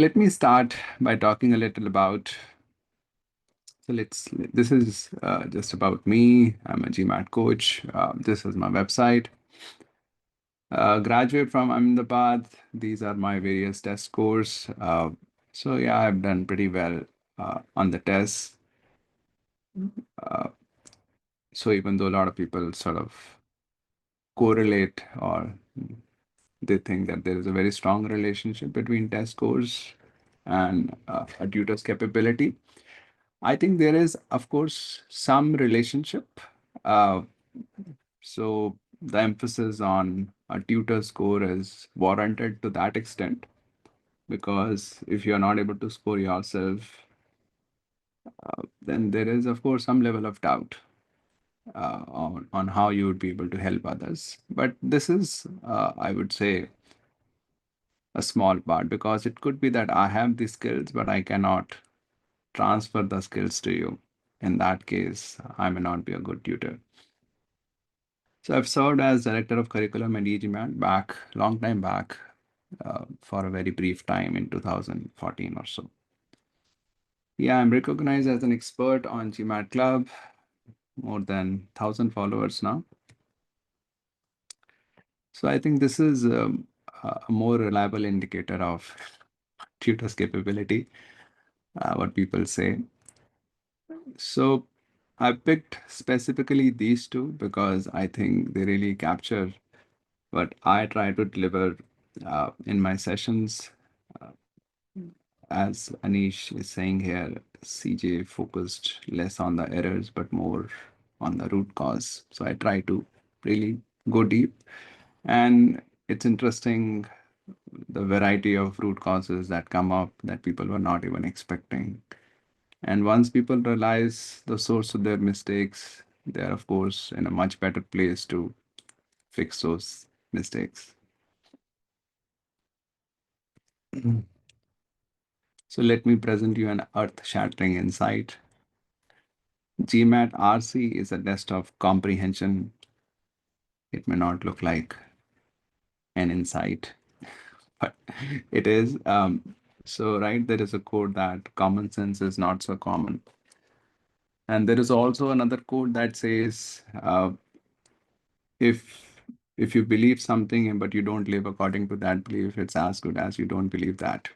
Let me start by talking a little about. This is just about me. I'm a GMAT coach. This is my website. Graduate from Ahmedabad. These are my various test scores. So yeah, I've done pretty well on the tests. Uh, so even though a lot of people sort of correlate or they think that there is a very strong relationship between test scores and a tutor's capability, I think there is, of course, some relationship. Uh, so the emphasis on a tutor score is warranted to that extent, because if you're not able to score yourself, then there is, of course, some level of doubt on how you would be able to help others. But this is, I would say, a small part, because it could be that I have the skills, but I cannot transfer the skills to you. In that case, I may not be a good tutor. So I've served as director of curriculum at EGMAT back, long time back, for a very brief time in 2014 or so. Yeah, I'm recognized as an expert on GMAT Club, more than 1,000 followers now. So I think this is a more reliable indicator of tutor's capability, what people say. So I picked specifically these two because I think they really capture what I try to deliver in my sessions. Uh, as Anish is saying here, CJ focused less on the errors but more on the root cause. So I try to really go deep. And it's interesting the variety of root causes that come up that people were not even expecting. And once people realize the source of their mistakes, they're, of course, in a much better place to fix those mistakes. So let me present you an earth-shattering insight. GMAT RC is a test of comprehension. It may not look like an insight, but it is. So, right, there is a code that common sense is not so common. And there is also another code that says if if you believe something but you don't live according to that belief, it's as good as you don't believe that.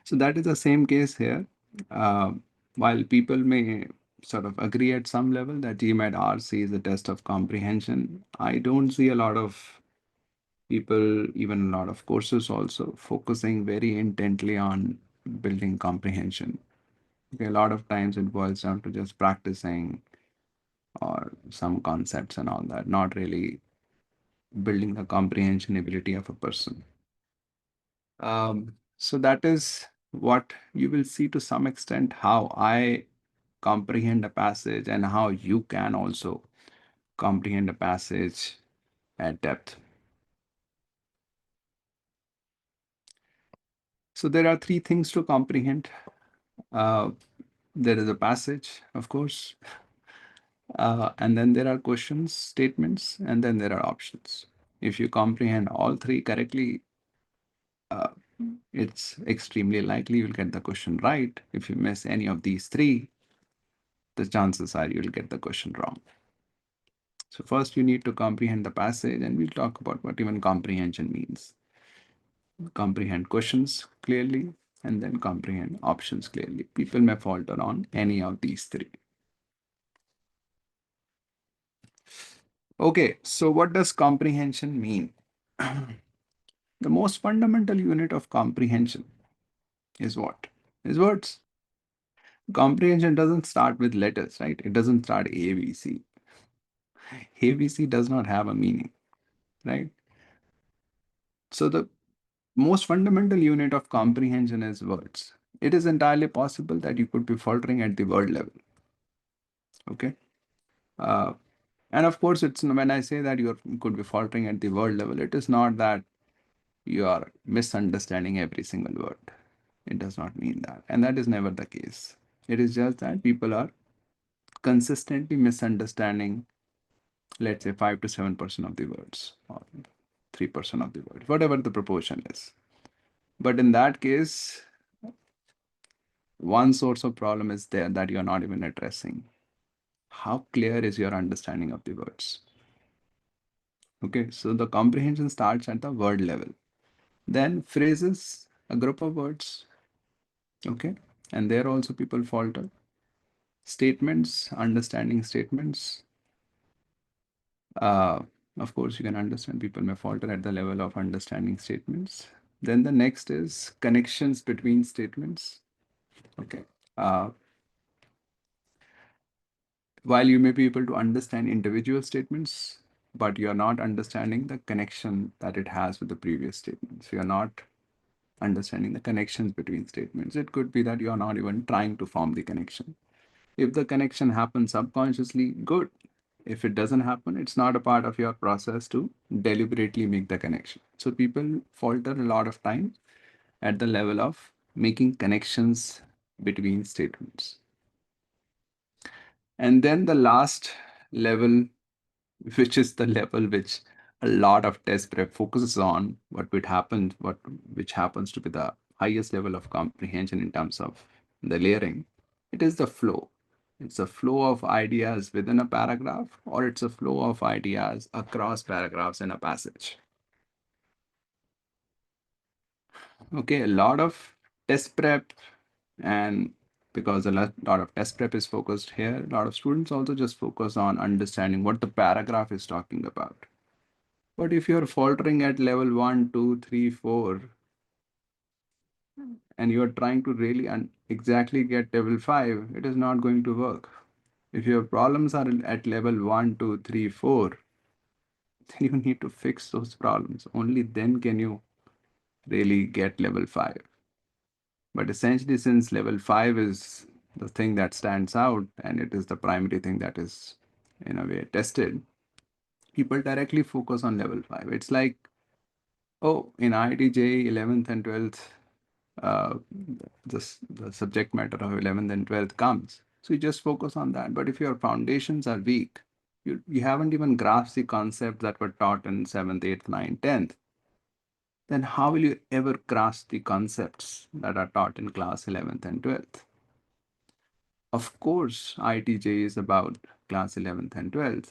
So that is the same case here. Uh, while people may sort of agree at some level that GMAT RC is a test of comprehension, I don't see a lot of people, even a lot of courses also, focusing very intently on building comprehension. Okay, a lot of times it boils down to just practicing or some concepts and all that, not really building the comprehension ability of a person. So that is what you will see to some extent how I comprehend a passage and how you can also comprehend a passage at depth. So there are three things to comprehend. Uh, there is a passage, of course, and then there are questions, statements, and then there are options. If you comprehend all three correctly, uh, it's extremely likely you'll get the question right. If you miss any of these three, the chances are you'll get the question wrong. So first you need to comprehend the passage, and we'll talk about what even comprehension means. Comprehend questions clearly, and then comprehend options clearly. People may falter on any of these three. Okay, so what does comprehension mean? The most fundamental unit of comprehension is what? Is words. Comprehension doesn't start with letters, right? It doesn't start A, B, C. A, B, C does not have a meaning, right? So the most fundamental unit of comprehension is words. It is entirely possible that you could be faltering at the word level. Okay. Uh, and of course, it's when I say that you could be faltering at the word level, it is not that you are misunderstanding every single word. It does not mean that. And that is never the case. It is just that people are consistently misunderstanding, let's say 5 to 7% of the words or 3% of the words, whatever the proportion is. But in that case, one source of problem is there that you're not even addressing. How clear is your understanding of the words? Okay, so the comprehension starts at the word level. Then phrases, a group of words. Okay, and there also people falter. Statements, understanding statements. Uh, of course, you can understand people may falter at the level of understanding statements. Then the next is connections between statements. Okay. While you may be able to understand individual statements, but you're not understanding the connection that it has with the previous statements. You're not understanding the connections between statements. It could be that you're not even trying to form the connection. If the connection happens subconsciously, good. If it doesn't happen, it's not a part of your process to deliberately make the connection. So people falter a lot of time at the level of making connections between statements. And then the last level, which is the level which a lot of test prep focuses on, which happens to be the highest level of comprehension in terms of the layering. It is the flow. It's a flow of ideas within a paragraph, or it's a flow of ideas across paragraphs in a passage. Okay, a lot of test prep, and because a lot of test prep is focused here, a lot of students also just focus on understanding what the paragraph is talking about. But if you're faltering at level 1, 2, 3, 4, and you're trying to really exactly get level 5, it is not going to work. If your problems are at level 1, 2, 3, 4, then you need to fix those problems. Only then can you really get level 5. But essentially, since level 5 is the thing that stands out and it is the primary thing that is, in a way, tested, people directly focus on level 5. It's like, oh, in IIT 11th and 12th, uh, the subject matter of 11th and 12th comes. So you just focus on that. But if your foundations are weak, you haven't even grasped the concepts that were taught in 7th, 8th, 9th, 10th, then how will you ever grasp the concepts that are taught in class 11th and 12th? Of course, ITJ is about class 11th and 12th.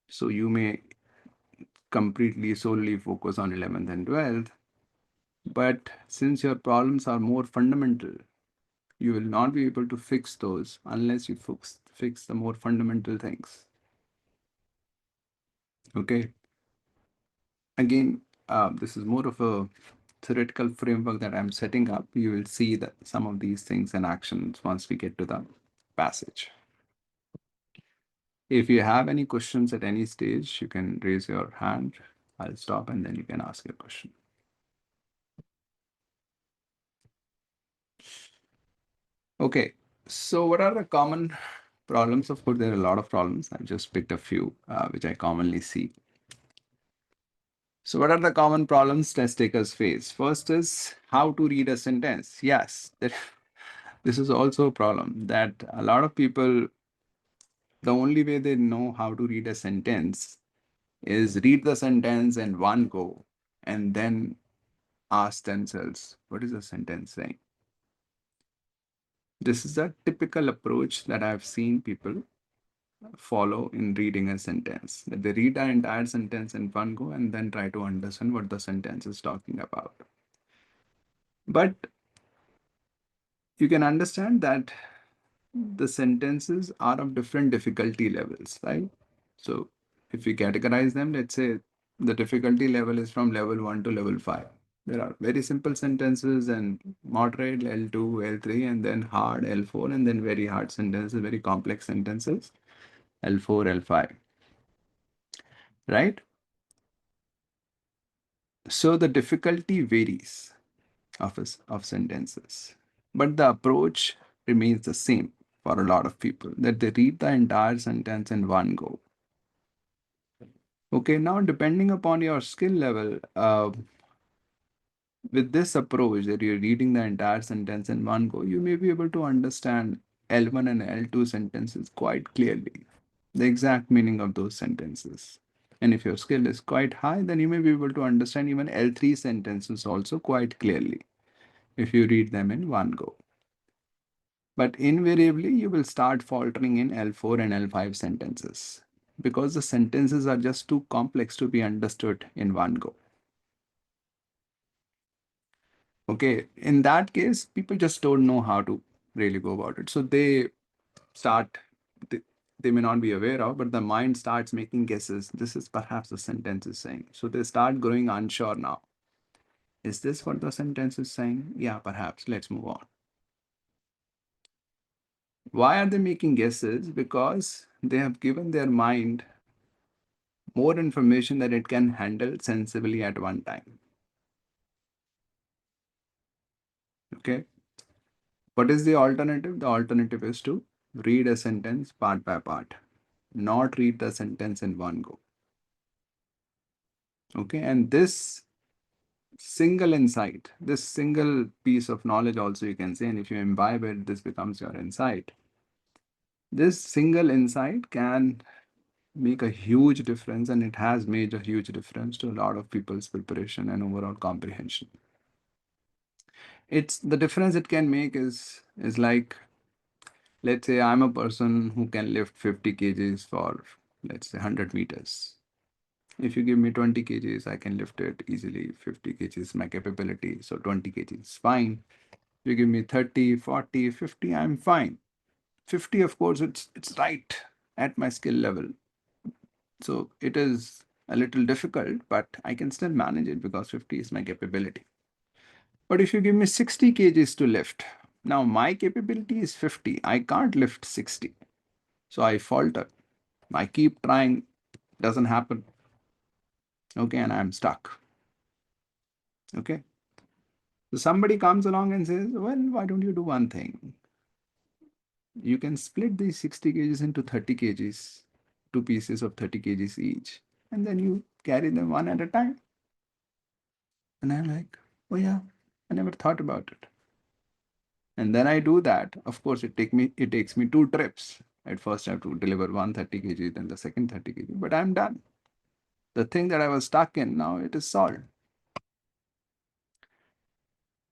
So you may completely solely focus on 11th and 12th. But since your problems are more fundamental, you will not be able to fix those unless you fix the more fundamental things. Okay. Again, this is more of a theoretical framework that I'm setting up. You will see that some of these things in actions once we get to the passage. If you have any questions at any stage, you can raise your hand. I'll stop and then you can ask your question. Okay, so what are the common problems? Of course, there are a lot of problems. I just picked a few which I commonly see. So what are the common problems test takers face? First is how to read a sentence. Yes, this is also a problem that a lot of people, the only way they know how to read a sentence is read the sentence in one go and then ask themselves, what is the sentence saying? This is a typical approach that I've seen people follow in reading a sentence. That they read an entire sentence in one go and then try to understand what the sentence is talking about. But you can understand that the sentences are of different difficulty levels, right? So if we categorize them, let's say the difficulty level is from level 1 to level 5. There are very simple sentences and moderate L2, L3, and then hard L4, and then very hard sentences, very complex sentences, L4, L5, right? So the difficulty varies of sentences, but the approach remains the same for a lot of people, that they read the entire sentence in one go. Okay, now depending upon your skill level, with this approach that you're reading the entire sentence in one go, you may be able to understand L1 and L2 sentences quite clearly, the exact meaning of those sentences. And if your skill is quite high, then you may be able to understand even L3 sentences also quite clearly if you read them in one go. But invariably, you will start faltering in L4 and L5 sentences because the sentences are just too complex to be understood in one go. Okay, in that case, people just don't know how to really go about it. So they start, they, they may not be aware of, but the mind starts making guesses. This is perhaps the sentence is saying. So they start growing unsure now. Is this what the sentence is saying? Yeah, perhaps. Let's move on. Why are they making guesses? Because they have given their mind more information that it can handle sensibly at one time. Okay. What is the alternative? The alternative is to read a sentence part by part, not read the sentence in one go. Okay. And this single insight, this single piece of knowledge, also you can say, and if you imbibe it, this becomes your insight. This single insight can make a huge difference, and it has made a huge difference to a lot of people's preparation and overall comprehension. It's the difference it can make is like, let's say I'm a person who can lift 50 kgs for, let's say, 100 meters. If you give me 20 kgs, I can lift it easily. 50 kgs is my capability, so 20 kgs is fine. If you give me 30, 40, 50, I'm fine. 50, of course, it's right at my skill level. So it is a little difficult, but I can still manage it because 50 is my capability. But if you give me 60 kgs to lift, now my capability is 50. I can't lift 60. So I falter. I keep trying, doesn't happen. Okay, and I'm stuck. Okay. So somebody comes along and says, well, why don't you do one thing? You can split these 60 kgs into 30 kgs, two pieces of 30 kgs each, and then you carry them one at a time. And I'm like, oh yeah, I never thought about it. And then I do that. Of course, it takes me 2 trips. At first, I have to deliver one 30 kg, then the second 30 kg, but I'm done. The thing that I was stuck in, now it is solved.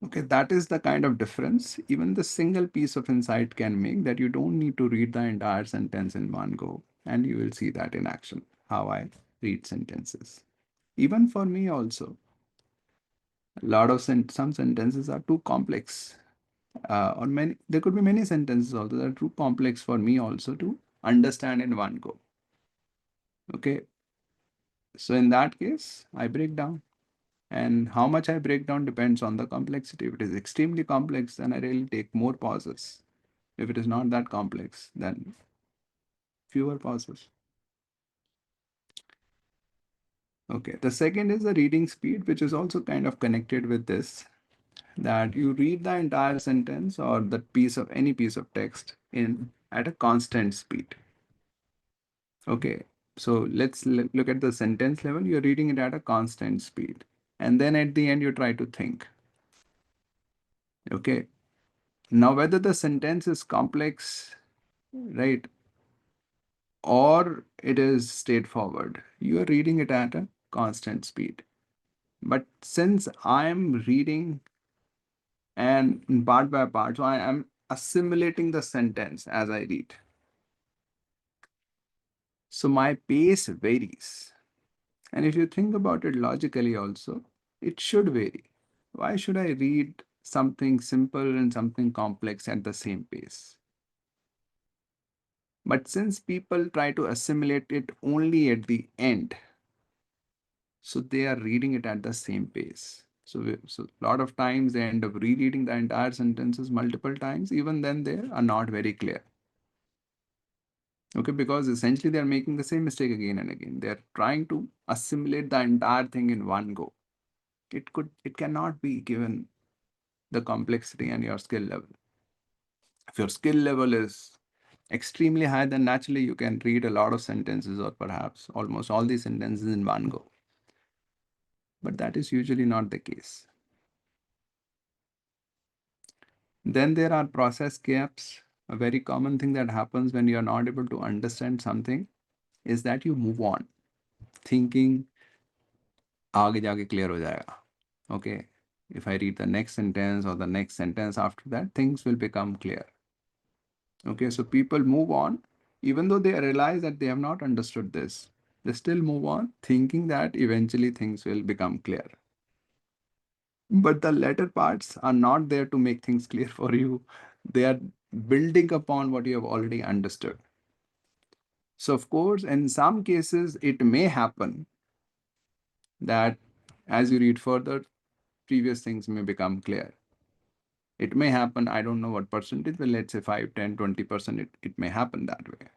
Okay, that is the kind of difference even the single piece of insight can make, that you don't need to read the entire sentence in one go. And you will see that in action, how I read sentences. Even for me also, a lot of some sentences are too complex. Or many, there could be many sentences also that are too complex for me also to understand in one go. Okay. So in that case, I break down. And how much I break down depends on the complexity. If it is extremely complex, then I really take more pauses. If it is not that complex, then fewer pauses. Okay. The second is the reading speed, which is also kind of connected with this, that you read the entire sentence or the piece of any piece of text in at a constant speed. Okay. So let's look at the sentence level. You're reading it at a constant speed. And then at the end, you try to think. Okay. Now, whether the sentence is complex, right, or it is straightforward, you are reading it at a constant speed. But since I am reading and part by part, so I am assimilating the sentence as I read. So my pace varies. And if you think about it logically also, it should vary. Why should I read something simple and something complex at the same pace? But since people try to assimilate it only at the end, so they are reading it at the same pace. So a lot of times they end up rereading the entire sentences multiple times. Even then, they are not very clear. Okay, because essentially they are making the same mistake again and again. They are trying to assimilate the entire thing in one go. It cannot be given the complexity and your skill level. If your skill level is extremely high, then naturally you can read a lot of sentences or perhaps almost all these sentences in one go. But that is usually not the case. Then there are process gaps. A very common thing that happens when you are not able to understand something is that you move on. thinking आगे जाके clear हो जाएगा. Okay, if I read the next sentence or the next sentence after that, things will become clear. Okay, so people move on, even though they realize that they have not understood this, they still move on thinking that eventually things will become clear. But the latter parts are not there to make things clear for you. They are building upon what you have already understood. So, of course, in some cases, it may happen that as you read further, previous things may become clear. It may happen, I don't know what percentage, but let's say 5, 10, 20%, it may happen that way.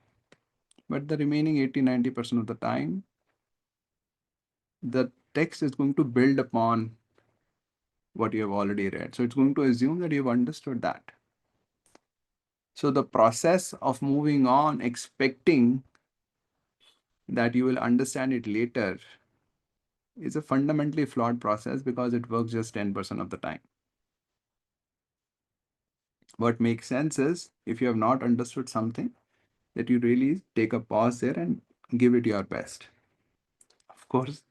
But the remaining 80, 90% of the time, the text is going to build upon what you have already read. So it's going to assume that you've understood that. So the process of moving on, expecting that you will understand it later, is a fundamentally flawed process because it works just 10% of the time. What makes sense is if you have not understood something, that you really take a pause there and give it your best. Of course,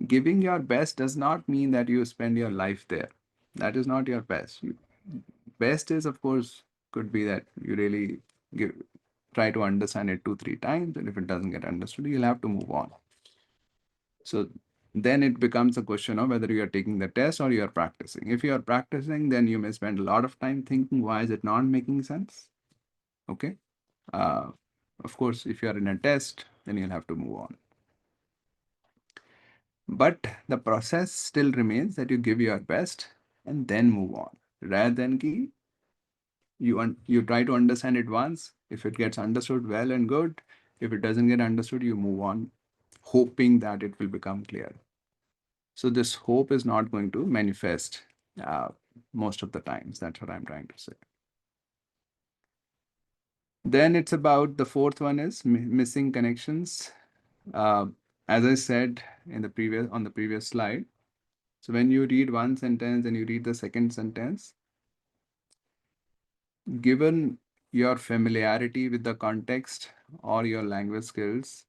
giving your best does not mean that you spend your life there. That is not your best. Best is, of course, could be that you really try to understand it 2, 3 times, and if it doesn't get understood, you'll have to move on. So then it becomes a question of whether you are taking the test or you are practicing. If you are practicing, then you may spend a lot of time thinking, why is it not making sense? Okay. Of course, if you are in a test, then you'll have to move on. But the process still remains that you give your best and then move on, rather than ki you try to understand it once. If it gets understood, well and good. If it doesn't get understood, you move on, hoping that it will become clear. So this hope is not going to manifest most of the times. That's what I'm trying to say. Then it's about the fourth one is missing connections. As I said in on the previous slide, so when you read one sentence and you read the second sentence, given your familiarity with the context or your language skills,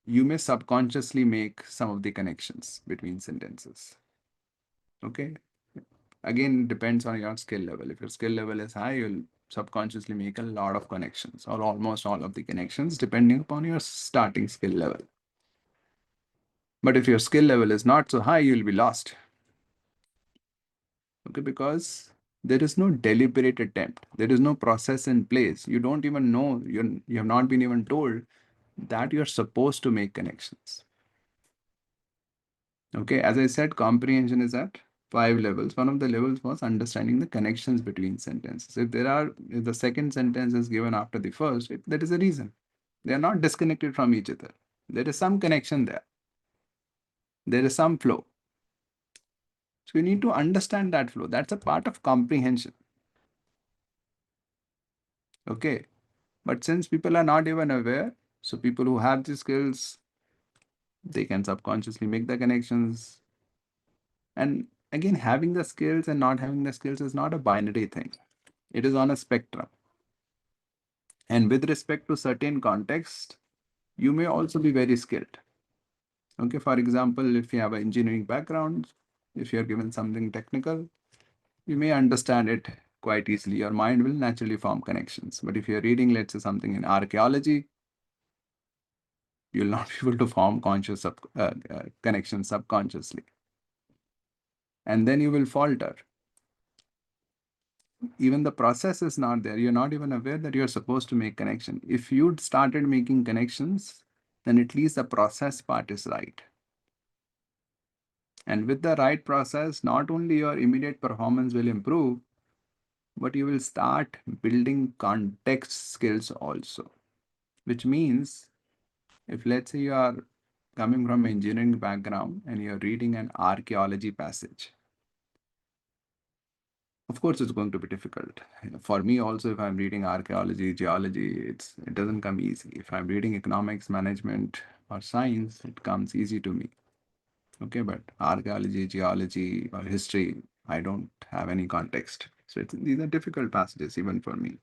you may subconsciously make some of the connections between sentences. Okay. Again, it depends on your skill level. If your skill level is high, you'll subconsciously make a lot of connections or almost all of the connections depending upon your starting skill level. But if your skill level is not so high, you'll be lost. Okay, because there is no deliberate attempt. There is no process in place. You don't even know, you have not been even told that you're supposed to make connections. Okay, as I said, comprehension is at 5 levels. One of the levels was understanding the connections between sentences. If the second sentence is given after the first, there is a reason. They are not disconnected from each other. There is some connection there. There is some flow. So you need to understand that flow. That's a part of comprehension. Okay. But since people are not even aware, so people who have the skills, they can subconsciously make the connections. And again, having the skills and not having the skills is not a binary thing. It is on a spectrum. And with respect to certain context, you may also be very skilled. Okay, for example, if you have an engineering background, if you're given something technical, you may understand it quite easily. Your mind will naturally form connections. But if you're reading, let's say, something in archaeology, you'll not be able to form conscious connections subconsciously. And then you will falter. Even the process is not there. You're not even aware that you're supposed to make connection. If you'd started making connections, then at least the process part is right. And with the right process, not only your immediate performance will improve, but you will start building context skills also. Which means, if let's say you are coming from an engineering background and you're reading an archaeology passage, of course it's going to be difficult. For me also, if I'm reading archaeology, geology, it doesn't come easy. If I'm reading economics, management, or science, it comes easy to me. Okay, but archaeology, geology, or history, I don't have any context. So these are difficult passages even for me.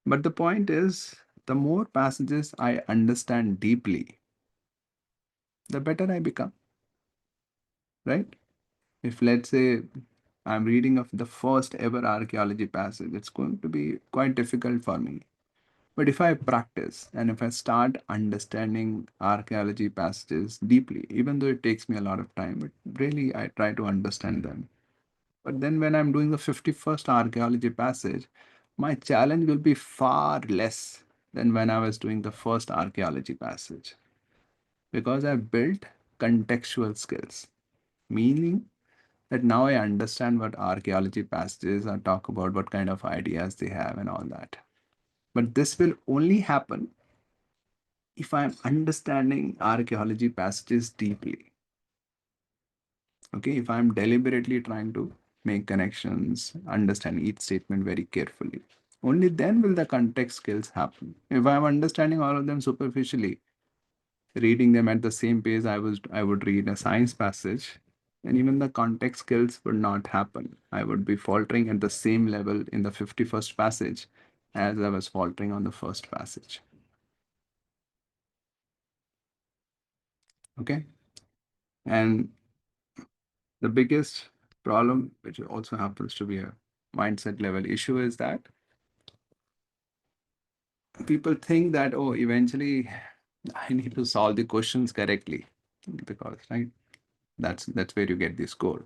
But the point is, the more passages I understand deeply, the better I become, right? If let's say I'm reading of the first ever archaeology passage, it's going to be quite difficult for me. But if I practice and if I start understanding archaeology passages deeply, even though it takes me a lot of time, but really I try to understand them. But then when I'm doing the 51st archaeology passage, my challenge will be far less than when I was doing the first archaeology passage because I've built contextual skills, meaning that now I understand what archaeology passages are talk about, what kind of ideas they have, and all that. But this will only happen if I'm understanding archaeology passages deeply. Okay, if I'm deliberately trying to make connections, understand each statement very carefully, only then will the context skills happen. If I'm understanding all of them superficially, reading them at the same pace I would read a science passage, and even the context skills would not happen. I would be faltering at the same level in the 51st passage as I was faltering on the first passage. Okay. And the biggest problem, which also happens to be a mindset level issue, is that people think that, oh, eventually I need to solve the questions correctly because, right, that's where you get the score.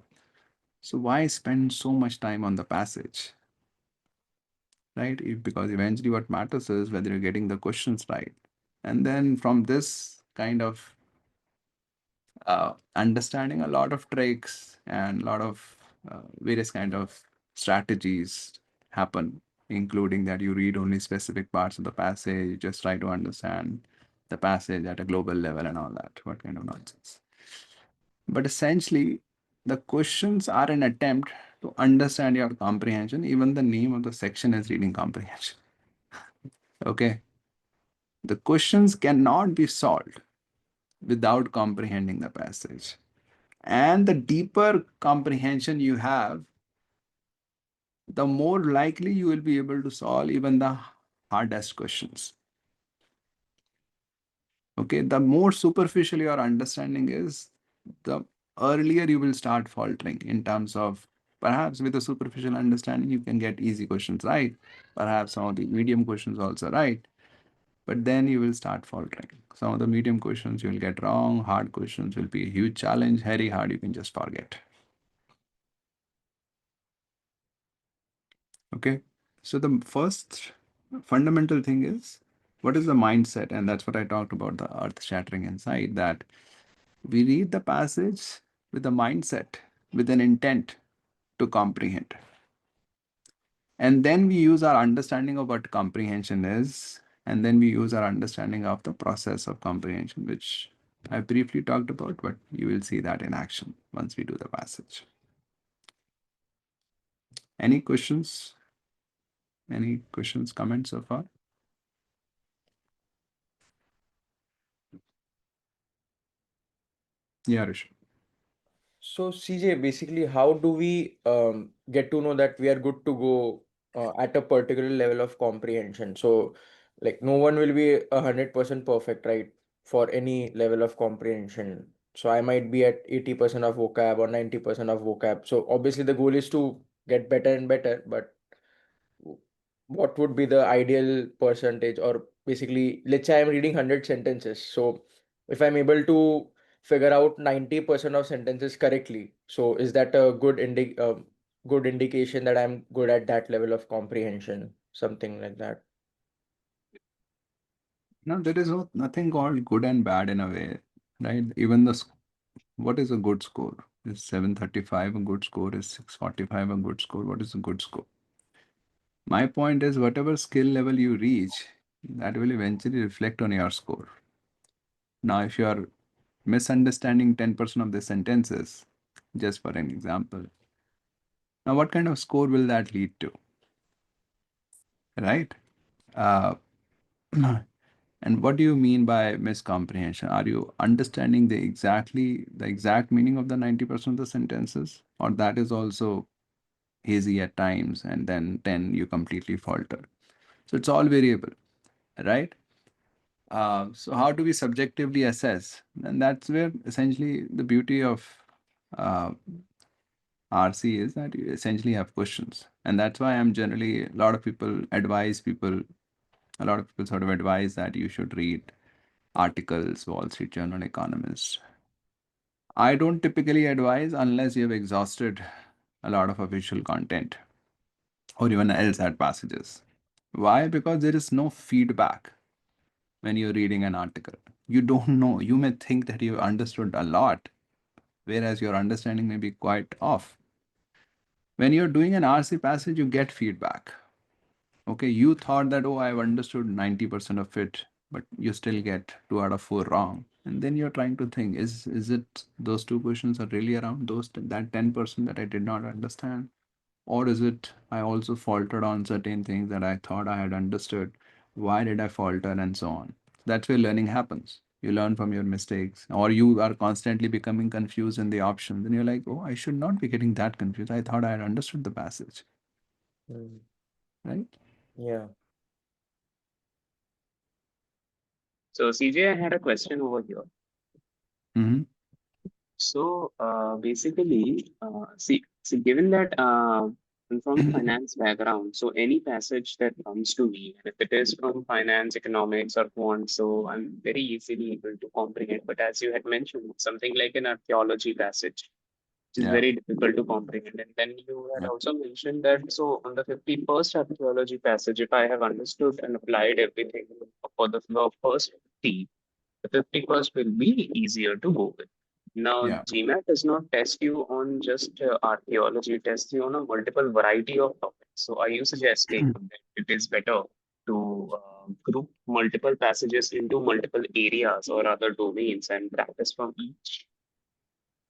So why spend so much time on the passage, right? Because eventually what matters is whether you're getting the questions right. And then from this kind of understanding, a lot of tricks and a lot of various kind of strategies happen, including that you read only specific parts of the passage, you just try to understand the passage at a global level and all that. What kind of nonsense? But essentially, the questions are an attempt to understand your comprehension. Even the name of the section is reading comprehension. Okay. The questions cannot be solved without comprehending the passage. And the deeper comprehension you have, the more likely you will be able to solve even the hardest questions. Okay, the more superficial your understanding is, the earlier you will start faltering in terms of perhaps with a superficial understanding, you can get easy questions right, perhaps some of the medium questions also right, but then you will start faltering. Some of the medium questions you will get wrong, hard questions will be a huge challenge, very hard, you can just forget. Okay. So the first fundamental thing is what is the mindset? And that's what I talked about the earth shattering insight, that we read the passage with a mindset, with an intent to comprehend. And then we use our understanding of what comprehension is. And then we use our understanding of the process of comprehension, which I briefly talked about, but you will see that in action once we do the passage. Any questions? Any questions, comments so far? Yeah, Rishi. So, CJ, basically, how do we get to know that we are good to go at a particular level of comprehension? So, like, no one will be 100% perfect, right, for any level of comprehension. So, I might be at 80% of vocab or 90% of vocab. So, obviously, the goal is to get better and better, but what would be the ideal percentage? Or basically, let's say I'm reading 100 sentences, so if I'm able to figure out 90% of sentences correctly, so is that a good indication that I'm good at that level of comprehension, something like that? No, there is nothing called good and bad in a way, right? Even what is a good score? Is 735 a good score? Is 645 a good score? What is a good score? My point is, whatever skill level you reach, that will eventually reflect on your score. Now, if you are misunderstanding 10% of the sentences, just for an example, now what kind of score will that lead to? Right? Uh, And what do you mean by miscomprehension? Are you understanding the exact meaning of the 90% of the sentences? Or that is also hazy at times and then 10 you completely falter. So it's all variable, right? So how do we subjectively assess? And that's where essentially the beauty of uh, RC is that you essentially have questions. And that's why I'm generally, a lot of people advise people, a lot of people sort of advise that you should read articles, Wall Street Journal, Economist. I don't typically advise unless you've exhausted a lot of official content or even LSAT passages. Why? Because there is no feedback when you're reading an article. You don't know. You may think that you understood a lot, whereas your understanding may be quite off. When you're doing an RC passage, you get feedback. Okay, you thought that, oh, I've understood 90% of it, but you still get 2 out of 4 wrong. And then you're trying to think, is it those two questions are really around those that 10% that I did not understand? Or is it I also faltered on certain things that I thought I had understood? Why did I falter and so on? That's where learning happens. You learn from your mistakes, or you are constantly becoming confused in the options. And you're like, oh, I should not be getting that confused. I thought I had understood the passage, Mm. right? Yeah. So CJ, I had a question over here. Mm-hmm. So basically, see, given that I'm from a finance background, so any passage that comes to me, and if it is from finance, economics, or quant, so I'm very easily able to comprehend. But as you had mentioned, something like an archaeology passage, which is Yeah. very difficult to comprehend. And then you had Yeah. also mentioned that so on the 51st archaeology passage, if I have understood and applied everything for the first 50, the 51st will be easier to go with. Now, Yeah. GMAT does not test you on just archaeology, it tests you on a multiple variety of topics. So, are you suggesting that it is better to group multiple passages into multiple areas or other domains and practice from each?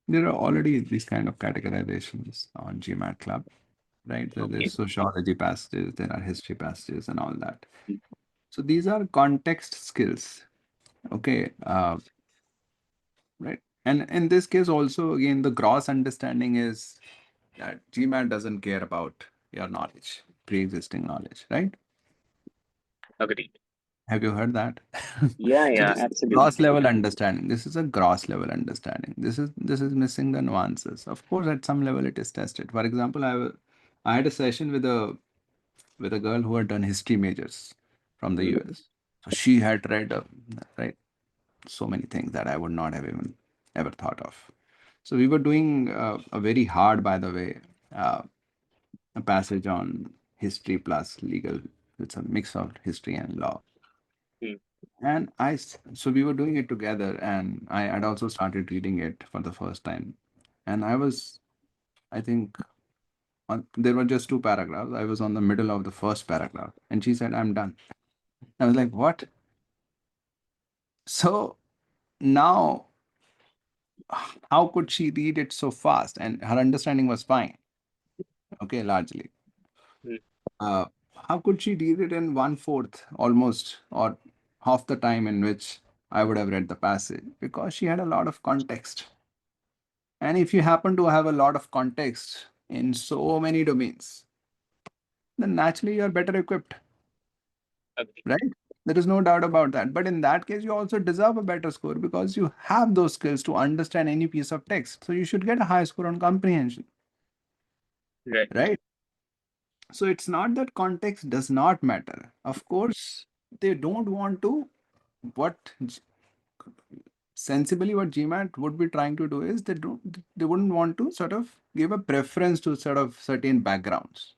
There are already these kind of categorizations on GMAT Club, right? So there's Okay. sociology passages, there are history passages, and all that. Mm. So these are context skills, okay? Right. And in this case, also, again, the gross understanding is that GMAT doesn't care about your knowledge, pre-existing knowledge, right? Agreed. Have you heard that? Yeah, So yeah, this is gross absolutely. level understanding. This is a gross level understanding. This is missing the nuances. Of course, at some level it is tested. For example, I had a session with a girl who had done history majors from the Mm, US. So she had read right so many things that I would not have even ever thought of. So we were doing a very hard, by the way, uh, a passage on history plus legal. It's a mix of history and law. mm, And so we were doing it together, and I had also started reading it for the first time. And I think, there were just 2 paragraphs. I was on the middle of the first paragraph, and she said, I'm done. I was like, what? So now, how could she read it so fast? And her understanding was fine, okay, largely. mm, Uh, how could she read it in 1/4 almost, or half the time in which I would have read the passage? Because she had a lot of context. And if you happen to have a lot of context in so many domains, then naturally you're better equipped, agreed. right? There is no doubt about that. But in that case, you also deserve a better score because you have those skills to understand any piece of text. So you should get a high score on comprehension, Right. right? So it's not that context does not matter. Of course, they don't want to. What Sensibly, what GMAT would be trying to do is they wouldn't want to sort of give a preference to sort of certain backgrounds.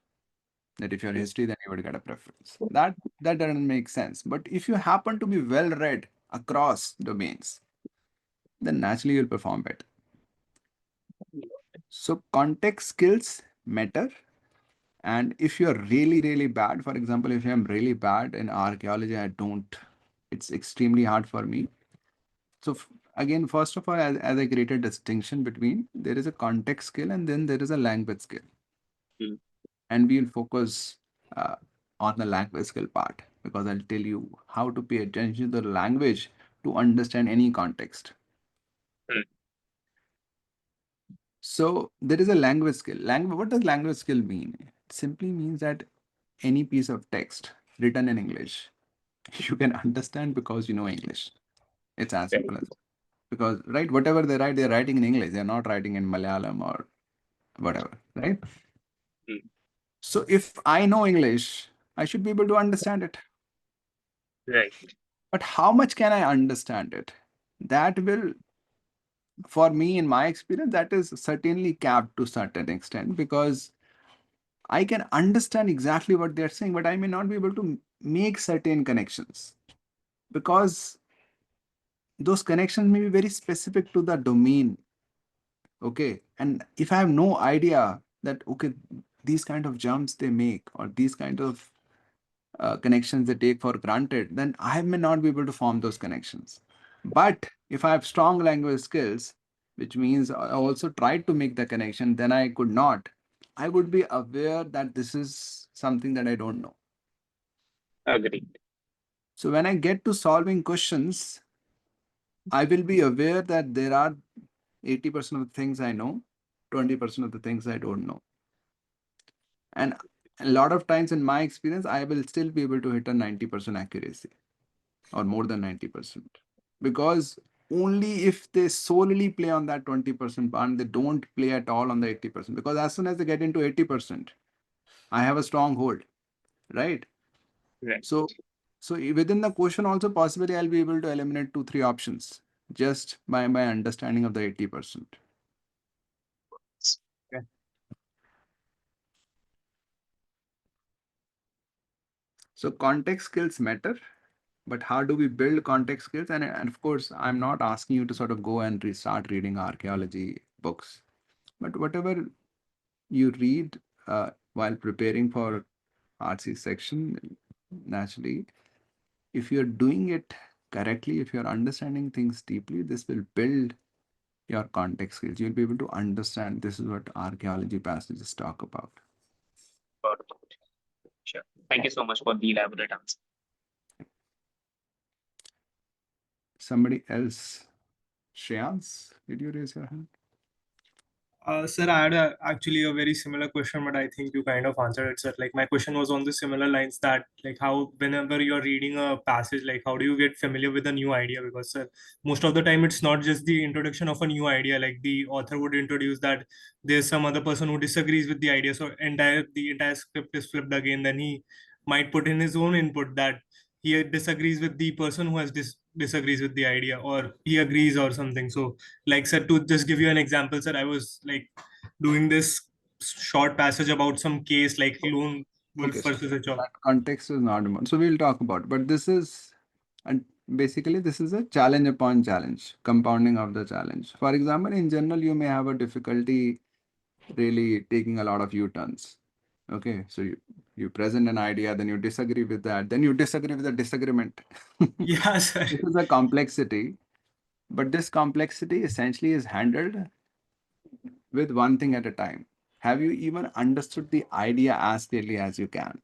That if you're Mm, history, then you would get a preference. That doesn't make sense. But if you happen to be well read across domains, then naturally you'll perform better. So context skills matter. And if you're really, really bad, for example, if I'm really bad in archaeology, it's extremely hard for me. So again, first of all, as I created distinction between, there is a context skill and then there is a language skill. mm, And we'll focus uh, on the language skill part because I'll tell you how to pay attention to the language to understand any context. mm, So there is a language skill. What does language skill mean? It simply means that any piece of text written in English, You can understand because you know English. It's as Right. simple as that. Because, right, whatever they write, they're writing in English. They're not writing in Malayalam or whatever, right? Mm. So if I know English, I should be able to understand it. Right. But how much can I understand it? That will, for me, in my experience, that is certainly capped to certain extent, because I can understand exactly what they're saying, but I may not be able to make certain connections, because those connections may be very specific to the domain. Okay. And if I have no idea that, okay, these kind of jumps they make, or these kind of connections they take for granted, then I may not be able to form those connections. But if I have strong language skills, which means I also tried to make the connection, then I could not. I would be aware that this is something that I don't know. Agreed. So when I get to solving questions, I will be aware that there are 80% of the things I know, 20% of the things I don't know. And a lot of times in my experience, I will still be able to hit a 90% accuracy or more than 90%. Because only if they solely play on that 20% band, they don't play at all on the 80%. Because as soon as they get into 80%, I have a strong hold, right? Right. So, within the question also possibly I'll be able to eliminate 2-3 options just by my understanding of the 80%. Okay. So context skills matter, but how do we build context skills? And of course, I'm not asking you to sort of go and start reading archaeology books, but whatever you read while preparing for RC section, naturally, if you're doing it correctly, if you're understanding things deeply, this will build your context skills. You'll be able to understand this is what archaeology passages talk about. Got it. Sure. Thank you so much for the elaborate answer. Somebody else, Shreyans, did you raise your hand? Sir, I had actually a very similar question, but I think you kind of answered it, sir. Like my question was on the similar lines that like how whenever you're reading a passage, like how do you get familiar with a new idea? Because sir, most of the time it's not just the introduction of a new idea. Like the author would introduce that there's some other person who disagrees with the idea, so the entire script is flipped again. Then he might put in his own input that he disagrees with the person who has disagrees with the idea, or he agrees or something. So like sir, to just give you an example, sir, I was like doing this short passage about some case like lone wolf Okay, so versus a chop. that context is not important. So we'll talk about, but this is, and basically this is a challenge upon challenge, compounding of the challenge. For example, in general, you may have a difficulty really taking a lot of U-turns. Okay, so you present an idea, then you disagree with that, then you disagree with the disagreement. Yeah, sir. This is a complexity, but this complexity essentially is handled with one thing at a time. Have you even understood the idea as clearly as you can?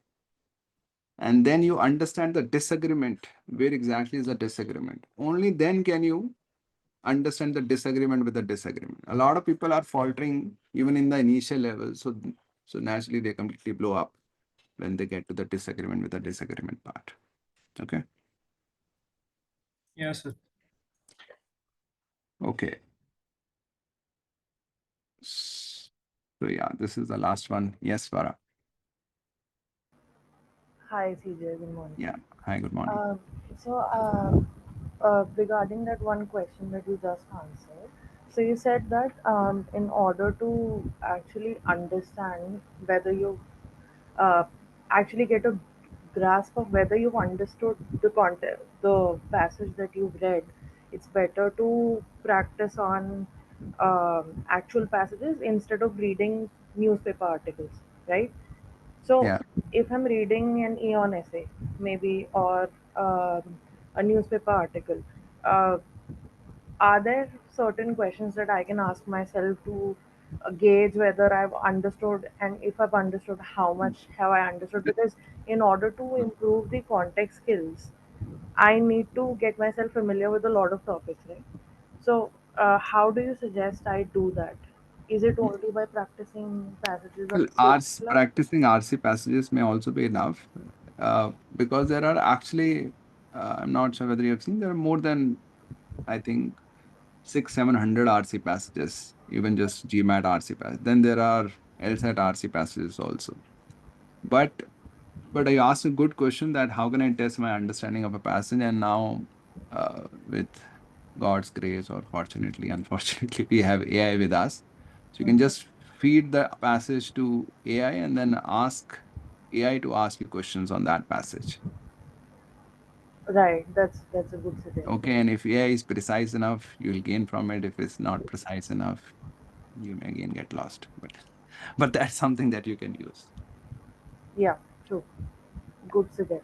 And then you understand the disagreement. Where exactly is the disagreement? Only then can you understand the disagreement with the disagreement. A lot of people are faltering even in the initial level. So naturally they completely blow up when they get to the disagreement with the disagreement part. Okay. Yeah, sir. Okay. So yeah, this is the last one. Yes, Vara. Hi, CJ. Good morning. Yeah. Hi, good morning. Uh, so, regarding that one question that you just answered, so you said that in order to actually understand whether you uh, actually get a grasp of whether you've understood the content, the passage that you've read, it's better to practice on actual passages instead of reading newspaper articles, right? So Yeah. if I'm reading an Eon essay, maybe, or a newspaper article, uh, are there certain questions that I can ask myself to gauge whether I've understood, and if I've understood, how much have I understood? Because in order to improve the context skills, I need to get myself familiar with a lot of topics, right? So, how do you suggest I do that? Is it only by practicing passages of Well, practicing RC passages may also be enough, because there are actually I'm not sure whether you have seen, there are more than, I think, 600-700 RC passages, even just GMAT RC passages. Then there are LSAT RC passages also. But I asked a good question, that how can I test my understanding of a passage? And now, with God's grace, or fortunately, unfortunately, we have AI with us. So you can just feed the passage to AI and then ask AI to ask you questions on that passage. Right, that's a good suggestion. Okay, and if AI is precise enough, you will gain from it. If it's not precise enough, you may again get lost. But that's something that you can use. Yeah, true. Good suggestion.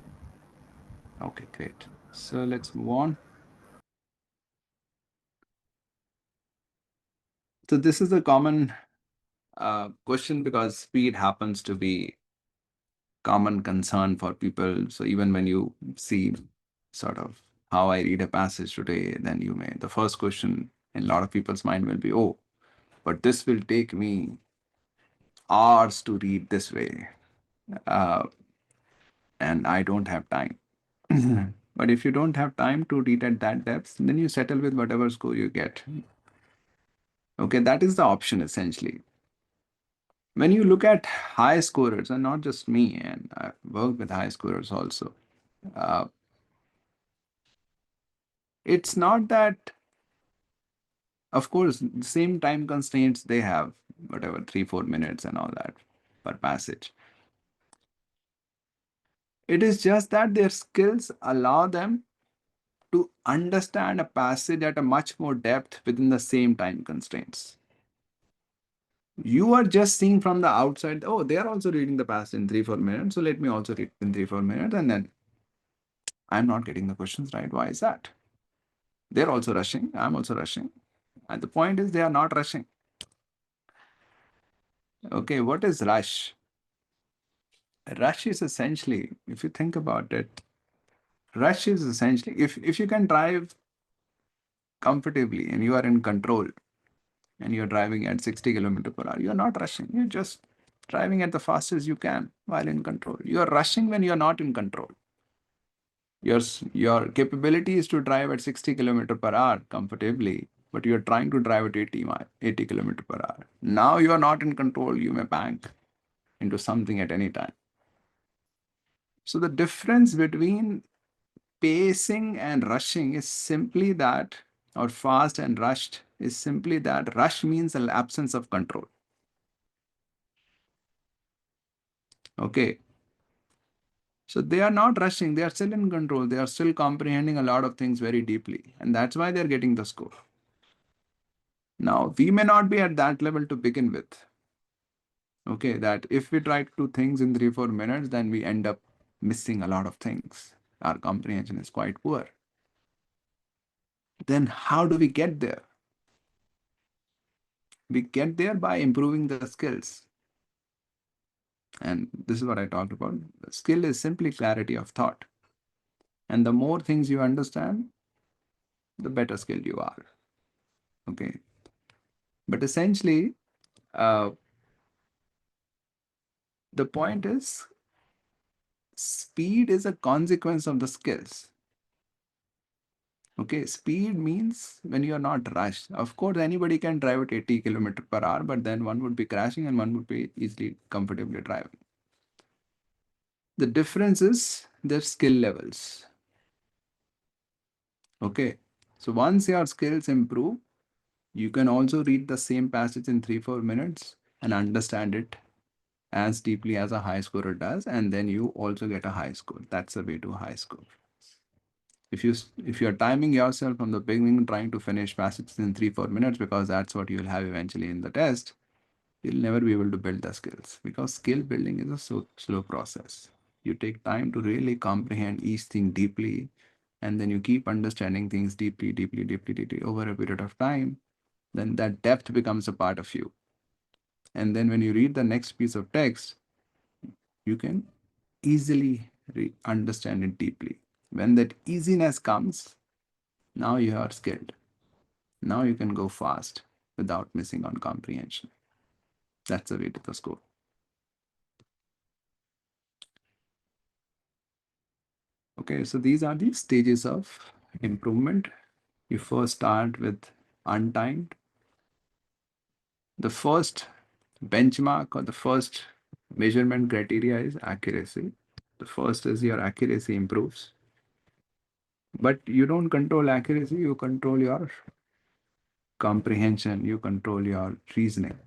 Okay, great. So let's move on. So this is a common question, because speed happens to be common concern for people. So even when you see sort of how I read a passage today, then the first question in a lot of people's mind will be, oh, but this will take me hours to read this way, and I don't have time. But if you don't have time to read at that depth, then you settle with whatever score you get. Okay, that is the option essentially. When you look at high scorers, and not just me, and I've worked with high scorers also, uh, it's not that, of course, the same time constraints they have, whatever, 3-4 minutes and all that per passage. It is just that their skills allow them to understand a passage at a much more depth within the same time constraints. You are just seeing from the outside, oh, they are also reading the passage in 3-4 minutes, so let me also read in 3-4 minutes, and then I'm not getting the questions right. Why is that? They're also rushing, I'm also rushing. And the point is, they are not rushing. Okay, what is rush? Rush is essentially, if you think about it, rush is essentially, if you can drive comfortably and you are in control, and you're driving at 60 kilometers per hour, you're not rushing. You're just driving at the fastest you can while in control. You're rushing when you're not in control. Your capability is to drive at 60 kilometers per hour comfortably, but you're trying to drive at 80 kilometers per hour. Now you are not in control. You may bank into something at any time. So the difference between pacing and rushing is simply that, or fast and rushed is simply that rush means an absence of control. Okay. So they are not rushing, they are still in control, they are still comprehending a lot of things very deeply, and that's why they're getting the score. Now, we may not be at that level to begin with. Okay, that if we try to do things in 3-4 minutes, then we end up missing a lot of things. Our comprehension is quite poor. Then how do we get there? We get there by improving the skills. And this is what I talked about. The skill is simply clarity of thought. And the more things you understand, the better skilled you are. Okay. But essentially, the point is, speed is a consequence of the skills. Okay, speed means when you are not rushed. Of course, anybody can drive at 80 kilometers per hour, but then one would be crashing and one would be easily, comfortably driving. The difference is their skill levels. Okay, so once your skills improve, you can also read the same passage in 3-4 minutes and understand it as deeply as a high scorer does, and then you also get a high score. That's the way to high score. If you're timing yourself from the beginning, trying to finish passages in 3-4 minutes, because that's what you'll have eventually in the test, you'll never be able to build the skills, because skill building is a slow process. You take time to really comprehend each thing deeply, and then you keep understanding things deeply over a period of time. Then that depth becomes a part of you. And then when you read the next piece of text, you can easily understand it deeply. When that easiness comes, now you are skilled. Now you can go fast without missing on comprehension. That's the way to the score. Okay, so these are the stages of improvement. You first start with untimed. The first benchmark or the first measurement criteria is accuracy. The first is your accuracy improves. But you don't control accuracy, you control your comprehension, you control your reasoning.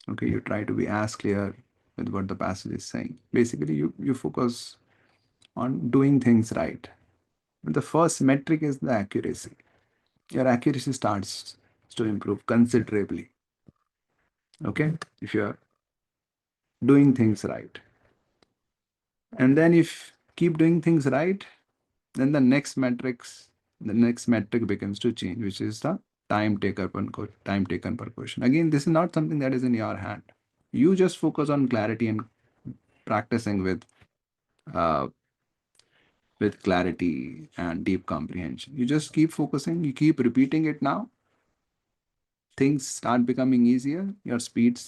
Okay, you try to be as clear with what the passage is saying. Basically, you focus on doing things right. And the first metric is the accuracy. Your accuracy starts to improve considerably. Okay, if you're doing things right. And then if keep doing things right, then the next metric begins to change, which is the time taken per question. Again, this is not something that is in your hand. You just focus on clarity and practicing uh, with clarity and deep comprehension. You just keep focusing, you keep repeating it now. Things start becoming easier, your speed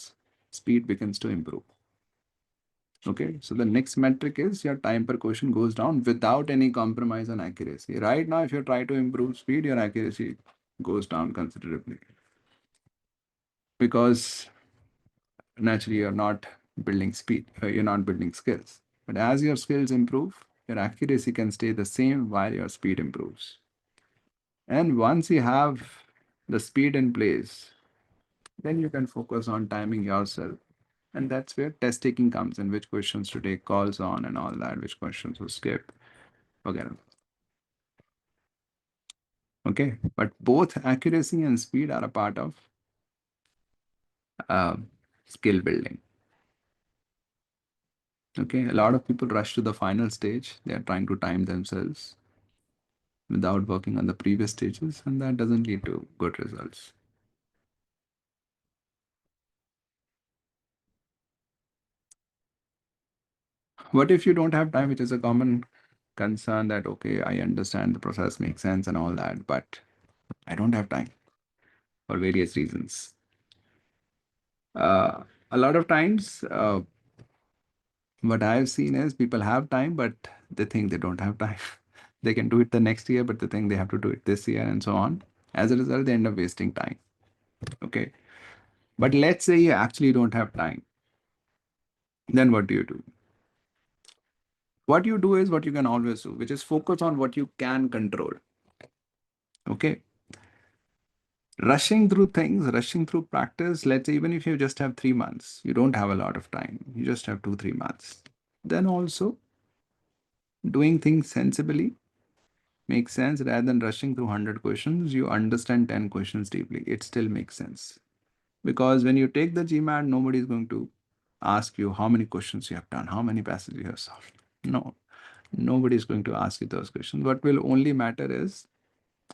begins to improve. Okay, so the next metric is your time per question goes down without any compromise on accuracy. Right now, if you try to improve speed, your accuracy goes down considerably because naturally you're not building speed, you're not building skills. But as your skills improve, your accuracy can stay the same while your speed improves. And once you have the speed in place, then you can focus on timing yourself. And that's where test taking comes in, which questions to take calls on and all that, which questions to skip. Okay. Okay. But both accuracy and speed are a part of uh, skill building. Okay. A lot of people rush to the final stage. They are trying to time themselves without working on the previous stages, and that doesn't lead to good results. What if you don't have time, which is a common concern that, okay, I understand the process makes sense and all that, but I don't have time for various reasons. A lot of times, what I've seen is people have time, but they think they don't have time. They can do it the next year, but they think they have to do it this year and so on. As a result, they end up wasting time. Okay. But let's say you actually don't have time. Then what do you do? What you do is what you can always do, which is focus on what you can control. Okay. Rushing through things, rushing through practice, let's say even if you just have 3 months, you don't have a lot of time, you just have 2-3 months. Then also doing things sensibly makes sense rather than rushing through 100 questions. You understand 10 questions deeply. It still makes sense. Because when you take the GMAT, nobody is going to ask you how many questions you have done, how many passages you have solved. No, nobody is going to ask you those questions. What will only matter is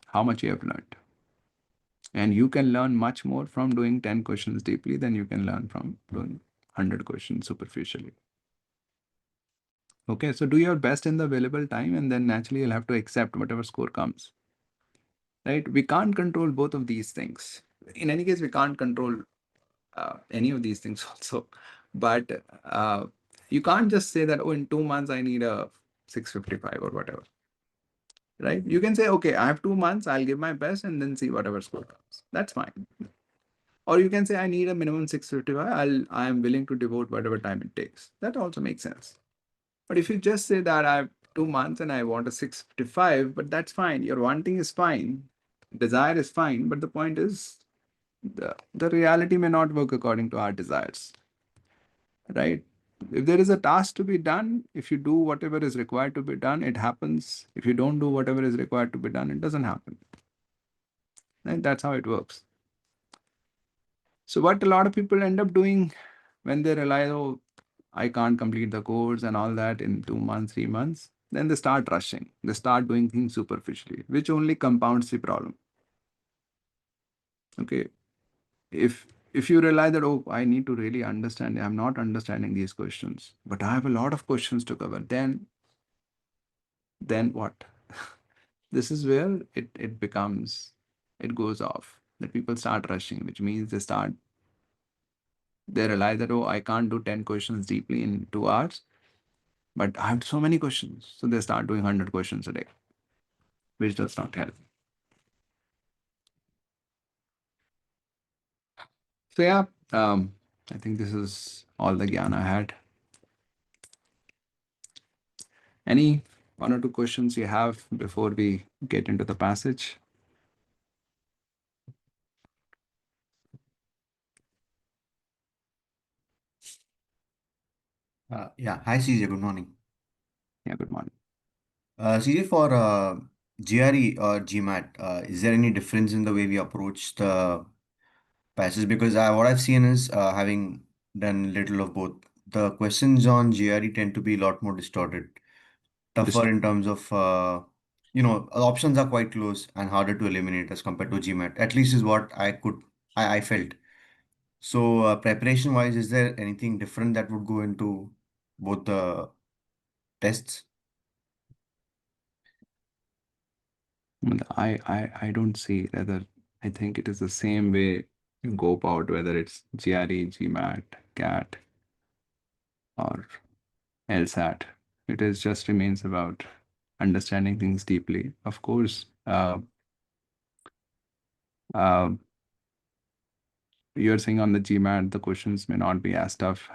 how much you have learned. And you can learn much more from doing 10 questions deeply than you can learn from doing 100 questions superficially. Okay, so do your best in the available time, and then naturally you'll have to accept whatever score comes. Right? We can't control both of these things. In any case, we can't control any of these things also. But you can't just say that, oh, in 2 months I need a 655 or whatever. Right? You can say, okay, I have 2 months, I'll give my best and then see whatever score comes. That's fine. Or you can say, I need a minimum 655. I am willing to devote whatever time it takes. That also makes sense. But if you just say that I have 2 months and I want a 655, but that's fine. Your wanting is fine. Desire is fine. But the point is, the reality may not work according to our desires. Right? If there is a task to be done, if you do whatever is required to be done, it happens. If you don't do whatever is required to be done, it doesn't happen. Right? That's how it works. So what a lot of people end up doing when they realize, oh, I can't complete the course and all that in 2 months, 3 months, then they start rushing. They start doing things superficially, which only compounds the problem. Okay. If you realize that, oh, I need to really understand, I'm not understanding these questions, but I have a lot of questions to cover, then what? This is where it becomes, it goes off. That people start rushing, which means they realize that, oh, I can't do 10 questions deeply in 2 hours. but I have so many questions. So they start doing 100 questions a day, which does not help. So yeah, I think this is all the gyan I had. Any one or two questions you have before we get into the passage? Yeah. Hi, CJ. Good morning. Yeah, good morning. CJ, for GRE or GMAT, is there any difference in the way we approach the passage? Because what I've seen is, having done little of both, the questions on GRE tend to be a lot more distorted, tougher in terms of, options are quite close and harder to eliminate as compared to GMAT. At least is what I felt. So, preparation wise, is there anything different that would go into both the tests? I don't see whether I think it is the same way you go about whether it's GRE, GMAT, CAT, or LSAT. It is just remains about understanding things deeply. Of course, you're saying on the GMAT, the questions may not be as tough.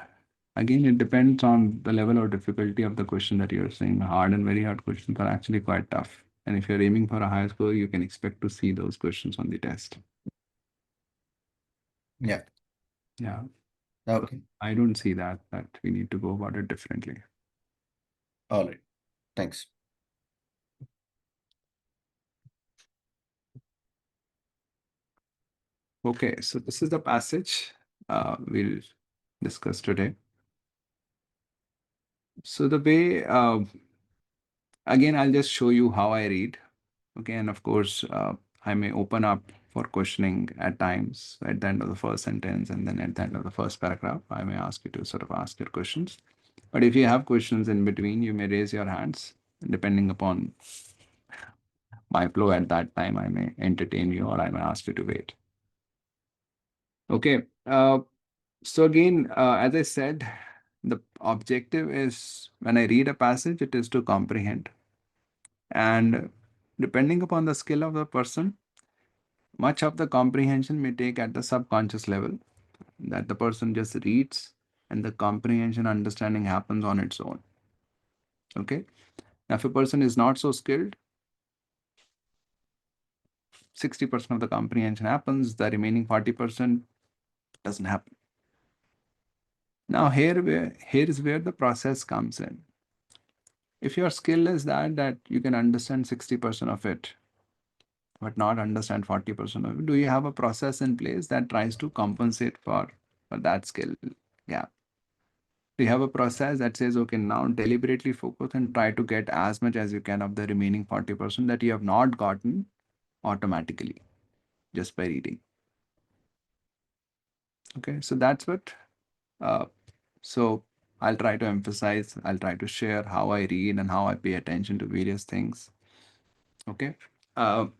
Again, it depends on the level of difficulty of the question that you're saying. Hard and very hard questions are actually quite tough. And if you're aiming for a high score, you can expect to see those questions on the test. Yeah. Yeah. Okay. I don't see that we need to go about it differently. All right. Thanks. Okay, so this is the passage we'll discuss today. So the way, again, I'll just show you how I read. Okay, and of course, I may open up for questioning at times at the end of the first sentence, and then at the end of the first paragraph, I may ask you to sort of ask your questions. But if you have questions in between, you may raise your hands. Depending upon my flow at that time, I may entertain you or I may ask you to wait. Okay, so again, as I said, the objective is when I read a passage, it is to comprehend. And depending upon the skill of the person, much of the comprehension may take at the subconscious level, that the person just reads and the comprehension understanding happens on its own. Okay. Now, if a person is not so skilled, 60% of the comprehension happens, the remaining 40% doesn't happen. Now, here is where the process comes in. If your skill is that you can understand 60% of it, but not understand 40% of it, do you have a process in place that tries to compensate for that skill gap? Do you have a process that says, okay, now deliberately focus and try to get as much as you can of the remaining 40% that you have not gotten automatically just by reading? Okay, so that's what, so I'll try to emphasize, I'll try to share how I read and how I pay attention to various things. Okay, so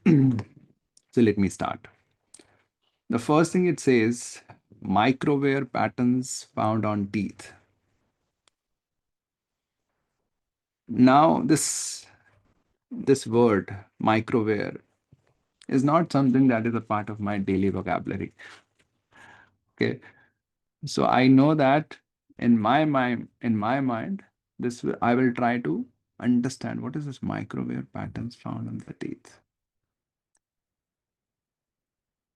let me start. The first thing it says, microwear patterns found on teeth. Now, this word, microwear, is not something that is a part of my daily vocabulary. Okay, so I know that in my mind, I will try to understand what is this microwear patterns found on the teeth.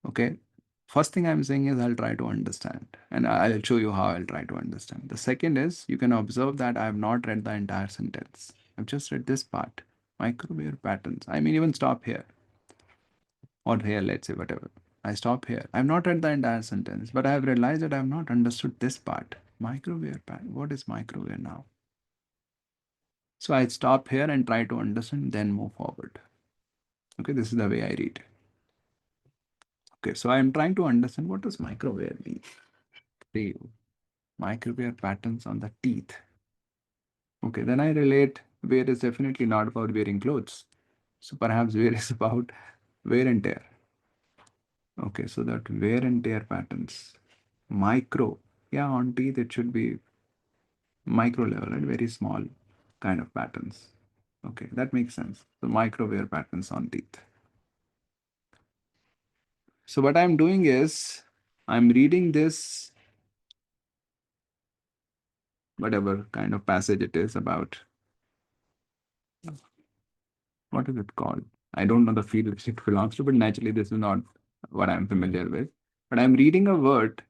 Okay, first thing I'm saying is I'll try to understand, and I'll show you how I'll try to understand. The second is you can observe that I have not read the entire sentence. I've just read this part, microwear patterns. I mean, even stop here or here, let's say, whatever. I stop here. I've not read the entire sentence, but I have realized that I have not understood this part. Microwear pattern. What is microwear now? So I stop here and try to understand, then move forward. Okay, this is the way I read. Okay, so I am trying to understand what does microwear mean. Microwear patterns on the teeth. Okay, then I relate wear is definitely not about wearing clothes. So perhaps wear is about wear and tear. Okay, so that wear and tear patterns. Micro. Yeah, on teeth it should be micro level, right? Very small. kind of patterns. Okay, that makes sense. So micro-wear patterns on teeth. So what I'm doing is I'm reading this, whatever kind of passage it is about, what is it called? I don't know the field which it belongs to, but naturally this is not what I'm familiar with. But I'm reading a word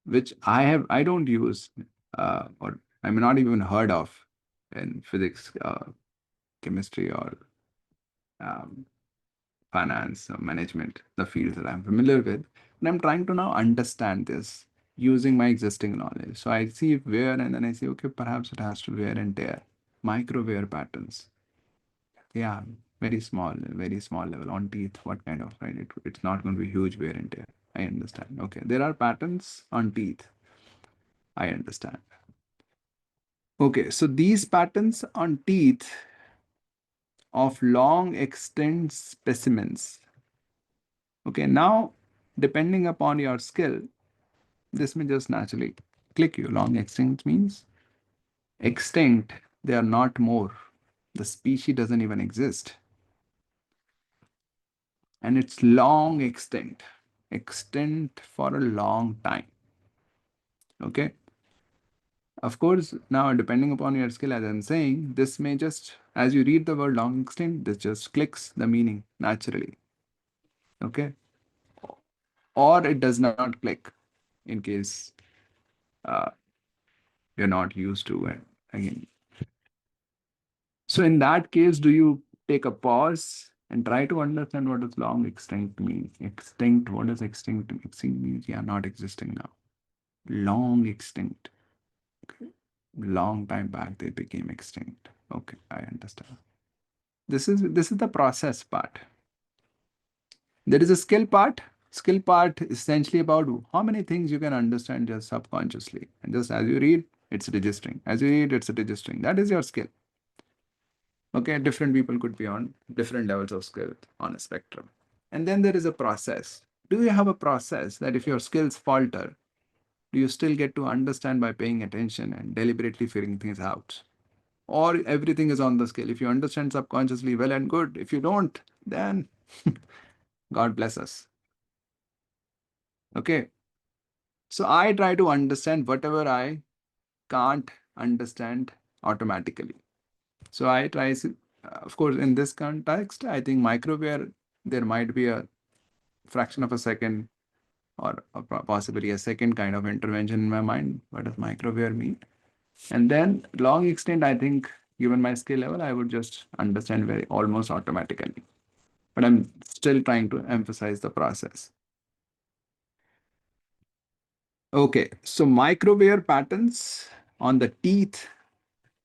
which I don't use, or I'm not even heard of in physics, chemistry, or um, finance or management, the fields that I'm familiar with. And I'm trying to now understand this using my existing knowledge. So I see wear and then I say, okay, perhaps it has to wear and tear, micro wear patterns. Yeah, very small level on teeth. What kind of, right? It's not going to be huge wear and tear. I understand. Okay, there are patterns on teeth. I understand. Okay, so these patterns on teeth of long extent specimens. Okay, now depending upon your skill, this may just naturally click you. Long extinct means extinct, they are not more. The species doesn't even exist. And it's long extinct, extinct for a long time. Okay. Of course, now depending upon your skill, as I'm saying, this may just, as you read the word long extinct, this just clicks the meaning naturally. Okay. Or it does not click in case you're not used to it. Again, so in that case, do you take a pause and try to understand what does long extinct mean? Extinct, what does extinct mean? Extinct means, yeah, not existing now. Long extinct. Okay. Long time back they became extinct. Okay, I understand. This is the process part. There is a skill part. Skill part is essentially about how many things you can understand just subconsciously. And just as you read, it's registering. As you read, it's registering. That is your skill. Okay, different people could be on different levels of skill on a spectrum. And then there is a process. Do you have a process that if your skills falter, do you still get to understand by paying attention and deliberately figuring things out? Or everything is on the scale. If you understand subconsciously, well and good. If you don't, then God bless us. Okay. So I try to understand whatever I can't understand automatically. So I try, of course, in this context, I think microware, there might be a fraction of a second or possibly a second kind of intervention in my mind. What does microware mean? And then long extent, I think, given my skill level, I would just understand very almost automatically. But I'm still trying to emphasize the process. Okay, so microware patterns on the teeth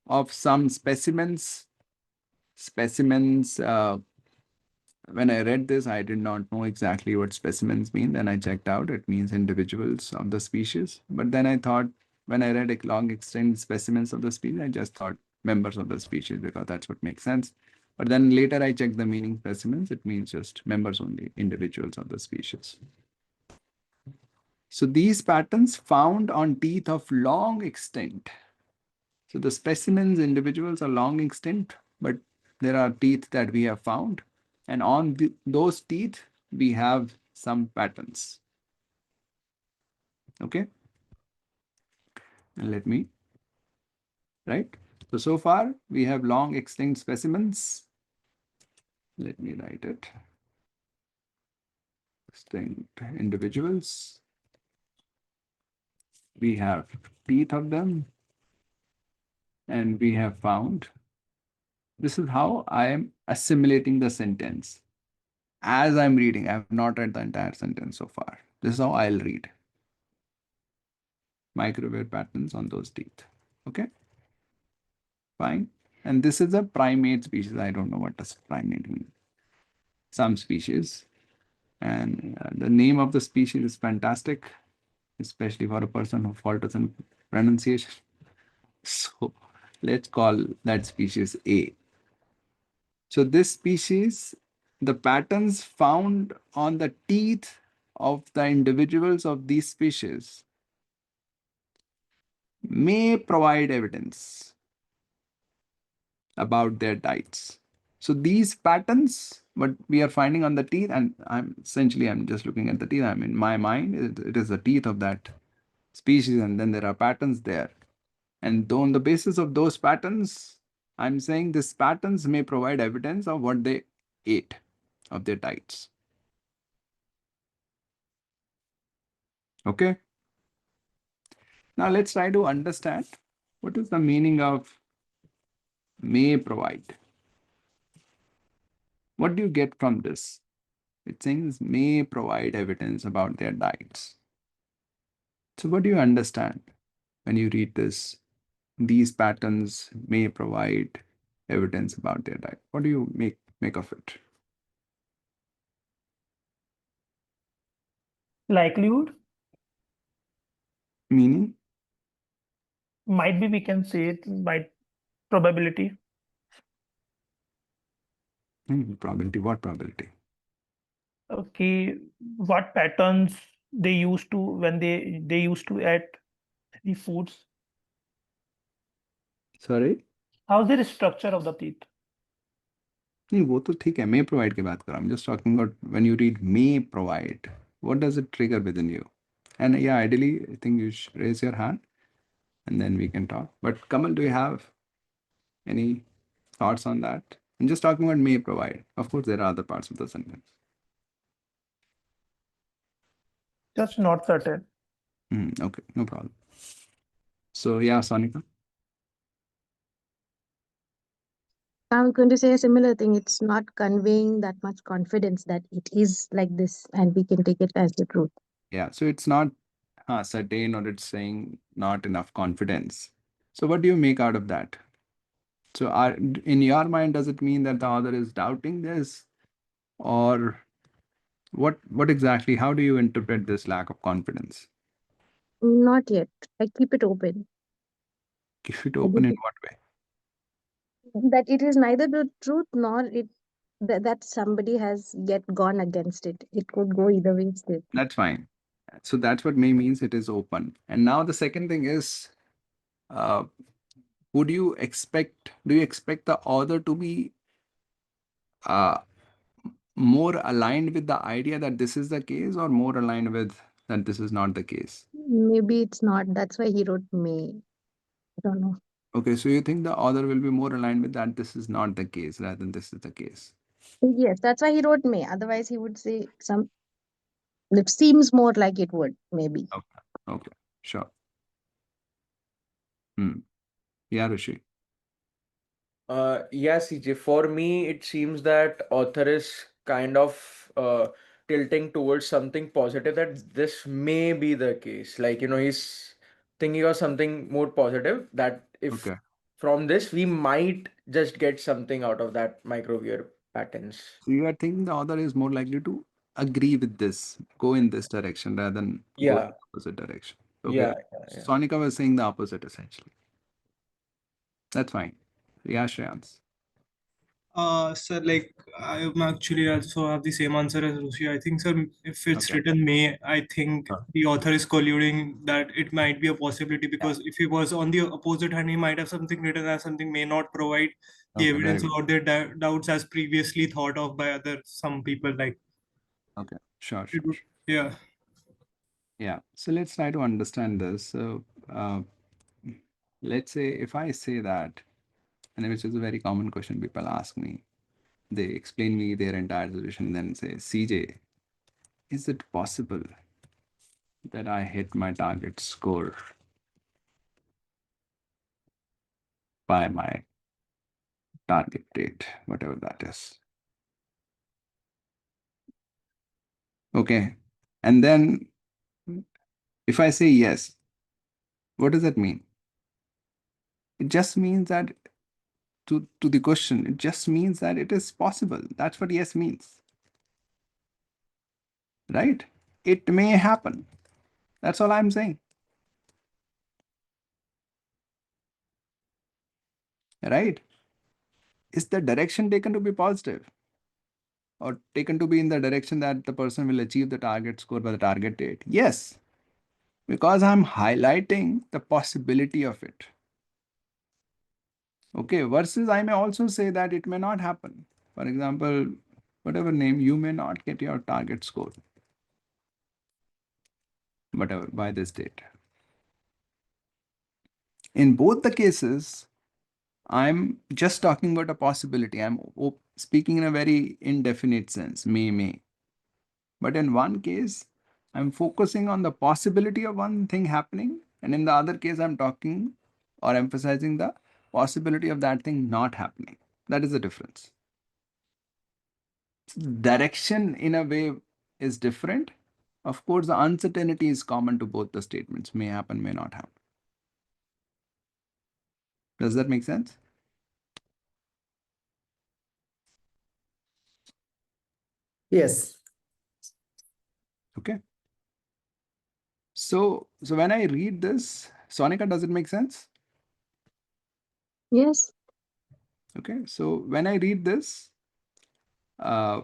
of some specimens. Specimens, when I read this, I did not know exactly what specimens mean. Then I checked out, it means individuals of the species. But then I thought, when I read long extent specimens of the species, I just thought members of the species because that's what makes sense. But then later I checked the meaning specimens, it means just members only, individuals of the species. So these patterns found on teeth of long extent. So the specimens, individuals are long extinct, but there are teeth that we have found. And on those teeth, we have some patterns. Okay. And let me, right? So far we have long extinct specimens. Let me write it. Extinct individuals. We have teeth of them. And we have found. This is how I am assimilating the sentence. As I'm reading, I have not read the entire sentence so far. This is how I'll read. Microwave patterns on those teeth. Okay, fine. And this is a primate species. I don't know what does primate mean. Some species. And the name of the species is fantastic, especially for a person who falters in pronunciation. So let's call that species A. So this species, the patterns found on the teeth of the individuals of these species may provide evidence about their diets. So these patterns, what we are finding on the teeth, and I'm just looking at the teeth. I'm in my mind, it is the teeth of that species, and then there are patterns there. And on the basis of those patterns, I'm saying these patterns may provide evidence of what they ate, of their diets. Okay. Now let's try to understand what is the meaning of may provide. What do you get from this? It says may provide evidence about their diets. So what do you understand when you read this? These patterns may provide evidence about their diet. What do you make of it? Likelihood, Meaning? might be we can say it by probability. Probability. What probability? Okay, what patterns they used to when they used to eat the foods. Sorry? How's the structure of the teeth? नहीं वो तो ठीक है may provide की बात कर रहा हूँ. I'm just talking about when you read may provide, what does it trigger within you? And yeah, ideally, I think you should raise your hand and then we can talk. But Kamal, do you have any thoughts on that? I'm just talking about may provide. Of course, there are other parts of the sentence. Just not certain. Okay, no problem. So yeah, Sonika. I was going to say a similar thing. It's not conveying that much confidence that it is like this and we can take it as the truth. Yeah, so it's not certain, or it's saying not enough confidence. So what do you make out of that? So in your mind, does it mean that the author is doubting this? Or what exactly, how do you interpret this lack of confidence? Not yet. I keep it open. Keep it open in what way? That it is neither the truth nor that somebody has yet gone against it. It could go either way still. That's fine. So that's what may means, it is open. And now the second thing is, do you expect the author to be more aligned with the idea that this is the case, or more aligned with that this is not the case? Maybe it's not. That's why he wrote may. I don't know. Okay, so you think the author will be more aligned with that this is not the case rather than this is the case? Yes, that's why he wrote may. Otherwise, he would say some. It seems more like it would, maybe. Okay, sure. Yeah, Rishi. Yeah, CJ, for me, it seems that author is kind of tilting towards something positive, that this may be the case. Like, he's thinking of something more positive, that if Okay. from this we might just get something out of that microwear patterns. So you are thinking the author is more likely to agree with this, go in this direction rather than go in Yeah, the opposite direction. Okay. yeah. Sonika was saying the opposite essentially. That's fine. Yeah, Shreyans. Sir, like I actually also have the same answer as Rushi. I think, sir, if it's Okay. written may, I think Sure. the author is colluding that it might be a possibility, because if he was on the opposite hand, he might have something written as something may not provide the Okay, very evidence good. about their doubts as previously thought of by some people. Like, Okay, sure. yeah. Yeah. So let's try to understand this. So let's say if I say that, and which is a very common question people ask me, they explain me their entire solution and then say, CJ, is it possible that I hit my target score by my target date, whatever that is? Okay. And then if I say yes, what does that mean? It just means that to the question, it just means that it is possible. That's what yes means. Right? It may happen. That's all I'm saying. Right? Is the direction taken to be positive, or taken to be in the direction that the person will achieve the target score by the target date? Yes, because I'm highlighting the possibility of it. Okay, versus I may also say that it may not happen. For example, whatever name, you may not get your target score, whatever, by this date. In both the cases, I'm just talking about a possibility. I'm speaking in a very indefinite sense, may. But in one case, I'm focusing on the possibility of one thing happening. And in the other case, I'm talking or emphasizing the possibility of that thing not happening. That is the difference. Direction in a way is different. Of course, the uncertainty is common to both the statements, may happen, may not happen. Does that make sense? Yes. Okay. So when I read this, Sonika, does it make sense? Yes. Okay. So when I read this, I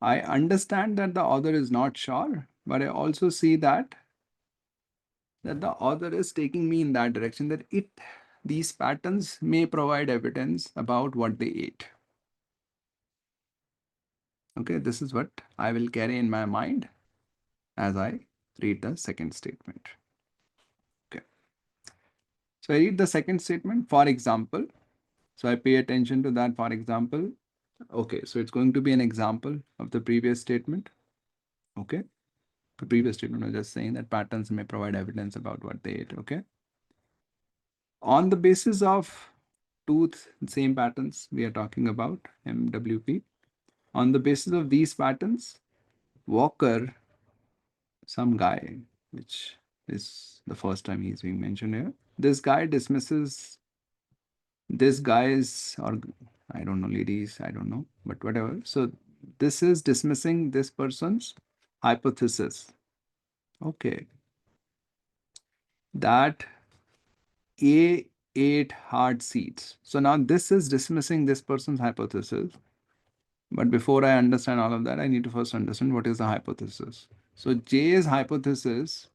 understand that the author is not sure, but I also see that the author is taking me in that direction, that these patterns may provide evidence about what they ate. Okay, this is what I will carry in my mind as I read the second statement. Okay. So I read the second statement, for example. So I pay attention to that, for example. Okay, so it's going to be an example of the previous statement. Okay. The previous statement was just saying that patterns may provide evidence about what they ate. Okay. On the basis of same patterns we are talking about, MWP. On the basis of these patterns, Walker, some guy, which is the first time he's being mentioned here, this guy dismisses this guy's, or I don't know, ladies, I don't know, but whatever. So this is dismissing this person's hypothesis. Okay. That A ate hard seeds. So now this is dismissing this person's hypothesis. But before I understand all of that, I need to first understand what is the hypothesis. So J's hypothesis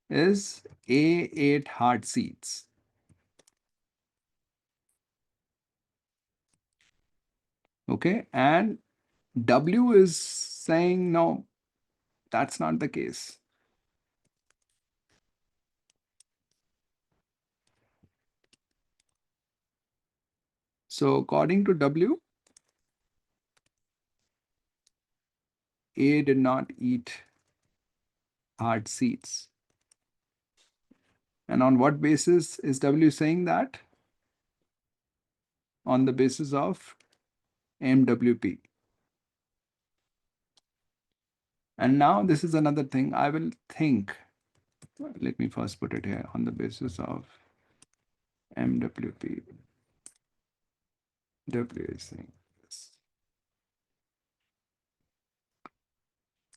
is A ate hard seeds. Okay. And W is saying, no, that's not the case. So according to W, A did not eat hard seeds. And on what basis is W saying that? On the basis of MWP. And now this is another thing I will think. Let me first put it here, on the basis of MWP. W is saying this.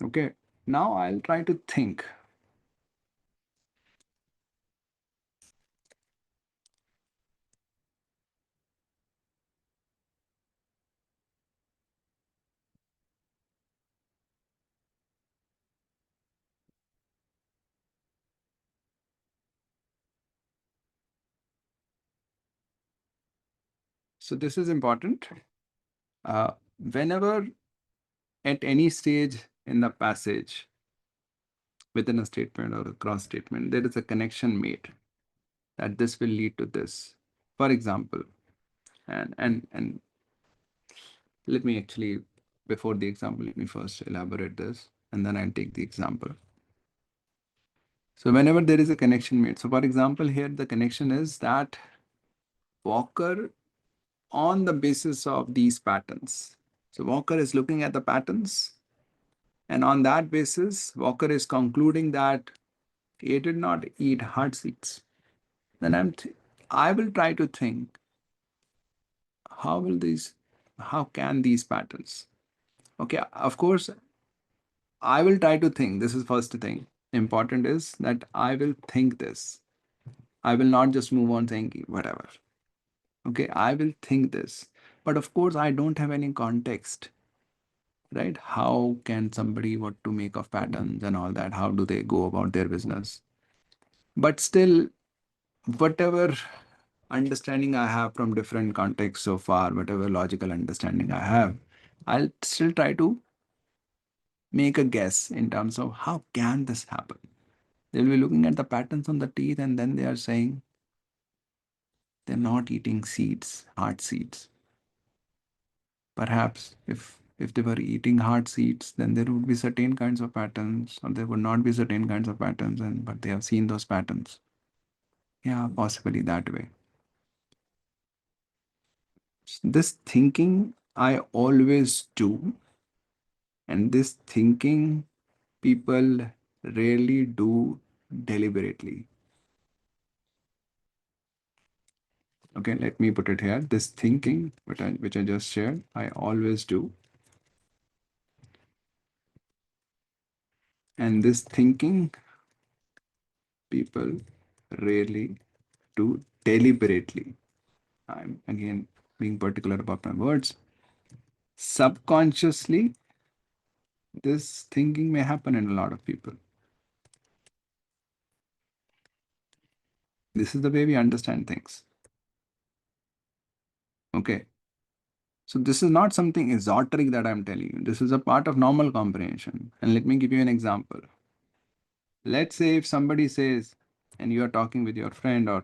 Okay, now I'll try to think. So this is important. Whenever at any stage in the passage, within a statement or a cross statement, there is a connection made that this will lead to this. For example, and let me actually, before the example, let me first elaborate this, and then I'll take the example. So whenever there is a connection made, so for example, here the connection is that Walker, on the basis of these patterns. So Walker is looking at the patterns, and on that basis, Walker is concluding that he did not eat hard seeds. Then I will try to think, how can these patterns? Okay, of course, I will try to think. This is first thing. Important is that I will think this. I will not just move on saying whatever. Okay, I will think this. But of course, I don't have any context, right? How can somebody, what to make of patterns and all that? How do they go about their business? But still, whatever understanding I have from different contexts so far, whatever logical understanding I have, I'll still try to make a guess in terms of how can this happen. They'll be looking at the patterns on the teeth and then they are saying they're not eating seeds, hard seeds. Perhaps if they were eating hard seeds, then there would be certain kinds of patterns, or there would not be certain kinds of patterns, and but they have seen those patterns. Yeah, possibly that way. This thinking I always do, and this thinking people rarely do deliberately. Okay, let me put it here. This thinking, which I just shared, I always do. And this thinking, people rarely do deliberately. I'm again being particular about my words. Subconsciously, this thinking may happen in a lot of people. This is the way we understand things. Okay. So this is not something esoteric that I'm telling you. This is a part of normal comprehension. And let me give you an example. Let's say if somebody says, and you are talking with your friend or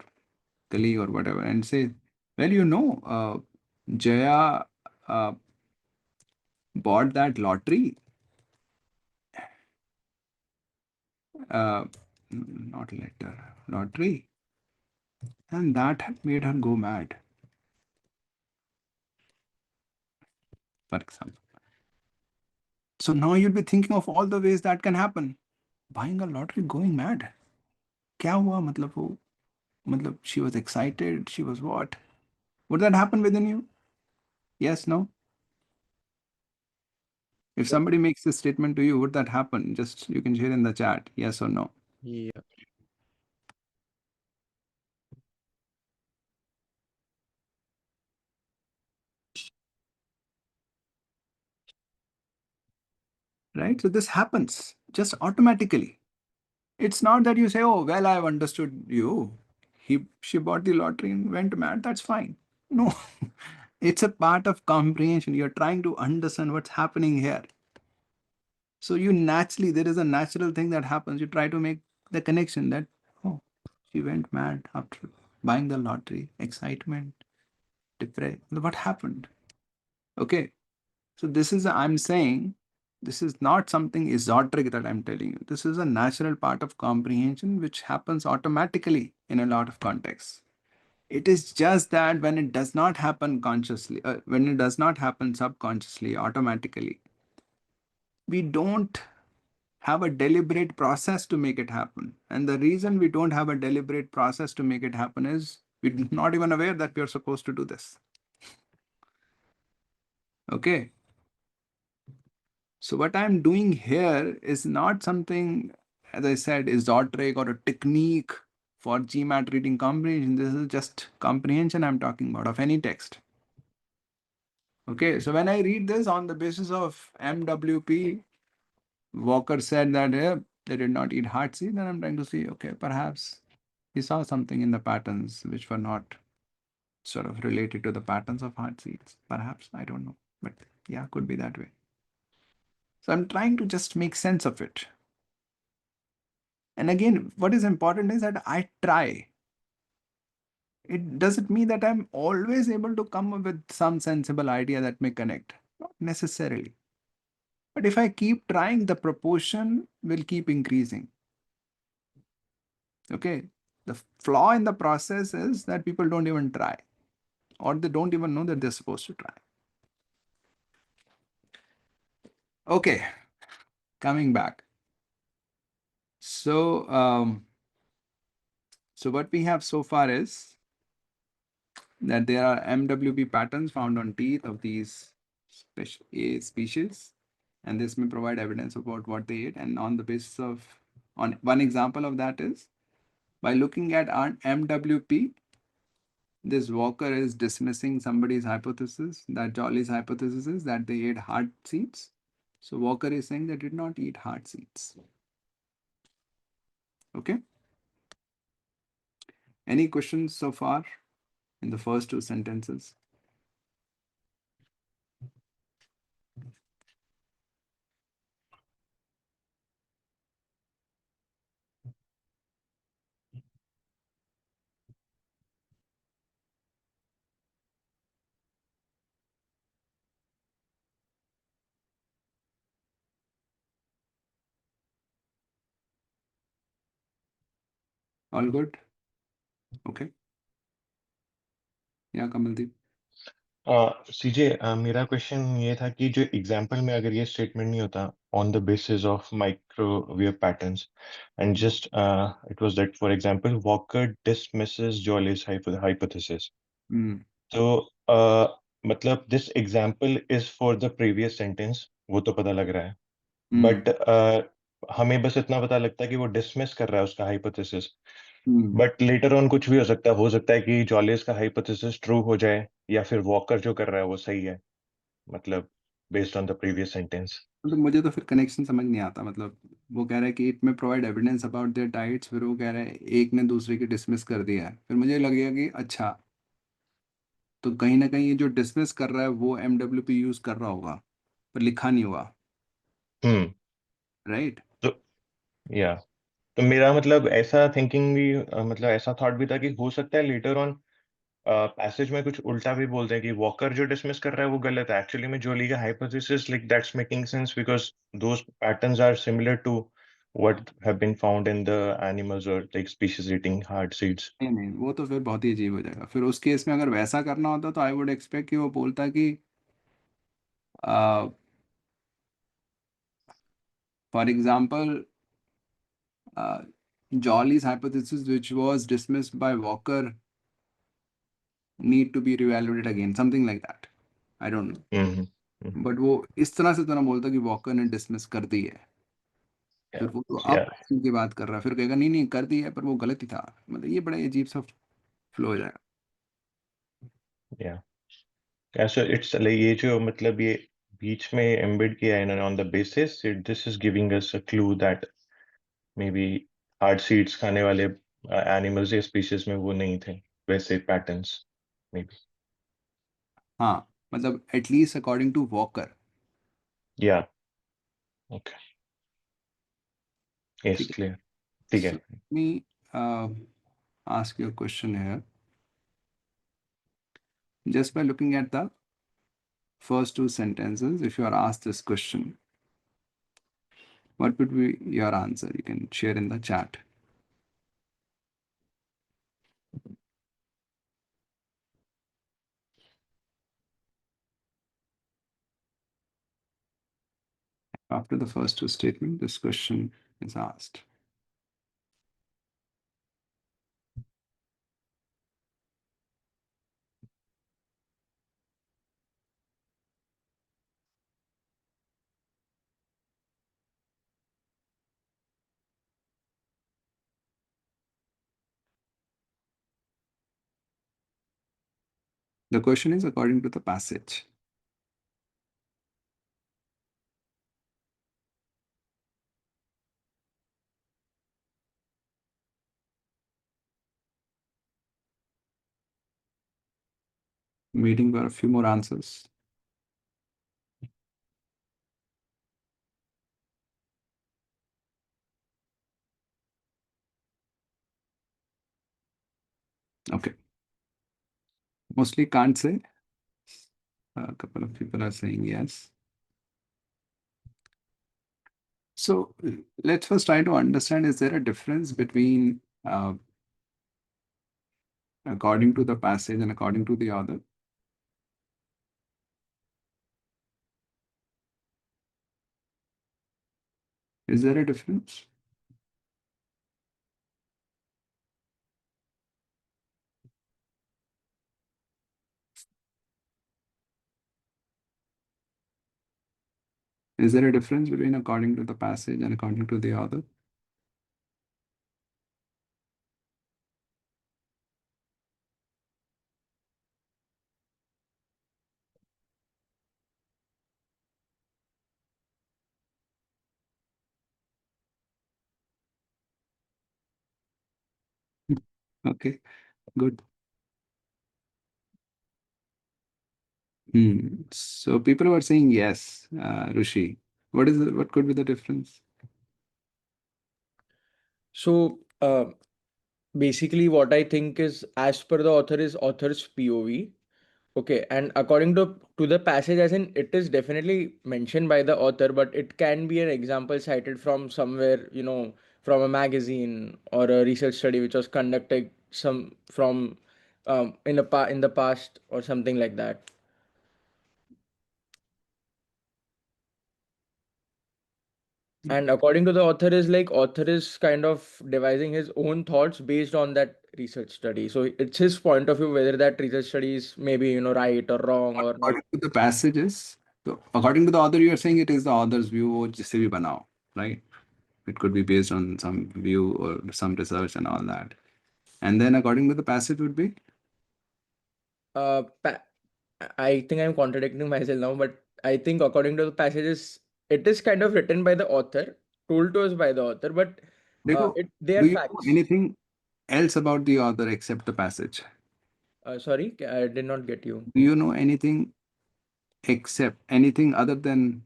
colleague or whatever, and say, well, Jaya bought that lottery. Not letter, lottery. And that had made her go mad, for example. So now you'll be thinking of all the ways that can happen. Buying a lottery, going mad. क्या हुआ मतलब वो मतलब she was excited, she was what? Would that happen within you? Yes, no? If somebody makes this statement to you, would that happen? Just you can share in the chat, yes or no. Yeah. Right? So this happens just automatically. It's not that you say, oh, well, I've understood you. She bought the lottery and went mad. That's fine. No, it's a part of comprehension. You're trying to understand what's happening here. So you naturally, there is a natural thing that happens. You try to make the connection that, oh, she went mad after buying the lottery, excitement, depression. What happened? Okay. So this is, I'm saying, this is not something esoteric that I'm telling you. This is a natural part of comprehension which happens automatically in a lot of contexts. It is just that when it does not happen consciously, when it does not happen subconsciously, automatically, we don't have a deliberate process to make it happen. And the reason we don't have a deliberate process to make it happen is we're not even aware that we're supposed to do this. Okay. So what I'm doing here is not something, as I said, esoteric or a technique for GMAT reading comprehension. This is just comprehension I'm talking about of any text. Okay, so when I read this on the basis of MWP, Walker said that they did not eat heartseed, and I'm trying to see, okay, perhaps he saw something in the patterns which were not sort of related to the patterns of heartseeds. Perhaps, I don't know. But yeah, could be that way. So I'm trying to just make sense of it. And again, what is important is that I try. It doesn't mean that I'm always able to come up with some sensible idea that may connect. Not necessarily. But if I keep trying, the proportion will keep increasing. Okay. The flaw in the process is that people don't even try, or they don't even know that they're supposed to try. Okay. Coming back. So, so what we have so far is that there are MWP patterns found on teeth of these species, and this may provide evidence about what they ate. And on the basis of, on one example of that is by looking at our MWP, this Walker is dismissing somebody's hypothesis, that Jolly's hypothesis is that they ate hard seeds. So Walker is saying they did not eat hard seeds. Okay. Any questions so far in the first two sentences? All good? Okay. Yeah, Kamaldeep. सीजे मेरा question ये था कि जो example में अगर ये statement नहीं होता on the basis of microwave patterns and just it was that for example Walker dismisses Jolly's hypothesis Hmm. तो मतलब this example is for the previous sentence वो तो पता लग रहा है Hmm. बट हमें बस इतना पता लगता है कि वो डिसमिस कर रहा है उसका hypothesis Hmm. But later on कुछ भी हो सकता है कि जॉलिस का हाइपोथेसिस ट्रू हो जाए या फिर वॉकर जो कर रहा है वो सही है मतलब based on the previous sentence मतलब मुझे तो फिर कनेक्शन समझ नहीं आता। मतलब वो कह रहा है कि इट में provide evidence about their diets, फिर वो कह रहा है एक ने दूसरे की डिसमिस कर दिया है। फिर मुझे लगेगा कि अच्छा, तो कहीं ना कहीं ये जो डिसमिस कर रहा है वो MWP यूज कर रहा होगा, पर लिखा नहीं हुआ। हम्म राइट। तो या तो मेरा मतलब ऐसा थिंकिंग भी मतलब ऐसा थॉट भी था कि हो सकता है लेटर ऑन पैसेज में कुछ उल्टा भी बोलते हैं कि वॉकर जो डिसमिस कर रहा है वो गलत है एक्चुअली में जोली का hypothesis like that's making sense because those patterns are similar to what have been found in the animals और like species eating hard seeds नहीं नहीं, वो तो फिर बहुत ही अजीब हो जाएगा। फिर उस केस में अगर वैसा करना होता तो आई वुड एक्सपेक्ट कि वो बोलता कि for example Jolly's hypothesis, which was dismissed by Walker, need to be reevaluated again, something like that. I don't know. Hmm but वो इस तरह से तो ना बोलता कि वॉकर ने डिसमिस कर दी है। फिर वो तो या अब की बात कर रहा है, फिर कहेगा नहीं नहीं कर दी है पर वो गलत ही था। मतलब ये बड़ा अजीब सा फ्लो हो जाएगा। या सो इट्स लाइक ये जो मतलब ये बीच में एम्बेड किया है इन्होंने on the basis this is giving us a clue that may be hard seeds खाने वाले एनिमल्स या स्पीशीज में वो नहीं थे वैसे पैटर्न्स मे बी हाँ, मतलब एटलीस्ट अकॉर्डिंग टू वॉकर। या ओके यस ठीक है। क्लियर ठीक है सो मी आस्क यू क्वेश्चन है, just by looking at the first two sentences, if you are asked this question, what would be your answer? You can share in the chat. After the first two statements, this question is asked. The question is according to the passage. I'm waiting for a few more answers. Okay. Mostly can't say. A couple of people are saying yes. So let's first try to understand, is there a difference between according to the passage and according to the author? Is there a difference? Is there a difference between according to the passage and according to the author? Okay, good. So people were saying yes, Rishi. What could be the difference? So basically what I think is, as per the author, is author's POV. Okay, and according to the passage, as in it is definitely mentioned by the author, but it can be an example cited from somewhere, from a magazine or a research study which was conducted some from in the past or something like that. And according to the author, is like author is kind of devising his own thoughts based on that research study. So it's his point of view whether that research study is maybe right or wrong or not. According to the passages, so according to the author, you are saying it is the author's view or जिससे भी बनाओ, right? It could be based on some view or some research and all that. And then according to the passage would be Uh, pa- I think I'm contradicting myself now, but I think according to the passages, it is kind of written by the author, told to us by the author, but देखो, they are do you know facts. anything else about the author except the passage? Sorry, I did not get you. Do you know anything other than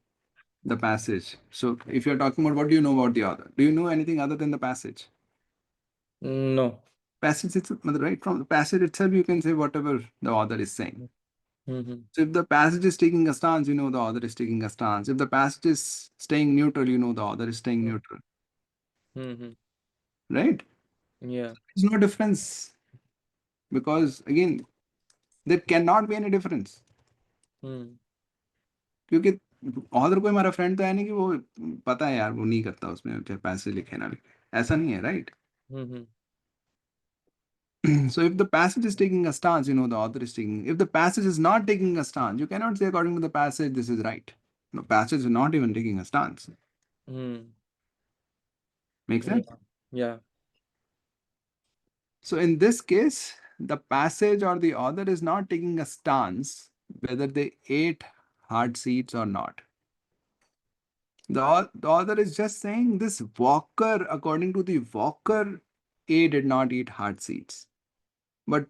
the passage? So if you're talking about what do you know about the author, do you know anything other than the passage? No. Passage itself, right? From the passage itself, you can say whatever the author is saying. Mm-hmm. So if the passage is taking a stance, you know the author is taking a stance. If the passage is staying neutral, you know the author is staying neutral. Mm-hmm. Right? Yeah. There's no difference because again, there cannot be any difference. Mm. क्योंकि author कोई हमारा friend तो है नहीं कि वो पता है यार वो नहीं करता उसमें चाहे पैसे लिखे ना लिखे ऐसा नहीं है right Mm-hmm. so if the passage is taking a stance you know the author is taking if the passage is not taking a stance you cannot say according to the passage this is right no passage is not even taking a stance Mm. make sense Yeah. Yeah. so in this case the passage or the author is not taking a stance whether they ate hard seeds or not the author is just saying this Walker, according to the Walker, A did not eat hard seeds. But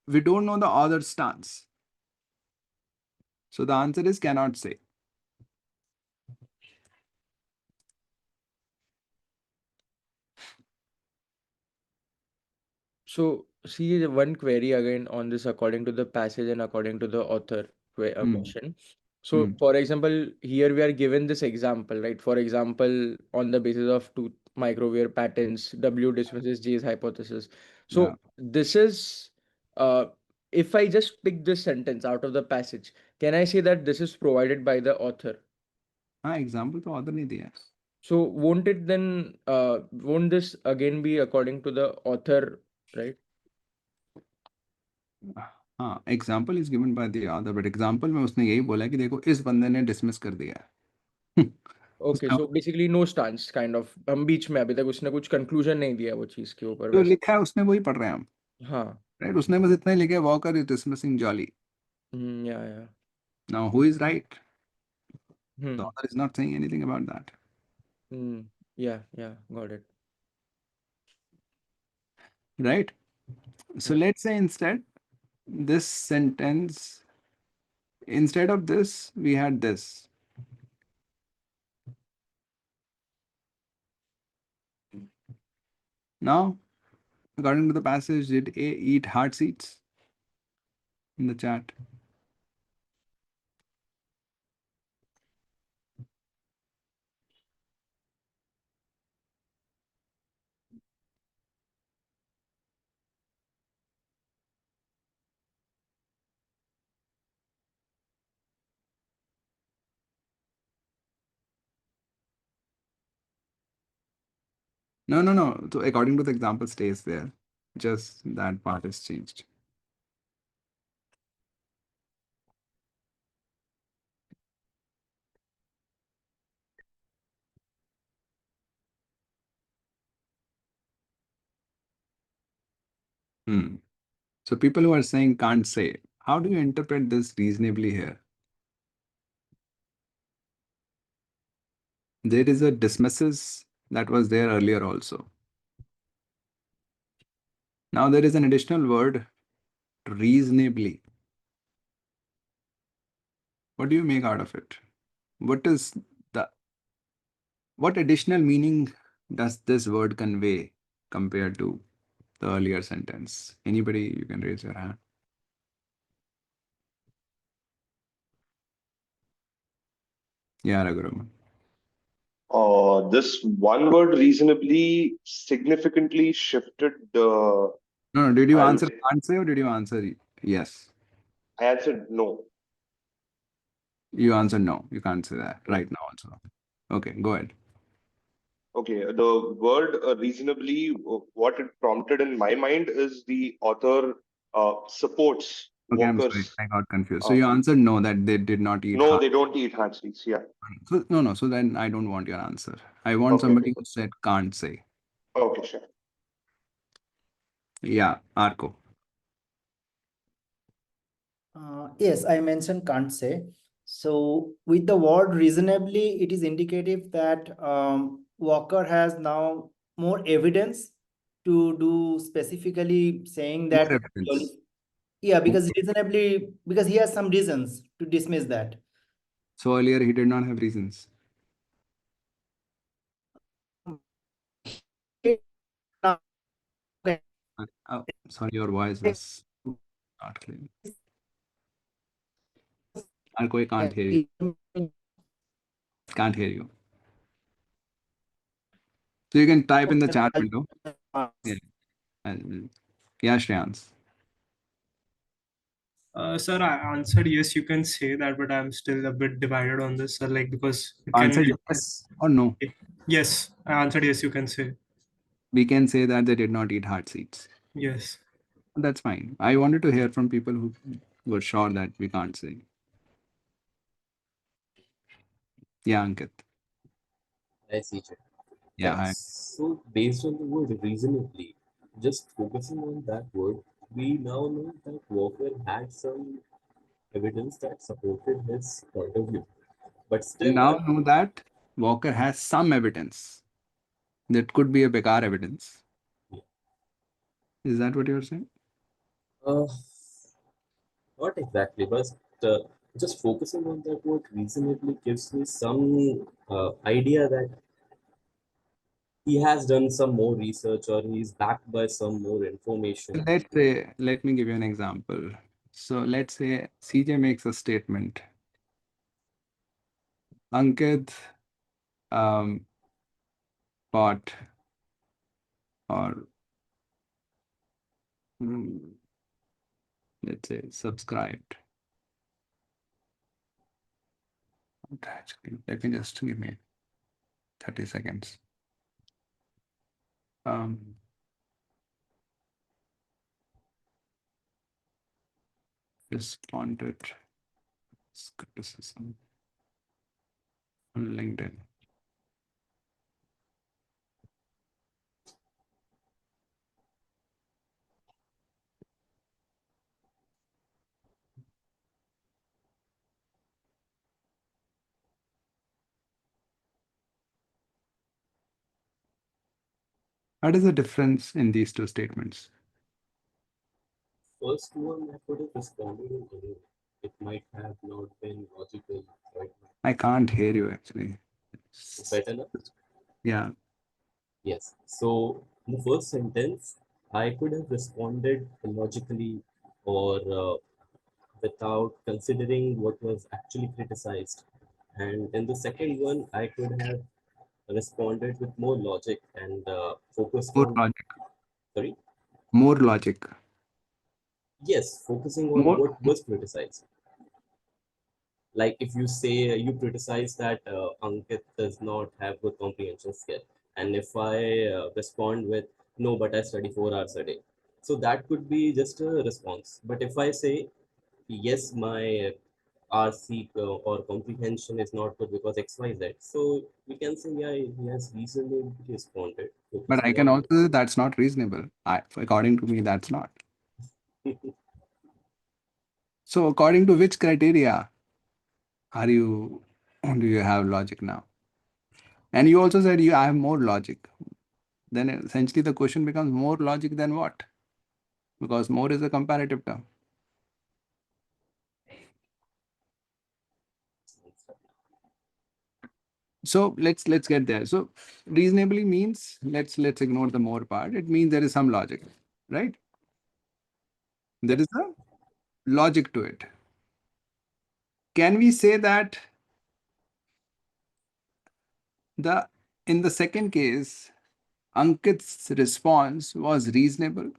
we don't know the author's stance. So the answer is cannot say. So, see one query again on this according to the passage and according to the author question. So, for example, here we are given this example, right? For example, on the basis of two microwave patterns, W dismisses J's hypothesis. Yeah. So, this is, if I just pick this sentence out of the passage, can I say that this is provided by the author? हाँ example तो author नहीं दिया So, won't it then, won't this again be according to the author, right? हाँ example is given by the author but example में उसने यही बोला कि देखो इस बंदे ने dismiss कर दिया है okay so basically no stance kind of हम बीच में अभी तक उसने कुछ कंक्लूजन नहीं दिया वो चीज के ऊपर जो वैसे लिखा है उसने वही पढ़ रहे हैं हम हाँ राइट उसने बस इतना ही लिखा है वॉकर इज डिसमिसिंग जॉली या now who is right the hmm author is not saying anything about that या got it right so let's say instead this sentence instead of this we had this now according to the passage did A eat hard seeds in the chat no so according to the example stays there just that part is changed So people who are saying can't say, how do you interpret this reasonably here? There is a dismisses that was there earlier also. Now there is an additional word, reasonably. What do you make out of it? What additional meaning does this word convey compared to the earlier sentence? Anybody, you can raise your hand. Yeah, Raghuram. This one word reasonably significantly shifted the. No, did you I would answer say- can't say or did you answer yes? I answered no. You answered no. You can't say that right now also. Okay, go ahead. Okay, the word reasonably, what it prompted in my mind is the author supports Okay, I'm sorry. Walker's. I got confused. So you answered no, that they did not eat No, heart. they don't eat heartseeds. Yeah. So, no. So then I don't want your answer. I want Okay, somebody okay. who said can't say. Okay, sure. Yeah, Arco. Yes, I mentioned can't say. So with the word reasonably, it is indicative that Walker has now more evidence to do specifically saying More that. evidence. Yeah, because reasonably, because he has some reasons to dismiss that. So earlier he did not have reasons. Oh, sorry, your voice was not clear. Arco, I can't hear you. Can't hear you. So you can type in the chat window. Yeah, yeah, Shreyans. Sir, I answered yes, you can say that, but I'm still a bit divided on this, sir, like because it can Answer be. yes or no. Yes, I answered yes, you can say. We can say that they did not eat heart seeds. Yes. That's fine. I wanted to hear from people who were sure that we can't say. Yeah, Ankit. I see, Chet. Yeah, Yeah, hi. so based on the word reasonably, just focusing on that word, we now know that Walker had some evidence that supported his point of view. But We still, now know that Walker has some evidence. That could be a Bekar evidence. Is that what you're saying? uh, not exactly, but uh, just focusing on that word reasonably gives me some idea that he has done some more research or he's backed by some more information. Let's say, let me give you an example. So let's say CJ makes a statement. Ankit bought or let's say subscribed. Actually, let me just give me 30 seconds. Responded criticism on LinkedIn. What is the difference in these two statements? First one, I could have responded in a way. It might have not been logical, right? I can't hear you actually. Better now? Yeah. Yes. So in the first sentence, I could have responded logically or without considering what was actually criticized. And in the second one, I could have responded with more logic and focused More on, logic. sorry? More logic. Yes, focusing on More. what was criticized. Like if you say you criticize that Ankit does not have good comprehension skill, and if I respond with no, but I study 4 hours a day, so that could be just a response. But if I say yes, my RC or comprehension is not good because XYZ, so we can say yeah, he has reasonably responded. But I Focusing can on also say that's not reasonable. According to me, that's not. So according to which criteria do you have logic now? And you also said I have more logic. Then essentially the question becomes more logic than what? because more is a comparative term. So let's get there. So reasonably means, let's ignore the more part. It means there is some logic, right? There is a logic to it. Can we say that in the second case, Ankit's response was reasonable?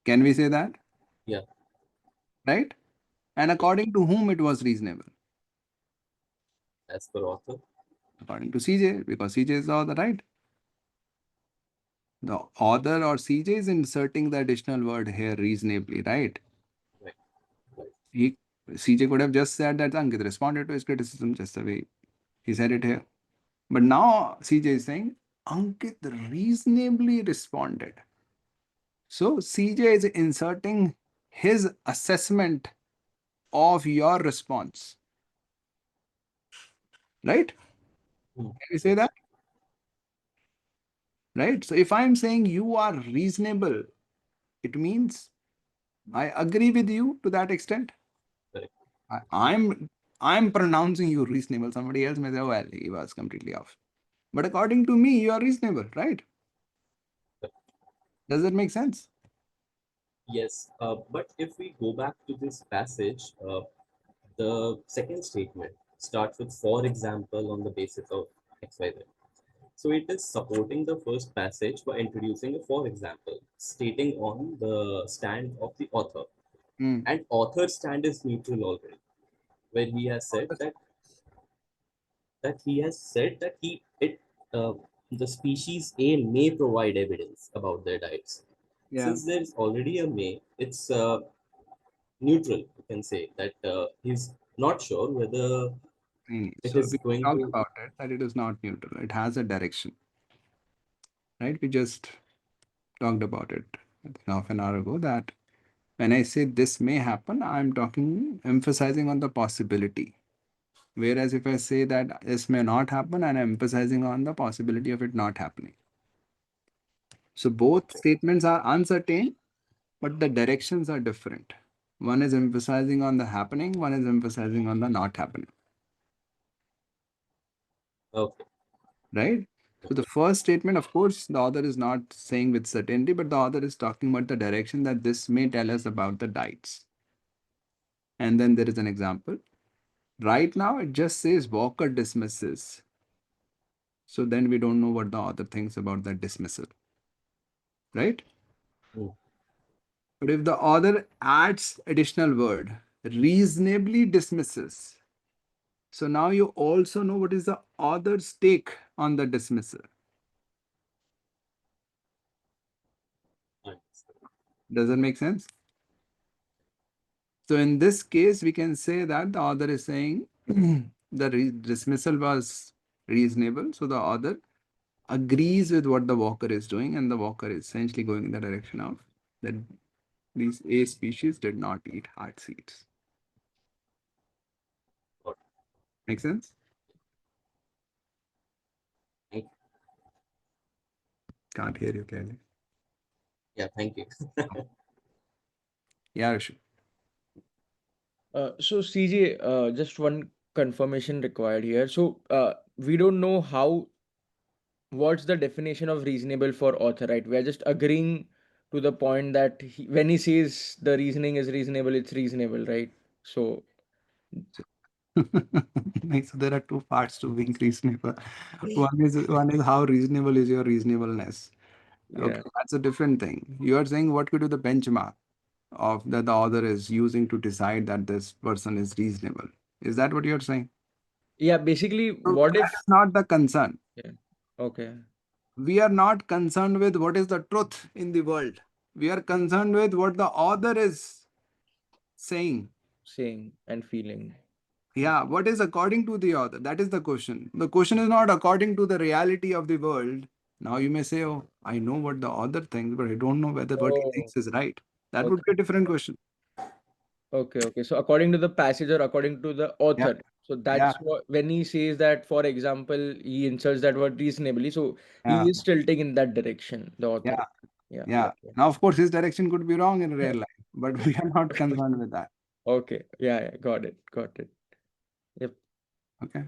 Can we say that? Yeah. Right? And according to whom it was reasonable? As per author. According to CJ, because CJ is the author, right? The author or CJ is inserting the additional word here, reasonably, right? Right. CJ could have just said that Ankit responded to his criticism just the way he said it here. But now CJ is saying Ankit reasonably responded. So CJ is inserting his assessment of your response. Right? Can you say that? Right? So if I'm saying you are reasonable, it means I agree with you to that extent. Correct. I'm pronouncing you reasonable. Somebody else may say, well, he was completely off. But according to me, you are reasonable, right? Does that make sense? Yes, but if we go back to this passage, the second statement starts with, for example, on the basis of XYZ. So it is supporting the first passage by introducing a for example, stating on the stand of the author. And author's stand is neutral already, where he has said that the species A may provide evidence about their diets. Yeah. Since there's already a may, it's neutral. You can say that he's not sure whether it so is we going talked to. about it, that it is not neutral. It has a direction. Right? We just talked about it half an hour ago, that when I say this may happen, I'm emphasizing on the possibility. Whereas if I say that this may not happen, I'm emphasizing on the possibility of it not happening. So both statements are uncertain, but the directions are different. One is emphasizing on the happening, one is emphasizing on the not happening. Okay. Right? So the first statement, of course, the author is not saying with certainty, but the author is talking about the direction that this may tell us about the diets. And then there is an example. Right now, it just says Walker dismisses. So then we don't know what the author thinks about that dismissal. Right? But if the author adds additional word, reasonably dismisses. So now you also know what is the author's take on the dismissal. Does that make sense? So in this case, we can say that the author is saying the dismissal was reasonable. So the author agrees with what the walker is doing, and the walker is essentially going in the direction of that these A species did not eat hard seeds. Make sense? Can't hear you clearly. Yeah, thank you. Yeah, Rishu. So CJ, just one confirmation required here. So we don't know what's the definition of reasonable for author, right? We are just agreeing to the point that when he says the reasoning is reasonable, it's reasonable, right? So So there are two parts to being reasonable. One is how reasonable is your reasonableness. Okay, yeah. that's a different thing. You are saying what could be the benchmark of that the author is using to decide that this person is reasonable. Is that what you're saying? Yeah, basically, So what if that's not the concern. yeah. Okay. We are not concerned with what is the truth in the world. We are concerned with what the author is saying. Saying and feeling. Yeah, what is according to the author? That is the question. The question is not according to the reality of the world. Now you may say, oh, I know what the author thinks, but I don't know whether what he thinks is right. That would be a different question. Okay. So according to the passage or according to the author. Yeah. So that's what, when he says that, for example, he inserts that word reasonably. So Yeah. he is tilting in that direction, the author. Yeah. Yeah. Okay. Now, of course, his direction could be wrong in real life, but we are not concerned with that. Okay. Yeah. Got it. Got it. Yep. Okay.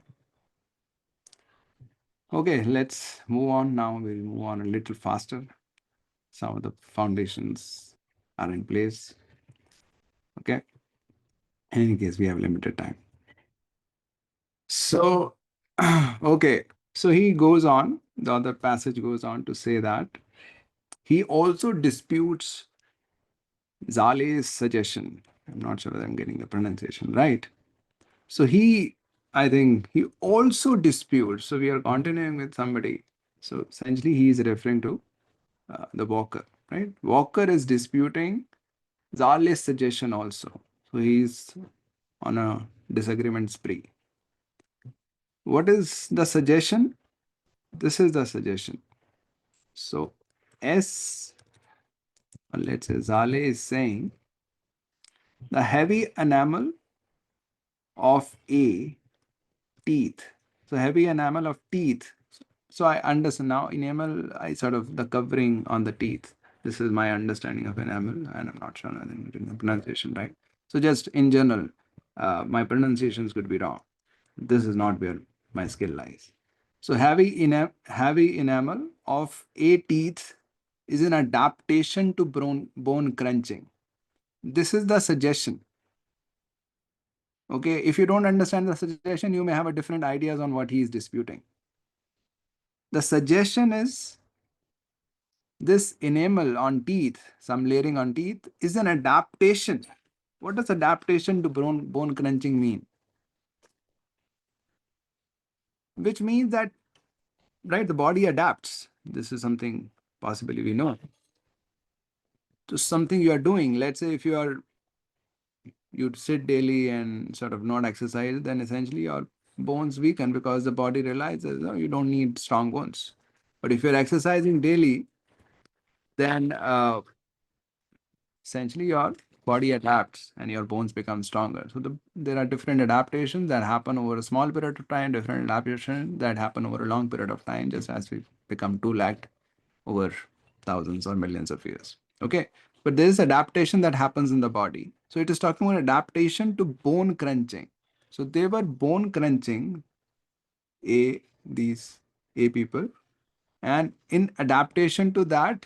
Okay, let's move on now. We'll move on a little faster. Some of the foundations are in place. Okay. In any case, we have limited time. So, okay. So he goes on, the other passage goes on to say that he also disputes Zale's suggestion. I'm not sure whether I'm getting the pronunciation right. So I think he also disputes. So we are continuing with somebody. So essentially, he is referring to the Walker, right? Walker is disputing Zale's suggestion also. So he's on a disagreement spree. What is the suggestion? This is the suggestion. So let's say Zale is saying the heavy enamel of a teeth. So heavy enamel of teeth. So I understand now enamel, I sort of the covering on the teeth. This is my understanding of enamel, and I'm not sure I think the pronunciation right. So just in general, my pronunciations could be wrong. This is not where my skill lies. So heavy enamel of a teeth is an adaptation to bone crunching. This is the suggestion. Okay, if you don't understand the suggestion, you may have a different ideas on what he is disputing. The suggestion is this enamel on teeth, some layering on teeth, is an adaptation. What does adaptation to bone crunching mean? Which means that, right, the body adapts. This is something possibly we know. To something you are doing. Let's say if you'd sit daily and sort of not exercise, then essentially your bones weaken because the body realizes you don't need strong bones. But if you're exercising daily, then essentially your body adapts and your bones become stronger. So there are different adaptations that happen over a small period of time, different adaptations that happen over a long period of time, just as we become two-legged over thousands or millions of years. Okay, but there is adaptation that happens in the body. So it is talking about adaptation to bone crunching. So they were bone crunching these people, and in adaptation to that,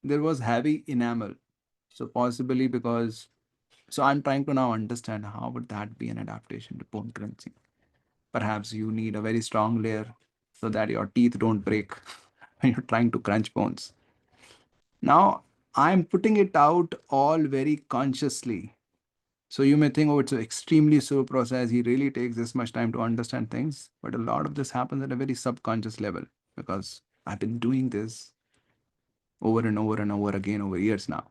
there was heavy enamel. So possibly because, so I'm trying to now understand how would that be an adaptation to bone crunching. Perhaps you need a very strong layer so that your teeth don't break when you're trying to crunch bones. Now, I'm putting it out all very consciously. So you may think, oh, it's an extremely slow process. He really takes this much time to understand things. But a lot of this happens at a very subconscious level because I've been doing this over and over and over again over years now.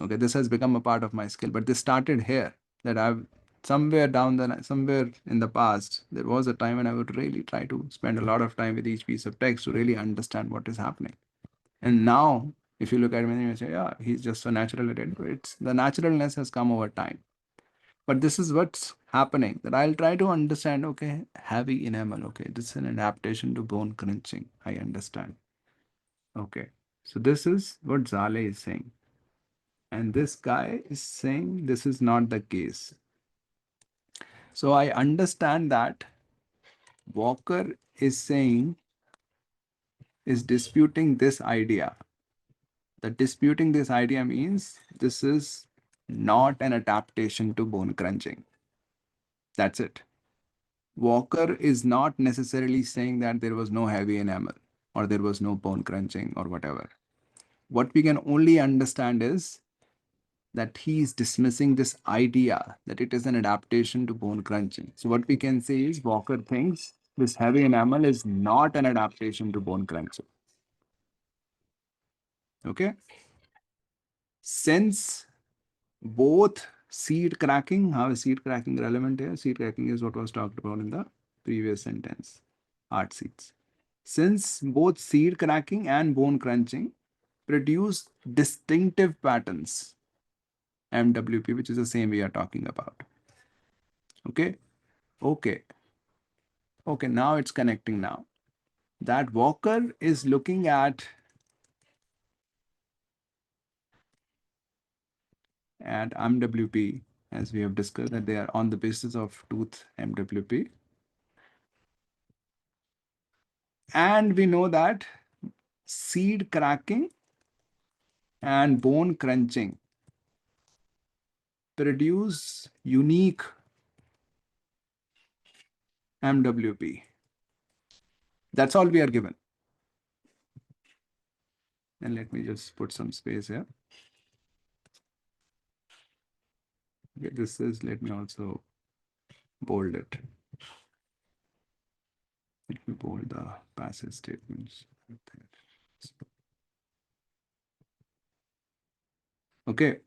Okay, this has become a part of my skill. But this started here, that I've somewhere in the past, there was a time when I would really try to spend a lot of time with each piece of text to really understand what is happening. And now, if you look at me, you say, yeah, he's just so natural at it. It's the naturalness has come over time. But this is what's happening, that I'll try to understand, okay, heavy enamel, okay, this is an adaptation to bone crunching. I understand. Okay, so this is what Zale is saying. And this guy is saying this is not the case. So I understand that Walker is disputing this idea. That disputing this idea means this is not an adaptation to bone crunching. That's it. Walker is not necessarily saying that there was no heavy enamel or there was no bone crunching or whatever. What we can only understand is that he is dismissing this idea that it is an adaptation to bone crunching. So what we can say is Walker thinks this heavy enamel is not an adaptation to bone crunching. Okay. Since both seed cracking, how is seed cracking relevant here? Seed cracking is what was talked about in the previous sentence, art seeds. Since both seed cracking and bone crunching produce distinctive patterns, MWP, which is the same we are talking about. Okay. Okay. Okay, now it's connecting now. That Walker is looking at MWP, as we have discussed, that they are on the basis of tooth MWP. And we know that seed cracking and bone crunching produce unique MWP. That's all we are given. And let me just put some space here. Okay, this is, let me also bold it. Let me bold the passage statements. Okay.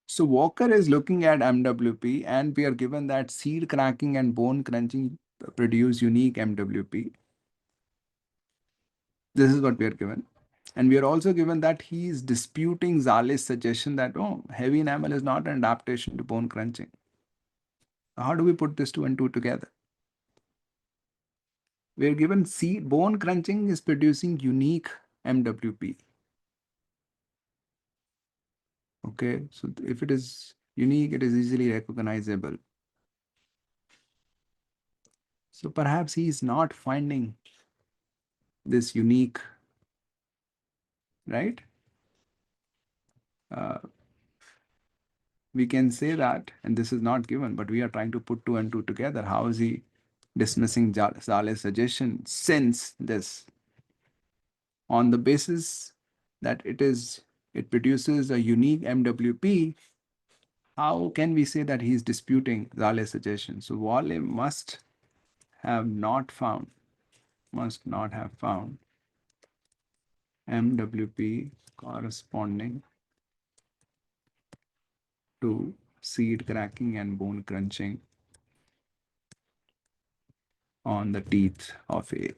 So Walker is looking at MWP, and we are given that seed cracking and bone crunching produce unique MWP. This is what we are given. And we are also given that he is disputing Zale's suggestion that, oh, heavy enamel is not an adaptation to bone crunching. How do we put this two and two together? We are given bone crunching is producing unique MWP. Okay, so if it is unique, it is easily recognizable. So perhaps he is not finding this unique, right? We can say that, and this is not given, but we are trying to put two and two together. How is he dismissing Zale's suggestion since this? On the basis that it produces a unique MWP, how can we say that he is disputing Zale's suggestion? So Wale must not have found MWP corresponding to seed cracking and bone crunching on the teeth of A.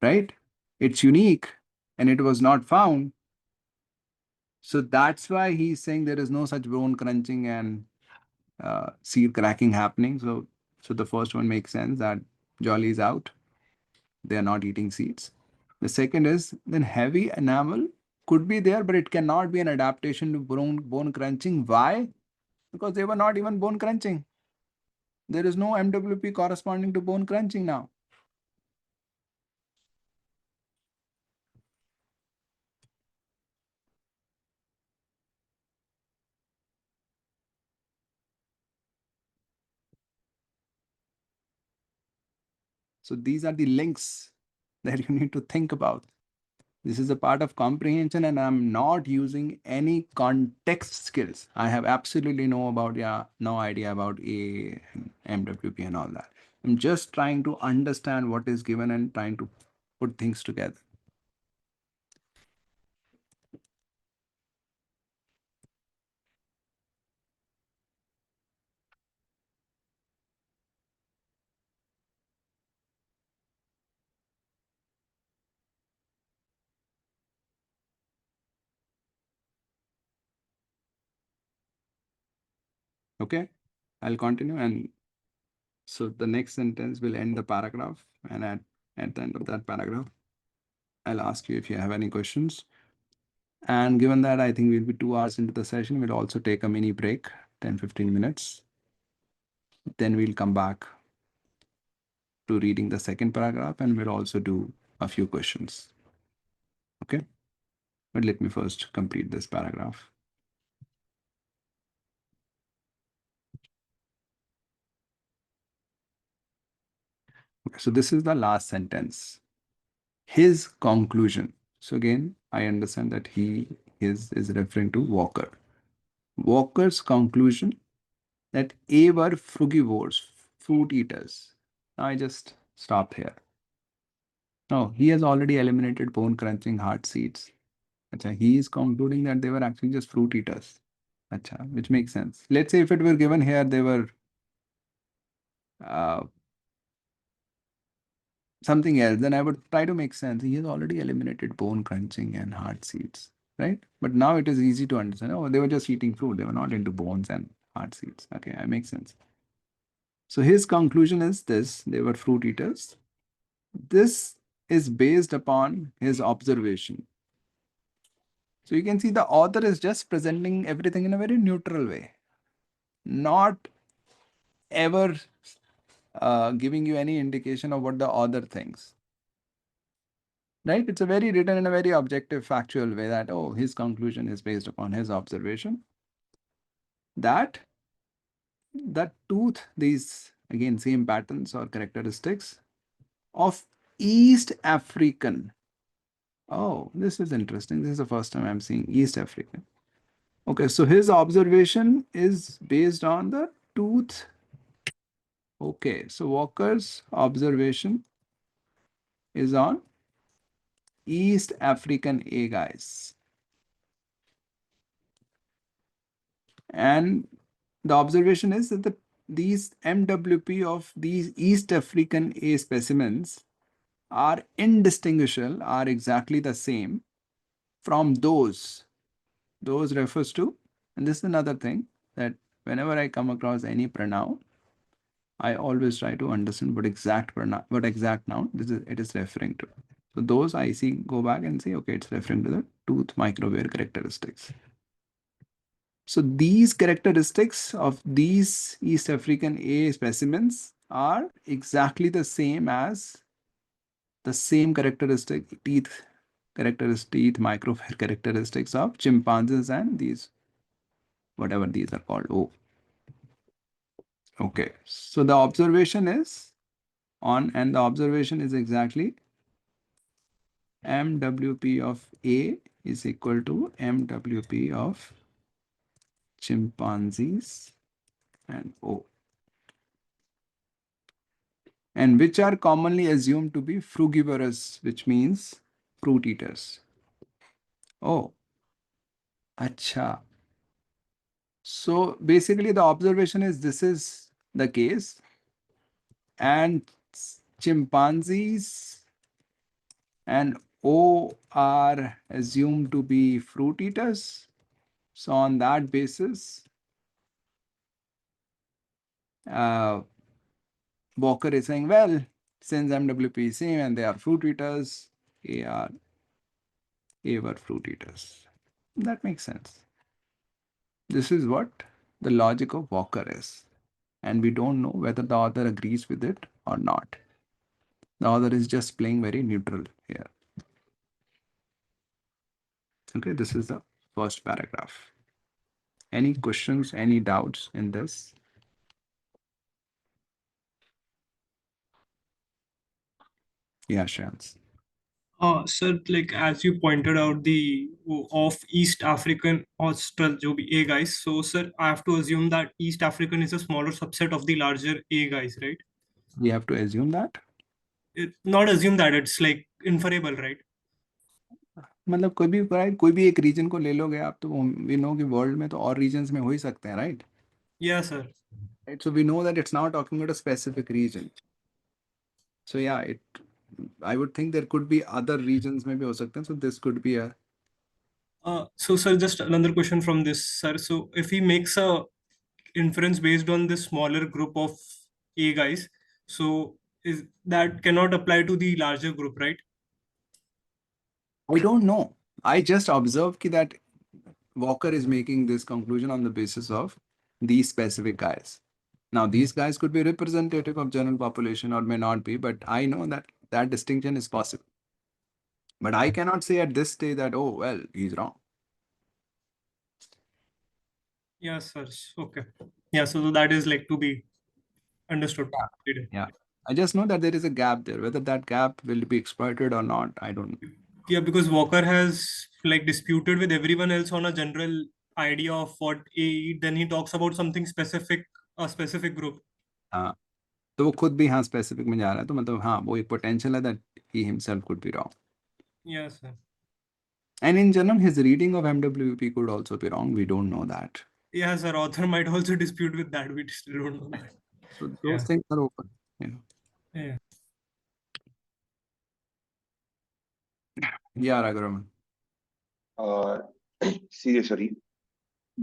Right? It's unique and it was not found. So that's why he's saying there is no such bone crunching and seed cracking happening. So the first one makes sense, that Jolly is out. They are not eating seeds. The second is, then heavy enamel could be there, but it cannot be an adaptation to bone crunching. Why? Because they were not even bone crunching. There is no MWP corresponding to bone crunching now. So these are the links that you need to think about. This is a part of comprehension, and I'm not using any context skills. I have absolutely no idea about A and MWP and all that. I'm just trying to understand what is given and trying to put things together. Okay, I'll continue. And so the next sentence will end the paragraph. And at the end of that paragraph, I'll ask you if you have any questions. And given that I think we'll be 2 hours into the session, we'll also take a mini break, 10-15 minutes. Then we'll come back to reading the second paragraph, and we'll also do a few questions. Okay, but let me first complete this paragraph. Okay, so this is the last sentence. His conclusion. So again, I understand that his is referring to Walker. Walker's conclusion that A were frugivores, fruit eaters. Now I just stop here. No, he has already eliminated bone crunching hard seeds. Achha, he is concluding that they were actually just fruit eaters. Achha, which makes sense. Let's say if it were given here, they were something else, then I would try to make sense. He has already eliminated bone crunching and hard seeds. right? But now it is easy to understand. Oh, they were just eating fruit. They were not into bones and hard seeds. Okay, that makes sense. So his conclusion is this: they were fruit eaters. This is based upon his observation. So you can see the author is just presenting everything in a very neutral way, not ever giving you any indication of what the author thinks. Right? It's a very written in a very objective, factual way that, oh, his conclusion is based upon his observation. That tooth, these again same patterns or characteristics of East African. Oh, this is interesting. This is the first time I'm seeing East African. Okay, so his observation is based on the tooth. Okay, so Walker's observation is on East African A guys. And the observation is that these MWP of these East African A specimens are indistinguishable, are exactly the same from those. Those refers to, and this is another thing, that whenever I come across any pronoun, I always try to understand what exact pronoun, what exact noun it is referring to. So those I see, go back and say, okay, it's referring to the tooth microwear characteristics. So these characteristics of these East African A specimens are exactly the same as the same characteristic teeth microwear characteristics of chimpanzees and these, whatever these are called. Oh, okay. So the observation is on, and the observation is exactly MWP of A is equal to MWP of chimpanzees and O, and which are commonly assumed to be frugivorous, which means fruit eaters. Oh, acha. So basically the observation is this is the case, and chimpanzees and O are assumed to be fruit eaters. So on that basis, Walker is saying, well, since MWP is same and they are fruit eaters, A were fruit eaters. That makes sense. This is what the logic of Walker is. And we don't know whether the author agrees with it or not. The author is just playing very neutral here. Okay, this is the first paragraph. Any questions, any doubts in this? Yeah, Shans. Sir, like as you pointed out, the of East African Austral जो भी A guys. So, sir, I have to assume that East African is a smaller subset of the larger A guys, right? We have to assume that. Not assume that, it's like inferable, right? मतलब कोई भी एक reason को ले लोगे आप, तो we know कि वर्ल्ड में तो और रीजन्स में हो ही सकते हैं, right? Yeah, sir. Right, so we know that it's now talking about a specific region. So yeah, I would think there could be other regions में भी हो सकते हैं. So this could be a. So, sir, just another question from this, sir. So, if he makes a inference based on this smaller group of A guys, so is that cannot apply to the larger group, right? I don't know. I just observed that Walker is making this conclusion on the basis of these specific guys. Now, these guys could be representative of general population or may not be, but I know that that distinction is possible. But I cannot say at this stage that, oh, well, he's wrong. Yes, sir. Okay. Yeah, so that is like to be understood. Yeah. I just know that there is a gap there. Whether that gap will be exploited or not, I don't know. Yeah, because Walker has like disputed with everyone else on a general idea of what A eat, then he talks about something specific, a specific group. हाँ, तो वो खुद भी हाँ specific में जा रहा है, तो मतलब हाँ वो एक potential है that he himself could be wrong. Yes, sir. And in general, his reading of MWP could also be wrong. We don't know that. Yeah, sir. Author might also dispute with that. We still don't know that. So those things are open. Yeah. Yeah, Raghuram. Uh, Seriously,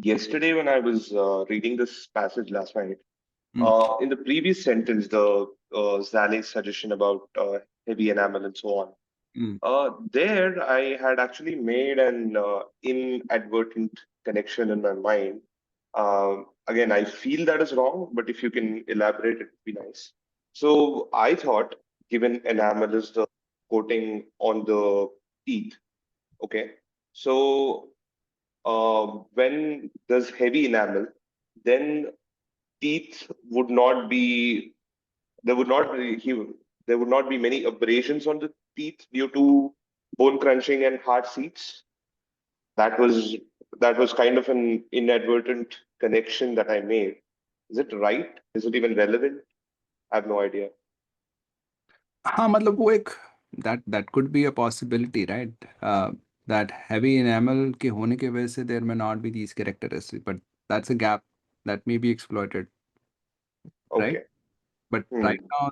yesterday when I was reading this passage last night, in the previous sentence, the Zale's suggestion about heavy enamel and so on, there I had actually made an inadvertent connection in my mind. Again, I feel that is wrong, but if you can elaborate, it would be nice. So I thought, given enamel is the coating on the teeth, okay, so when there's heavy enamel, then teeth would not be there would not be there would not be many abrasions on the teeth due to bone crunching and hard seats. That was kind of an inadvertent connection that I made. Is it right? Is it even relevant? I have no idea. हाँ मतलब वो एक that could be a possibility, right? That heavy enamel के होने के वजह से there may not be these characteristics, but that's a gap that may be exploited, right? Okay. But right now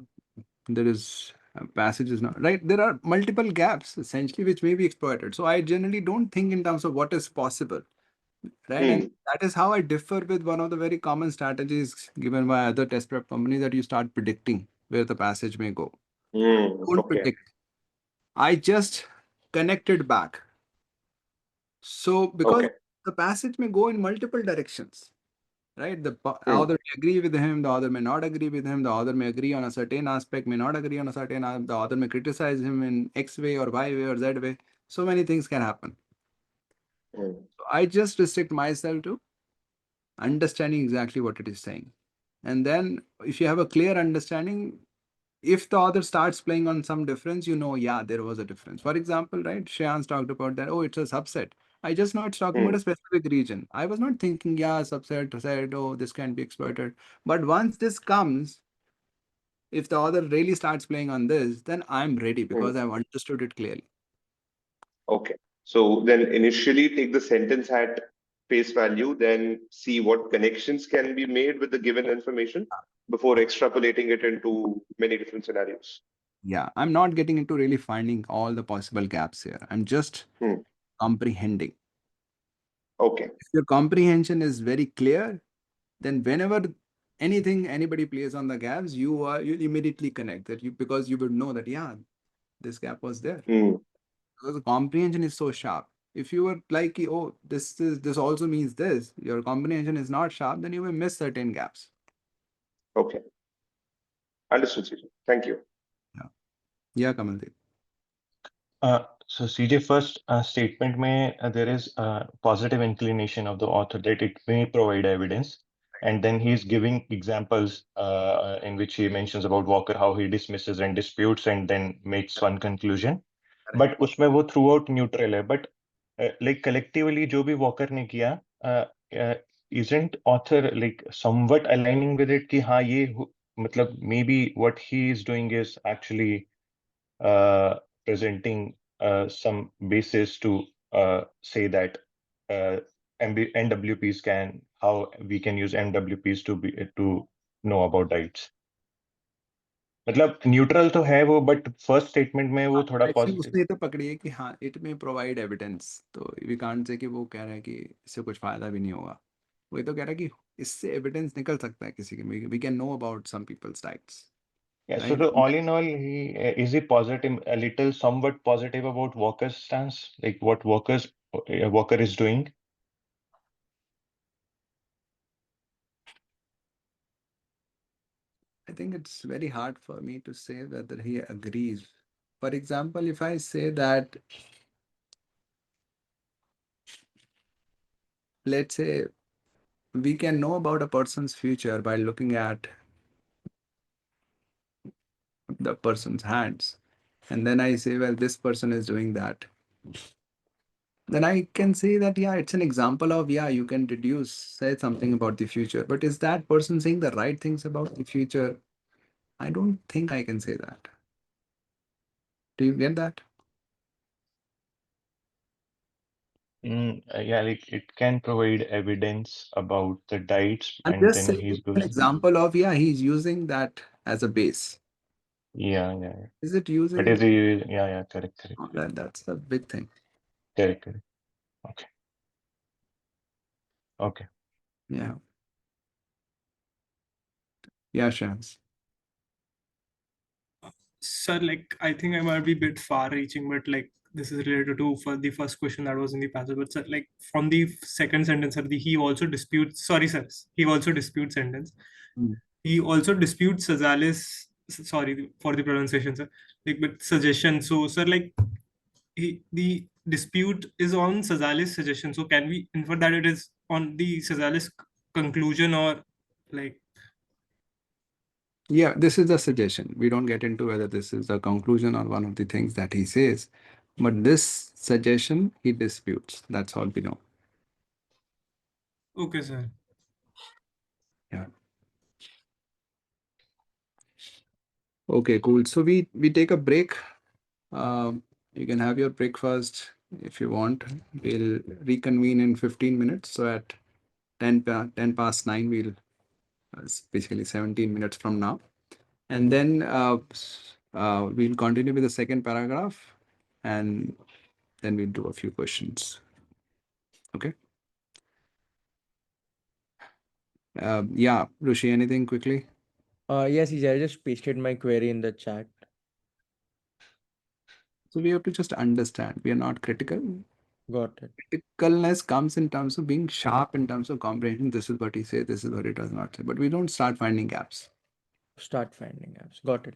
there is passages now, right? There are multiple gaps essentially which may be exploited. So I generally don't think in terms of what is possible, right? And that is how I differ with one of the very common strategies given by other test prep companies, that you start predicting where the passage may go. Don't Okay. predict. I just connected back. So because the passage may go in multiple directions, right? The author may agree with him, the author may not agree with him, the author may agree on a certain aspect, may not agree on a certain aspect, the author may criticize him in X way or Y way or Z way. So many things can happen. So I just restrict myself to understanding exactly what it is saying. And then if you have a clear understanding, if the author starts playing on some difference, you know, yeah, there was a difference. For example, right, Shreyan's talked about that, oh, it's a subset. I just know it's talking about a specific region. I was not thinking, yeah, subset said, oh, this can be exploited. But once this comes, if the author really starts playing on this, then I'm ready because I've understood it clearly. Okay. So then initially take the sentence at face value, then see what connections can be made with the given information before extrapolating it into many different scenarios. Yeah, I'm not getting into really finding all the possible gaps here. I'm just comprehending. Okay. If your comprehension is very clear, then whenever anybody plays on the gaps, you immediately connect that because you would know that, yeah, this gap was there. Because the comprehension is so sharp. If you were like, oh, this also means this, your comprehension is not sharp, then you will miss certain gaps. Okay. Understood, CJ. Thank you. Yeah, Kamaldeep. So CJ, first statement may there is a positive inclination of the author that it may provide evidence, and then he's giving examples in which he mentions about Walker, how he dismisses and disputes and then makes one conclusion. But उसमें वो throughout neutral है. But like collectively जो भी Walker ने किया, isn't author like somewhat aligning with it कि हाँ ये मतलब maybe what he is doing is actually presenting some basis to say that NWPs how we can use NWPs to know about rights. मतलब neutral तो है वो, but first statement में वो थोड़ा पॉजिटिव उसने तो पकड़ी है कि हाँ इट में प्रोवाइड एविडेंस, तो वी कांट से कि वो कह रहा है कि इससे कुछ फायदा भी नहीं होगा, वो तो कह रहा है कि इससे एविडेंस निकल सकता है किसी के, we can know about some people's rights. Yeah, so all in all, is he positive, a little somewhat positive about Walker's stance, like what Walker is doing? I think it's very hard for me to say whether he agrees. For example, if I say that, let's say, we can know about a person's future by looking at the person's hands, and then I say, well, this person is doing that, then I can say that, yeah, it's an example of, yeah, you can say something about the future, but is that person saying the right things about the future? I don't think I can say that. Do you get that? Yeah, like it can provide evidence about the diets, I'm and just then saying he's an going. example of, yeah, he's using that as a base. Yeah. Is it using? But is he? Yeah, correct. That's the big thing. Correct. Okay. Okay. Yeah. Yeah, Shams. Sir, like I think I might be a bit far reaching, but like this is related to for the first question that was in the passage. But sir, like from the second sentence, sir, he also disputes. Sorry, sir, he also disputes sentence. Mm. He also disputes Sazales. Sorry for the pronunciation, sir. Like, but suggestion. So, sir, like the dispute is on Sazales' suggestion. So, can we infer that it is on the Sazales' conclusion or like? Yeah, this is the suggestion. We don't get into whether this is the conclusion or one of the things that he says, but this suggestion he disputes. That's all we know. Okay, sir. Yeah. Okay, cool. So we take a break. You can have your breakfast if you want. We'll reconvene in 15 minutes. So at 10 past 9, it's basically 17 minutes from now. And then we'll continue with the second paragraph, and then we'll do a few questions. Okay. Yeah, Rushi, anything quickly? Yes, CJ, I just pasted my query in the chat. So we have to just understand we are not critical. Got it. Criticalness comes in terms of being sharp in terms of comprehension. This is what he says, this is what he does not say. But we don't start finding gaps. Start finding apps. Got it.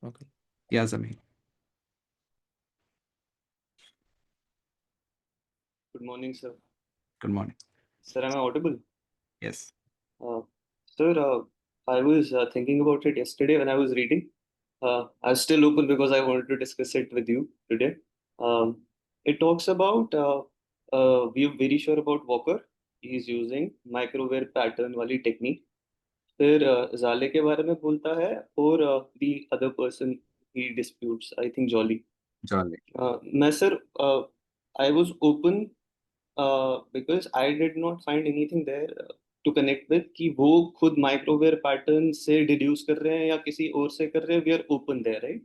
Okay. Yeah, Zameen. Good morning, sir. Good morning. Sir, am I audible? Yes. Sir, I was thinking about it yesterday when I was reading. I was still open because I wanted to discuss it with you today. It talks about, we are very sure about Walker. He is using microwave pattern वाली technique. फिर जाले के बारे में बोलता है और the other person he disputes, I think Jolly. Jolly. मैं sir, I was open because I did not find anything there to connect with कि वो खुद माइक्रोवेव पैटर्न से डिड्यूस कर रहे हैं या किसी और से कर रहे हैं. We are open there, right?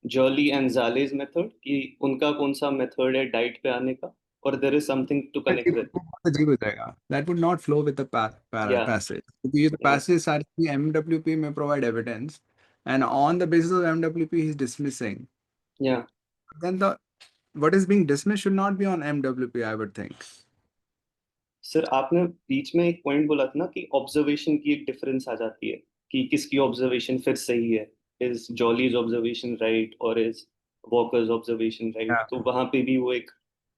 Jolly and Jolly's method कि उनका कौन सा मेथड है डाइट पे आने का, और there is something to connect with. That would not flow with the Yeah. passage. The Right. passage actually MWP may provide evidence, and on the basis of MWP, he's dismissing. Yeah. Then what is being dismissed should not be on MWP, I would think. Sir आपने बीच में एक point बोला था ना कि observation की एक difference आ जाती है कि किसकी ऑब्जर्वेशन फिर सही है. इज जॉलीज ऑब्जर्वेशन राइट और इज वॉकर्स ऑब्जर्वेशन राइट? तो वहां पे भी वो एक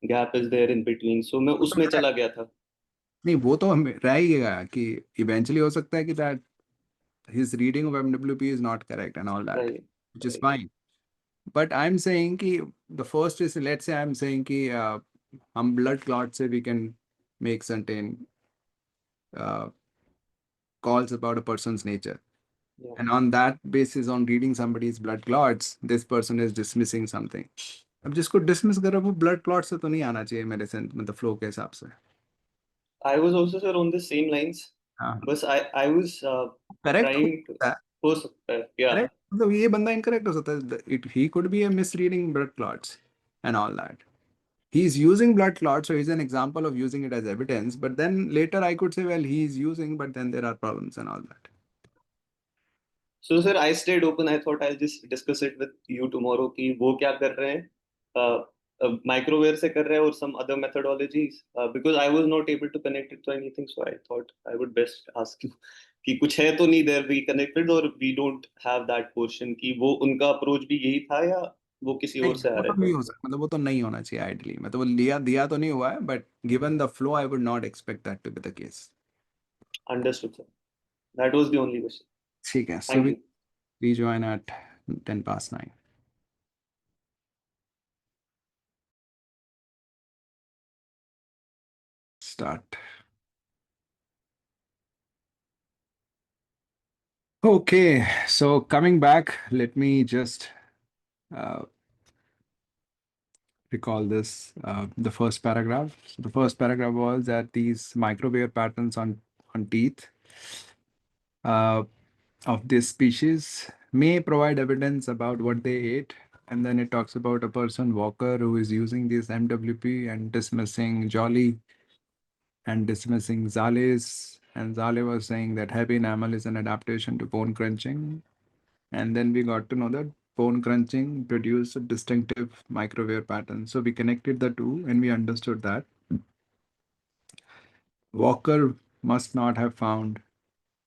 gap is there in between. So मैं उसमें चला गया था. नहीं, वो तो रह ही गया कि इवेंचुअली हो सकता है कि that his reading of MWP is not correct and all that, Right. which is fine. But I'm saying कि the first is, let's say I'm saying कि हम blood clot से we can make certain calls about a person's nature. Yeah. And on that basis, on reading somebody's blood clots, this person is dismissing something. अब जिसको dismiss कर रहा है वो blood clots से तो नहीं आना चाहिए मेरे से, मतलब flow के हिसाब से. I was also sir on the same lines. बस I was correct trying to हो सकता है. Yeah. Correct? मतलब ये बंदा incorrect हो सकता है. He could be a misreading blood clots and all that. He's using blood clots, so he's an example of using it as evidence. But then later I could say, well, he's using, but then there are problems and all that. So sir, I stayed open. I thought I'll just discuss it with you tomorrow कि वो क्या कर रहे हैं, microwave से कर रहे हैं or some other methodologies, because I was not able to connect it to anything. So I thought I would best ask you कि कुछ है तो नहीं there we connected or we don't have that portion कि वो उनका approach भी यही था या वो किसी और से आ वो रहे तो नहीं थे. हो सकता, मतलब वो तो नहीं होना चाहिए आइडियली. मतलब वो दिया तो नहीं हुआ है, but given the flow, I would not expect that to be the case. Understood, sir. That was the only question. ठीक है. So Thank we you. rejoin at 10 past 9. Start. Okay, so coming back, let me just recall this. The first paragraph. So the first paragraph was that these microwave patterns on teeth of this species may provide evidence about what they ate And then it talks about a person, Walker, who is using this MWP and dismissing Jolly and dismissing Zales. And Zale was saying that heavy enamel is an adaptation to bone crunching. And then we got to know that bone crunching produced a distinctive microwear pattern. So we connected the two and we understood that Walker must not have found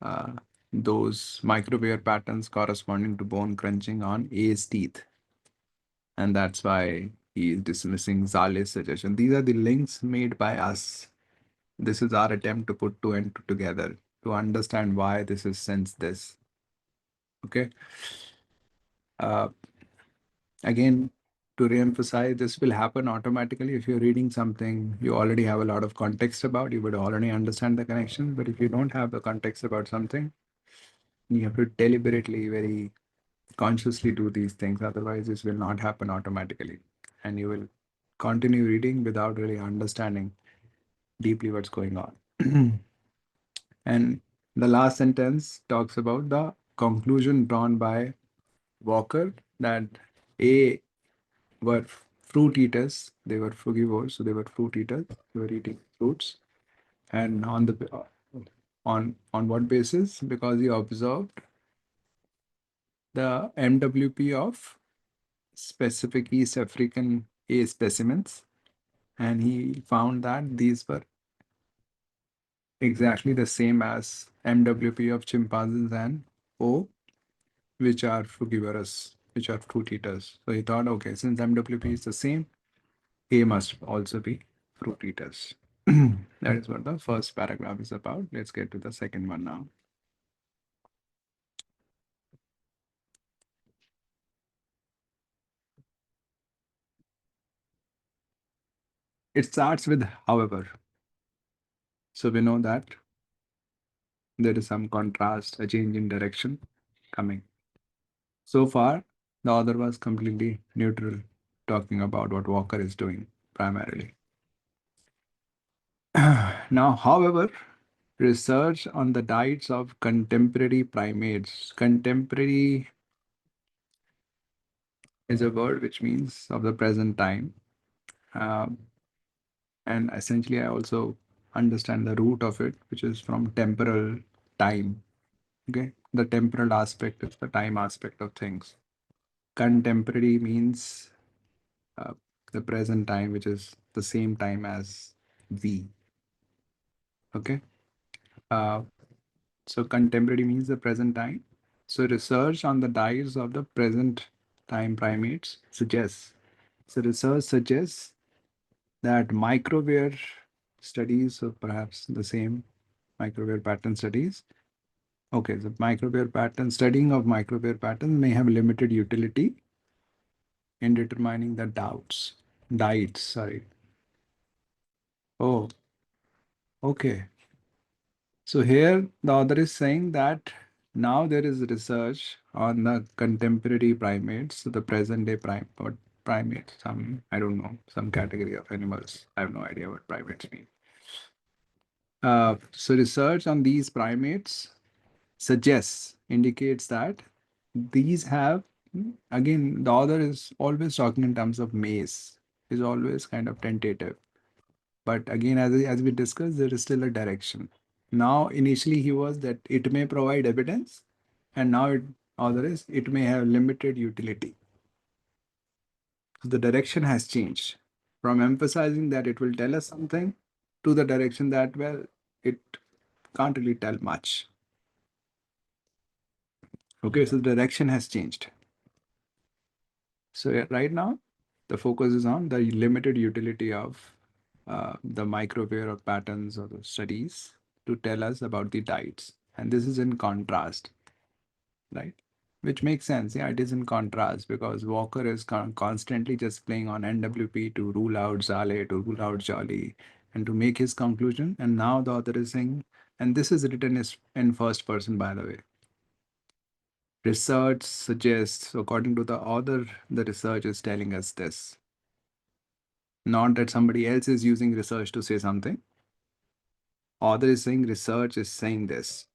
uh, those microwear patterns corresponding to bone crunching on A's teeth. And that's why he is dismissing Zale's suggestion. These are the links made by us. This is our attempt to put two and two together to understand why this is since this. Okay. Again, to re-emphasize, this will happen automatically. If you're reading something you already have a lot of context about, you would already understand the connection. But if you don't have the context about something, you have to deliberately, very consciously do these things. Otherwise, this will not happen automatically. And you will continue reading without really understanding deeply what's going on. And the last sentence talks about the conclusion drawn by Walker that A were fruit eaters. They were frugivores, so they were fruit eaters. They were eating fruits. And on what basis? Because he observed the MWP of specific East African A specimens, and he found that these were exactly the same as MWP of chimpanzees and O, which are frugivorous, which are fruit eaters. So he thought, okay, since MWP is the same, A must also be fruit eaters. That is what the first paragraph is about. Let's get to the second one now. It starts with however. So we know that there is some contrast, a change in direction coming. So far, the author was completely neutral, talking about what Walker is doing primarily. Now, however, research on the diets of contemporary primates. Contemporary is a word which means of the present time. And essentially, I also understand the root of it, which is from temporal time. Okay, the temporal aspect is the time aspect of things. Contemporary means the present time, which is the same time as we. Okay, so contemporary means the present time. So research on the diets of the present time primates suggests. So research suggests that microwear studies, or perhaps the same microwear pattern studies. Okay, so microwear pattern studying of microwear patterns may have limited utility in determining the diets. Sorry. Oh, okay. So here the author is saying that now there is research on the contemporary primates, so the present day primates, some, I don't know, some category of animals. I have no idea what primates mean. So research on these primates indicates that these have, again, the author is always talking in terms of maze, is always kind of tentative. But again, as we discussed, there is still a direction. Now, initially he was that it may provide evidence, and now author is it may have limited utility. So the direction has changed from emphasizing that it will tell us something to the direction that, well, it can't really tell much. Okay, so the direction has changed. So right now, the focus is on the limited utility of the microwear or patterns or the studies to tell us about the diets. And this is in contrast, right? Which makes sense. Yeah, it is in contrast because Walker is constantly just playing on NWP to rule out Zale, to rule out Jolly, and to make his conclusion. And now the author is saying, and this is written in first person, by the way. Research suggests, according to the author, the research is telling us this. Not that somebody else is using research to say something. Author is saying research is saying this.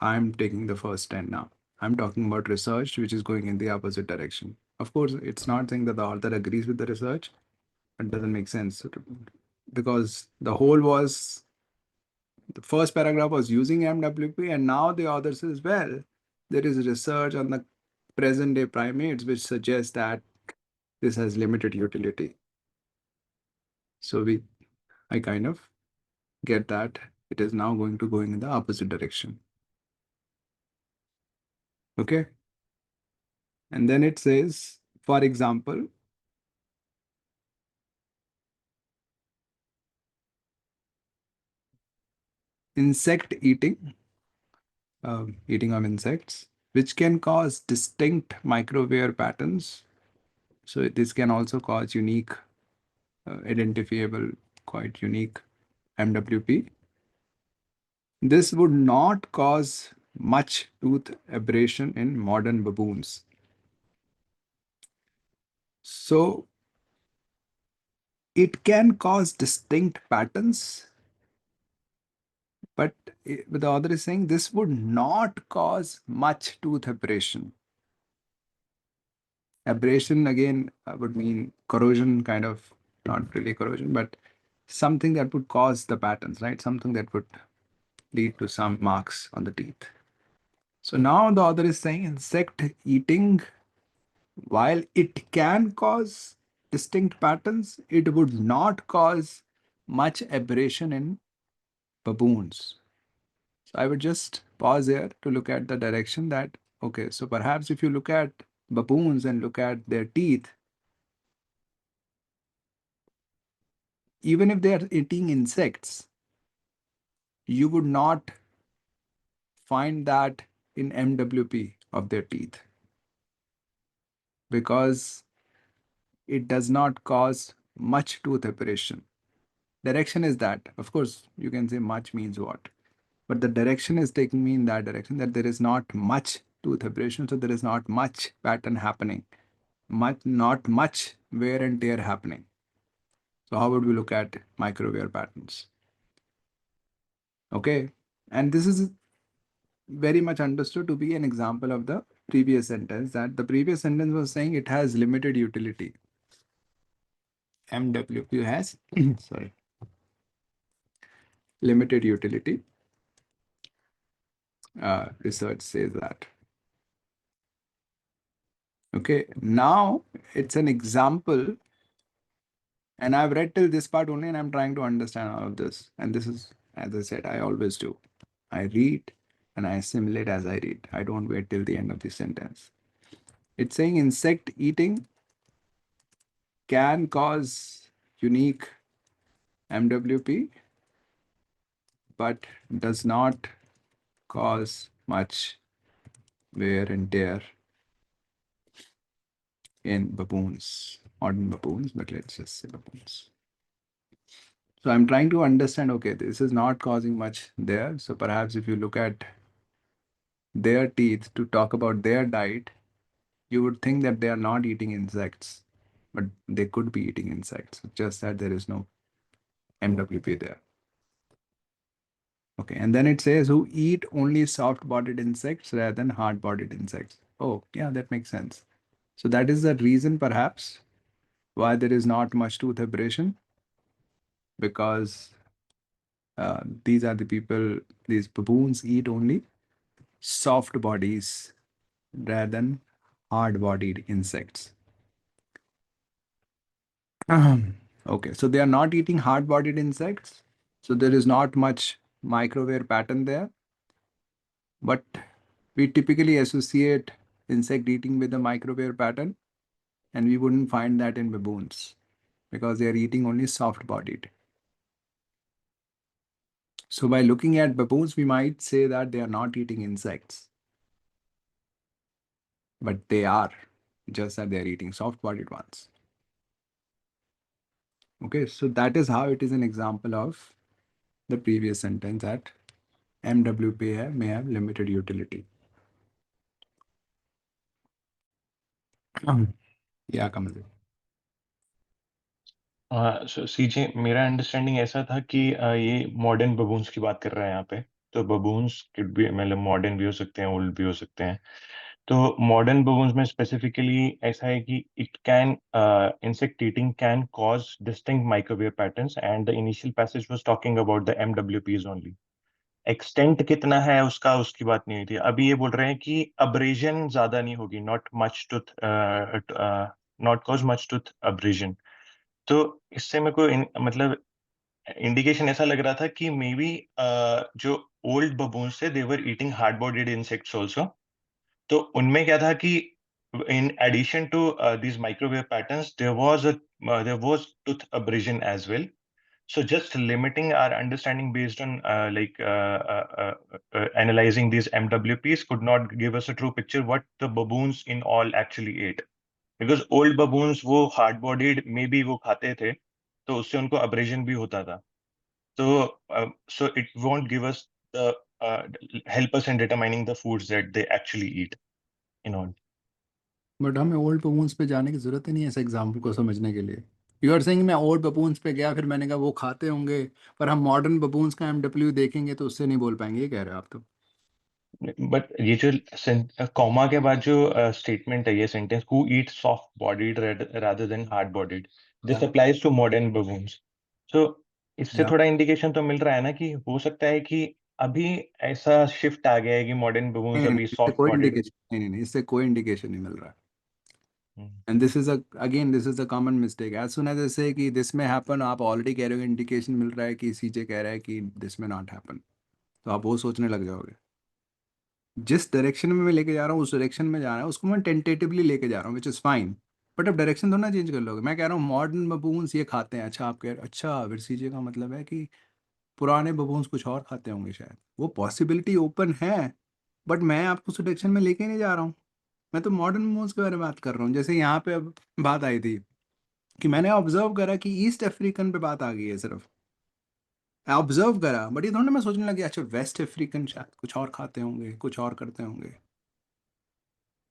I'm taking the first stand now. I'm talking about research which is going in the opposite direction. Of course, it's not saying that the author agrees with the research. It doesn't make sense because the first paragraph was using MWP, and now the author says, well, there is research on the present day primates which suggests that this has limited utility. So I kind of get that it is now going in the opposite direction. Okay. And then it says, for example, insect eating, eating of insects, which can cause distinct microwear patterns. So this can also cause unique, identifiable, quite unique MWP. This would not cause much tooth aberration in modern baboons. So it can cause distinct patterns, but the author is saying this would not cause much tooth aberration. Aberration again would mean corrosion, kind of, not really corrosion, but something that would cause the patterns, right? Something that would lead to some marks on the teeth. So now the author is saying insect eating, while it can cause distinct patterns, it would not cause much aberration in baboons. So I would just pause here to look at the direction that, okay, so perhaps if you look at baboons and look at their teeth, even if they are eating insects, you would not find that in MWP of their teeth because it does not cause much tooth aberration. Direction is that, of course, you can say much means what, but the direction is taking me in that direction that there is not much tooth aberration, so there is not much pattern happening, not much wear and tear happening. So how would we look at microwear patterns? Okay, and this is very much understood to be an example of the previous sentence, that the previous sentence was saying it has limited utility. MWP has sorry, limited utility. Research says that. Okay, now it's an example, and I've read till this part only, and I'm trying to understand all of this. And this is, as I said, I always do. I read and I assimilate as I read. I don't wait till the end of the sentence. It's saying insect eating can cause unique MWP, but does not cause much wear and tear in baboons, modern baboons, but let's just say baboons. So I'm trying to understand, okay, this is not causing much there. So perhaps if you look at their teeth to talk about their diet, you would think that they are not eating insects, but they could be eating insects, just that there is no MWP there. Okay, and then it says who eat only soft-bodied insects rather than hard-bodied insects. Oh, yeah, that makes sense. So that is the reason perhaps why there is not much tooth aberration, because these are the people, these baboons eat only soft bodies rather than hard-bodied insects. Okay, so they are not eating hard-bodied insects, so there is not much microwear pattern there, but we typically associate insect eating with a microwear pattern, and we wouldn't find that in baboons because they are eating only soft-bodied. So by looking at baboons, we might say that they are not eating insects, but they are, just that they are eating soft-bodied ones. Okay, so that is how it is an example of the previous sentence, that MWP may have limited utility. Yeah, Kamal. सो सीजे मेरा understanding ऐसा था कि ये modern baboons की बात कर रहा है यहाँ पे, तो बबून्स कुड बी, मतलब मॉडर्न भी हो सकते हैं, ओल्ड भी हो सकते हैं, तो मॉडर्न बबून्स में स्पेसिफिकली ऐसा है कि it can insect eating can cause distinct microwave patterns and the initial passage was talking about the MWPs only. Extent कितना है उसका उसकी बात नहीं हुई थी। अभी ये बोल रहे हैं कि अब्रेजन ज्यादा नहीं होगी, not much tooth, not cause much tooth abrasion. तो इससे मेरे को मतलब इंडिकेशन ऐसा लग रहा था कि मे बी जो ओल्ड बबून्स थे they were eating hard bodied insects also. तो उनमें क्या था कि in addition to these microwave patterns there was tooth abrasion as well. So just limiting our understanding based on analyzing these MWPs could not give us a true picture what the baboons in all actually ate, because old baboons वो hard bodied maybe वो खाते थे तो उससे उनको abrasion भी होता था। So it won't give us the help us in determining the foods that they actually eat in all. But हमें ओल्ड बबून्स पे जाने की जरूरत ही नहीं है इस एग्जाम्पल को समझने के लिए। यू आर सेइंग मैं ओल्ड बबून्स पे गया फिर मैंने कहा वो खाते होंगे, पर हम मॉडर्न बबून्स का एमडब्ल्यू देखेंगे तो उससे नहीं बोल पाएंगे, ये कह रहे हो आप तो। बट ये जो कॉमा के बाद जो स्टेटमेंट है, ये sentence who eat soft bodied rather than hard bodied, this applies to modern baboons. So इससे थोड़ा इंडिकेशन तो मिल रहा है ना कि हो सकता है कि अभी ऐसा शिफ्ट आ गया है कि मॉडर्न बबून्स अभी इससे सॉफ्ट कोई बॉडीड। इंडिकेशन नहीं, इससे कोई इंडिकेशन नहीं मिल रहा है। And this is again this is a common mistake. As soon as जैसे कि दिस में हैपन, आप ऑलरेडी कह रहे हो इंडिकेशन मिल रहा है कि सीजे कह रहा है कि दिस में नॉट हैपन, तो आप वो सोचने लग जाओगे। जिस डायरेक्शन में मैं लेके जा रहा हूँ उस डायरेक्शन में जा रहा है, उसको मैं टेंटेटिवली लेके जा रहा हूँ, विच इज़ फाइन। बट अब डायरेक्शन थोड़ा ना चेंज कर लोगे। मैं कह रहा हूँ मॉडर्न बबून्स ये खाते हैं, अच्छा आप कह रहे अच्छा फिर सीजे का मतलब है कि पुराने बबून्स कुछ और खाते होंगे शायद, वो पॉसिबिलिटी ओपन है। बट मैं आपको उस डायरेक्शन में लेके नहीं जा रहा हूँ, मैं तो मॉडर्न बबून्स के बारे में बात कर रहा हूँ। जैसे यहाँ पे अब बात आई थी कि मैंने ऑब्जर्व करा कि ईस्ट अफ्रीकन पे बात आ गई है, सिर्फ ऑब्जर्व करा। बट ये थोड़ा ना मैं सोचने लगी अच्छा वेस्ट अफ्रीकन शायद कुछ और खाते होंगे, कुछ और करते होंगे।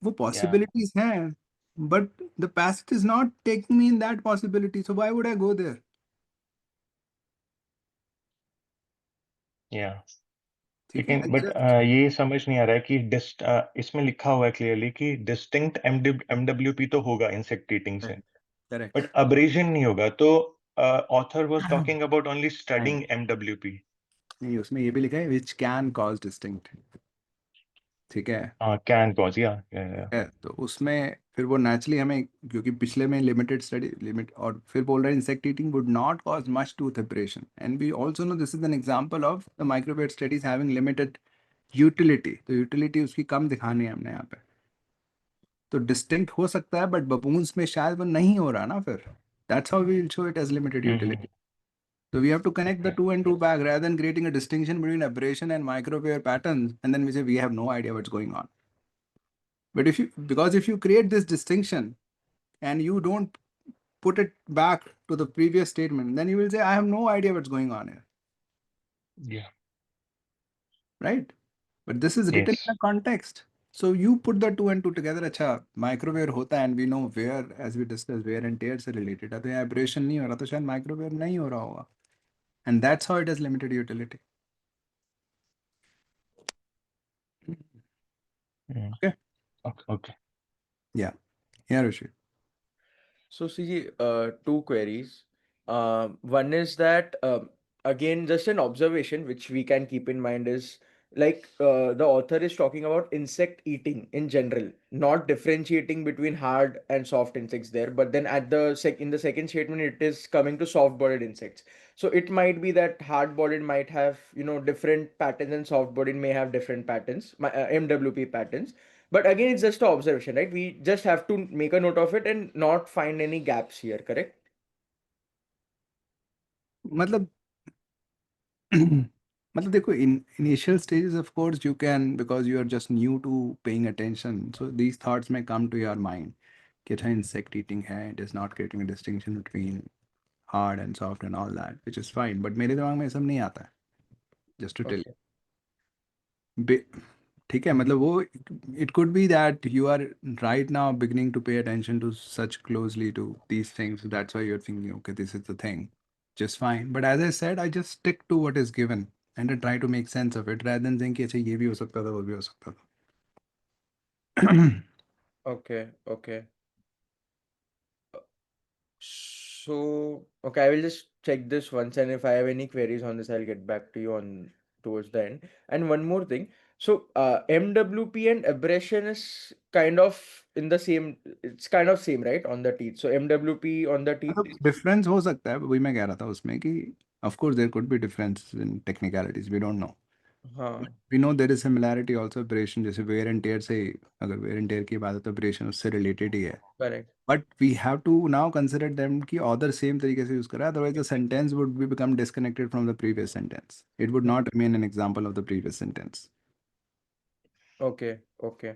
वो पॉसिबिलिटीज हैं, but the passage is not taking me in that possibility, so why would I go there? या ठीक है, लेकिन बट ये समझ नहीं आ रहा है कि इसमें लिखा हुआ है क्लियरली कि डिस्टिंक्ट एमडब्ल्यूपी तो होगा इंसेक्ट ईटिंग से, करेक्ट। बट अब्रेजन नहीं होगा। तो author was talking about only studying MWP. नहीं, उसमें ये भी लिखा है विच कैन कॉज डिस्टिंक्ट, ठीक है। कैन कॉज या है तो उसमें फिर वो नेचुरली हमें, क्योंकि पिछले में लिमिटेड स्टडी लिमिट, और फिर बोल रहा है insect eating would not cause much tooth abrasion, and we also know this is an example of the microwave studies having limited utility. तो यूटिलिटी उसकी कम दिखानी है हमने यहाँ पे। तो डिस्टिंक्ट हो सकता है बट बबून्स में शायद वो नहीं हो रहा ना, फिर that's how we will show it as limited utility. So we have to connect the two and two back rather than creating a distinction between aberration and microwave patterns, and then we say we have no idea what's going on. But because if you create this distinction and you don't put it back to the previous statement, then you will say I have no idea what's going on here. Yeah. Right? But this is written in a context. So you put the two and two together. अच्छा microwave होता है, and we know where, as we discussed, wear and tear से related है। तो यहाँ aberration नहीं हो रहा, तो शायद microwave नहीं हो रहा होगा, and that's how it has limited utility. Okay. Okay. Yeah. Yeah, Rishi. So see, two queries. One is that again, just an observation which we can keep in mind is like the author is talking about insect eating in general, not differentiating between hard and soft insects there. But then at the in the second statement, it is coming to soft-bodied insects. So it might be that hard-bodied might have different patterns and soft-bodied may have different patterns, MWP patterns. But again, it's just an observation, right? We just have to make a note of it and not find any gaps here, correct? मतलब मतलब देखो, in initial stages of course you can, because you are just new to paying attention, so these thoughts may come to your mind कि अच्छा insect eating है, it is not creating a distinction between hard and soft and all that, which is fine, but मेरे दिमाग में ये सब नहीं आता है, just to tell you। ठीक है, मतलब वो it could be that you are right now beginning to pay attention to such closely to these things, so that's why you're thinking okay this is the thing, just fine, but as I said I just stick to what is given and then try to make sense of it rather than saying कि अच्छा ये भी हो सकता था वो भी हो सकता था। Okay, okay. So, okay, I will just check this once, and if I have any queries on this, I'll get back to you on towards the end. And one more thing. So, MWP and abrasion is kind of in the same, it's kind of same, right? On the teeth. So, MWP on the teeth. मतलब difference हो सकता है, वही मैं कह रहा था उसमें कि of course there could be difference in technicalities, we don't know. हाँ, We know there is similarity also abrasion, जैसे wear and tear से, अगर wear and tear की बात है तो abrasion उससे related ही है. correct. But we have to now consider them कि author same तरीके से use कर रहा है, otherwise the sentence would be become disconnected from the previous sentence. It would not remain an example of the previous sentence. Okay, okay.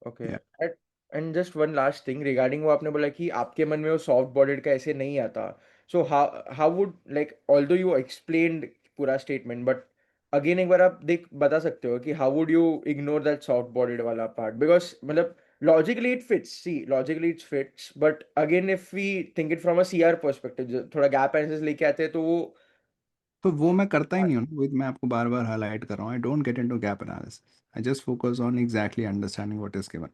Okay Yeah. And just one last thing regarding वो आपने बोला कि आपके मन में वो soft bodied का ऐसे नहीं आता so how would like although you explained पूरा स्टेटमेंट बट अगेन एक बार आप देख बता सकते हो कि how would you ignore that soft bodied वाला पार्ट बिकॉज मतलब logically it fits see logically it fits but again if we think it from a CR perspective थोड़ा गैप एनालिसिस लेके आते हैं तो वो मैं करता ही नहीं हूँ, वो मैं आपको बार बार हाईलाइट कर रहा हूँ. I don't get into gap analysis. I just focus on exactly understanding what is given.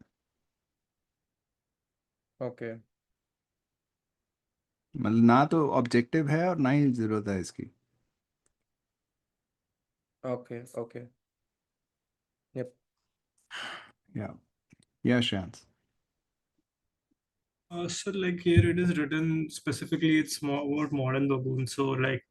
Okay मतलब ना तो ऑब्जेक्टिव है और ना ही जरूरत है इसकी. ओके ओके यप या या Shreyansh. So like here it is written specifically it's more about modern baboons. So like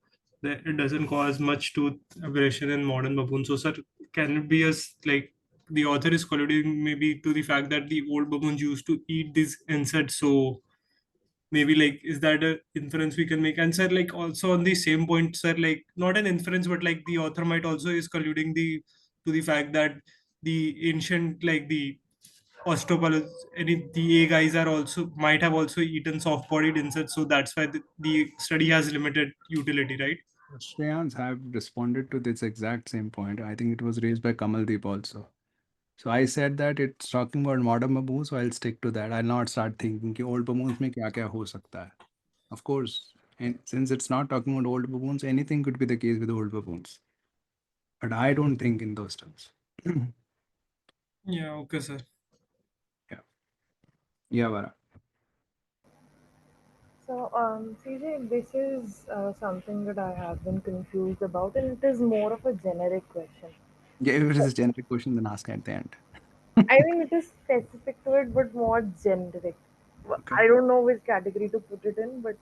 it doesn't cause much tooth abrasion in modern baboons. So sir, can it be as like the author is colluding maybe to the fact that the old baboons used to eat these insects? So maybe like is that a inference we can make? And sir, like also on the same point, sir, like not an inference, but like the author might also is colluding the to the fact that the ancient like the Osteopalus, any the A guys are also might have also eaten soft-bodied insects, so that's why the study has limited utility, right? Shreyans have responded to this exact same point. I think it was raised by Kamaldeep also. So I said that it's talking about modern baboons, so I'll stick to that. I'll not start thinking कि old baboons में क्या क्या हो सकता है. Of course, and since it's not talking about old baboons, anything could be the case with old baboons. But I don't think in those terms. Yeah, okay, sir. Yeah. Yeah, Vara. So, CJ, this is something that I have been confused about, and it is more of a generic question. Yeah, if it is a generic question, then ask at the end. I mean, it is specific to it, but more generic. Okay. I don't know which category to put it in, but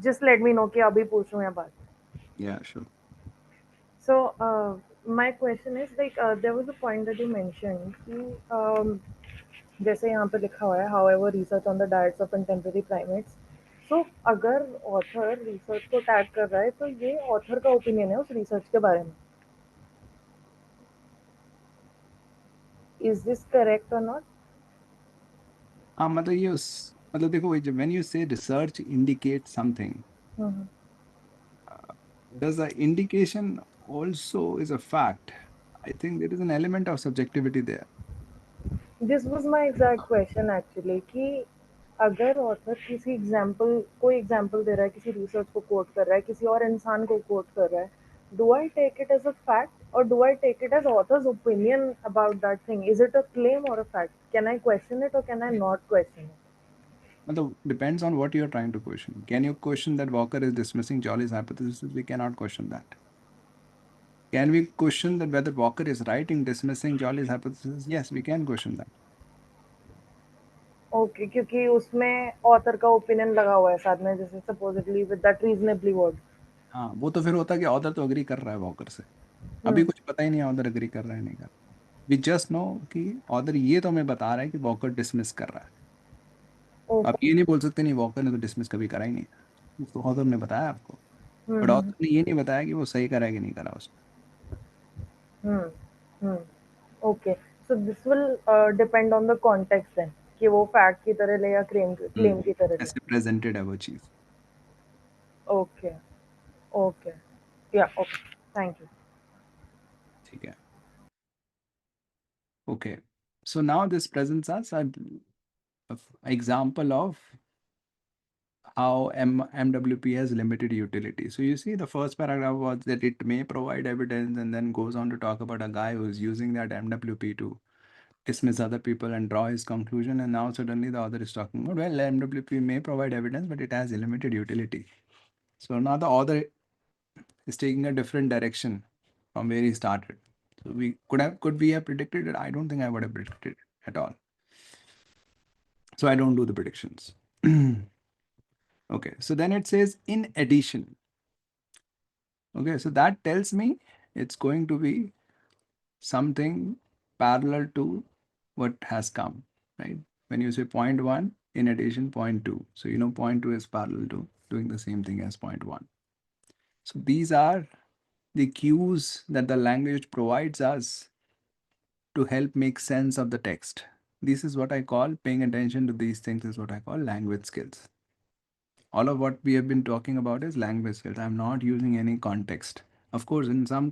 just let me know कि अभी पूछूं या बाद. Yeah, sure. So, my question is like there was a point that you mentioned कि जैसे यहाँ पे लिखा हुआ है however research on the diets of contemporary primates. So, अगर author research को tag कर रहा है तो ये author का opinion है उस research के बारे में. Is this correct or not? हाँ मतलब ये मतलब देखो when you say research indicates something, Mhm. does the indication also is a fact? I think there is an element of subjectivity there. This was my exact question actually कि अगर author किसी example कोई example दे रहा है किसी research को coat कर रहा है किसी और इंसान को कोट कर रहा है do I take it as a fact or do I take it as author's opinion about that thing? Is it a claim or a fact? Can I question it or can I not question it? मतलब depends on what you're trying to question. Can you question that Walker is dismissing Jolly's hypothesis? We cannot question that. Can we question that whether Walker is right in dismissing Jolly's hypothesis? Yes, we can question that. Okay, क्योंकि उसमें author का opinion लगा हुआ है साथ में जैसे supposedly with that reasonably word. हाँ वो तो फिर होता है कि ऑथर तो अग्री कर रहा है वॉकर से. अभी कुछ पता ही नहीं है ऑथर अग्री कर रहा है नहीं कर रहा. वी जस्ट नो कि ऑथर ये तो हमें बता रहा है कि वॉकर डिसमिस कर रहा है. आप ये नहीं बोल सकते नहीं वॉकर ने तो डिसमिस कभी करा ही नहीं है, तो ऑथर ने बताया आपको. बट ऑथर ने ये नहीं बताया कि वो सही करा है कि नहीं करा उसने. Okay so this will depend on the context then कि वो फैक्ट की तरह ले या क्लेम की तरह ले. कैसे प्रेजेंटेड है वो चीज. ओके ओके या ओके थैंक यू. ठीक है. Okay, so now this presents us an example of how MWP has limited utility. So you see the first paragraph was that it may provide evidence and then goes on to talk about a guy who's using that MWP to dismiss other people and draw his conclusion. And now suddenly the author is talking about, well, MWP may provide evidence, but it has a limited utility. So now the author is taking a different direction from where he started. So we could we have predicted it? I don't think I would have predicted it at all. So I don't do the predictions. Okay, so then it says in addition. Okay, so that tells me it's going to be something parallel to what has come, right? When you say 0.1, in addition 0.2. So you know 0.2 is parallel to doing the same thing as 0.1. So these are the cues that the language provides us to help make sense of the text. This is what I call paying attention to these things is what I call language skills. All of what we have been talking about is language skills. I'm not using any context. Of course, in some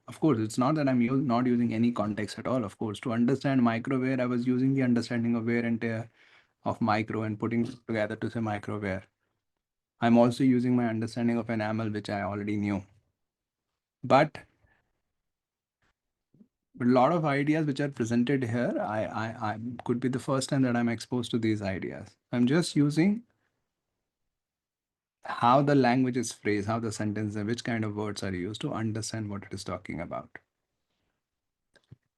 of course, it's not that I'm not using any context at all. Of course, to understand microware, I was using the understanding of wear and tear of micro and putting it together to say microware. I'm also using my understanding of enamel, which I already knew. But a lot of ideas which are presented here, I could be the first time that I'm exposed to these ideas. I'm just using how the language is phrased, how the sentence and which kind of words are used to understand what it is talking about.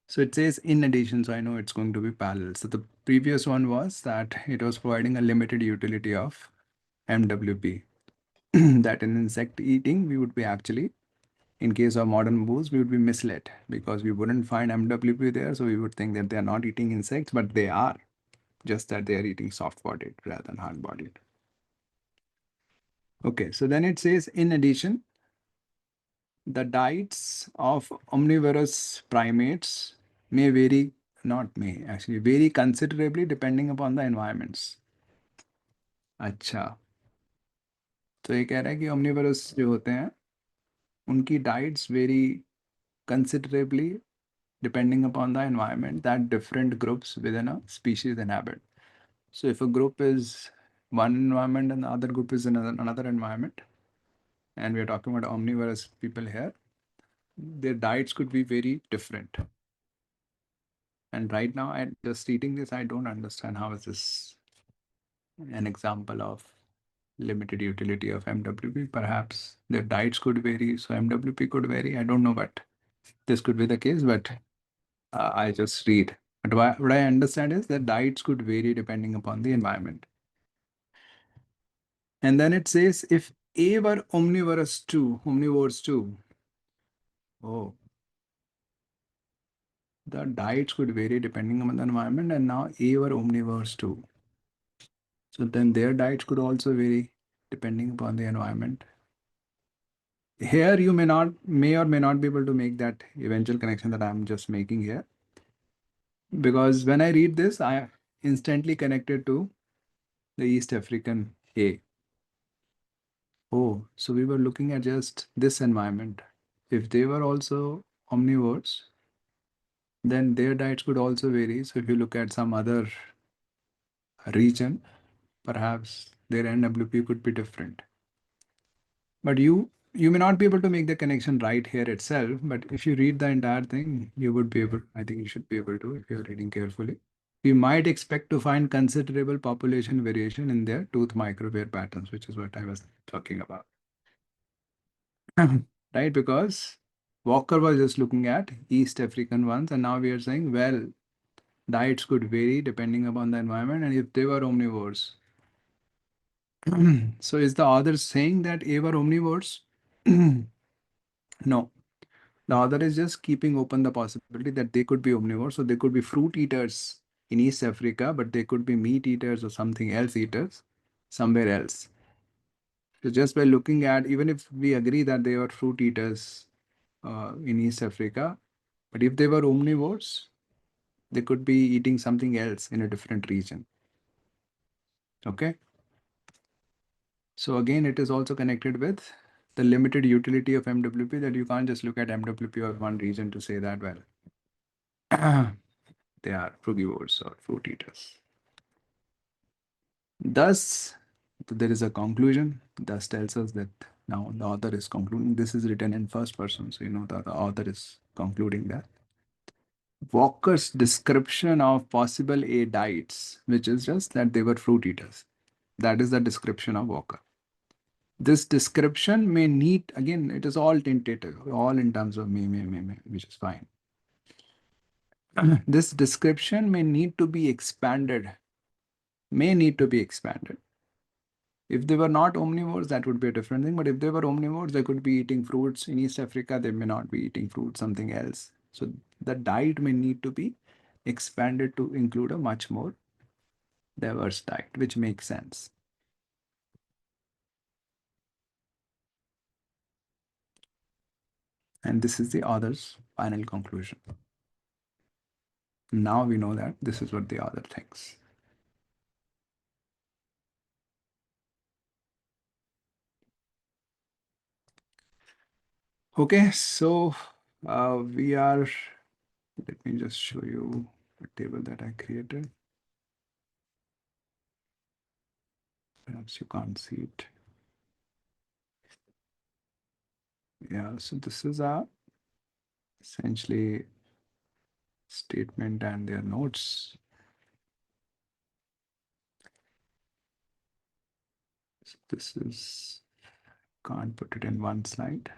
So it says in addition, so I know it's going to be parallel. So the previous one was that it was providing a limited utility of MWP. That in insect eating, we would be actually, in case of modern bulls, we would be misled because we wouldn't find MWP there. So we would think that they are not eating insects, but they are, just that they are eating soft-bodied rather than hard-bodied. Okay, so then it says in addition, the diets of omnivorous primates may vary, not may, actually vary considerably depending upon the environments. अच्छा, तो ये कह रहा है कि omnivorous जो होते हैं उनकी diets vary considerably depending upon the environment that different groups within a species inhabit. So if a group is one environment and the other group is in another environment, and we are talking about omnivorous people here, their diets could be very different. And right now, I'm just reading this, I don't understand how is this an example of limited utility of MWP. Perhaps their diets could vary, so MWP could vary. I don't know, but this could be the case, but I just read. But what I understand is that diets could vary depending upon the environment. And then it says if A were omnivorous too, omnivores too, oh, the diets could vary depending upon the environment, and now A were omnivores too. So then their diets could also vary depending upon the environment. Here you may or may not be able to make that eventual connection that I'm just making here. Because when I read this, I instantly connected to the East African A. Oh, so we were looking at just this environment. If they were also omnivores, then their diets could also vary. So if you look at some other region, perhaps their NWP could be different. But you may not be able to make the connection right here itself, but if you read the entire thing, you would be able, I think you should be able to if you're reading carefully. We might expect to find considerable population variation in their tooth microwear patterns, which is what I was talking about. Right? Because Walker was just looking at East African ones, and now we are saying, well, diets could vary depending upon the environment, and if they were omnivores. So is the author saying that A were omnivores? No. The author is just keeping open the possibility that they could be omnivores. So they could be fruit eaters in East Africa, but they could be meat eaters or something else eaters somewhere else. So just by looking at, even if we agree that they were fruit eaters in East Africa, but if they were omnivores, they could be eating something else in a different region. Okay. So again, it is also connected with the limited utility of MWP, that you can't just look at MWP of one region to say that, well, they are frugivores or fruit eaters. Thus, So there is a conclusion. Thus tells us that now the author is concluding. This is written in first person, so you know that the author is concluding that. Walker's description of possible A diets, which is just that they were fruit eaters. That is the description of Walker. This description may need, again, it is all tentative, all in terms of may, which is fine. This description may need to be expanded, If they were not omnivores, that would be a different thing. But if they were omnivores, they could be eating fruits. In East Africa, they may not be eating fruit, something else. So the diet may need to be expanded to include a much more diverse diet, which makes sense. And this is the author's final conclusion. Now we know that this is what the author thinks. Okay, so we are, let me just show you a table that I created. Perhaps you can't see it. Yeah, so this is a essentially statement and their notes. So this is, can't put it in one slide.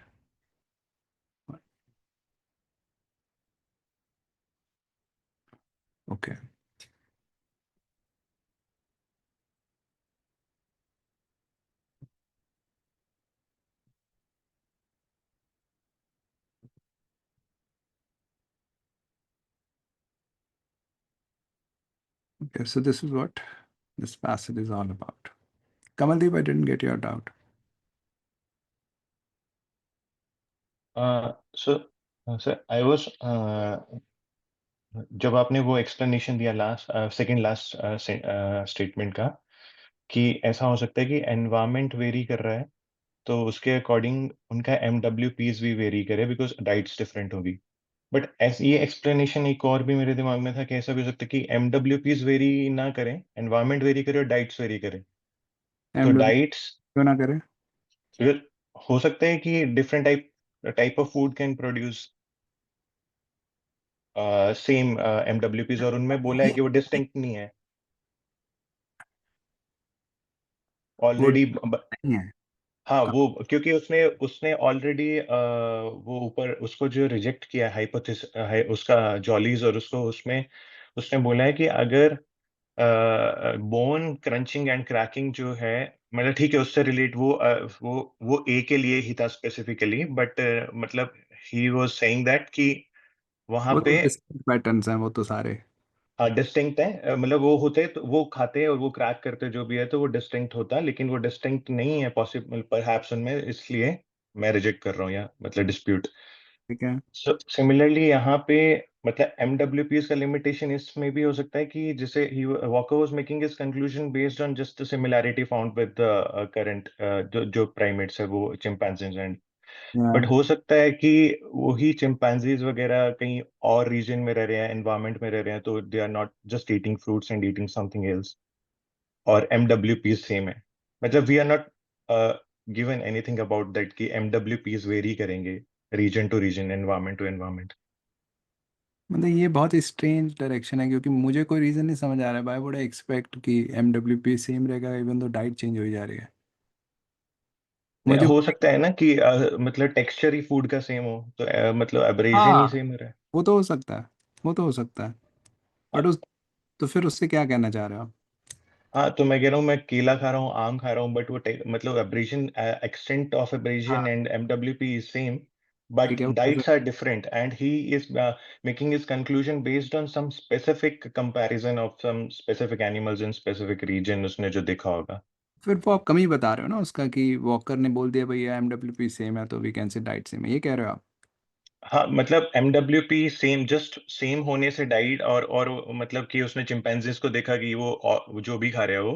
Okay. Okay, so this is what this passage is all about. Kamaldeep, I didn't get your doubt. So, sir, I was जब आपने वो explanation दिया second last statement का कि ऐसा हो सकता है कि एनवायरनमेंट वेरी कर रहा है तो उसके अकॉर्डिंग उनका MWPs भी वेरी करे बिकॉज डाइट्स डिफरेंट होगी बट ये एक्सप्लेनेशन एक और भी मेरे दिमाग में था कि ऐसा भी हो सकता है कि MWPs वेरी ना करें एनवायरनमेंट वेरी करे और डाइट्स वेरी करे तो डाइट्स क्यों ना करें? हो सकता है कि different type of food can produce same MWPs और उनमें बोला है कि वो डिस्टिंक्ट नहीं है ऑलरेडी नहीं है। हाँ वो क्योंकि उसने उसने ऑलरेडी वो ऊपर उसको जो रिजेक्ट किया हाइपोथेसिस उसका जॉलीज और उसको उसमें उसने बोला है कि अगर बोन क्रंचिंग एंड क्रैकिंग जो है मतलब ठीक है उससे रिलेट वो ए के लिए ही था स्पेसिफिकली बट मतलब ही वाज सेइंग दैट कि वहां वो तो पे पैटर्न्स हैं वो तो सारे। डिस्टिंक्ट है मतलब वो होते तो वो खाते और वो क्रैक करते जो भी है तो वो डिस्टिंक्ट होता लेकिन वो डिस्टिंक्ट नहीं है पॉसिबल परहैप्स उनमें इसलिए मैं रिजेक्ट कर रहा हूँ या मतलब डिस्प्यूट ठीक है। सो सिमिलरली यहाँ पे मतलब MWPs का लिमिटेशन इसमें भी हो सकता है कि जैसे walker was making his conclusion based on just the similarity found with the current जो प्राइमेट्स है वो चिंपैंजीज एंड बट हो सकता है कि वही चिंपैंजीज वगैरह कहीं और रीजन में रह रहे हैं एनवायरमेंट में रह रहे हैं तो they are not just eating fruits and eating something else और MWPs सेम है मतलब we are not given anything about that कि MWPs वेरी करेंगे reason to reason environment to environment मतलब ये बहुत स्ट्रेंज डायरेक्शन है क्योंकि मुझे कोई रीजन नहीं समझ आ रहा है। बाय वुड आई एक्सपेक्ट कि MWP सेम रहेगा इवन दो डाइट चेंज हो ही जा रही है। मुझे हो सकता है ना कि मतलब टेक्सचर ही फूड का सेम हो तो मतलब एब्रेजन ही हाँ, सेम हो रहा है वो तो हो सकता है, वो तो हो सकता है। बट उस तो फिर उससे क्या कहना चाह रहे हो आप? हाँ तो मैं कह रहा हूँ मैं केला खा रहा हूँ आम खा रहा हूँ बट वो मतलब एब्रेजन एक्सटेंट ऑफ एब्रेजन हाँ, एंड MWP इज सेम ठीक but है। diets are different and he is making his conclusion based on some specific comparison of some specific animals in specific region उसने जो देखा होगा फिर वो आप कमी बता रहे हो ना उसका कि वॉकर ने बोल दिया भैया MWP सेम है तो we can say diet same है, ये कह रहे हो आप? हाँ मतलब MWP सेम जस्ट सेम होने से डाइट और मतलब कि उसने चिंपैंजीज को देखा कि वो जो भी खा रहे हैं वो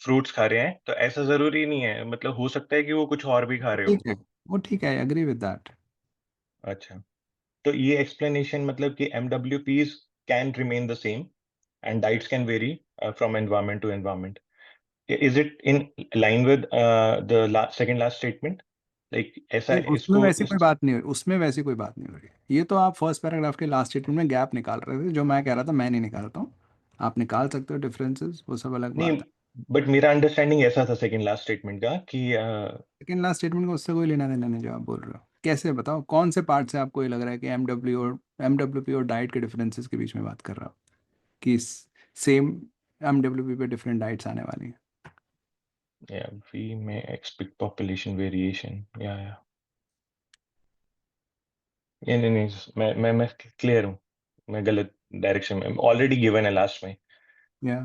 फ्रूट्स खा रहे हैं तो ऐसा जरूरी नहीं है मतलब हो सकता है कि वो कुछ और भी खा रहे ठीक हो है, वो ठीक है, आई एग्री विद दैट। अच्छा तो ये एक्सप्लेनेशन मतलब कि MWPs can remain the same and diets can vary from environment to environment Is it in line with the second last statement? Like ऐसा नहीं, उसमें इसको वैसी कोई बात नहीं हो रही, उसमें वैसी कोई बात नहीं हो रही। ये तो आप फर्स्ट पैराग्राफ के लास्ट स्टेटमेंट में गैप निकाल रहे थे, जो मैं कह रहा था मैं नहीं निकालता हूँ। आप निकाल सकते हो डिफरेंसेस, वो सब अलग नहीं, बात है। बट मेरा अंडरस्टैंडिंग ऐसा था सेकंड लास्ट स्टेटमेंट का कि सेकंड लास्ट स्टेटमेंट को उससे कोई लेना देना नहीं जो आप बोल रहे हो। कैसे बताओ, कौन से पार्ट से आपको ये लग रहा है कि एमडब्ल्यूपी और डाइट के डिफरेंसेस के बीच में बात कर रहा हो, कि सेम एमडब्ल्यूपी पे डिफरेंट डाइट्स आने वाली हैं? yeah, we may expect population variation. Yeah. नहीं, मैं क्लियर हूँ, मैं गलत डायरेक्शन में ऑलरेडी गिवन है लास्ट में या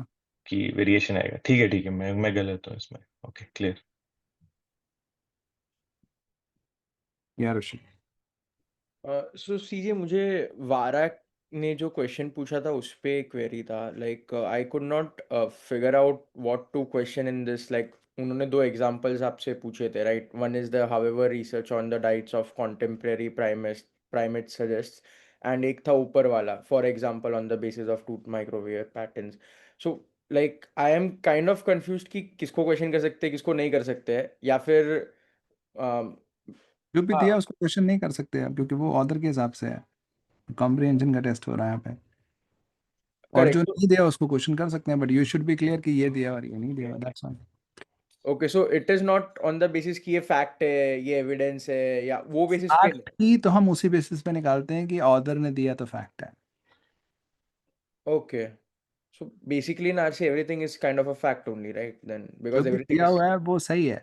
कि वेरिएशन आएगा। ठीक है, मैं गलत हूँ इसमें। Okay, clear. या ऋषि। सो सीजे, मुझे वारा ने जो क्वेश्चन पूछा था उस पे क्वेरी था। Like I could not figure out what to question in this. Like उन्होंने दो एग्जांपल्स आपसे पूछे थे, right? One is the however research on the diets of contemporary primate suggest, and एक था ऊपर वाला, for example on the basis of two microwave patterns. So like I am kind of confused कि किसको question कर सकते हैं, किसको नहीं कर सकते हैं, या फिर जो भी हाँ। दिया उसको क्वेश्चन नहीं कर सकते आप, क्योंकि वो ऑर्डर के हिसाब से है, कॉम्प्रिहेंशन का टेस्ट हो रहा है यहाँ पे। और जो करेक्ट। नहीं दिया उसको क्वेश्चन कर सकते हैं, but you should B clear कि ये दिया और ये नहीं दिया, that's all. Okay, so it is not on the basis कि ये फैक्ट है, ये एविडेंस है, या वो बेसिस पे फैक्ट ही तो हम उसी बेसिस पे निकालते हैं कि ऑर्डर ने दिया तो फैक्ट है। ओके, सो बेसिकली इन आर से everything is kind of a fact only, right? Then जो बिकॉज भी एवरीथिंग दिया इज हुआ है वो सही है,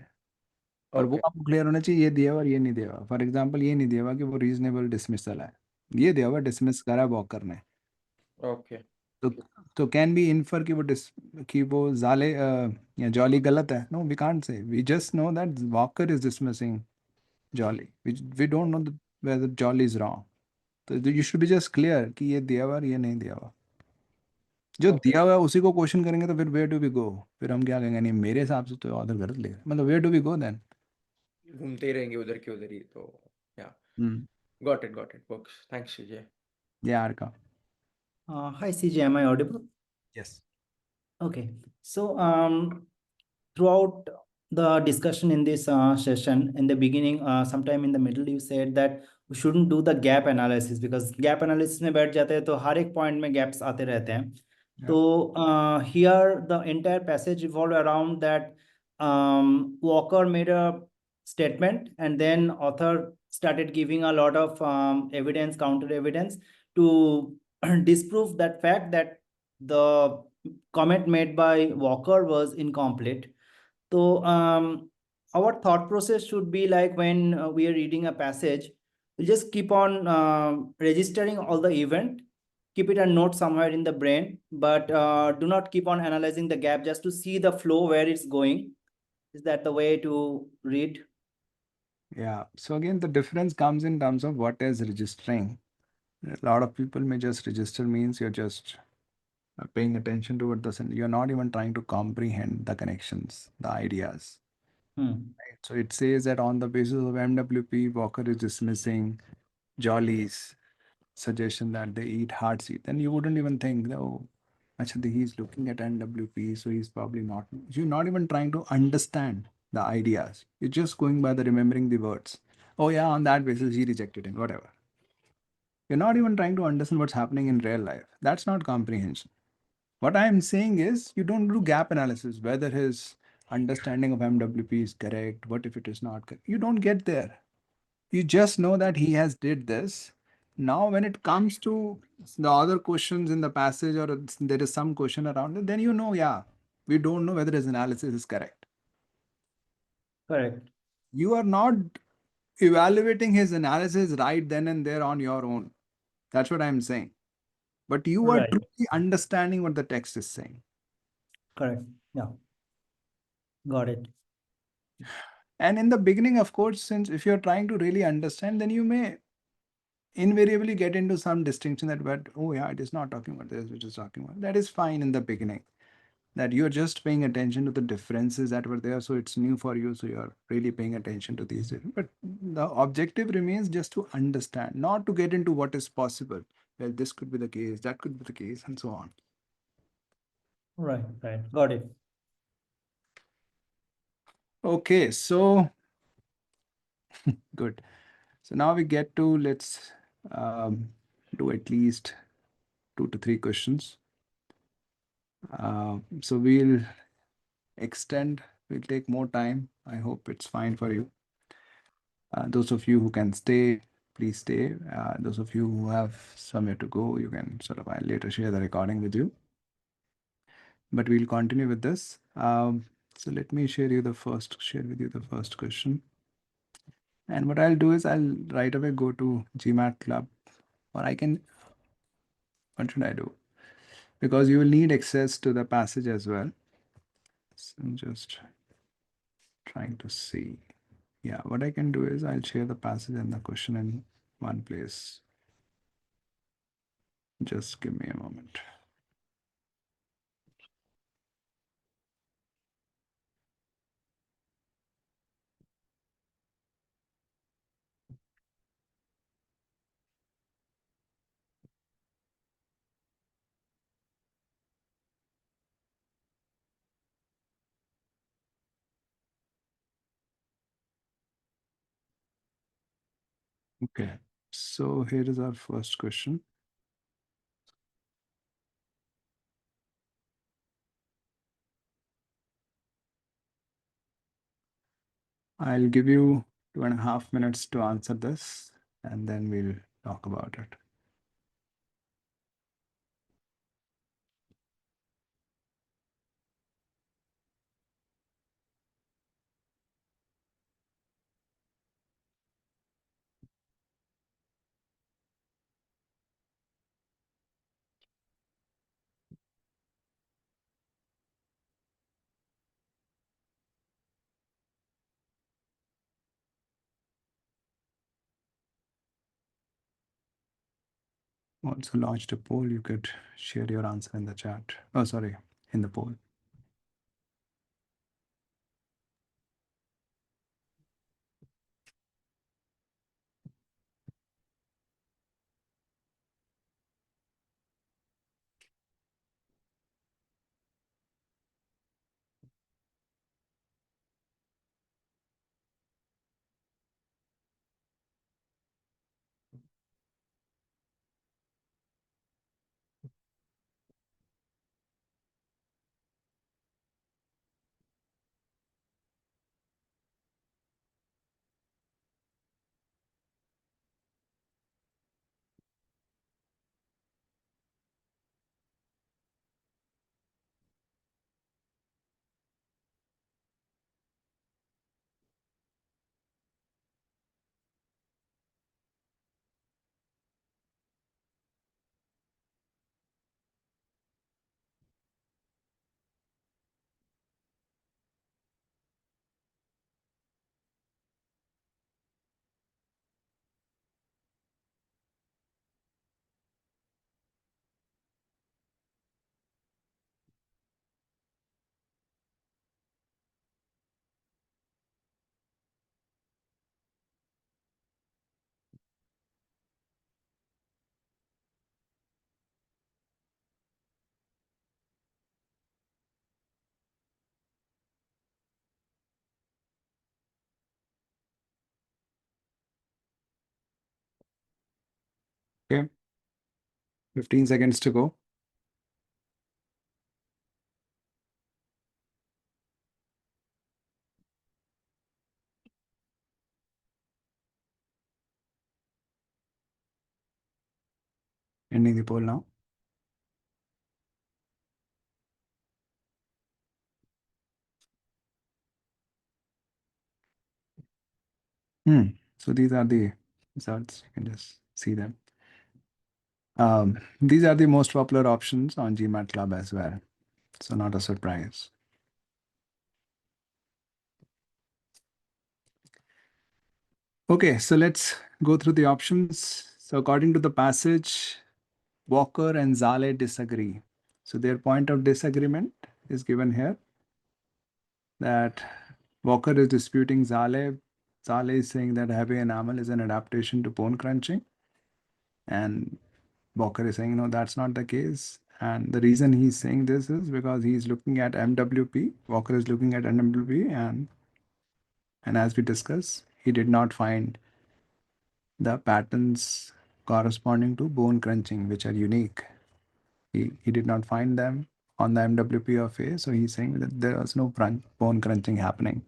पर वो ओके। आपको क्लियर होना चाहिए ये दिया हुआ और ये नहीं दिया हुआ। फॉर एग्जाम्पल, ये नहीं दिया हुआ कि वो रीजनेबल डिसमिसल है, ये दिया हुआ डिसमिस करा वॉकर ने। ओके। तो तो कैन बी इन्फर कि कि वो जाले या जॉली गलत है? No, we can't say, we just know that Walker is dismissing Jolly, we don't know whether Jolly is wrong. तो you should be just clear कि ये दिया हुआ और ये नहीं दिया हुआ। जो ओके, दिया हुआ है उसी को क्वेश्चन करेंगे तो फिर वेयर डू वी गो? फिर हम क्या कहेंगे, नहीं मेरे हिसाब से तो ऑर्डर गलत ले, मतलब where do we go then? घूमते ही रहेंगे उधर के उधर ही। तो या hmm, got it works. Thanks CJ. यार का। Hi, CJ, am I audible? Yes. Okay, so throughout the discussion in this session, in the beginning, sometime in the middle, you said that we shouldn't do the gap analysis because gap analysis में बैठ जाते हैं तो हर एक point में gaps आते रहते हैं. So here the entire passage revolved around that Walker made a statement and then author started giving a lot of evidence, counter evidence to disprove that fact that the comment made by Walker was incomplete. So our thought process should be like when we are reading a passage, we just keep on registering all the event, keep it a note somewhere in the brain, but do not keep on analyzing the gap just to see the flow where it's going. Is that the way to read? Yeah. So again, the difference comes in terms of what is registering. A lot of people may just register means you're just paying attention to what you're not even trying to comprehend the connections, the ideas. Right? So it says that on the basis of MWP, Walker is dismissing Jolly's suggestion that they eat hard seed. Then you wouldn't even think, oh, actually he's looking at NWP, so he's probably not. You're not even trying to understand the ideas. You're just going by the remembering the words. Oh yeah, on that basis he rejected him, whatever. You're not even trying to understand what's happening in real life. That's not comprehension. What I'm saying is you don't do gap analysis, whether his understanding of MWP is correct, what if it is not correct. You don't get there. You just know that he has did this. Now, when it comes to the other questions in the passage or there is some question around it, then you know, yeah, we don't know whether his analysis is correct. Correct. You are not evaluating his analysis right then and there on your own. That's what I'm saying. But you are Right. truly understanding what the text is saying. Correct. Yeah. Got it. And in the beginning, of course, since if you're trying to really understand, then you may invariably get into some distinction that, but oh yeah, it is not talking about this, which is talking about. That is fine in the beginning. That you're just paying attention to the differences that were there, so it's new for you, so you're really paying attention to these. But the objective remains just to understand, not to get into what is possible. Well, this could be the case, that could be the case, and so on. Right. Got it. Okay, so good. So now we get to, let's do at least 2 to 3 questions. So we'll extend, we'll take more time. I hope it's fine for you. Those of you who can stay, please stay. Those of you who have somewhere to go, you can sort of, I'll later share the recording with you. But we'll continue with this. So let me share with you the first question. And what I'll do is I'll right away go to GMAT Club, or I can, what should I do? Because you will need access to the passage as well. So I'm just trying to see. Yeah, what I can do is I'll share the passage and the question in one place. Just give me a moment. Okay, so here is our first question. I'll give you 2.5 minutes to answer this, and then we'll talk about it. Also launched a poll. You could share your answer in the chat. Oh, sorry, in the poll. Okay, 15 seconds to go. Ending the poll now. So these are the results. You can just see them. These are the most popular options on GMAT Club as well. So not a surprise. Okay, so let's go through the options. So according to the passage, Walker and Zale disagree. So their point of disagreement is given here, that Walker is disputing Zale. Zale is saying that heavy enamel is an adaptation to bone crunching. And Walker is saying, no, that's not the case. And the reason he's saying this is because he's looking at MWP. Walker is looking at MWP, and And as we discussed, he did not find the patterns corresponding to bone crunching, which are unique. He did not find them on the MWP of A, so he's saying that there was no bone crunching happening.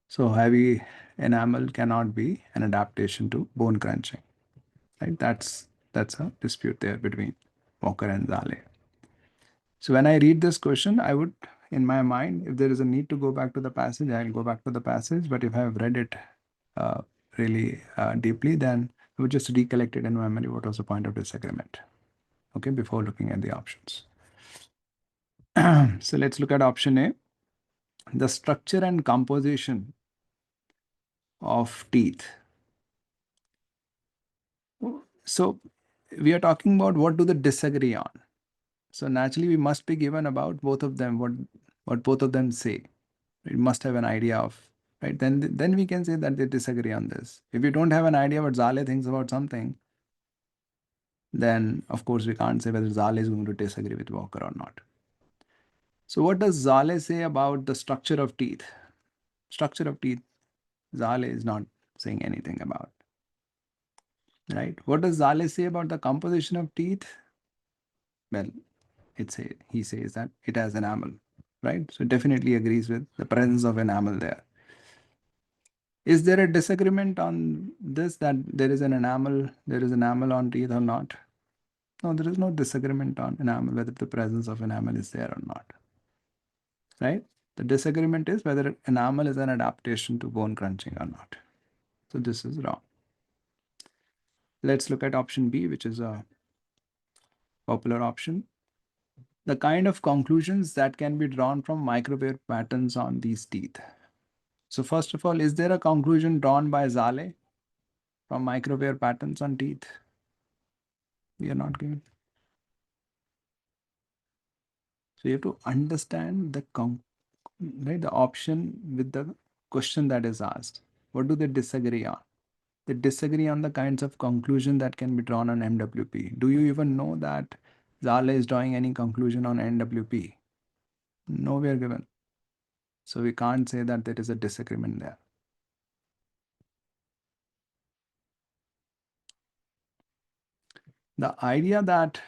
So heavy enamel cannot be an adaptation to bone crunching, right? That's a dispute there between Walker and Zale. So when I read this question, I would, in my mind, if there is a need to go back to the passage, I'll go back to the passage. But if I have read it really deeply, then I would just recollect it in my memory. What was the point of disagreement? Okay, before looking at the options. So let's look at option A. The structure and composition of teeth. So we are talking about what do they disagree on. So naturally, we must be given about both of them, what both of them say. We must have an idea of, right? Then we can say that they disagree on this. If we don't have an idea what Zale thinks about something, then of course we can't say whether Zale is going to disagree with Walker or not. So what does Zale say about the structure of teeth? Structure of teeth, Zale is not saying anything about. Right? What does Zale say about the composition of teeth? Well, he says that it has enamel, right? So it definitely agrees with the presence of enamel there. Is there a disagreement on this, that there is enamel on teeth or not? No, there is no disagreement on enamel, whether the presence of enamel is there or not, right? The disagreement is whether enamel is an adaptation to bone crunching or not. So this is wrong. Let's look at option B, which is a popular option. The kind of conclusions that can be drawn from microwave patterns on these teeth. So first of all, is there a conclusion drawn by Zale from microwave patterns on teeth? We are not given. So you have to understand the the option with the question that is asked. What do they disagree on? They disagree on the kinds of conclusion that can be drawn on MWP. Do you even know that Zale is drawing any conclusion on NWP? Nowhere given. So we can't say that there is a disagreement there. The idea that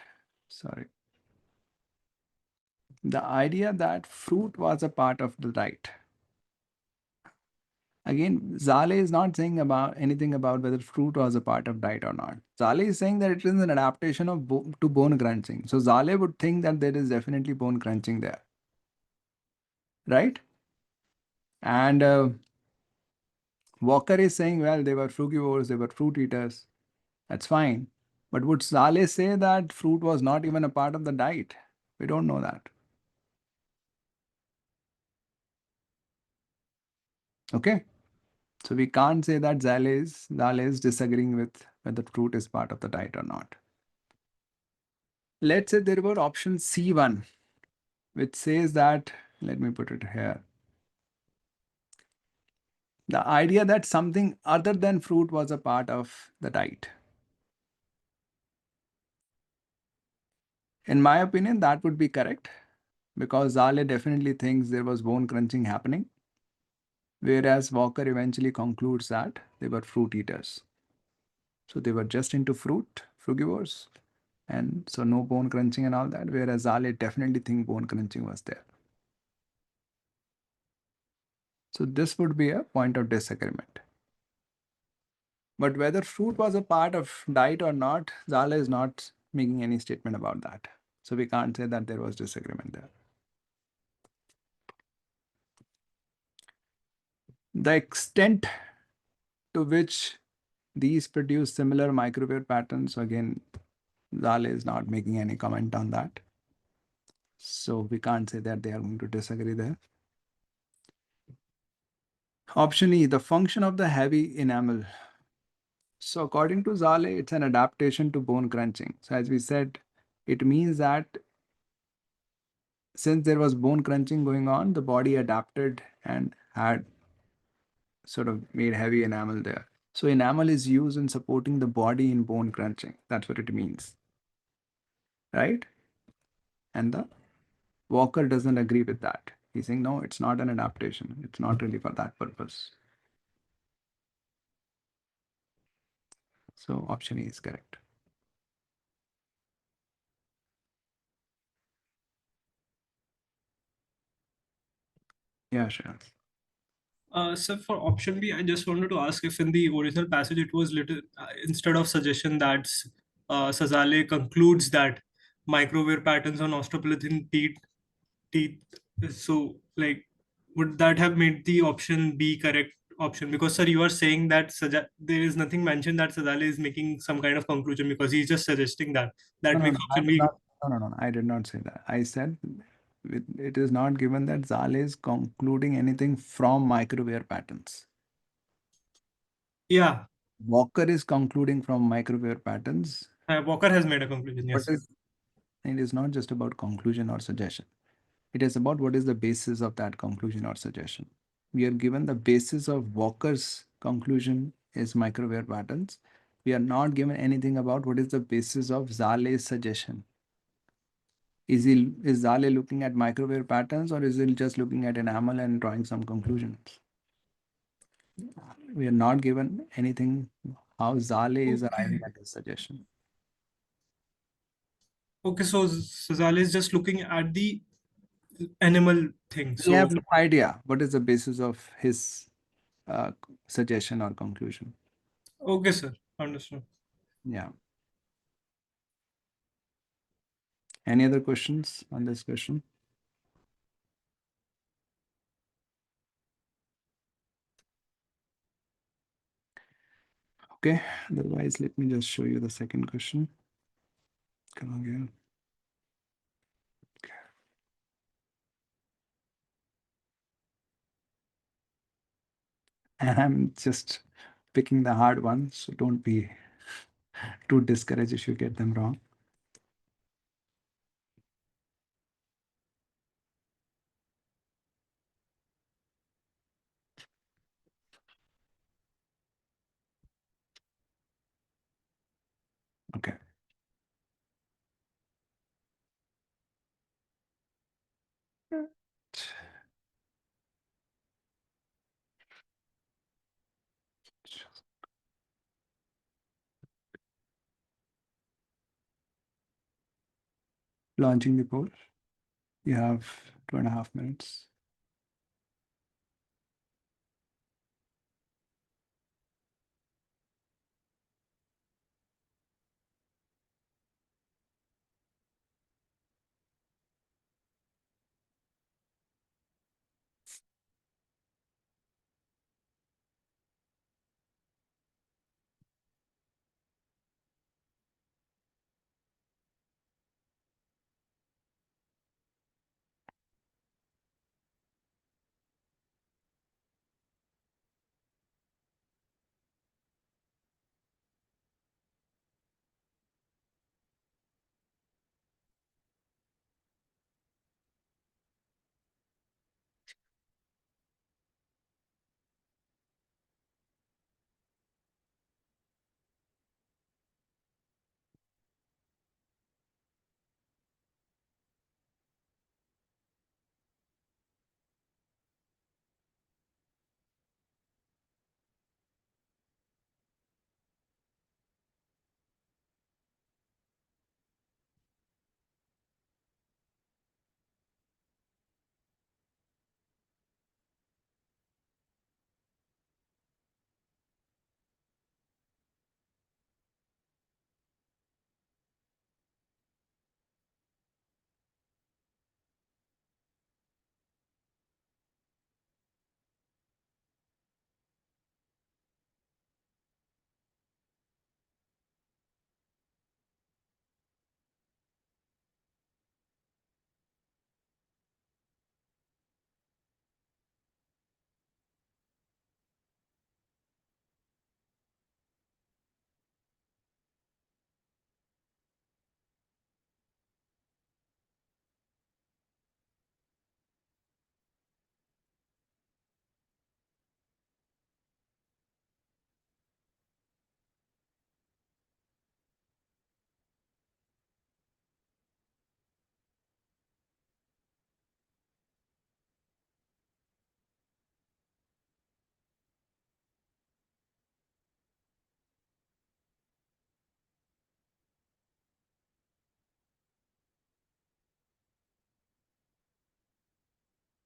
fruit was a part of the diet. Again, Zale is not saying about anything about whether fruit was a part of diet or not. Zale is saying that it is an adaptation of to bone crunching. So Zale would think that there is definitely bone crunching there, right? And Walker is saying, well, they were frugivores, they were fruit eaters. That's fine. But would Zale say that fruit was not even a part of the diet? We don't know that. Okay. So we can't say that Zale is disagreeing with whether fruit is part of the diet or not. Let's say there were option C1, which says that, let me put it here. The idea that something other than fruit was a part of the diet. In my opinion, that would be correct, because Zale definitely thinks there was bone crunching happening, whereas Walker eventually concludes that they were fruit eaters. So they were just into fruit, frugivores, and so no bone crunching and all that, whereas Zale definitely think bone crunching was there. So this would be a point of disagreement. But whether fruit was a part of diet or not, Zale is not making any statement about that. So we can't say that there was disagreement there. The extent to which these produce similar microwave patterns, again, Zale is not making any comment on that. So we can't say that they are going to disagree there. Option E, the function of the heavy enamel. So according to Zale, it's an adaptation to bone crunching. So as we said, it means that since there was bone crunching going on, the body adapted and had sort of made heavy enamel there. So enamel is used in supporting the body in bone crunching. That's what it means, right? And the Walker doesn't agree with that. He's saying, no, it's not an adaptation. It's not really for that purpose. So option E is correct. Yeah, sure. So for option B, I just wanted to ask if in the original passage it was little instead of suggestion that Sazale concludes that microwave patterns on australopithecine teeth. So like, would that have made the option B correct option? Because sir, you are saying that there is nothing mentioned that Sazale is making some kind of conclusion because he's just suggesting that No, makes I option did B. not. No. I did not say that. I said it is not given that Zale is concluding anything from microwave patterns. Yeah, Walker is concluding from microwave patterns. Walker has made a conclusion. But Yes. it is not just about conclusion or suggestion. It is about what is the basis of that conclusion or suggestion. We are given the basis of Walker's conclusion is microwave patterns. We are not given anything about what is the basis of Zale's suggestion. Is Zale looking at microwave patterns, or is he just looking at enamel and drawing some conclusions? We are not given anything how Zale is arriving at his suggestion. Okay, so Sazale is just looking at the animal thing. We So have no idea what is the basis of his suggestion or conclusion. okay, sir, understood. Yeah. Any other questions on this question? Okay, otherwise let me just show you the second question. Come again. Okay. And I'm just picking the hard ones, so don't be too discouraged if you get them wrong. Okay. Launching the poll. You have 2.5 minutes.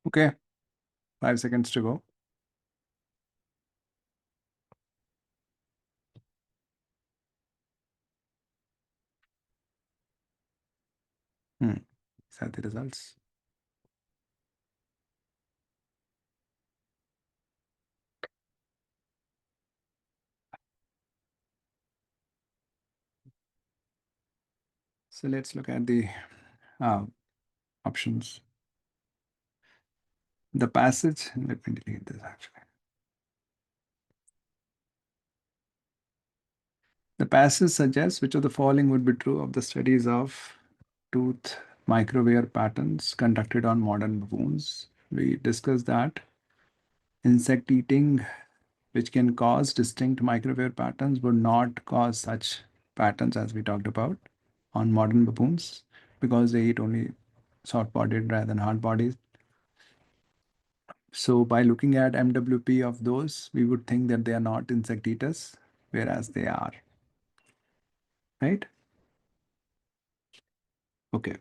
Okay, 5 seconds to go. These are the results. So let's look at the options. The passage, let me delete this actually. The passage suggests which of the following would be true of the studies of tooth microwear patterns conducted on modern baboons. We discussed that insect eating, which can cause distinct microwear patterns, would not cause such patterns as we talked about on modern baboons because they eat only soft-bodied rather than hard-bodied. So by looking at MWP of those, we would think that they are not insect eaters, whereas they are. Right? Okay.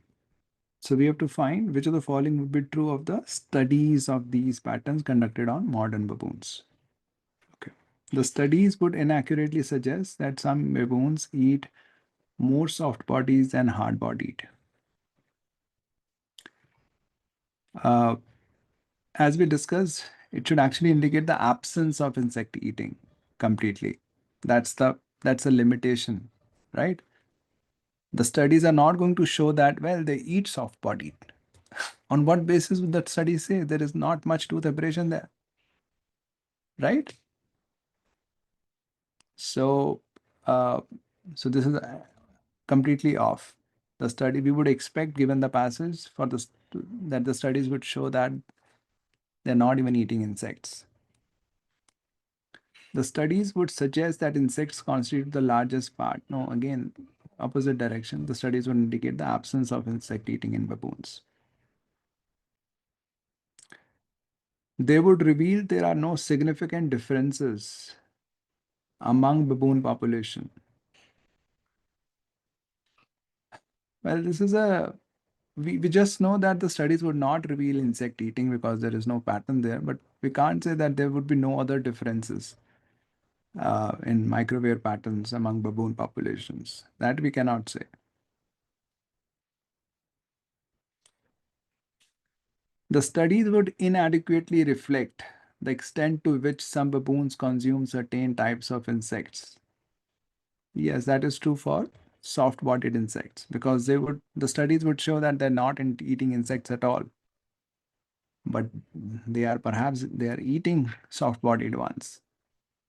So we have to find which of the following would be true of the studies of these patterns conducted on modern baboons. Okay. The studies would inaccurately suggest that some baboons eat more soft bodies than hard bodied. As we discussed, it should actually indicate the absence of insect eating completely. That's a limitation, right? The studies are not going to show that, well, they eat soft bodied. On what basis would that study say there is not much tooth abrasion there? Right? So, so this is completely off. The study we would expect, given the passage, for this that the studies would show that they're not even eating insects. The studies would suggest that insects constitute the largest part. No, again, opposite direction. The studies would indicate the absence of insect eating in baboons. They would reveal there are no significant differences among baboon population. Well, this is we just know that the studies would not reveal insect eating because there is no pattern there, but we can't say that there would be no other differences in microwear patterns among baboon populations. That we cannot say. The studies would inadequately reflect the extent to which some baboons consume certain types of insects. Yes, that is true for soft-bodied insects because the studies would show that they're not eating insects at all, but they are eating soft-bodied ones.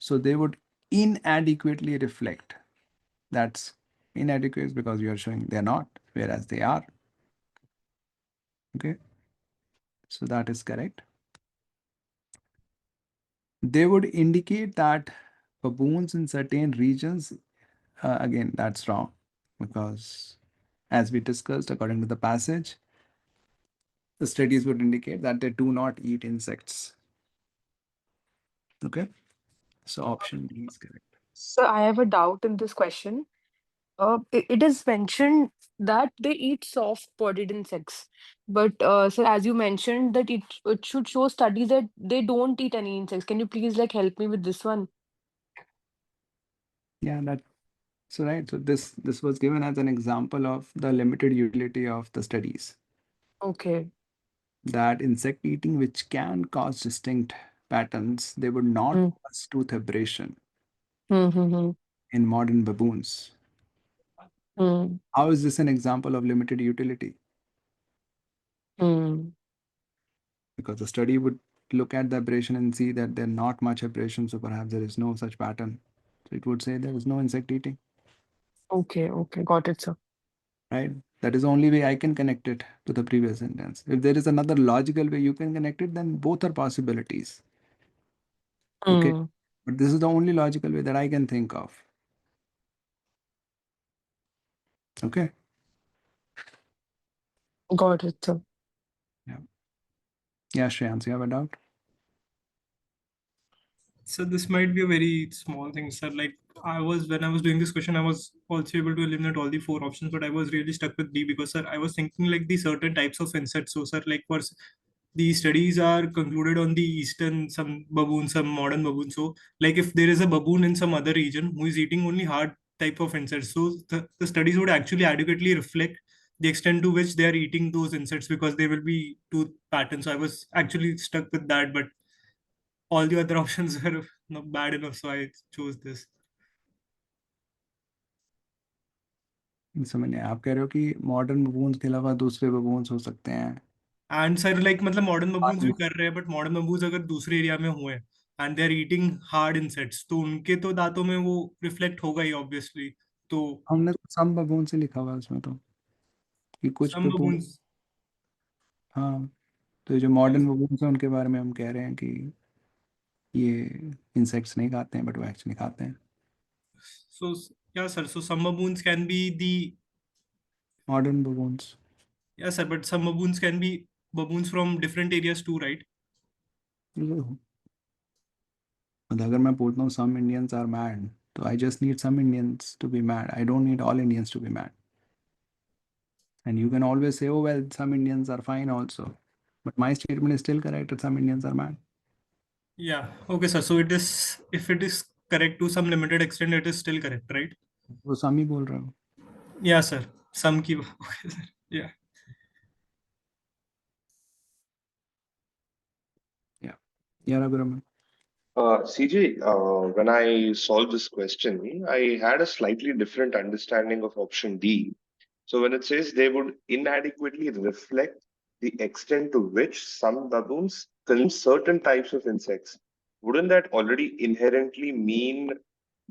So they would inadequately reflect. That's inadequate because you are showing they're not, whereas they are. Okay, so that is correct. They would indicate that baboons in certain regions, again, that's wrong because as we discussed, according to the passage, the studies would indicate that they do not eat insects. Okay, so option D is correct. So I have a doubt in this question. It is mentioned that they eat soft-bodied insects, but sir, as you mentioned that it should show studies that they don't eat any insects. Can you please like help me with this one? Yeah, so right. So this was given as an example of the limited utility of the studies. Okay. That insect eating, which can cause distinct patterns, they would not Mm. cause tooth abrasion Mm-hmm. in modern baboons. Mm. How is this an example of limited utility? Mm. Because the study would look at the abrasion and see that there are not much abrasion, so perhaps there is no such pattern. So it would say there is no insect eating, Okay, got it, sir. right? That is the only way I can connect it to the previous sentence. If there is another logical way you can connect it, then both are possibilities. Okay. Mm. But this is the only logical way that I can think of. Okay. Got it, sir. Yeah. Yeah, Shreyans, you have a doubt? So this might be a very small thing, sir. Like when I was doing this question, I was also able to eliminate all the 4 options, but I was really stuck with D because, sir, I was thinking like the certain types of insects. So, sir, like these studies are concluded on the eastern, some baboon, some modern baboon. So, like if there is a baboon in some other region who is eating only hard type of insects, so the studies would actually adequately reflect the extent to which they are eating those insects because there will be tooth patterns. So I was actually stuck with that, but all the other options were not bad enough, so I chose this. समझ नहीं आप कह रहे हो कि modern baboons के अलावा दूसरे बबून्स हो सकते हैं एंड सर लाइक मतलब मॉडर्न बबून्स भी कर रहे हैं, बट मॉडर्न बबून्स अगर दूसरे एरिया में हुए and they are eating hard insects तो उनके तो दांतों में वो रिफ्लेक्ट होगा ही ऑब्वियसली। तो हमने तो सम बबून से लिखा हुआ है उसमें तो कि कुछ सम बबून बबून्स, हाँ तो ये जो मॉडर्न बबून्स हैं उनके बारे में हम कह रहे हैं कि ये इंसेक्ट्स नहीं खाते हैं बट वो एक्चुअली खाते हैं सो या sir, so some baboons can be the, modern baboons या sir but some baboons can be baboons from different areas too, right? मतलब अगर मैं बोलता हूँ सम इंडियंस आर मैड तो I just need some Indians to be mad I don't need all Indians to be mad and you can always say oh well some Indians are fine also but my statement is still correct that some Indians are mad या okay sir, so it is, if it is correct to some limited extent it is still correct, right? वो some ही बोल रहा हूँ या sir, सम की okay sir, या yeah yeah Raghuram. CJ, when I solved this question, I had a slightly different understanding of option D. So when it says they would inadequately reflect the extent to which some baboons consume certain types of insects, wouldn't that already inherently mean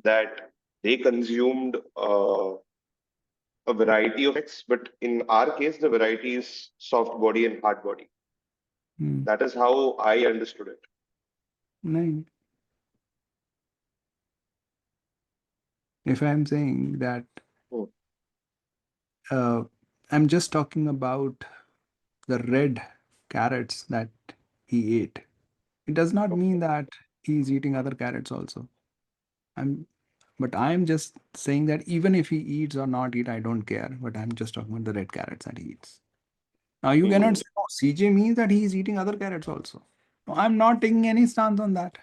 that they consumed a variety of insects? But in our case, the variety is soft body and hard body. That is how I understood it. No. If I'm saying that I'm just talking about the red carrots that he ate, it does not mean that he's eating other carrots also. But I'm just saying that even if he eats or not eat, I don't care. But I'm just talking about the red carrots that he eats. Now you cannot say, oh, CJ means that he is eating other carrots also. No, I'm not taking any stance on that.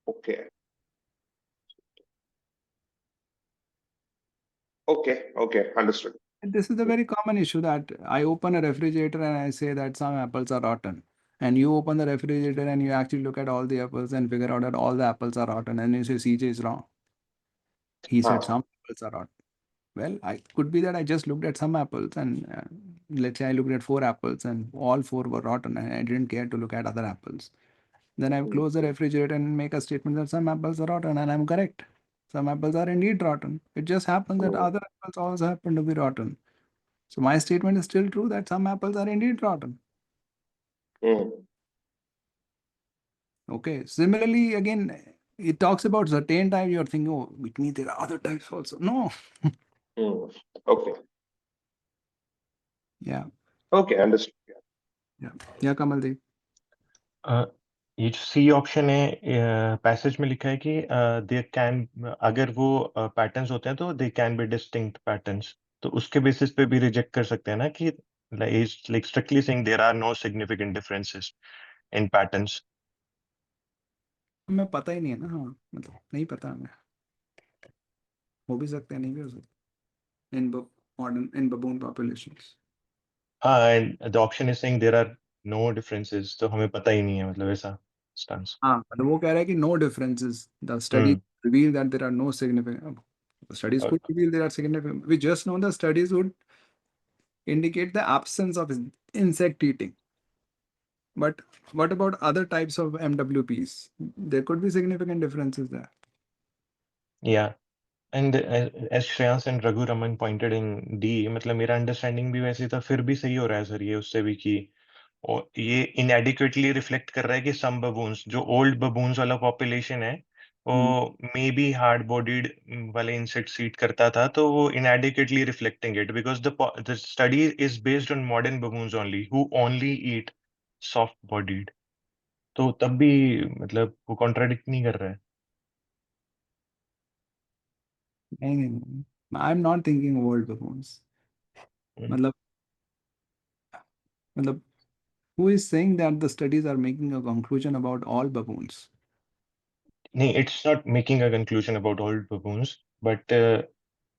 Okay. Okay, understood. This is a very common issue that I open a refrigerator and I say that some apples are rotten. And you open the refrigerator and you actually look at all the apples and figure out that all the apples are rotten. And you say CJ is wrong. He said some apples are rotten. Well, I could be that I just looked at some apples and let's say I looked at 4 apples and all 4 were rotten and I didn't care to look at other apples. Then I close the refrigerator and make a statement that some apples are rotten and I'm correct. Some apples are indeed rotten. It just happens that other apples also happen to be rotten. So my statement is still true that some apples are indeed rotten. Okay. Similarly, again, it talks about certain types. You're thinking, oh, it means there are other types also. No. Okay. Yeah. Okay, understood. Yeah, Kamaldeep. ये जो C option है passage में लिखा है कि they can, अगर वो patterns होते हैं तो they can be distinct patterns, तो उसके बेसिस पे भी रिजेक्ट कर सकते हैं ना कि like strictly saying there are no significant differences in patterns. हमें पता ही नहीं है ना, हाँ मतलब नहीं पता हमें, हो भी सकते हैं नहीं भी हो सकते in modern in baboon populations. हाँ, and the option is saying there are no differences, तो हमें पता ही नहीं है, मतलब ऐसा स्टांस। हाँ मतलब वो कह रहा है कि no differences, the study reveal that there are no significant, studies could reveal there are significant, we just know the studies would indicate the absence of insect eating, but what about other types of MWPs? There could be significant differences there. Yeah, and as Shreyans and Raghu Raman pointed in D, मतलब मेरा understanding भी वैसे था, फिर भी सही हो रहा है सर ये उससे भी कि और ये इनएडिक्वेटली रिफ्लेक्ट कर रहा है कि सम बबून्स, जो ओल्ड बबून्स वाला पॉपुलेशन है वो मे बी हार्ड बॉडीड वाले इंसेक्ट्स ईट करता था, तो वो inadequately reflecting it because the study is based on modern baboons only who only eat soft bodied, तो तब भी मतलब वो कॉन्ट्राडिक्ट नहीं कर रहा है। नहीं, I'm not thinking old baboons. मतलब मतलब who is saying that the studies are making a conclusion about all baboons? No, it's not making a conclusion about all baboons, but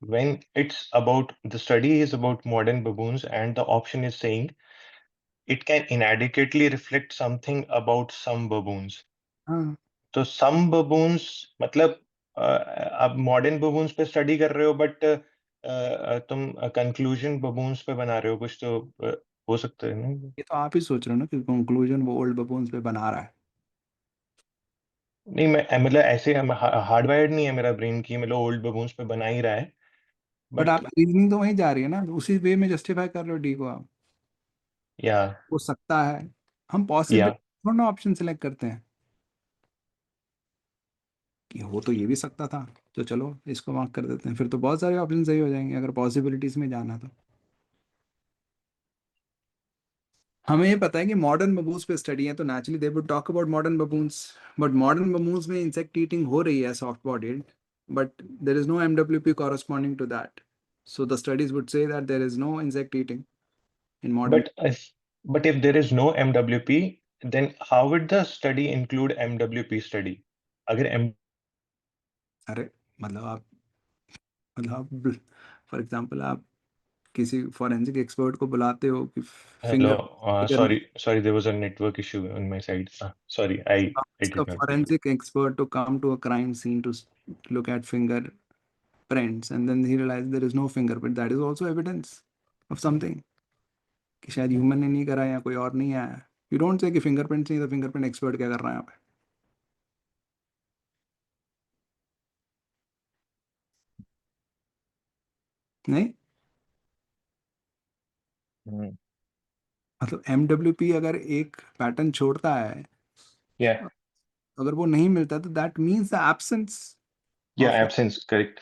when it's about the study is about modern baboons, and the option is saying it can inadequately reflect something about some baboons. हाँ तो some baboons मतलब आप modern baboons पे study कर रहे हो, but तुम conclusion baboons पे बना रहे हो कुछ, तो हो सकता है ना? ये तो आप ही सोच रहे हो ना कि कंक्लूजन वो ओल्ड बबून्स पे बना रहा है। नहीं, मैं मतलब ऐसे हार्डवायर्ड नहीं है मेरा ब्रेन की मतलब ओल्ड बबून्स पे बना ही रहा है, बट बट आप रीजनिंग तो वहीं जा रही है ना, उसी वे में जस्टिफाई कर रहे हो डी को आप। या हो सकता है, हम या पॉसिबिलिटी थोड़ा ना ऑप्शन सेलेक्ट करते हैं कि हो तो ये भी सकता था, तो चलो इसको मार्क कर देते हैं, फिर तो बहुत सारे ऑप्शन सही हो जाएंगे अगर पॉसिबिलिटीज में जाना तो। हमें ये पता है कि मॉडर्न बबून्स पे स्टडी है तो naturally they would talk about modern baboons, but modern baboons में इंसेक्ट ईटिंग हो रही है soft bodied, but there is no MWP corresponding to that, so the studies would say that there is no insect eating in modern. but if there is no MWP, then how would the study include MWP study? अगर अरे मतलब for example आप किसी forensic expert को बुलाते हो कि hello, finger करने, sorry, there was a network issue on my side. Sorry, I ask a did not hear. forensic expert to come to a crime scene to look at fingerprints and then he realized there is no fingerprint, that is also evidence of something कि शायद human ने नहीं करा या कोई और नहीं आया। यू डोंट से कि फिंगरप्रिंट नहीं, तो फिंगरप्रिंट एक्सपर्ट क्या कर रहा है यहाँ पे? नहीं, Hmm. मतलब MWP अगर एक पैटर्न छोड़ता है, Yeah, अगर वो नहीं मिलता तो that means the absence yeah, of, absence, correct.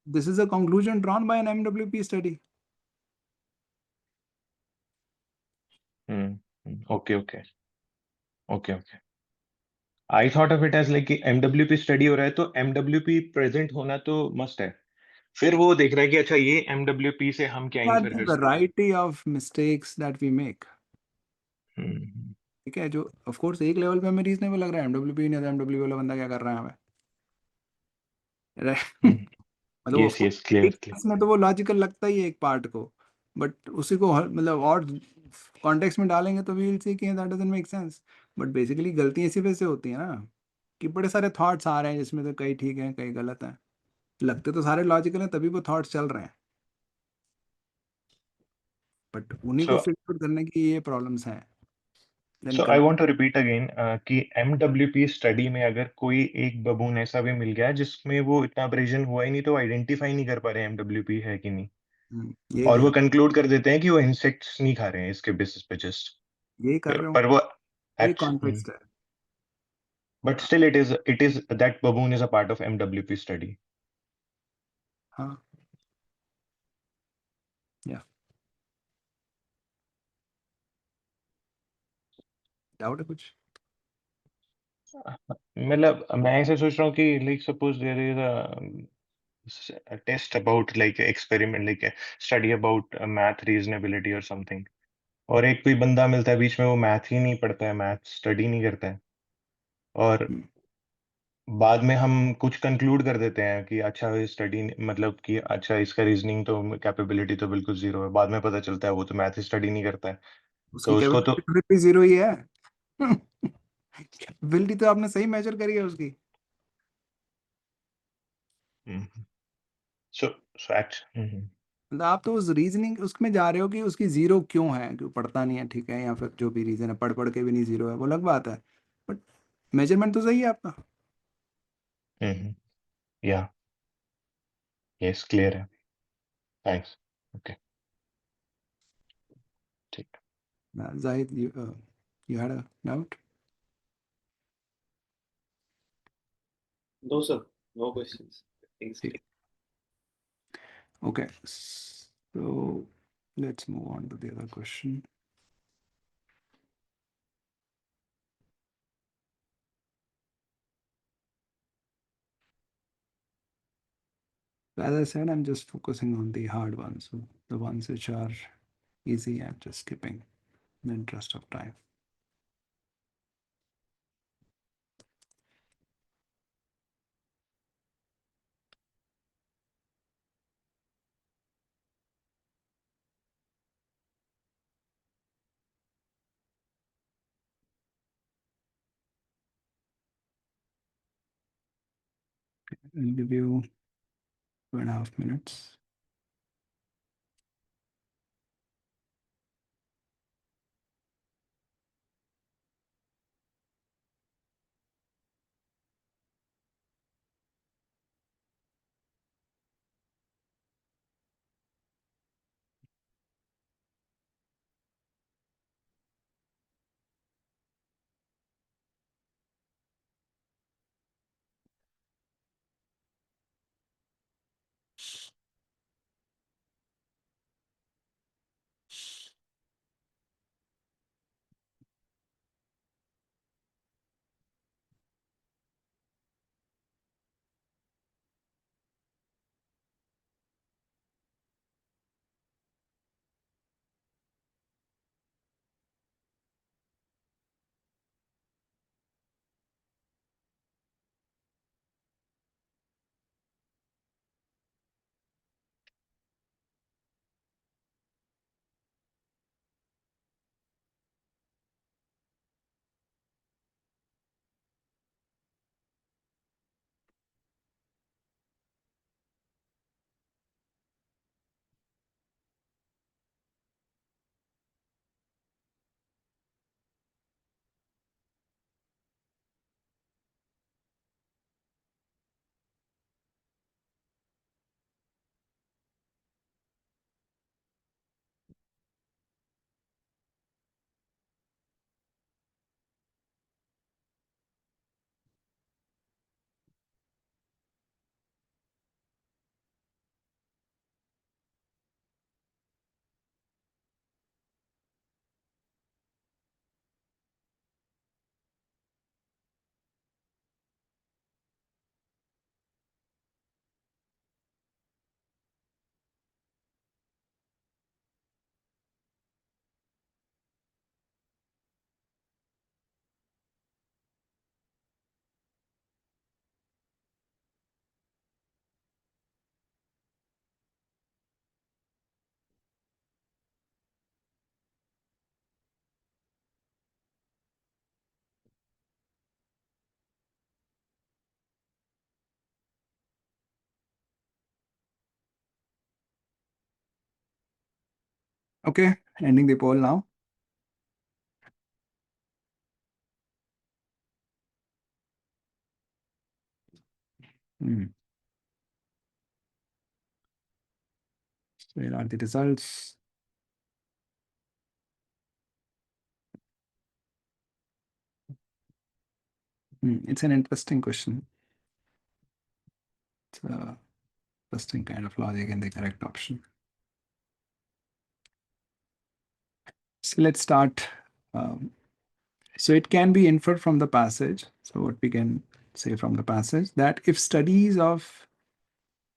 This is a conclusion drawn by an MWP study. Hmm. Okay, okay, okay, okay. I thought of it as like कि MWP स्टडी हो रहा है तो MWP प्रेजेंट होना तो must है, फिर वो देख रहा है कि अच्छा ये MWP से हम क्या इन्फर कर सकते हैं। Variety of mistakes that we make, hmm, ठीक है, जो ऑफ कोर्स एक लेवल पे हमें रीजनेबल लग रहा है, MWP नहीं, तो MWP वाला बंदा क्या कर रहा है हमें, हम्म, मतलब of yes course yes, clear एक क्लियर। केस में तो वो लॉजिकल लगता ही है एक पार्ट को, बट उसी को मतलब और कॉन्टेक्स्ट में डालेंगे तो वी विल सी कि that doesn't make sense. But basically गलती इसी वजह से होती है ना कि बड़े सारे थॉट्स आ रहे हैं जिसमें से कई ठीक हैं कई गलत हैं, लगते तो सारे लॉजिकल हैं तभी वो थॉट्स चल रहे हैं, बट उन्हीं को सो फिल्टर करने की ये प्रॉब्लम्स हैं। Then so I want to repeat again कि MWP स्टडी में अगर कोई एक बबून ऐसा भी मिल गया जिसमें वो इतना अब्रेजन हुआ ही नहीं, तो आइडेंटिफाई नहीं कर पा रहे MWP है कि नहीं, ये और भी वो कंक्लूड कर देते हैं कि वो इंसेक्ट्स नहीं खा रहे हैं इसके बेसिस पे जस्ट, यही कर रहे हो, पर वो ये कॉन्टेक्स्ट है। but still it is that baboon is a part of MWP study. हाँ, या डाउट है कुछ? मतलब मैं ऐसे सोच रहा हूँ कि like suppose there is a test about like experiment, like a study about math reasonability or something, और एक कोई बंदा मिलता है बीच में, वो मैथ ही नहीं पढ़ता है, मैथ स्टडी नहीं करता है, और बाद में हम कुछ कंक्लूड कर देते हैं कि अच्छा ये स्टडी मतलब कि अच्छा इसका रीजनिंग तो कैपेबिलिटी तो बिल्कुल जीरो है, बाद में पता चलता है वो तो मैथ ही स्टडी नहीं करता है, उसकी तो उसको तो कैपेबिलिटी जीरो ही है। कैपेबिलिटी तो आपने सही मेजर करी है उसकी, सो सो एक्चुअली मतलब आप तो उस रीजनिंग उसमें जा रहे हो कि उसकी जीरो क्यों है, क्यों पढ़ता नहीं है, ठीक है, या फिर जो भी रीजन है पढ़ पढ़ के भी नहीं जीरो है, वो अलग बात है, बट मेजरमेंट तो सही है आपका। या यस, क्लियर है, थैंक्स, ओके, ठीक। Zahid, you had a doubt? No, sir. No questions. Thanks. ठीक, okay, so let's move on to the other question. As I said, I'm just focusing on the hard ones, so the ones which are easy I'm just skipping. in the interest of time. I'll give you 2.5 minutes. Okay, ending the poll now. So here are the results. It's an interesting question. It's a interesting kind of logic and the correct option. So let's start. So it can be inferred from the passage. So what we can say from the passage, that if studies of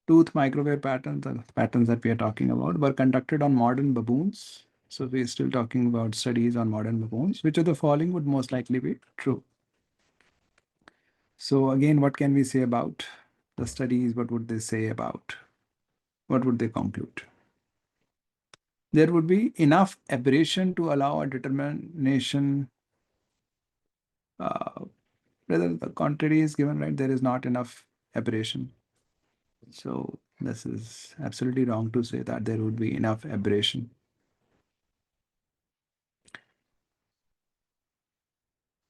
tooth microwave patterns, the patterns that we are talking about, were conducted on modern baboons. So we're still talking about studies on modern baboons. Which of the following would most likely be true? So again, what can we say about the studies? What would they say about? What would they conclude? There would be enough aberration to allow a determination. Rather, the contrary is given, right? There is not enough aberration. So this is absolutely wrong to say that there would be enough aberration.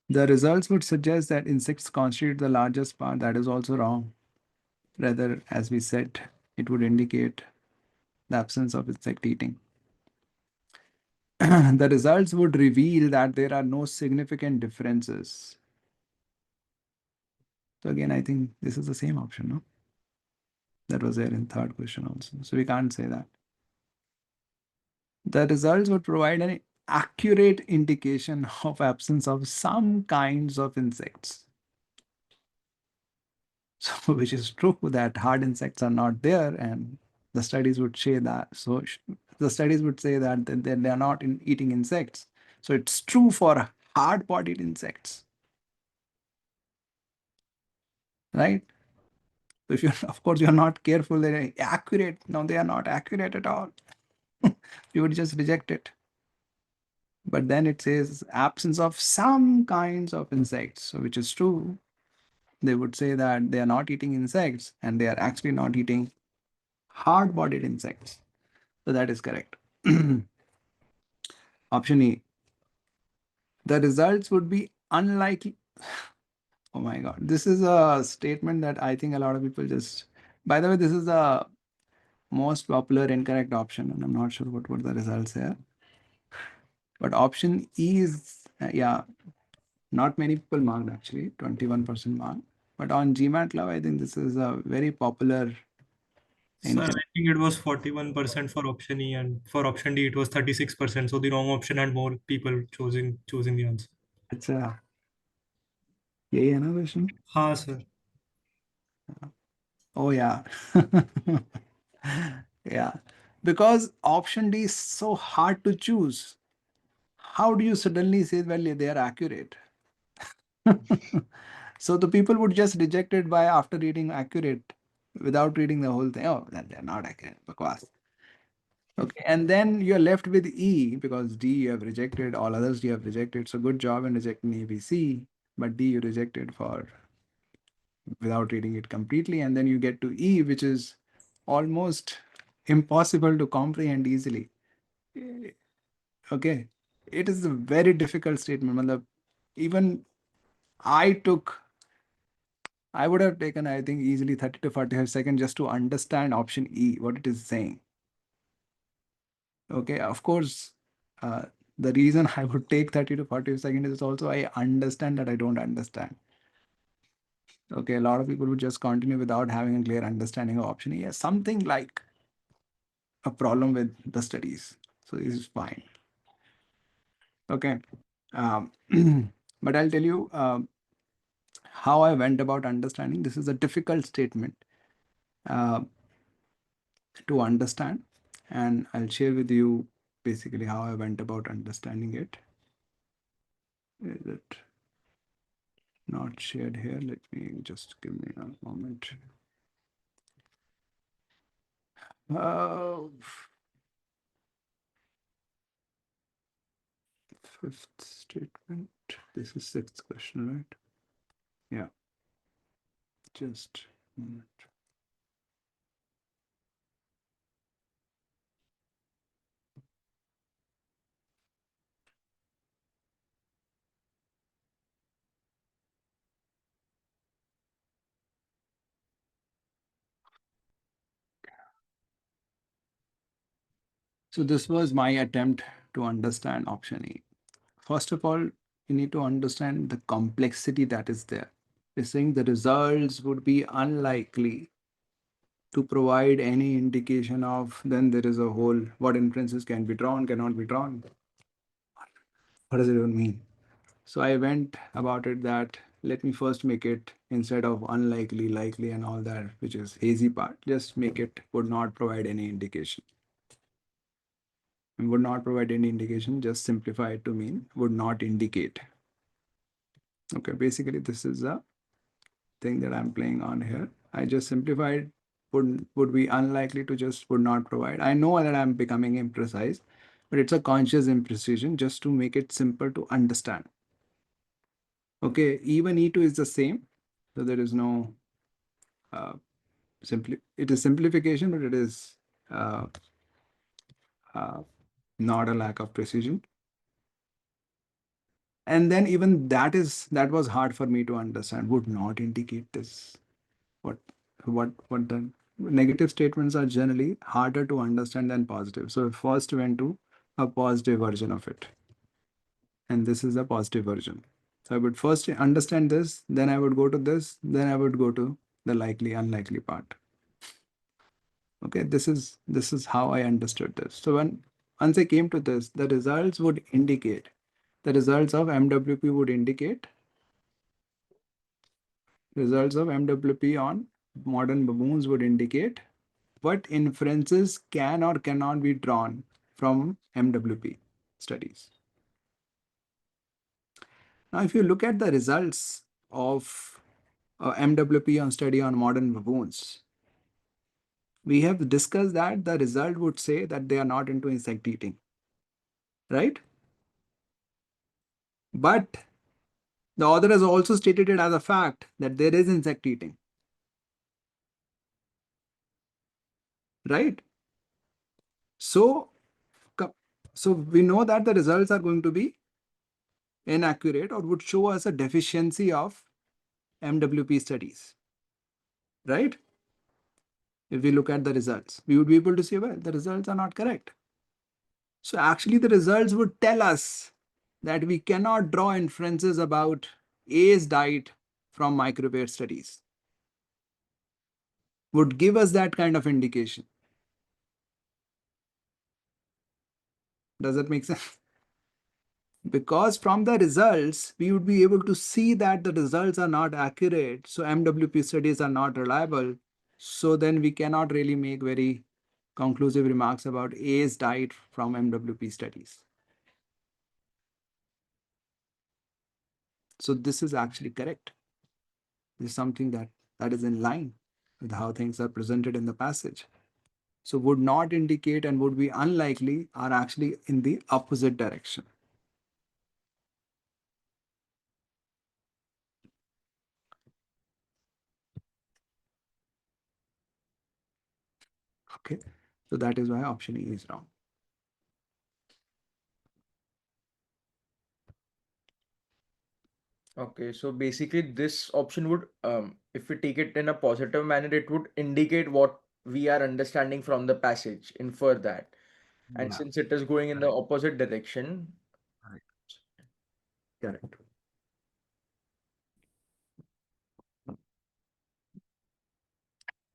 The results would suggest that insects constitute the largest part. That is also wrong. Rather, as we said, it would indicate the absence of insect eating. The results would reveal that there are no significant differences. So again, I think this is the same option, no? That was there in third question also. So we can't say that. The results would provide an accurate indication of absence of some kinds of insects. So which is true that hard insects are not there, and the studies would say that. So the studies would say that they are not eating insects. So it's true for hard-bodied insects, right? So if you're, of course, you're not careful, they're accurate. No, they are not accurate at all. You would just reject it. But then it says absence of some kinds of insects, so which is true. They would say that they are not eating insects and they are actually not eating hard-bodied insects. So that is correct. Option E. The results would be unlikely. Oh my God. This is a statement that I think a lot of people just. By the way, this is the most popular incorrect option, and I'm not sure what were the results here. But option E is, yeah, not many people marked actually, 21% marked. But on GMAT Club, I think this is a very popular. Sir, I think it was 41% for option E, and for option D it was 36%. So the wrong option had more people choosing the answer. अच्छा यही है ना question? हाँ sir. Oh yeah. Yeah. Because option D is so hard to choose. How do you suddenly say, well, they are accurate? So the people would just reject it by after reading accurate without reading the whole thing. Oh, they're not accurate. Bakwas. Okay, and then you're left with E because D you have rejected, all others you have rejected. So good job in rejecting A, B, C, but D you rejected for without reading it completely, and then you get to E, which is almost impossible to comprehend easily. Okay, it is a very difficult statement. Matlab, even I would have taken, I think, easily 30 to 45 seconds just to understand option E, what it is saying. Okay, of course, the reason I would take 30 to 45 seconds is also I understand that I don't understand. Okay, a lot of people would just continue without having a clear understanding of option E. Yeah, something like a problem with the studies. So this is fine. Okay. Um, but I'll tell you how I went about understanding. This is a difficult statement uh, to understand. And I'll share with you basically how I went about understanding it. Is it not shared here? Let me just give me a moment. Fifth statement. This is sixth question, right? Yeah. Just a moment. So this was my attempt to understand option E. First of all, you need to understand the complexity that is there. They're saying the results would be unlikely to provide any indication of, then there is a whole, what inferences can be drawn, cannot be drawn. What does it even mean? So I went about it that let me first make it, instead of unlikely, likely and all that, which is hazy part, just make it would not provide any indication. And would not provide any indication, just simplify it to mean would not indicate. Okay, basically this is a thing that I'm playing on here. I just simplified would be unlikely to just would not provide. I know that I'm becoming imprecise, but it's a conscious imprecision just to make it simple to understand. Okay, even E2 is the same. So there is no it is simplification, but it is not a lack of precision. And then even that was hard for me to understand. Would not indicate this. What the negative statements are generally harder to understand than positive. So I first went to a positive version of it. And this is a positive version. So I would first understand this, then I would go to this, then I would go to the likely, unlikely part. Okay, this is how I understood this. So once I came to this, the results would indicate, the results of MWP would indicate, results of MWP on modern baboons would indicate what inferences can or cannot be drawn from MWP studies. Now, if you look at the results of MWP on study on modern baboons, we have discussed that the result would say that they are not into insect eating, right? But the author has also stated it as a fact that there is insect eating, right? So we know that the results are going to be inaccurate or would show us a deficiency of MWP studies, right? If we look at the results, we would be able to say, well, the results are not correct. So actually the results would tell us that we cannot draw inferences about A's diet from microbear studies. Would give us that kind of indication. Does that make sense? Because from the results, we would be able to see that the results are not accurate. So MWP studies are not reliable. So then we cannot really make very conclusive remarks about A's diet from MWP studies. So this is actually correct. This is something that is in line with how things are presented in the passage. So would not indicate and would be unlikely are actually in the opposite direction. Okay, so that is why option E is wrong. Okay, so basically this option would, if we take it in a positive manner, it would indicate what we are understanding from the passage, infer that. And Yeah. since it is going in the opposite direction. Correct.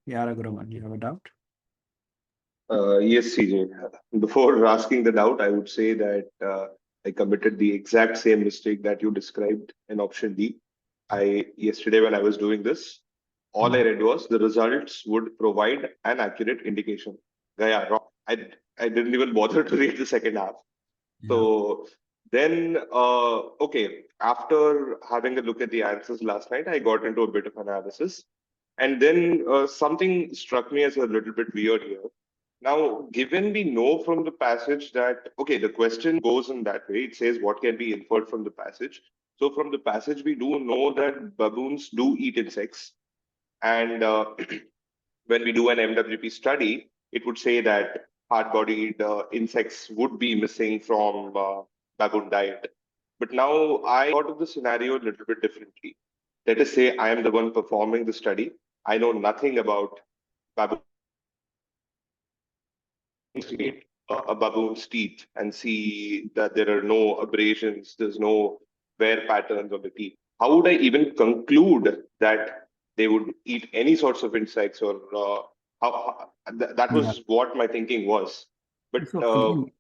Yeah, Raghuram, you have a doubt? Yes, CJ. Before asking the doubt, I would say that I committed the exact same mistake that you described in option D. Yesterday when I was doing this, all I read was the results would provide an accurate indication. Yeah, wrong. I didn't even bother to read the second half. So then, okay, after having a look at the answers last night, I got into a bit of analysis. And then something struck me as a little bit weird here. Now, given we know from the passage that, okay, the question goes in that way, it says what can be inferred from the passage. So from the passage, we do know that baboons do eat insects. And when we do an MWP study, it would say that hard-bodied insects would be missing from baboon diet. But now I thought of the scenario a little bit differently. Let us say I am the one performing the study. I know nothing about baboon. A baboon's teeth and see that there are no abrasions, there's no wear patterns on the teeth. How would I even conclude that they would eat any sorts of insects, or that was what my thinking was. But So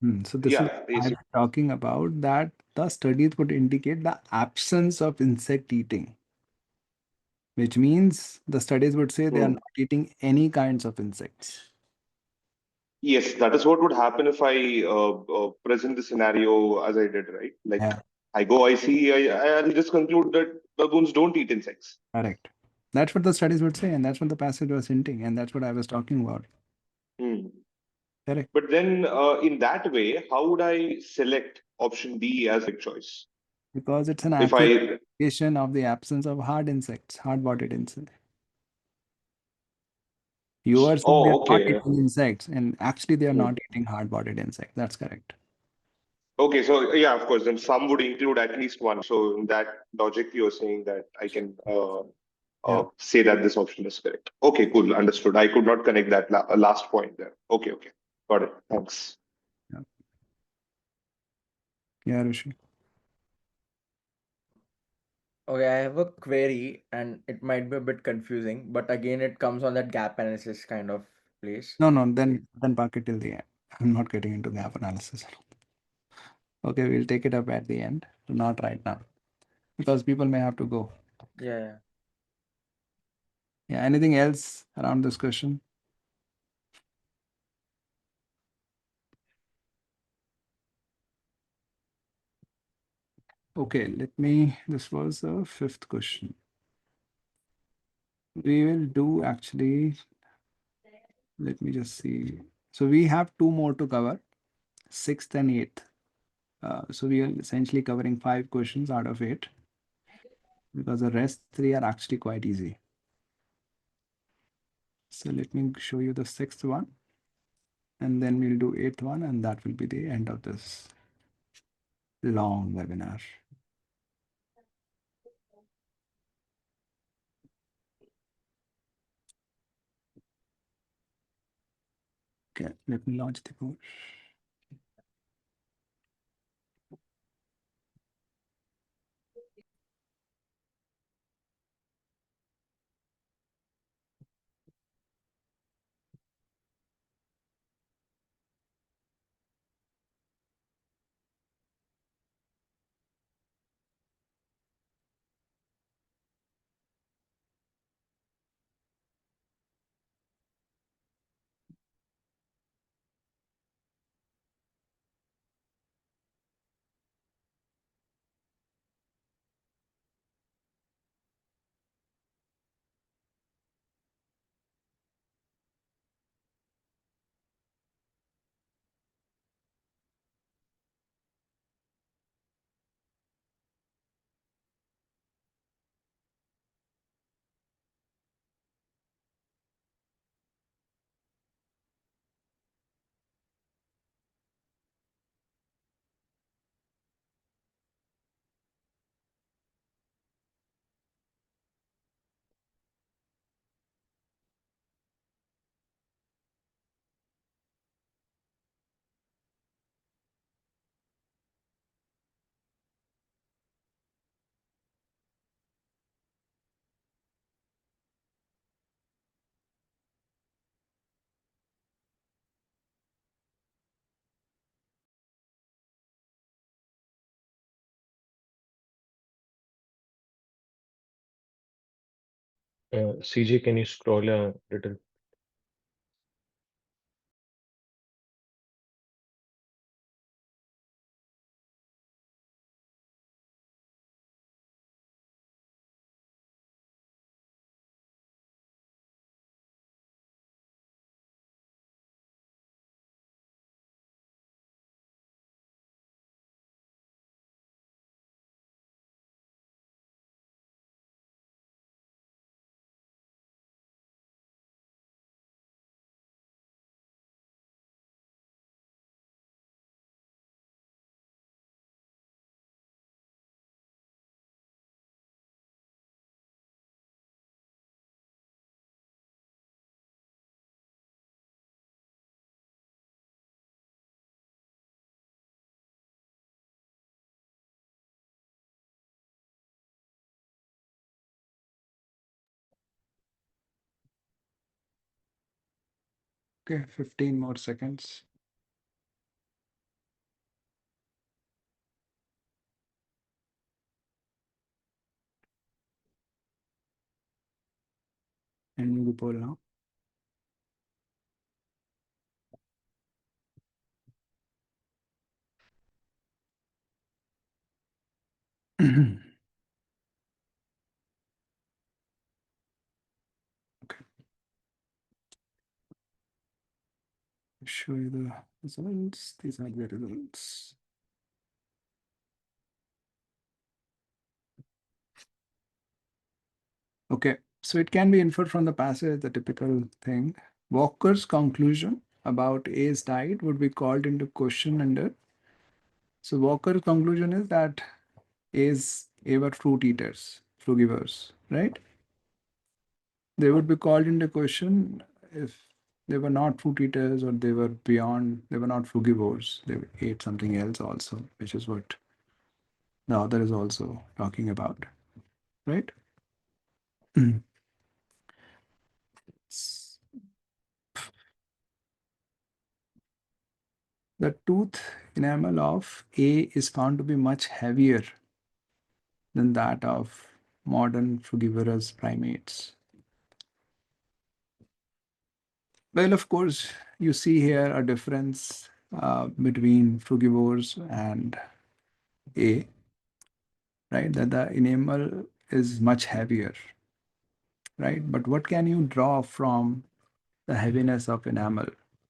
again, so this is yeah, I'm talking about that the studies would indicate the absence of insect eating, which means the studies would say they are not eating any kinds of insects. yes, that is what would happen if I present the scenario as I did, right? Like I go, I'll just conclude that baboons don't eat insects. Correct. That's what the studies would say, and that's what the passage was hinting, and that's what I was talking about. Correct. But then in that way, how would I select option D as a choice? Because it's an If accurate indication of the absence of hard insects, hard-bodied insects. You are saying they're not eating insects, and actually they are not eating hard-bodied insects. That's correct. Okay, so yeah, of course, then some would include at least one. So in that logic, you're saying that I can say that this option is correct. Okay, cool, understood. I could not connect that last point there. Okay, got it. Thanks. Yeah, Rishi. Okay, I have a query and it might be a bit confusing, but again, it comes on that gap analysis kind of place. No, then park it till the end. I'm not getting into gap analysis. Okay, we'll take it up at the end, not right now, because people may have to go. Yeah. Yeah, anything else around this question? Okay, this was the fifth question. We will do actually, let me just see. So we have two more to cover, sixth and eighth. So we are essentially covering 5 questions out of 8 because the rest 3 are actually quite easy. So let me show you the 6th one, and then we'll do 8th one, and that will be the end of this long webinar. Okay, let me launch the course. CJ, can you scroll a little? Okay, 15 more seconds. And the poll now. Okay. Show you the results. These are the results. Okay, so it can be inferred from the passage, the typical thing. Walker's conclusion about A's diet would be called into question under. So Walker's conclusion is that A were fruit eaters, frugivores, right? They would be called into question if they were not fruit eaters or they were beyond, they were not frugivores. They ate something else also, which is what the author is also talking about, right? The tooth enamel of A is found to be much heavier than that of modern frugivorous primates. Well, of course, you see here a difference between frugivores and A. right? That the enamel is much heavier, right? But what can you draw from the heaviness of enamel?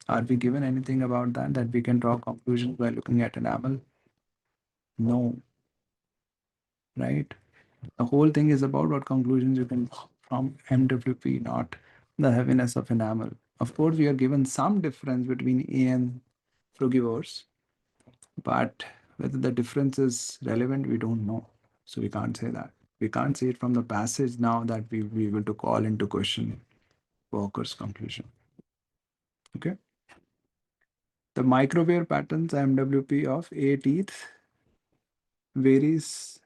Are we given anything about that, that we can draw conclusions by looking at enamel? No, right? The whole thing is about what conclusions you can draw from MWP, not the heaviness of enamel. Of course, we are given some difference between A and frugivores, but whether the difference is relevant, we don't know. So we can't say that. We can't say it from the passage now that we be able to call into question Walker's conclusion. Okay. The microwave patterns MWP of A teeth varies.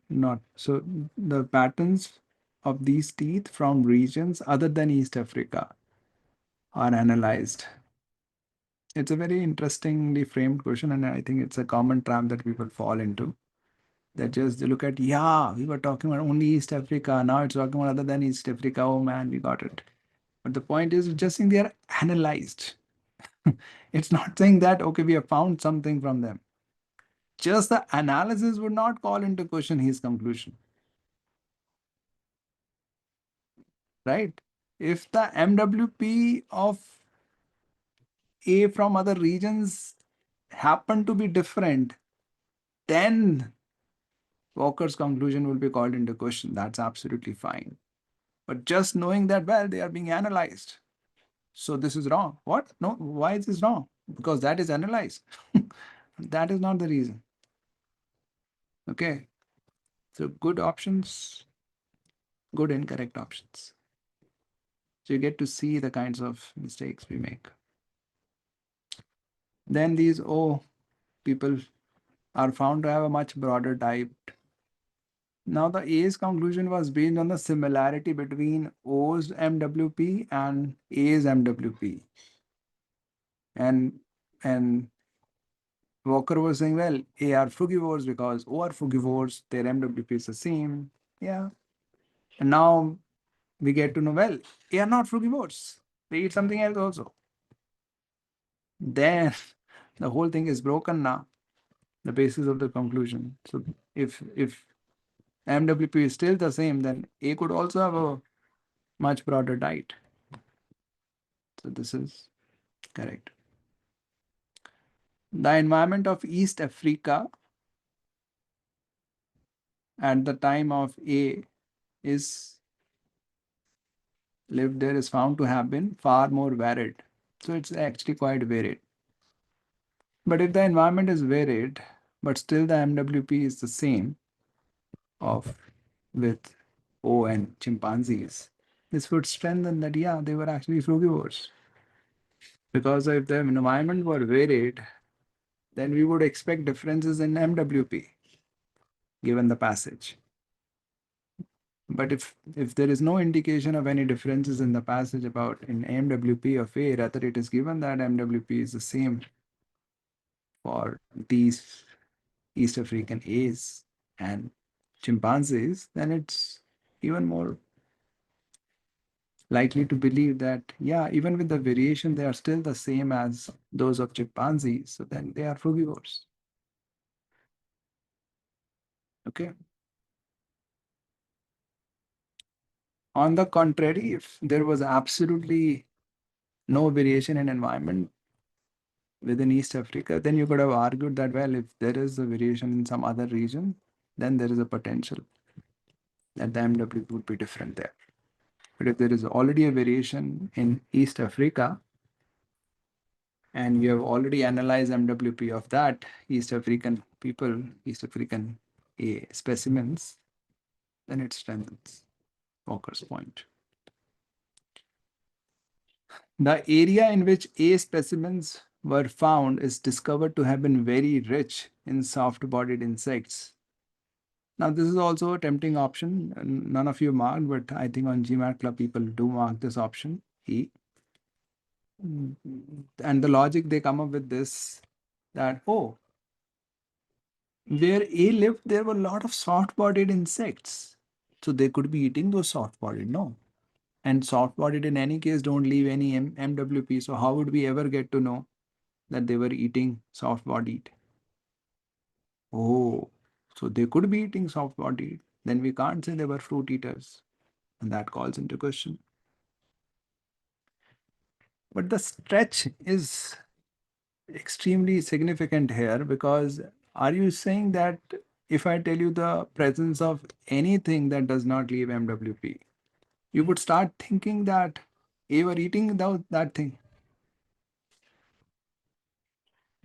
Not so. The patterns of these teeth from regions other than East Africa are analyzed. It's a very interestingly framed question, and I think it's a common trap that people fall into. That just they look at, yeah, we were talking about only East Africa. Now it's talking about other than East Africa. Oh man, we got it. But the point is just saying they are analyzed. It's not saying that, okay, we have found something from them. Just the analysis would not call into question his conclusion. Right? If the MWP of A from other regions happen to be different, then Walker's conclusion will be called into question. That's absolutely fine. But just knowing that, well, they are being analyzed. So this is wrong. What? No, why is this wrong? Because that is analyzed. That is not the reason. Okay. So good options, good incorrect options. So you get to see the kinds of mistakes we make. Then these O people are found to have a much broader type. Now the A's conclusion was based on the similarity between O's MWP and A's MWP. And Walker was saying, well, A are frugivores because O are frugivores, their MWP is the same. Yeah. And now we get to know, well, A are not frugivores. They eat something else also. Then the whole thing is broken now, the basis of the conclusion. So if MWP is still the same, then A could also have a much broader diet. So this is correct. The environment of East Africa at the time of A is lived there is found to have been far more varied. So it's actually quite varied. But if the environment is varied, but still the MWP is the same of with O and chimpanzees, this would strengthen that, yeah, they were actually frugivores. Because if the environment were varied, then we would expect differences in MWP given the passage. But if there is no indication of any differences in the passage about in MWP of A, rather it is given that MWP is the same for these East African A's and chimpanzees, then it's even more likely to believe that, yeah, even with the variation, they are still the same as those of chimpanzees. So then they are frugivores. Okay. On the contrary, if there was absolutely no variation in environment within East Africa, then you could have argued that, well, if there is a variation in some other region, then there is a potential that the MWP would be different there. But if there is already a variation in East Africa, and you have already analyzed MWP of that East African people, East African specimens, then it strengthens Walker's point. The area in which A specimens were found is discovered to have been very rich in soft-bodied insects. Now, this is also a tempting option. None of you marked, but I think on GMAT Club, people do mark this option, E. And the logic they come up with this, that, oh, where A lived, there were a lot of soft-bodied insects. So they could be eating those soft-bodied, no? And soft-bodied in any case don't leave any MWP. So how would we ever get to know that they were eating soft-bodied? Oh, so they could be eating soft bodied. Then we can't say they were fruit eaters. And that calls into question. But the stretch is extremely significant here, because are you saying that if I tell you the presence of anything that does not leave MWP, you would start thinking that you were eating that thing,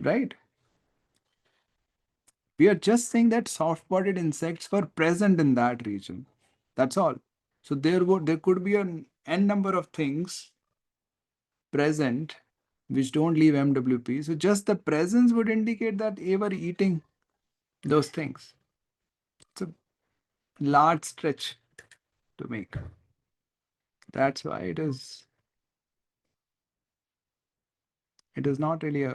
right? We are just saying that soft-bodied insects were present in that region. That's all. So there could be an n number of things present which don't leave MWP. So just the presence would indicate that they were eating those things. It's a large stretch to make. That's why it is not really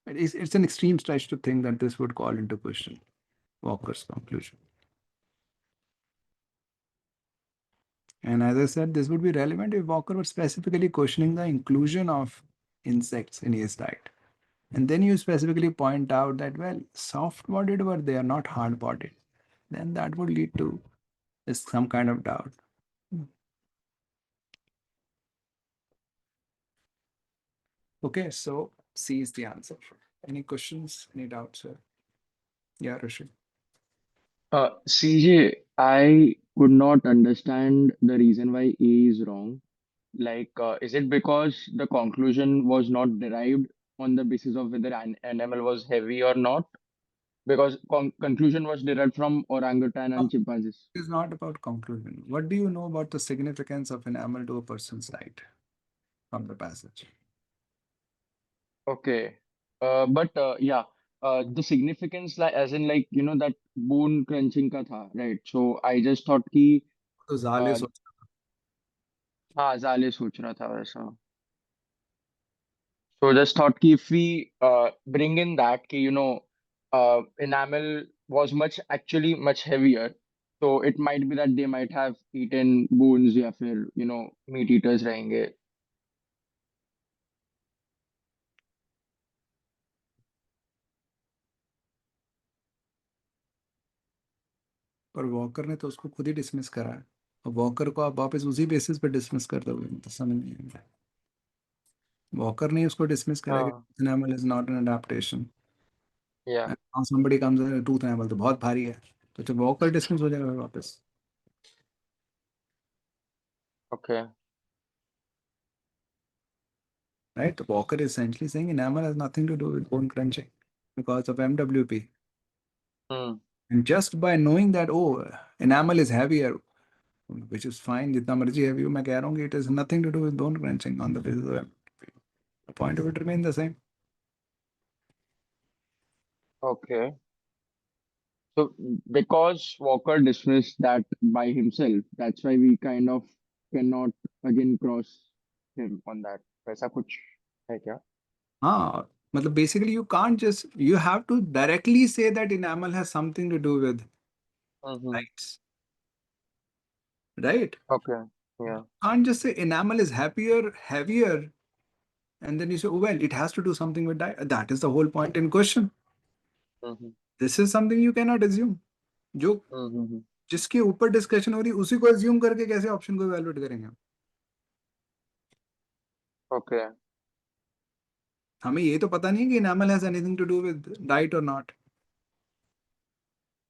it's an extreme stretch to think that this would call into question Walker's conclusion. And as I said, this would be relevant if Walker were specifically questioning the inclusion of insects in his diet. And then you specifically point out that, well, soft-bodied were they are not hard-bodied. Then that would lead to some kind of doubt. Okay, so C is the answer. Any questions? Any doubts, sir? Yeah, Rashid. CJ, I could not understand the reason why A is wrong. Like, is it because the conclusion was not derived on the basis of whether an animal was heavy or not? Because conclusion was derived from orangutan and chimpanzees. It is not about conclusion. What do you know about the significance of an animal to a person's diet from the passage? Okay. Yeah, the significance, like, as in, like, that bone crunching ka tha, right? So I just thought कि तो जाले सोच हाँ जाले सोच रहा था वैसा. So just thought कि if we bring in that कि enamel was actually much heavier, so it might be that they might have eaten bones या फिर meat eaters रहेंगे. पर वॉकर ने तो उसको खुद ही डिसमिस करा है, और वॉकर को आप वापस उसी बेसिस पे डिसमिस कर दोगे तो समझ नहीं आएगा. वॉकर ने उसको डिसमिस करा कि हाँ. Animal is not an adaptation. Yeah. somebody comes in, tooth animal तो बहुत भारी है, तो जब वॉकर डिसमिस हो जाएगा वापस. Okay. Right? The Walker is essentially saying enamel has nothing to do with bone crunching because of MWP. And just by knowing that, oh, enamel is heavier, which is fine, जितना मर्जी heavy हो, मैं कह रहा हूँ कि it has nothing to do with bone crunching on the basis of MWP. The point of it remains the same. Okay. So because Walker dismissed that by himself, that's why we kind of cannot again cross him on that. ऐसा कुछ है क्या? हाँ, मतलब basically you have to directly say that enamel has something to do with lights. Right? Okay. Yeah. You can't just say enamel is heavier, and then you say, oh, well, it has to do something with diet. That is the whole point in question. This is something you cannot assume. जो जिसके ऊपर discussion हो रही उसी को assume करके कैसे option को इवैल्यूएट करेंगे हम? Okay. हमें ये तो पता नहीं कि enamel has anything to do with diet or not.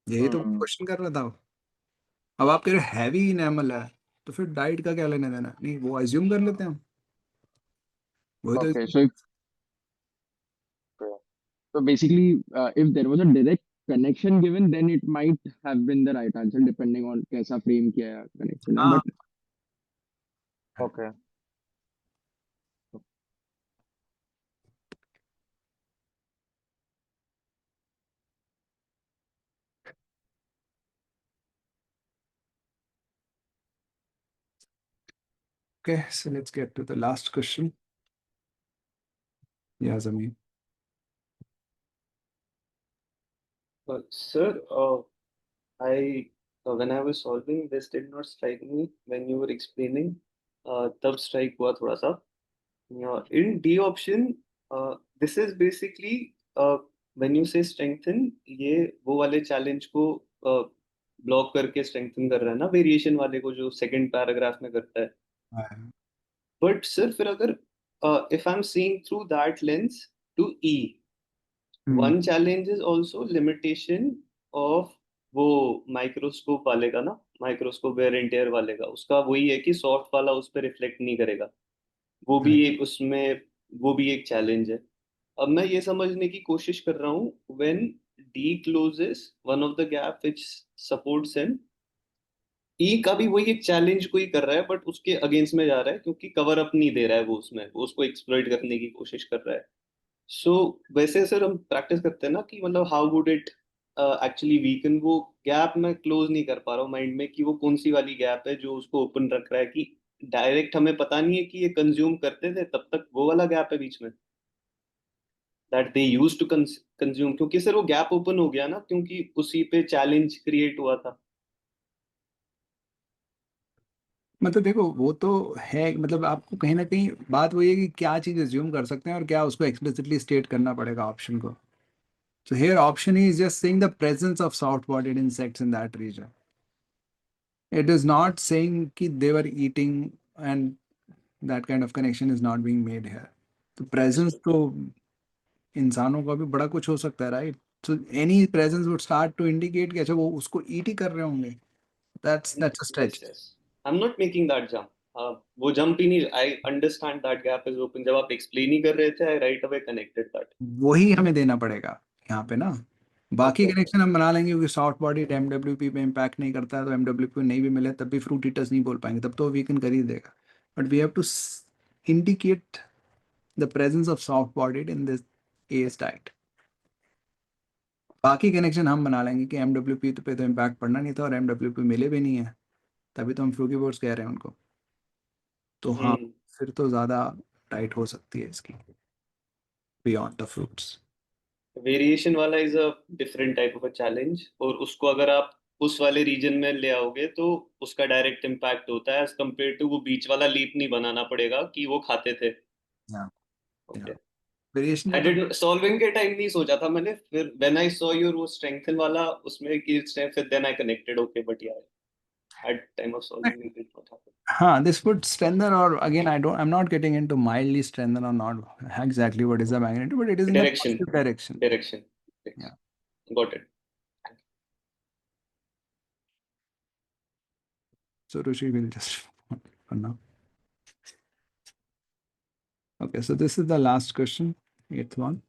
यही तो क्वेश्चन कर रहा था. अब आप कह रहे हैवी enamel है, तो फिर डाइट का क्या लेने देना? नहीं, वो assume कर लेते हैं हम. वही तो Okay. So basically, if there was a direct connection given, then it might have been the right answer, depending on कैसा frame किया है connection है. हाँ. But okay. Okay, so let's get to the last question. Yeah, Zameen. Sir, when I was solving, this did not strike me when you were explaining. तब strike हुआ थोड़ा सा. In D option, this is basically when you से strengthen, ये वो वाले challenge को block करके स्ट्रेंथन कर रहा है ना, वेरिएशन वाले को जो सेकंड पैराग्राफ में करता है। हाँ। बट सर फिर अगर if I am seeing through that lens to ई, one challenge is also limitation of वो माइक्रोस्कोप वाले का ना, माइक्रोस्कोप वेयर एंड टेयर वाले का, उसका वही है कि सॉफ्ट वाला उस पर रिफ्लेक्ट नहीं करेगा। वो भी एक उसमें, वो भी एक चैलेंज है। अब मैं ये समझने की कोशिश कर रहा हूँ, when D closes one of the gap which supports him, E का भी वही एक चैलेंज को ही कर रहा है बट उसके अगेंस्ट में जा रहा है, क्योंकि कवर अप नहीं दे रहा है वो, उसमें वो उसको एक्सप्लॉइट करने की कोशिश कर रहा है। सो वैसे सर हम प्रैक्टिस करते हैं ना कि मतलब how would it actually weaken, वो गैप मैं क्लोज नहीं कर पा रहा हूँ माइंड में कि वो कौन सी वाली गैप है जो उसको ओपन रख रहा है, कि डायरेक्ट हमें पता नहीं है कि ये कंज्यूम करते थे तब तक वो वाला गैप है बीच में, that they used to consume, क्योंकि सर वो गैप ओपन हो गया ना, क्योंकि उसी पे चैलेंज क्रिएट हुआ था। मतलब देखो वो तो है, मतलब आपको कहीं ना कहीं बात वही है कि क्या चीज़ एज्यूम कर सकते हैं और क्या उसको एक्सप्लिसिटली स्टेट करना पड़ेगा ऑप्शन को। So here option is just saying the presence of soft-bodied insects in that region. It is not saying कि they were eating, and that kind of connection is not being made here. तो presence तो इंसानों का भी बड़ा कुछ हो सकता है, right? So any presence would start to indicate कि अच्छा वो उसको eat ही कर रहे होंगे. That's a stretch. Yes, yes. I'm not making that jump. वो jump ही नहीं, I understand that gap is open. जब आप explain ही कर रहे थे, I right away connected that. वही हमें देना पड़ेगा यहाँ पे ना। बाकी Okay, okay. कनेक्शन हम बना लेंगे क्योंकि सॉफ्ट बॉडी एमडब्ल्यूपी पे इम्पैक्ट नहीं करता है, तो एमडब्ल्यूपी नहीं भी मिले तब भी फ्रूट ईटर्स नहीं बोल पाएंगे, तब तो वीकन कर ही देगा। But we have to indicate the presence of soft bodied in this as diet. बाकी कनेक्शन हम बना लेंगे कि एमडब्ल्यूपी पे तो इम्पैक्ट पड़ना नहीं था और एमडब्ल्यूपी मिले भी नहीं है, तभी तो हम फ्रूगीवोर्स कह रहे हैं उनको। तो हाँ, फिर तो ज़्यादा डाइट हो सकती है इसकी बियॉन्ड द फ्रूट्स। वेरिएशन वाला is a different type of a challenge, और उसको अगर आप उस वाले रीजन में ले आओगे तो उसका डायरेक्ट इम्पैक्ट होता है, एज कम्पेयर टू वो बीच वाला लीप नहीं बनाना पड़ेगा कि वो खाते थे। ओके, वेरिएशन आई का तो डिड सॉल्विंग के टाइम नहीं सोचा था मैंने, फिर व्हेन आई सॉ योर वो स्ट्रेंथन वाला उसमें कि फिर then I connected, okay, but यार at time of solving it did not happen. हाँ, this would strengthen, or again, I'm not getting into mildly strengthen or not exactly what is the magnitude, but it is in the Direction, positive direction. direction. Yeah. Got it. So Rushi will just for now. Okay, so this is the last question, eighth one.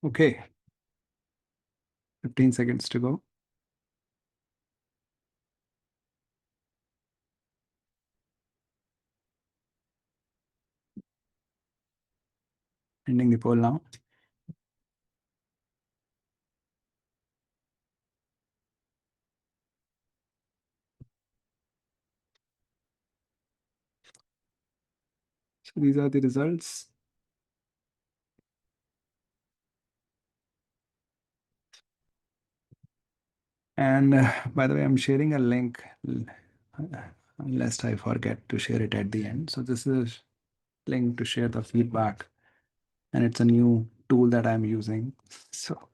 Okay. 15 seconds to go. Ending the poll now. So these are the results. And by the way, I'm sharing a link, lest I forget to share it at the end. So this is a link to share the feedback. And it's a new tool that I'm using. So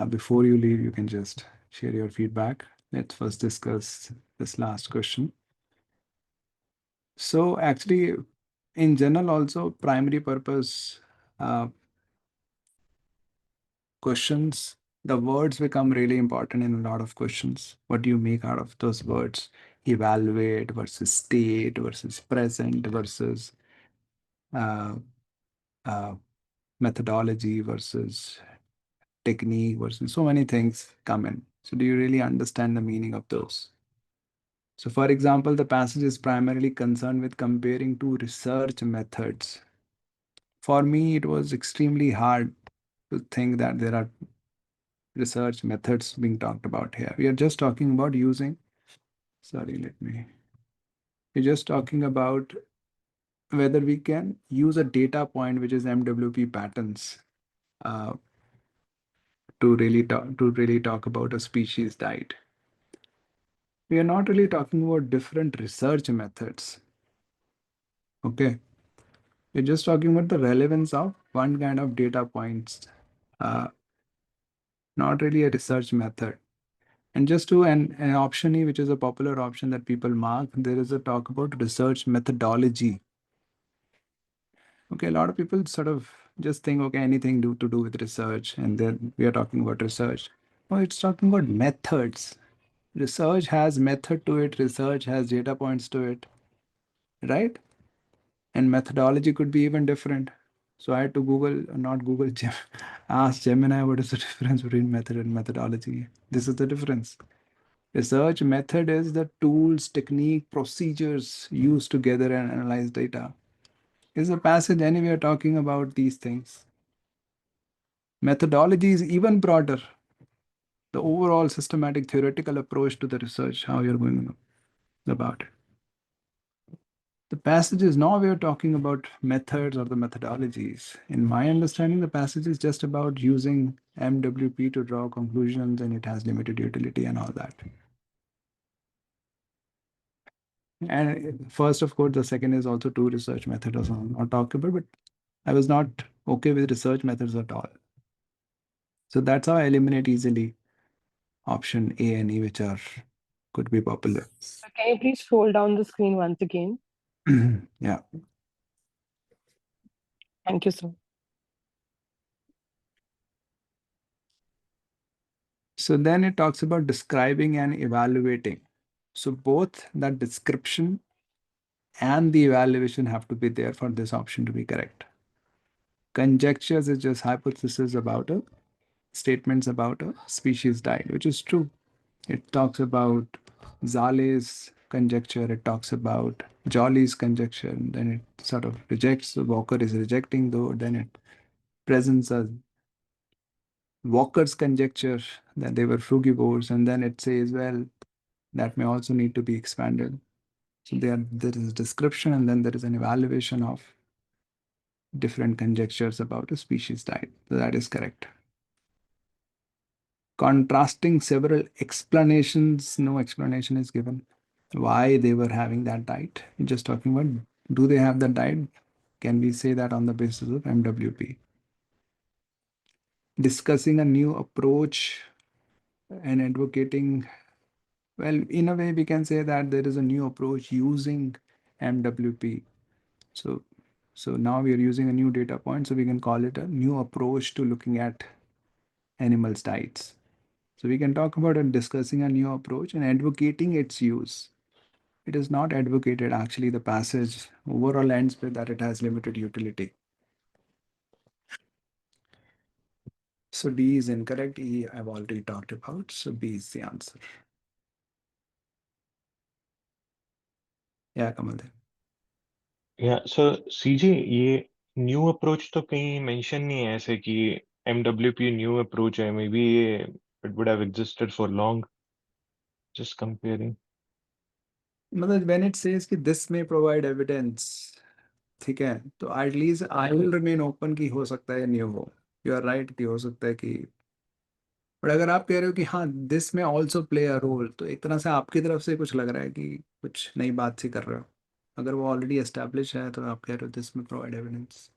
before you leave, you can just share your feedback. Let's first discuss this last question. So actually, in general, also primary purpose questions, the words become really important in a lot of questions. What do you make out of those words? Evaluate versus state versus present versus uh, uh, methodology versus technique versus so many things come in. So do you really understand the meaning of those? So for example, the passage is primarily concerned with comparing two research methods. For me, it was extremely hard to think that there are research methods being talked about here. We are just talking about using, we're just talking about whether we can use a data point, which is MWP patterns, to really talk about a species diet. We are not really talking about different research methods. Okay. We're just talking about the relevance of one kind of data points, not really a research method. And just to an option E, which is a popular option that people mark, there is a talk about research methodology. Okay, a lot of people sort of just think, okay, anything to do with research, and then we are talking about research. No, it's talking about methods. Research has method to it, research has data points to it, right? And methodology could be even different. So I had to not Google, ask Gemini what is the difference between method and methodology. This is the difference. Research method is the tools, technique, procedures used to gather and analyze data. Is a passage anywhere talking about these things. Methodology is even broader. The overall systematic theoretical approach to the research, how you're going about it. The passage is nowhere talking about methods or the methodologies. In my understanding, the passage is just about using MWP to draw conclusions, and it has limited utility and all that. And first, of course, the second is also two research methods. I'm not talking about, but I was not okay with research methods at all. So that's how I eliminate easily option A and E, which could be popular. So can you please scroll down the screen once again? Yeah. Thank you, sir. So then it talks about describing and evaluating. So both that description and the evaluation have to be there for this option to be correct. Conjectures is just hypothesis about a statements about a species diet, which is true. It talks about Zale's conjecture, it talks about Jolly's conjecture, and then it sort of rejects, so Walker is rejecting though, then it presents a Walker's conjecture that they were frugivores, and then it says, well, that may also need to be expanded. So there is a description, and then there is an evaluation of different conjectures about a species diet. So that is correct. Contrasting several explanations, no explanation is given why they were having that diet. You're just talking about, do they have that diet? Can we say that on the basis of MWP? Discussing a new approach and advocating, well, in a way, we can say that there is a new approach using MWP. So now we are using a new data point, so we can call it a new approach to looking at animals' diets. So we can talk about and discussing a new approach and advocating its use. It is not advocated, actually, the passage overall ends with that it has limited utility. So D is incorrect. E I've already talked about. So B is the answer. Yeah, Kamal. या सो सीजे ये new approach तो कहीं mention नहीं है ऐसे कि MWP new approach है may be ये it would have existed for long just comparing मतलब when it says कि this may provide evidence, ठीक है, तो at least I will remain open कि हो सकता है न्यू हो. यू आर राइट कि हो सकता है कि, बट अगर आप कह रहे हो कि हाँ दिस में ऑल्सो प्ले अ रोल, तो एक तरह से आपकी तरफ से कुछ लग रहा है कि कुछ नई बात सी कर रहे हो. अगर वो ऑलरेडी एस्टेब्लिश है तो आप कह रहे हो दिस में प्रोवाइड एविडेंस.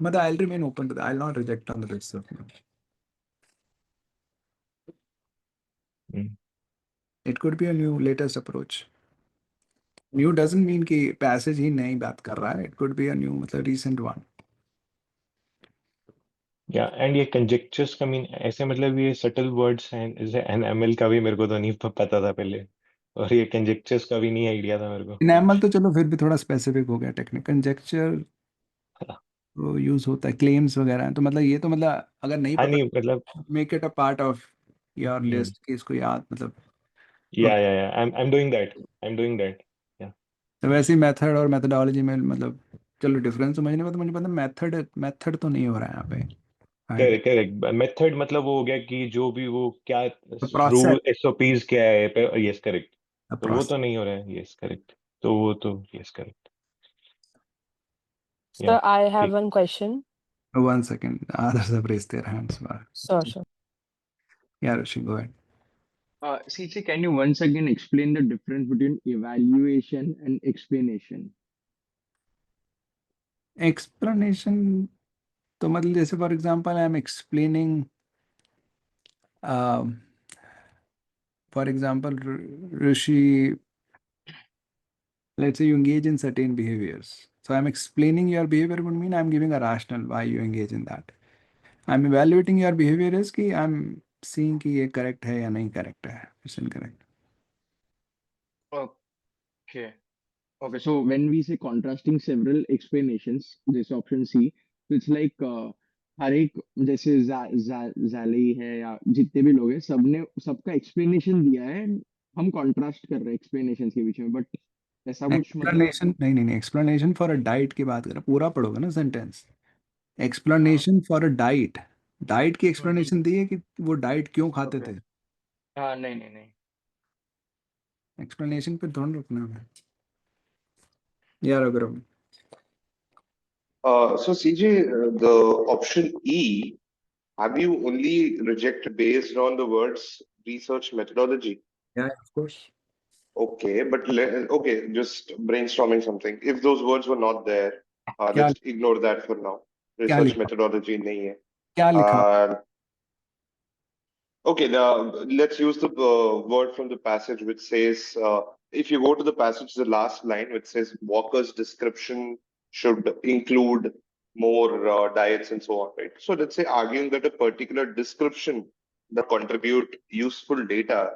मतलब I will remain open to that. I will not reject on the basis of it could be a new latest approach. New doesn't mean कि पैसेज ही नई बात कर रहा है. It could be a new मतलब recent one. या and ये कंजेक्चर्स का मीन ऐसे मतलब ये सटल वर्ड्स हैं जैसे NML का भी मेरे को तो नहीं पता था पहले और ये कंजेक्चर्स का भी नहीं आइडिया था मेरे को इनेमल तो चलो फिर भी थोड़ा स्पेसिफिक हो गया. टेक्निक कंजेक्चर वो यूज होता है क्लेम्स वगैरह. तो मतलब ये तो मतलब अगर नहीं हाँ पता, नहीं मतलब make it a part of your list कि इसको याद मतलब. या आई एम डूइंग दैट या तो वैसे ही मेथड और मेथडोलॉजी में मतलब चलो डिफरेंस समझने में तो मुझे पता मेथड तो नहीं हो रहा है यहाँ पे. करेक्ट करेक्ट मेथड मतलब वो हो गया कि जो भी वो क्या प्रोसेस. रूल SOPs क्या है यस करेक्ट तो वो तो प्रोसेस. नहीं हो रहा है यस करेक्ट तो वो तो यस करेक्ट या Sir, I have ठीक one question. 1 second. Others have raised their hands. Sure. Yeah, Rishi, go ahead. CC, can you once again explain the difference between evaluation and explanation? Explanation तो मतलब जैसे for example I am explaining, for example Rishi, let's say you engage in certain behaviors. So I'm explaining your behavior would mean I'm giving a rationale why you engage in that. I'm evaluating your behavior is कि I'm seeing कि ये correct है या नहीं correct है. It's incorrect. Okay. Okay, so when we say contrasting several explanations, this option C, so it's like हर एक जैसे जाली है या जितने भी लोग हैं सबने सबका एक्सप्लेनेशन दिया है. हम कॉन्ट्रास्ट कर रहे हैं एक्सप्लेनेशन के बीच में, बट ऐसा कुछ मतलब. Explanation नहीं explanation for a diet की बात कर रहा, पूरा पढ़ोगे ना sentence. Explanation for a diet. Diet की एक्सप्लेनेशन दी है कि वो डाइट क्यों खाते ओके. थे. हाँ, नहीं. एक्सप्लेनेशन पे थोड़ा रुकना है यार. अगर So CJ, the option E, have you only rejected based on the words research methodology? yeah, of course. Okay, but okay, just brainstorming something. If those words were not there, क्या let's ignore that for now. क्या Research लिखा methodology nahi hai. क्या लिखा. Okay, now let's use the word from the passage which says, if you go to the passage, the last line, which says Walker's description should include more diets and so on, right? So let's say arguing that a particular description that contribute useful data.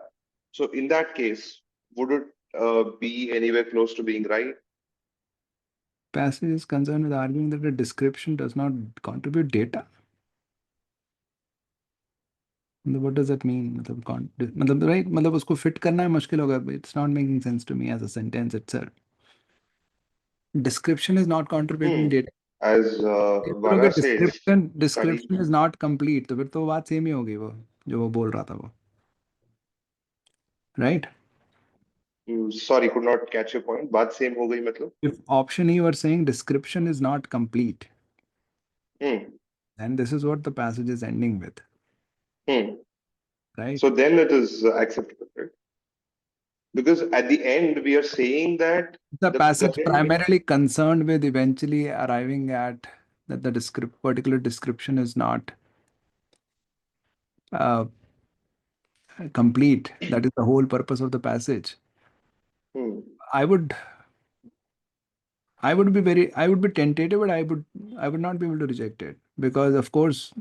So in that case, would it be anywhere close to being right? Passage is concerned with arguing that the description does not contribute data. मतलब what does that mean? मतलब right मतलब उसको fit करना है मुश्किल होगा. It's not making sense to me as a sentence itself. Description is not contributing data. As ये बोलोगे Vara says, study. description is not complete, तो फिर तो बात सेम ही होगी वो जो वो बोल रहा था वो. Right? Sorry, could not catch your point. बात same हो गई मतलब? If option E were saying description is not complete, then this is what the passage is ending with. Right? So then it is acceptable, right? Because at the end, we are saying that The passage current primarily concerned with eventually arriving at that the particular description is not complete. That is the whole purpose of the passage. I would be tentative, but I would not be able to reject it, because of course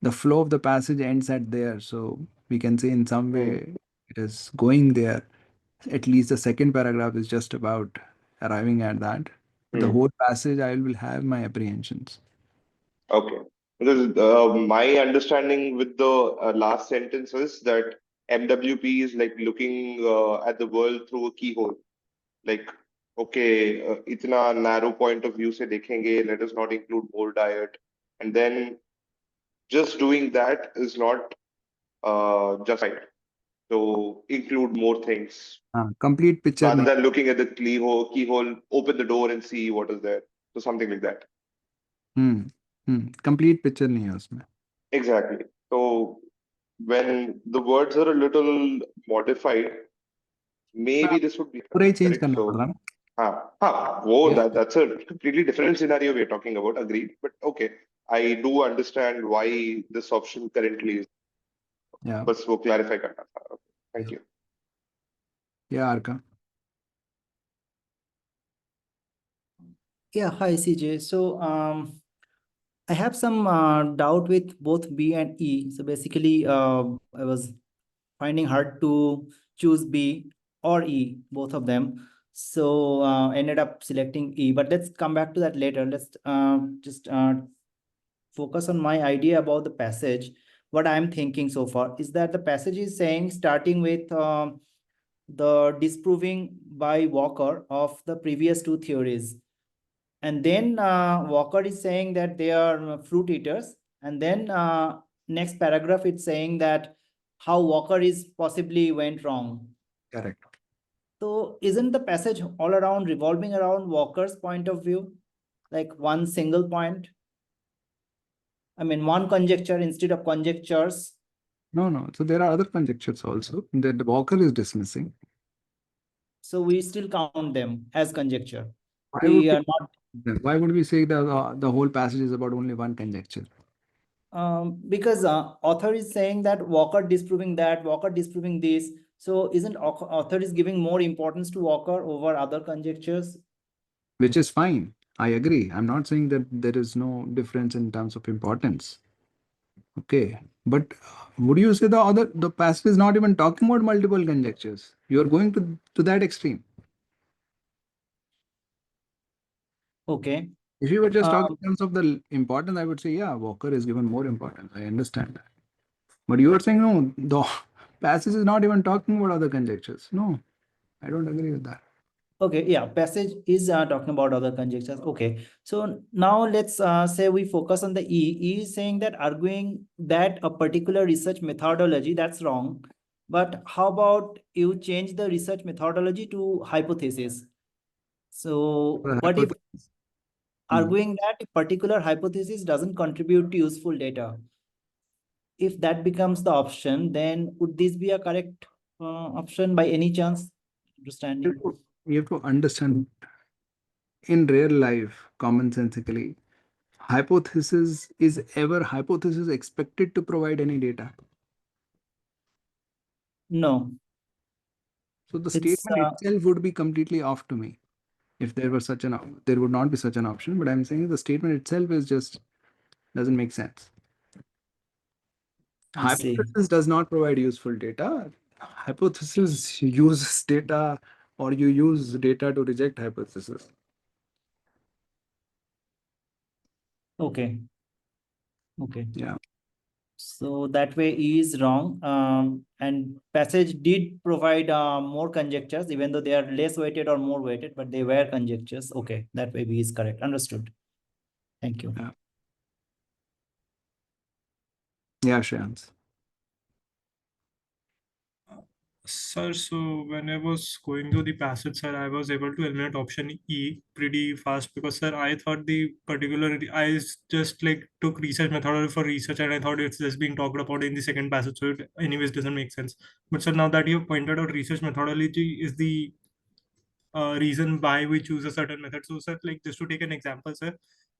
the flow of the passage ends at there. So we can say in some way it is going there. At least the second paragraph is just about arriving at that. But the whole passage, I will have my apprehensions. Okay. Because my understanding with the last sentence is that MWP is like looking at the world through a keyhole. Like, okay, itna narrow point of view se dekhenge, let us not include more diet. And then just doing that is not justified. So include more things Complete picture rather नहीं. than looking at the keyhole, open the door and see what is there. So something like that. Complete picture नहीं है उसमें. Exactly. So when the words are a little modified, maybe this would be पूरा ही change correct. करना So, पड़ रहा ना. वो that's a completely different scenario we are talking about. Agreed. But okay, I do understand why this option currently is. Yeah. बस वो clarify करना था. Okay, thank you. Yeah, Arka. Yeah, hi CJ. So I have some doubt with both B and E. So basically, I was finding hard to choose B or E, both of them. So ended up selecting E. But let's come back to that later. Let's just focus on my idea about the passage. What I'm thinking so far is that the passage is saying, starting with the disproving by Walker of the previous two theories. And then Walker is saying that they are fruit eaters. And then next paragraph, it's saying that how Walker is possibly went wrong. Correct. So isn't the passage all around revolving around Walker's point of view? Like one single point? I mean, one conjecture instead of conjectures. No. So there are other conjectures also that Walker is dismissing. So we still count them as conjecture. Why would why would we say that the whole passage is about only one conjecture? Because author is saying that Walker disproving that, Walker disproving this. So isn't author is giving more importance to Walker over other conjectures? Which is fine. I agree. I'm not saying that there is no difference in terms of importance. Okay. But would you say the passage is not even talking about multiple conjectures? You are going to that extreme. Okay. If you were just talking in terms of the importance, I would say, yeah, Walker is given more importance. I understand that. But you are saying, no, the passage is not even talking about other conjectures. No, I don't agree with that. Okay, yeah, passage is talking about other conjectures. Okay, so now let's say we focus on the E. E is saying that arguing that a particular research methodology, that's wrong. But how about you change the research methodology to hypothesis? So what if arguing that a particular hypothesis doesn't contribute to useful data? If that becomes the option, then would this be a correct option by any chance? Understanding. You have to understand in real life, commonsensically, hypothesis expected to provide any data? No. So the statement itself would be completely off to me. If there were there would not be such an option. But I'm saying the statement itself is just doesn't make sense. Hypothesis does not provide useful data. Hypothesis uses data, or you use data to reject hypothesis. Okay. Okay. Yeah. So that way E is wrong. And passage did provide more conjectures, even though they are less weighted or more weighted, but they were conjectures. Okay, that way B is correct. Understood. Thank you. Yeah, Shreyans. Sir, so when I was going through the passage, sir, I was able to eliminate option E pretty fast because, sir, I thought I just like took research methodology for research and I thought it's just being talked about in the second passage, so it anyways doesn't make sense. But, sir, now that you've pointed out research methodology is the reason why we choose a certain method. So, sir, like just to take an example, sir,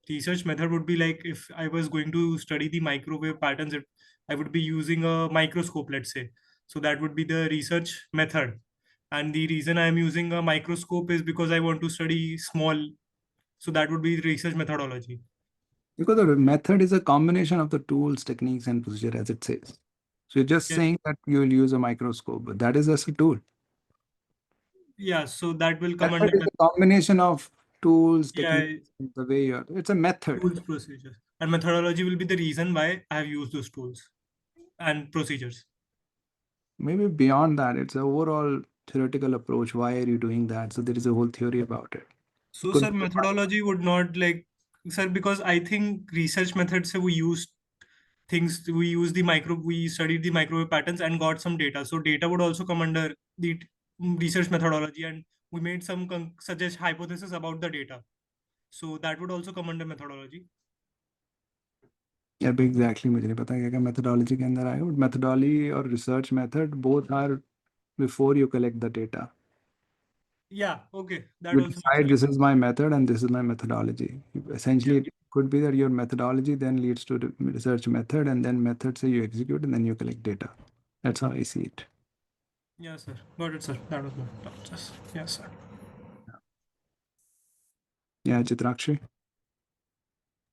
research method would be like if I was going to study the microwave patterns, I would be using a microscope, let's say. So that would be the research method. And the reason I'm using a microscope is because I want to study small. So that would be research methodology. Because the method is a combination of the tools, techniques, and procedure, as it says. So you're just saying that you will use a microscope, but that is just a tool. Yeah, so that will come Method under is a combination of tools, Yeah, techniques, the way it's a method. tools procedures. and methodology will be the reason why I have used those tools and procedures. Maybe beyond that, it's an overall theoretical approach. Why are you doing that? So there is a whole theory about it. So, Could sir, be methodology would not like, sir, because I think research methods we use things, we use the we studied the microwave patterns and got some data. So data would also come under the research methodology, and we made some suggest hypothesis about the data. So that would also come under methodology. अब exactly मुझे नहीं पता क्या methodology के अंदर आएगा, but methodology और research method both are before you collect the data. Yeah, okay, that You also makes decide sense. this is my method and this is my methodology. Essentially, it could be that your methodology then leads to the research method, and then method say you execute, and then you collect data. That's how I see it. Yeah, sir. Got it, sir. That was my thought. Yes, sir. Yeah, Chitrakshi.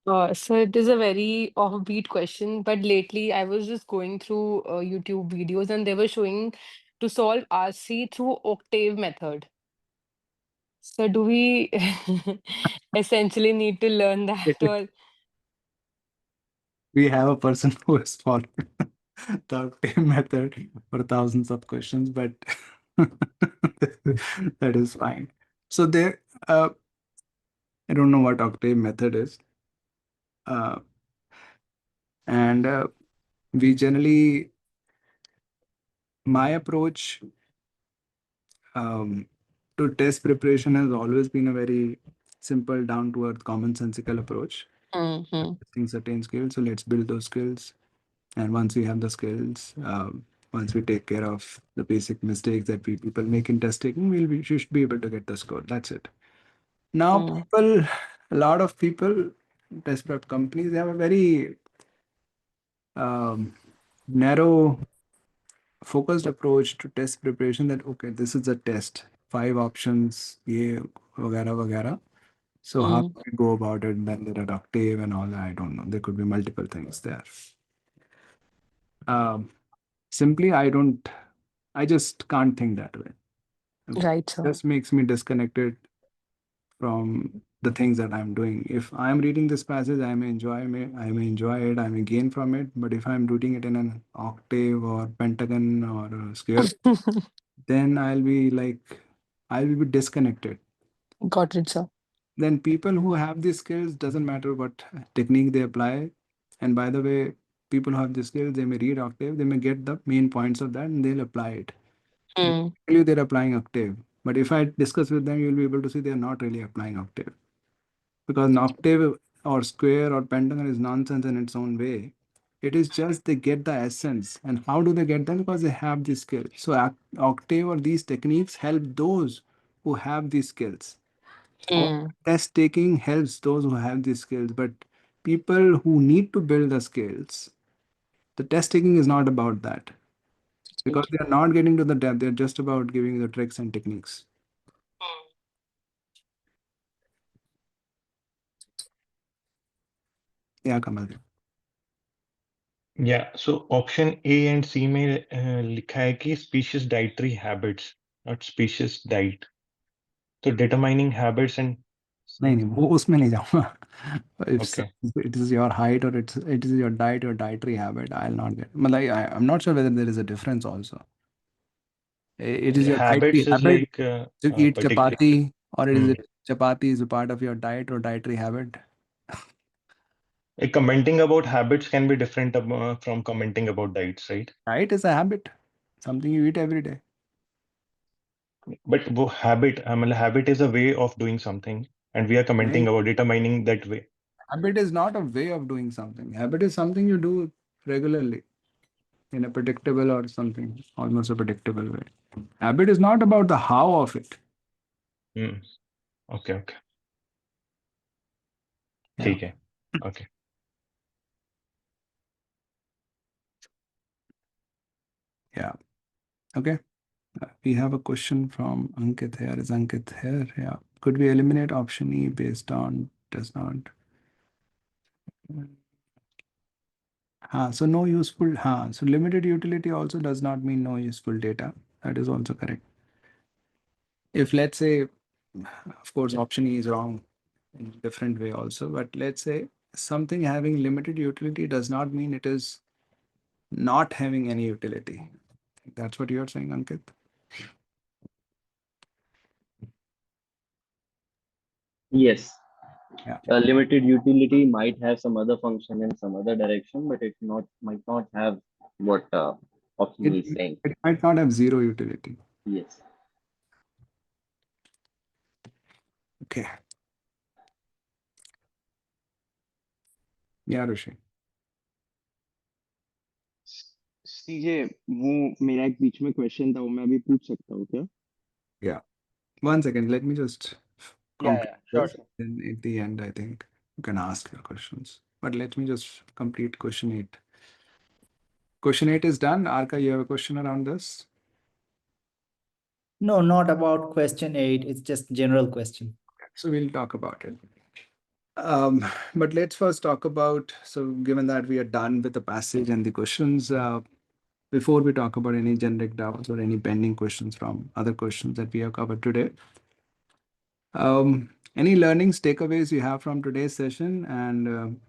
So it is a very offbeat question, but lately I was just going through YouTube videos and they were showing to solve RC through octave method. So do we essentially need to learn that, or We have a person who has followed the octave method for thousands of questions, but that is fine. So there, I don't know what octave method is. And we generally, my approach to test preparation has always been a very simple, down to earth, commonsensical approach. Testing certain skills, so let's build those skills. And once we have the skills, once we take care of the basic mistakes that people make in test taking, we should be able to get the score. That's it. Now, a lot of people, test prep companies, they have a very narrow focused approach to test preparation, that okay, this is a test, 5 options, ye vagara vagara. So how do we go about it? Then there are octave and all that. I don't know. There could be multiple things there. Simply, I just can't think that way. right, sir? Just makes me disconnected from the things that I'm doing. If I'm reading this passage, I may enjoy it, I may gain from it. But if I'm reading it in an octave or pentagon or a square, then I'll be disconnected. Got it, sir. Then people who have these skills, doesn't matter what technique they apply. And by the way, people who have the skills, they may read octave, they may get the main points of that and they'll apply it. Basically, they're applying octave. But if I discuss with them, you'll be able to see they're not really applying octave. Because an octave or square or pentagon is nonsense in its own way. It is just they get the essence. And how do they get them? Because they have the skill. So octave or these techniques help those who have these skills. Or test taking helps those who have these skills. But people who need to build the skills, the test taking is not about that. Because they are not getting to the depth. They're just about giving the tricks and techniques. Yeah, Kamal. Yeah, so option A and C में लिखा है कि species dietary habits, not species diet. So determining habits and नहीं वो उसमें नहीं जाऊंगा. If okay. it is your height or it is your diet or dietary habit, I'll not get. Like I'm not sure whether there is a difference also. It is your dietary Habits is habit like to eat particular. chapati, or is it chapati is a part of your diet or dietary habit? Commenting about habits can be different from commenting about diets, right? Diet is a habit, something you eat every day. But वो habit, habit is a way of doing something, and we are commenting about determining that way. Habit is not a way of doing something. Habit is something you do regularly in a predictable or something, almost a predictable way. Habit is not about the how of it. Okay. Yeah. ठीक है. Okay. Yeah. Okay. We have a question from Ankit here. Is Ankit here? Yeah. Could we eliminate option E based on does not? So no useful. So limited utility also does not mean no useful data. That is also correct. If let's say, of course, option E is wrong in a different way also, but let's say something having limited utility does not mean it is not having any utility. That's what you're saying, Ankit? Yes. Yeah. Limited utility might have some other function in some other direction, but it might not have what option is saying. It might not have zero utility. Yes. Okay. Yeah, Rishi. सीजे वो मेरा एक बीच में question था वो मैं अभी पूछ सकता हूँ क्या? Yeah. 1 second. Let me just complete Sure, this. sure. And at the end, I think you can ask your questions. But let me just complete question 8. Question 8 is done. Arka, you have a question around this? No, not about question 8. It's just general question. So we'll talk about it. But let's first talk about, so given that we are done with the passage and the questions, before we talk about any generic doubts or any pending questions from other questions that we have covered today, any learnings, takeaways you have from today's session? And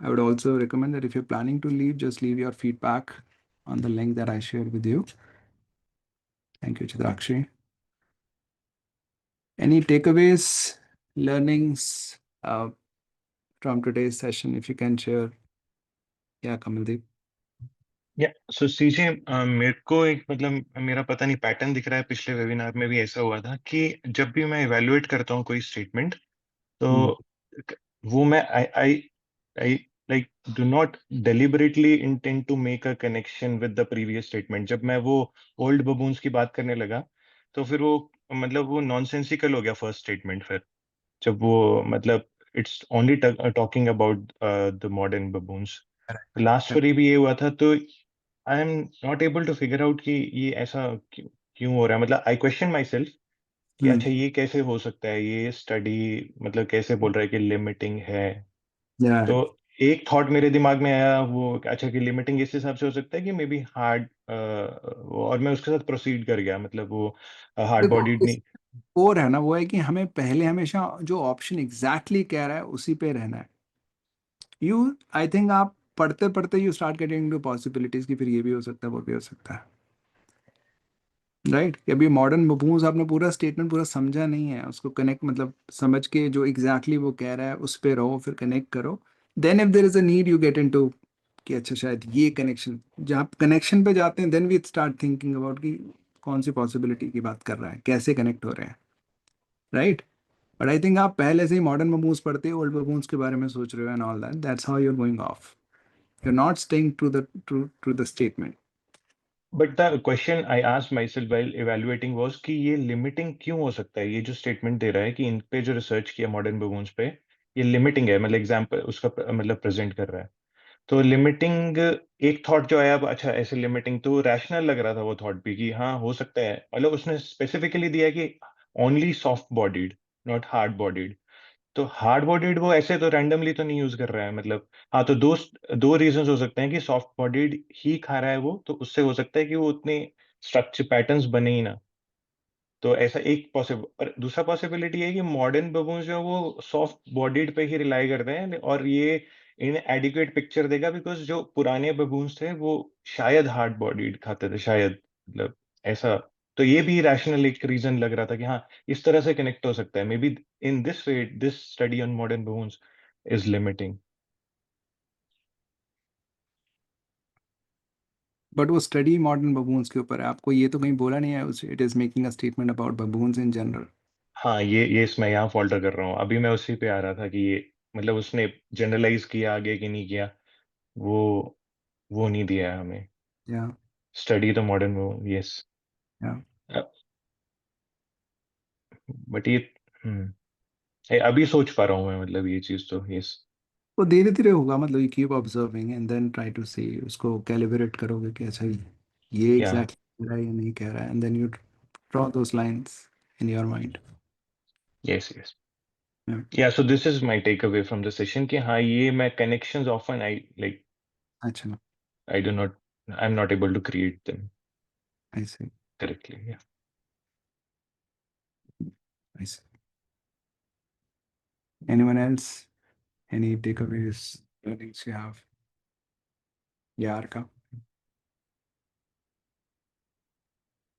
I would also recommend that if you're planning to leave, just leave your feedback on the link that I shared with you. Thank you, Chitrakshi. Any takeaways, learnings from today's session, if you can share? Yeah, Kamaldeep. सो सीजे मेरे को एक मतलब मेरा पता नहीं pattern दिख रहा है पिछले वेबिनार में भी ऐसा हुआ था कि जब भी मैं इवेलुएट करता हूँ कोई स्टेटमेंट तो वो मैं I I like do not deliberately intend to make a connection with the previous statement जब मैं वो ओल्ड बबून्स की बात करने लगा तो फिर वो मतलब वो नॉनसेंसिकल हो गया फर्स्ट स्टेटमेंट फिर जब वो मतलब it's only talking about the modern baboons last story भी ये हुआ था तो I am not able to figure out कि ये ऐसा क्यों हो रहा है मतलब आई क्वेश्चन माई सेल्फ कि अच्छा ये कैसे हो सकता है ये स्टडी मतलब कैसे बोल रहा है कि लिमिटिंग है तो एक थॉट मेरे दिमाग में आया वो अच्छा कि लिमिटिंग इस हिसाब से हो सकता है कि मे बी हार्ड और मैं उसके साथ प्रोसीड कर गया मतलब वो हार्ड बॉडीड नहीं और है ना वो है कि हमें पहले हमेशा जो ऑप्शन एग्जैक्टली कह रहा है उसी पे रहना है आई थिंक आप पढ़ते पढ़ते you start getting to possibilities कि फिर ये भी हो सकता है वो भी हो सकता है राइट अभी मॉडर्न बबून्स आपने पूरा स्टेटमेंट पूरा समझा नहीं है उसको कनेक्ट मतलब समझ के जो एग्जैक्टली वो कह रहा है उस पे रहो फिर कनेक्ट करो then if there is a need you get into कि अच्छा शायद ये कनेक्शन जहाँ कनेक्शन पे जाते हैं then we start thinking about कि कौन सी पॉसिबिलिटी की बात कर रहा है कैसे कनेक्ट हो रहे हैं राइट बट आई थिंक आप पहले से ही मॉडर्न बबून्स पढ़ते हो ओल्ड बबून्स के बारे में सोच रहे हो and all that that's how you are going of you are not staying to the statement but the question I asked myself while evaluating was कि ये लिमिटिंग क्यों हो सकता है ये जो स्टेटमेंट दे रहा है कि इन पे जो रिसर्च किया मॉडर्न बबून्स पे ये लिमिटिंग है मतलब एग्जांपल उसका मतलब प्रेजेंट कर रहा है तो लिमिटिंग एक थॉट जो आया अब अच्छा ऐसे लिमिटिंग तो रैशनल लग रहा था वो थॉट भी कि हाँ हो सकता है मतलब उसने स्पेसिफिकली दिया कि only soft bodied not hard bodied तो हार्ड बॉडीड वो ऐसे तो रैंडमली तो नहीं यूज कर रहा है मतलब हाँ तो दो दो रीजंस हो सकते हैं कि सॉफ्ट बॉडीड ही खा रहा है वो तो उससे हो सकता है कि वो उतने स्ट्रक्चर पैटर्न्स बने ही ना तो ऐसा एक पॉसिबल और दूसरा पॉसिबिलिटी है कि मॉडर्न बबून्स जो है वो सॉफ्ट बॉडीड पे ही रिलाई करते हैं और ये इन एडिक्वेट पिक्चर देगा बिकॉज जो पुराने बबून्स थे वो शायद हार्ड बॉडीड खाते थे शायद मतलब ऐसा तो ये भी रैशनल एक रीजन लग रहा था कि हाँ इस तरह से कनेक्ट हो सकता है may be in this way this study on modern baboons is limiting but वो स्टडी मॉडर्न बबून्स के ऊपर है आपको ये तो कहीं बोला नहीं है it is making a statement about baboons in general हाँ ये इसमें यहाँ फॉल्टर कर रहा हूँ अभी मैं उसी पे आ रहा था कि ये मतलब उसने जनरलाइज किया आगे कि नहीं किया वो वो नहीं दिया है हमें या स्टडी द मॉडर्न यस या बट ये अभी सोच पा रहा हूँ मैं मतलब ये चीज तो यस वो धीरे धीरे होगा मतलब you keep observing and then try to see उसको कैलिब्रेट करोगे कि अच्छा ये या एग्जैक्टली कह रहा है या नहीं कह रहा है and then you draw those lines in your mind yes yes या so this is my takeaway from the session कि हाँ ये मैं कनेक्शंस ऑफन आई लाइक अच्छा I do not I am not able to create them I see correctly या I see anyone else Any takeaways, learnings you have? Yeah, Arka.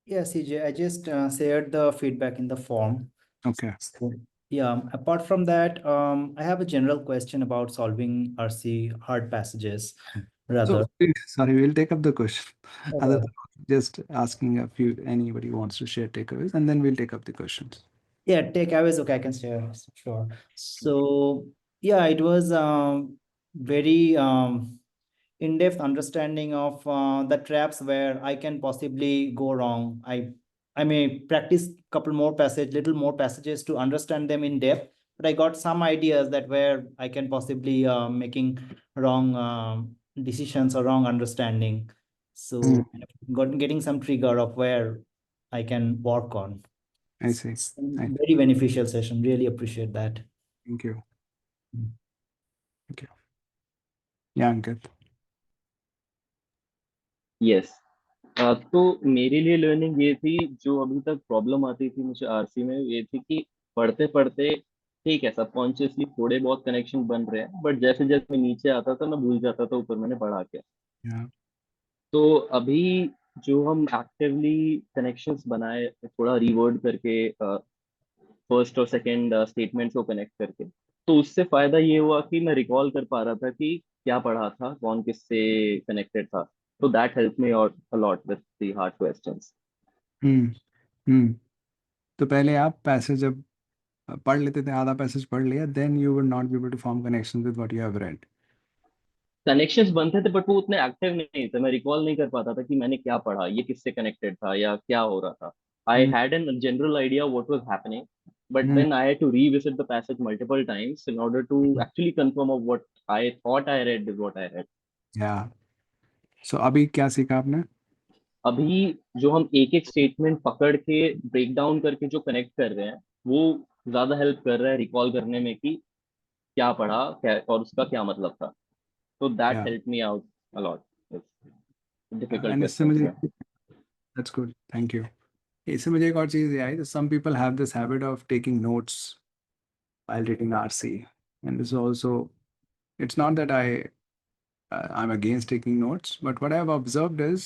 Yeah, CJ, I just shared the feedback in the form. Okay. So, yeah, apart from that, I have a general question about solving RC hard passages rather. So, sorry, we'll take up the question. Other Okay. than just asking a few, anybody wants to share takeaways, and then we'll take up the questions. Yeah, takeaways. Okay, I can share. Sure. So, yeah, it was very in-depth understanding of the traps where I can possibly go wrong. I may practice little more passages to understand them in depth, but I got some ideas that where I can possibly making wrong decisions or wrong understanding. So getting some trigger of where I can work on. I see. Very beneficial session. Really appreciate that. Thank you. Thank you. Yeah, Ankit. Yes तो मेरे लिए learning ये थी, जो अभी तक problem आती थी मुझे आरसी में, ये थी कि पढ़ते पढ़ते ठीक है सबकॉन्शियसली थोड़े बहुत कनेक्शन बन रहे हैं, बट जैसे जैसे मैं नीचे आता था मैं भूल जाता था ऊपर मैंने पढ़ा क्या। Yeah. तो अभी जो हम एक्टिवली कनेक्शंस बनाए थोड़ा रिवर्ड करके फर्स्ट और सेकंड स्टेटमेंट को कनेक्ट करके, तो उससे फायदा ये हुआ कि मैं रिकॉल कर पा रहा था कि क्या पढ़ा था, कौन किससे कनेक्टेड था। तो that help me out a lot with the hard questions. तो पहले आप पैसेज जब पढ़ लेते थे, आधा पैसेज पढ़ लिया, then you would not be able to form connection with what you have read. Connections बनते थे बट वो उतने एक्टिव नहीं थे, मैं रिकॉल नहीं कर पाता था कि मैंने क्या पढ़ा, ये किससे कनेक्टेड था या क्या हो रहा था। I had an general idea what was happening, but then I had to revisit the passage multiple times in order to actually confirm of what I thought I read is what I read. Yeah. So अभी क्या सीखा आपने? अभी जो हम एक एक statement पकड़ के ब्रेक डाउन करके जो कनेक्ट कर रहे हैं वो ज्यादा हेल्प कर रहा है रिकॉल करने में कि क्या पढ़ा क्या और उसका क्या मतलब था। तो that help me out a lot. Difficult And इससे क्वेश्चंस मुझे में। that's good. Thank you. इससे मुझे एक और चीज़ ये आई, some people have this habit of taking notes while reading RC, and this is also, it's not that I'm against taking notes, but what I've observed is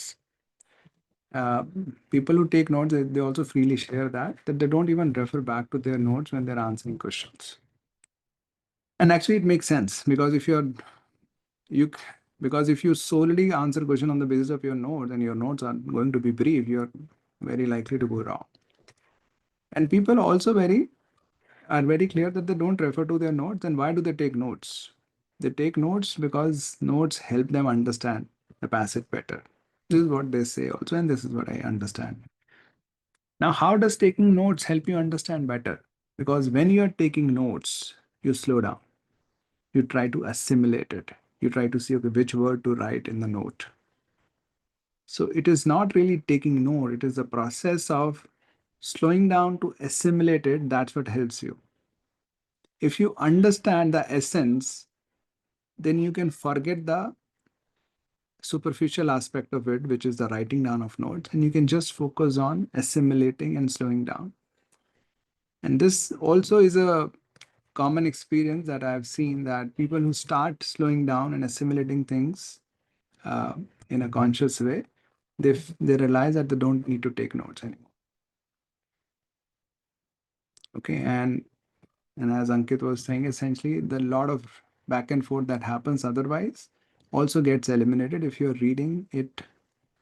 people who take notes, they also freely share that they don't even refer back to their notes when they're answering questions. And actually, it makes sense because if you solely answer question on the basis of your notes and your notes are going to be brief, you're very likely to go wrong. And people also are very clear that they don't refer to their notes. Then why do they take notes? They take notes because notes help them understand the passage better. This is what they say also, and this is what I understand. Now, how does taking notes help you understand better? Because when you're taking notes, you slow down. You try to assimilate it. You try to see, okay, which word to write in the note. So it is not really taking note. It is the process of slowing down to assimilate it. That's what helps you. If you understand the essence, then you can forget the superficial aspect of it, which is the writing down of notes, and you can just focus on assimilating and slowing down. And this also is a common experience that I've seen, that people who start slowing down and assimilating things in a conscious way, they realize that they don't need to take notes anymore. Okay, and as Ankit was saying, essentially the lot of back and forth that happens otherwise also gets eliminated if you're reading it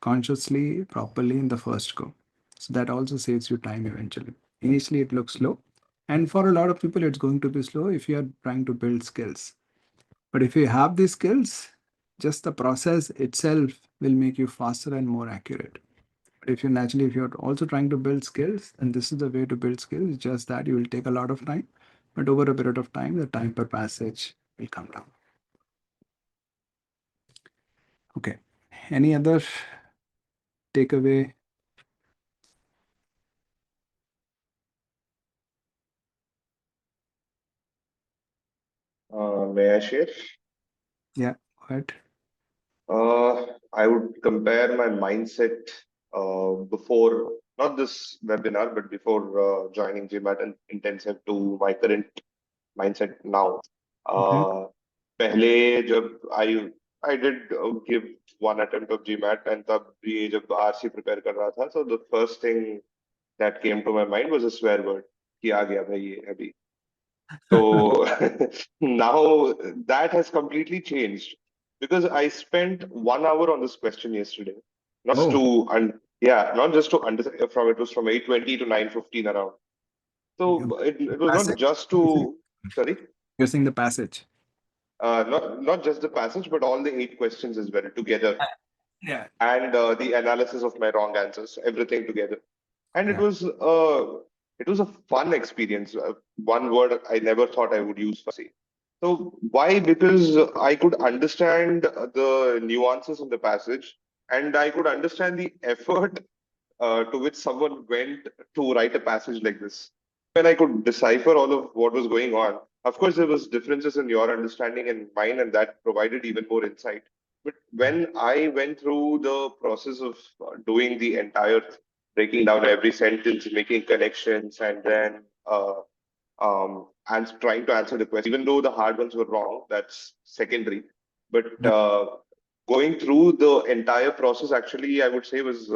consciously, properly in the first go. So that also saves you time eventually. Initially, it looks slow. And for a lot of people, it's going to be slow if you're trying to build skills. But if you have these skills, just the process itself will make you faster and more accurate. But if you're also trying to build skills, and this is the way to build skills, just that you will take a lot of time. But over a period of time, the time per passage will come down. Okay. Any other takeaway? May I share? Yeah, go ahead. I would compare my mindset before, not this webinar, but before joining GMAT and Intensive to my current mindset now. पहले जब I did give one attempt of GMAT, and तब ये जब RC prepare कर रहा था, so the first thing that came to my mind was a swear word कि आ गया भाई ये अभी. So now that has completely changed because I spent 1 hour on this question yesterday, not Oh, not just to understand. It was from 8:20 to 9:15 around. So it was not passage. just to, sorry, You're saying the passage. not just the passage, but all the 8 questions as well together, Yeah. and the analysis of my wrong answers, everything together. And Yeah. it was a fun experience. One word I never thought I would use for say. So why? Because I could understand the nuances of the passage, and I could understand the effort to which someone went to write a passage like this. When I could decipher all of what was going on, of course, there was differences in your understanding and mine, and that provided even more insight. But when I went through the process of doing the entire breaking down every sentence, making connections, and then and trying to answer the question, even though the hard ones were wrong, that's secondary. But going through the entire process, actually, I would say was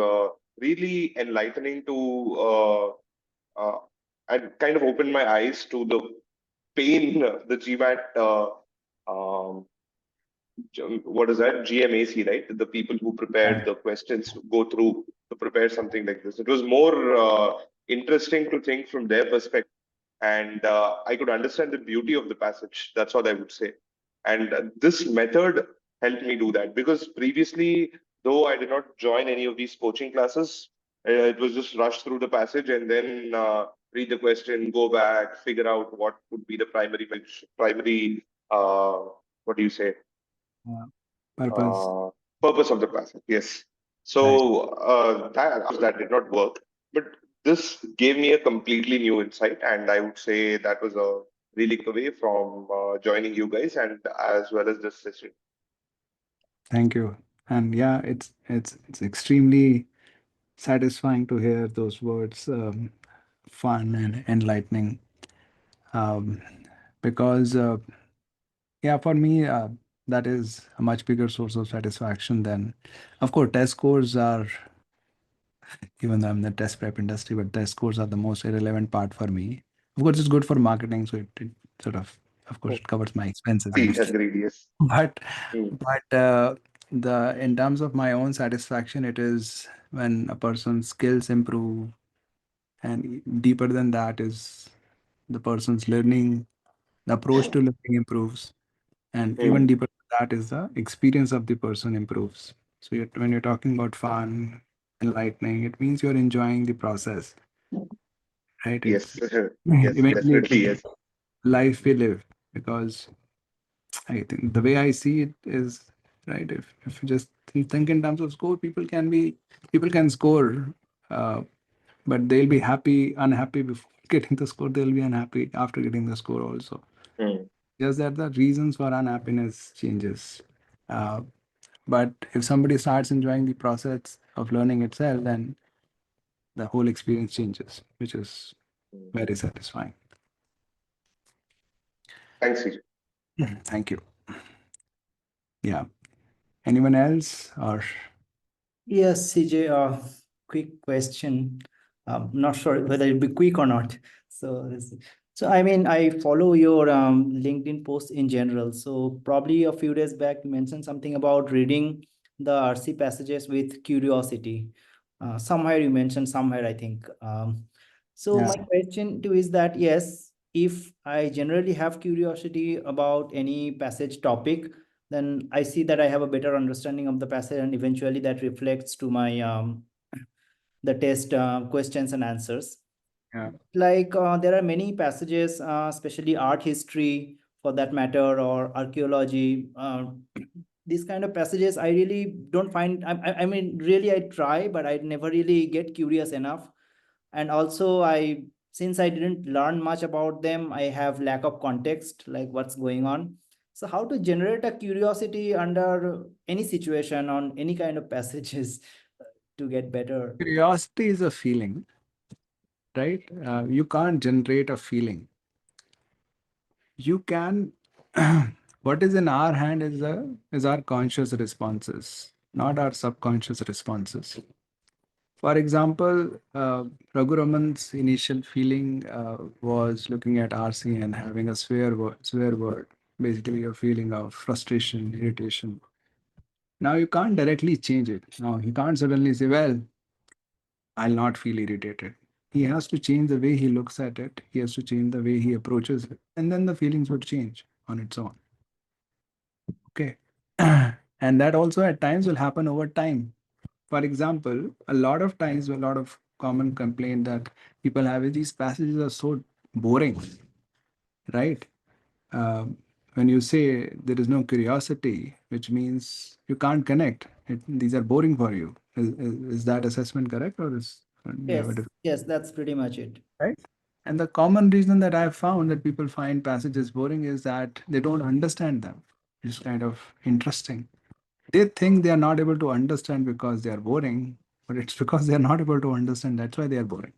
really enlightening to and kind of opened my eyes to the pain the GMAT what is that? GMAC, right? The people who prepared the questions go through to prepare something like this. It was more interesting to think from their perspective, and I could understand the beauty of the passage. That's all I would say. And this method helped me do that because previously, though I did not join any of these coaching classes, it was just rush through the passage and then read the question, go back, figure out what would be the primary what do you say? Purpose. Purpose of the passage. Yes. Right. So that did not work, but this gave me a completely new insight, and I would say that was a really away from joining you guys and as well as this session. Thank you. And yeah, it's extremely satisfying to hear those words, fun and enlightening. Um, because yeah, for me, that is a much bigger source of satisfaction than, of course, test scores are, even though I'm in the test prep industry, but test scores are the most irrelevant part for me. Of course, it's good for marketing, so it sort of course, it covers my expenses. Agreed, yes. But the in terms of my own satisfaction, it is when a person's skills improve, and deeper than that is the person's learning, the approach to learning improves, and even deeper than that is the experience of the person improves. So when you're talking about fun, enlightening, it means you're enjoying the process, right? Yes, It's yes, eventually definitely, yes. life we live, because I think the way I see it is right. If you just think in terms of score, people can score, uh, but they'll be happy, unhappy before getting the score. They'll be unhappy after getting the score also. Just that the reasons for unhappiness changes. Uh, but if somebody starts enjoying the process of learning itself, then the whole experience changes, which is very satisfying. Thanks, CJ. Thank you. Yeah. Anyone else or? Yes, CJ, quick question. Not sure whether it'll be quick or not. So I mean, I follow your LinkedIn posts in general. So probably a few days back, you mentioned something about reading the RC passages with curiosity. Somewhere you mentioned somewhere, I think. So Yeah. my question to is that, yes, if I generally have curiosity about any passage topic, then I see that I have a better understanding of the passage, and eventually that reflects to my the test questions and answers. Yeah. Like there are many passages, especially art history for that matter, or archaeology. These kind of passages I really don't find. I mean, really, I try, but I never really get curious enough. And also, since I didn't learn much about them, I have lack of context, like what's going on. So how to generate a curiosity under any situation on any kind of passages to get better? Curiosity is a feeling, right? You can't generate a feeling. You can, What is in our hand is our conscious responses, not our subconscious responses. For example, Raghuраman's initial feeling was looking at RC and having a swear word, basically a feeling of frustration, irritation. Now you can't directly change it. Now he can't suddenly say, well, I'll not feel irritated. He has to change the way he looks at it. He has to change the way he approaches it. And then the feelings would change on its own. Okay. And that also at times will happen over time. For example, a lot of times, a lot of common complaint that people have is these passages are so boring, right? When you say there is no curiosity, which means you can't connect, these are boring for you. Is that assessment correct, or is do you have a Yes, different? yes, that's pretty much it. Right? And the common reason that I've found that people find passages boring is that they don't understand them. It's kind of interesting. They think they are not able to understand because they are boring, but it's because they are not able to understand. That's why they are boring.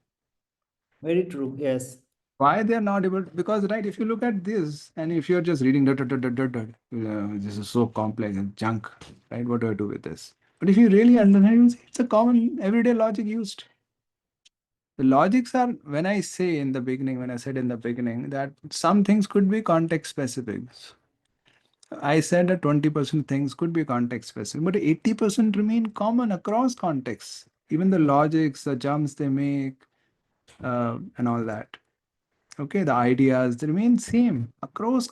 Very true. Yes. Why they are not able? Because right, if you look at this, and if you're just reading, this is so complex and junk, right? What do I do with this? But if you really understand, you see it's a common everyday logic used. The logics are, when I say in the beginning, when I said in the beginning that some things could be context specific. I said that 20% things could be context specific, but 80% remain common across contexts. Even the logics, the jumps they make, and all that. Okay, the ideas they remain same across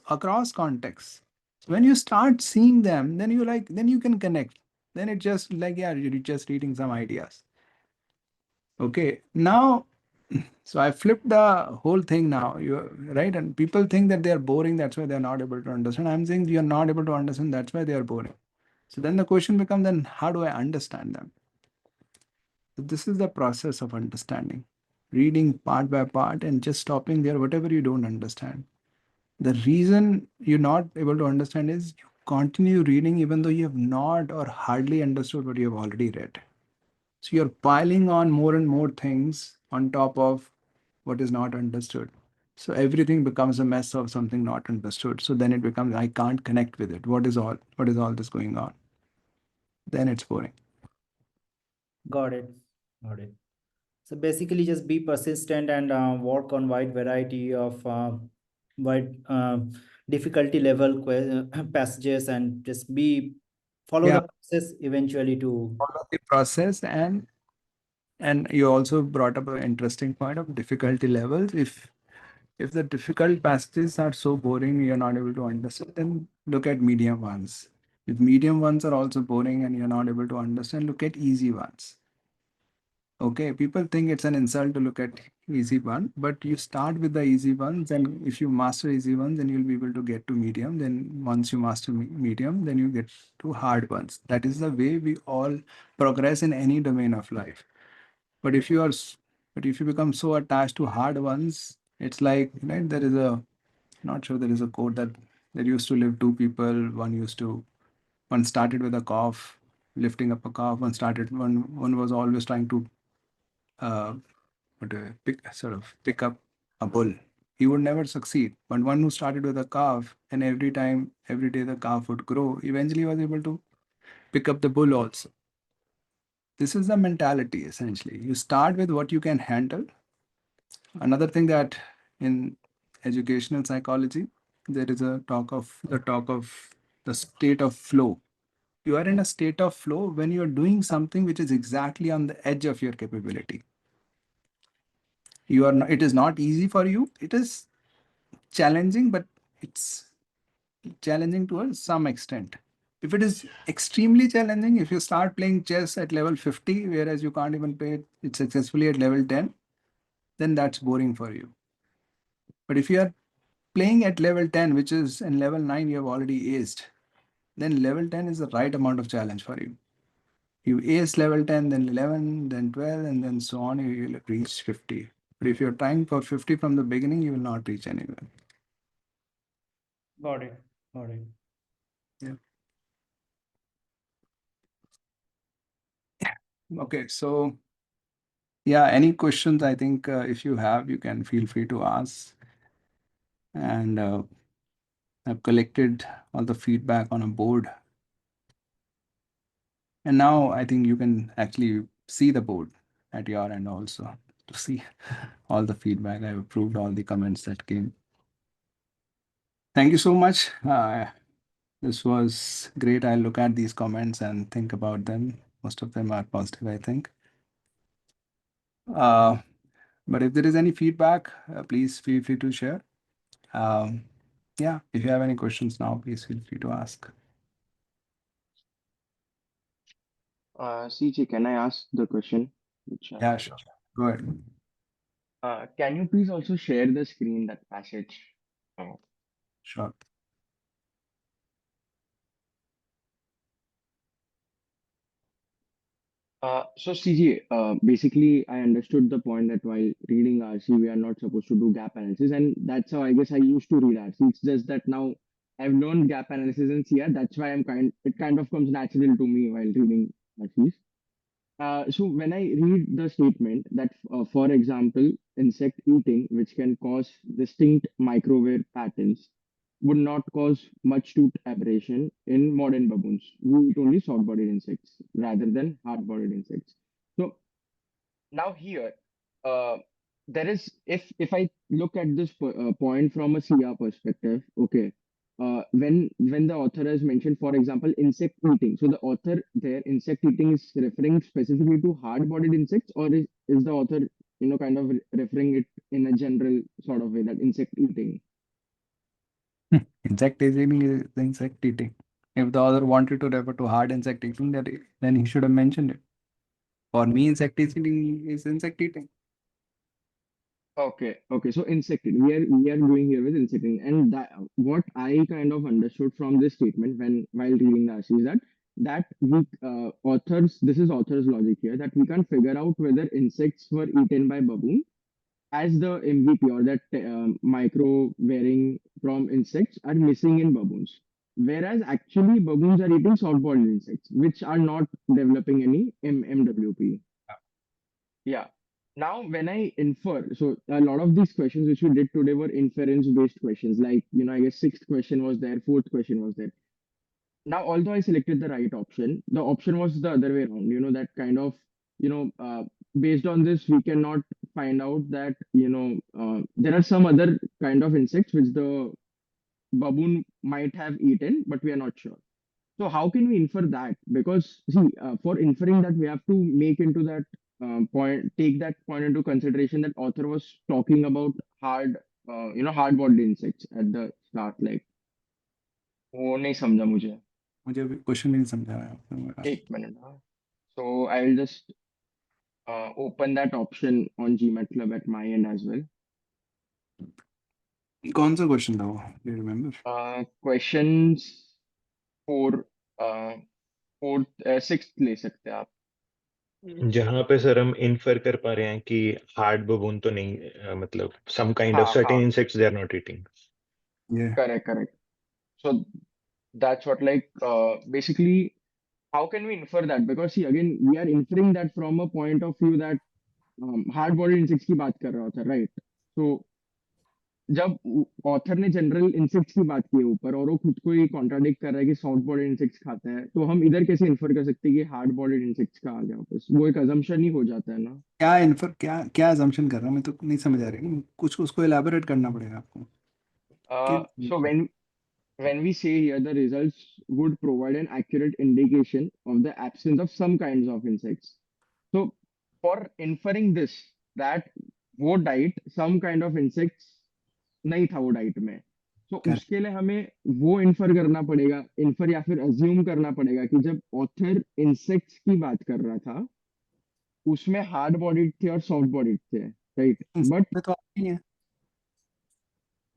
contexts. So when you start seeing them, then then you can connect. Then it's just like, yeah, you're just reading some ideas. Okay, now, so I flipped the whole thing now. You right, and people think that they are boring. That's why they are not able to understand. I'm saying you are not able to understand. That's why they are boring. So then the question becomes, then how do I understand them? So this is the process of understanding, reading part by part and just stopping there, whatever you don't understand. The reason you're not able to understand is you continue reading even though you have not or hardly understood what you have already read. So you're piling on more and more things on top of what is not understood. So everything becomes a mess of something not understood. So then it becomes, I can't connect with it. What is all this going on? Then it's boring. Got it. Got it. So basically, just be persistent and work on wide variety of wide difficulty level passages, and just follow Yeah, the process eventually to. follow the process, and you also brought up an interesting point of difficulty levels. If the difficult passages are so boring you're not able to understand, then look at medium ones. If medium ones are also boring and you're not able to understand, look at easy ones. Okay, people think it's an insult to look at easy one, but you start with the easy ones, and if you master easy ones, then you'll be able to get to medium. Then once you master medium, then you get to hard ones. That is the way we all progress in any domain of life. But if you are, but if you become so attached to hard ones, it's like, right, there is a, not sure, there is a quote that there used to live two people. One started with a cough, lifting up a cough. One was always trying to uh, pick up a bull. He would never succeed. But one who started with a calf, and every day the calf would grow, eventually was able to pick up the bull also. This is the mentality essentially. You start with what you can handle. Another thing that in educational psychology, there is a talk of the state of flow. You are in a state of flow when you are doing something which is exactly on the edge of your capability. You are not, it is not easy for you. It is challenging, but it's challenging to some extent. If it is extremely challenging, if you start playing chess at level 50, whereas you can't even play it successfully at level 10, then that's boring for you. But if you are playing at level 10, which is in level 9, you have already aced, then level 10 is the right amount of challenge for you. You ace level 10, then 11, then 12, and then so on, you will reach 50. But if you're trying for 50 from the beginning, you will not reach anywhere. Got it. Got it. Yeah. Okay, so yeah, any questions? I think if you have, you can feel free to ask. And I've collected all the feedback on a board. And now I think you can actually see the board at your end also to see all the feedback. I've approved all the comments that came. Thank you so much. This was great. I'll look at these comments and think about them. Most of them are positive, I think. But if there is any feedback, please feel free to share. Yeah, if you have any questions now, please feel free to ask. CJ, can I ask the question? Which I Yeah, have? sure. Go ahead. Can you please also share the screen, that passage? Sure. So CJ, basically I understood the point that while reading RC, we are not supposed to do gap analysis, and that's how I guess I used to read RC. It's just that now I've learned gap analysis in CR. That's why it kind of comes natural to me while reading RCs. So when I read the statement that, for example, insect eating, which can cause distinct microwave patterns, would not cause much tooth aberration in modern baboons who eat only soft-bodied insects rather than hard-bodied insects. So now here, uh, there is if I look at this point from a CR perspective, okay, when the author has mentioned, for example, insect eating, so the author there, insect eating is referring specifically to hard-bodied insects, or is the author, kind of referring it in a general sort of way, that insect eating? Insect eating is insect eating. If the author wanted to refer to hard insect eating, then he should have mentioned it. For me, insect eating is insect eating. Okay, okay. So insect eating. We are going here with insect eating, and that what I kind of understood from this statement while reading the RC is that we authors, this is author's logic here, that we can't figure out whether insects were eaten by baboon as the MVP, or that micro wearing from insects are missing in baboons, whereas actually baboons are eating soft-bodied insects which are not developing any MWP. Yeah. Now, when I infer, so a lot of these questions which we did today were inference-based questions. Like, I guess sixth question was there, fourth question was there. Now, although I selected the right option, the option was the other way around. That kind of, based on this, we cannot find out that, there are some other kind of insects which the baboon might have eaten, but we are not sure. So how can we infer that? Because see, for inferring that, we have to make into that take that point into consideration that author was talking about hard-bodied insects at the start. Like, वो नहीं समझा मुझे. मुझे भी question नहीं समझा है आपने मेरा. एक minute. So I'll just open that option on GMATLab at my end as well. कौन सा क्वेश्चन था वो? Do you remember? Questions for sixth ले सकते हैं आप. जहाँ पे सर हम इन्फर कर पा रहे हैं कि हार्ड बबून तो नहीं, मतलब some kind of हाँ, certain हाँ. insects they are not eating. Yeah. Correct. So that's what, like, basically, how can we infer that? Because see, again, we are inferring that from a point of view that hard-bodied insects की बात कर रहा होता है, right? So जब author ने general insects की बात की है ऊपर, और वो खुद को ही कॉन्ट्राडिक्ट कर रहा है कि सॉफ्ट बॉडीड इंसेक्ट्स खाता है, तो हम इधर कैसे इन्फर कर सकते हैं कि हार्ड बॉडीड इंसेक्ट्स का आ गया वापस? वो एक अजम्पशन ही हो जाता है ना. क्या assumption कर रहा हूँ मैं, तो नहीं समझ आ रही. कुछ उसको elaborate करना पड़ेगा आपको. So when we say here, the results would provide an accurate indication of the absence of some kinds of insects. So for inferring this, that वो diet some kind of insects नहीं था वो diet में, तो उसके लिए हमें वो इन्फर करना पड़ेगा, या फिर अज्यूम करना पड़ेगा कि जब ऑथर इंसेक्ट्स की बात कर रहा था उसमें हार्ड बॉडीड थे और सॉफ्ट बॉडीड थे, राइट? बट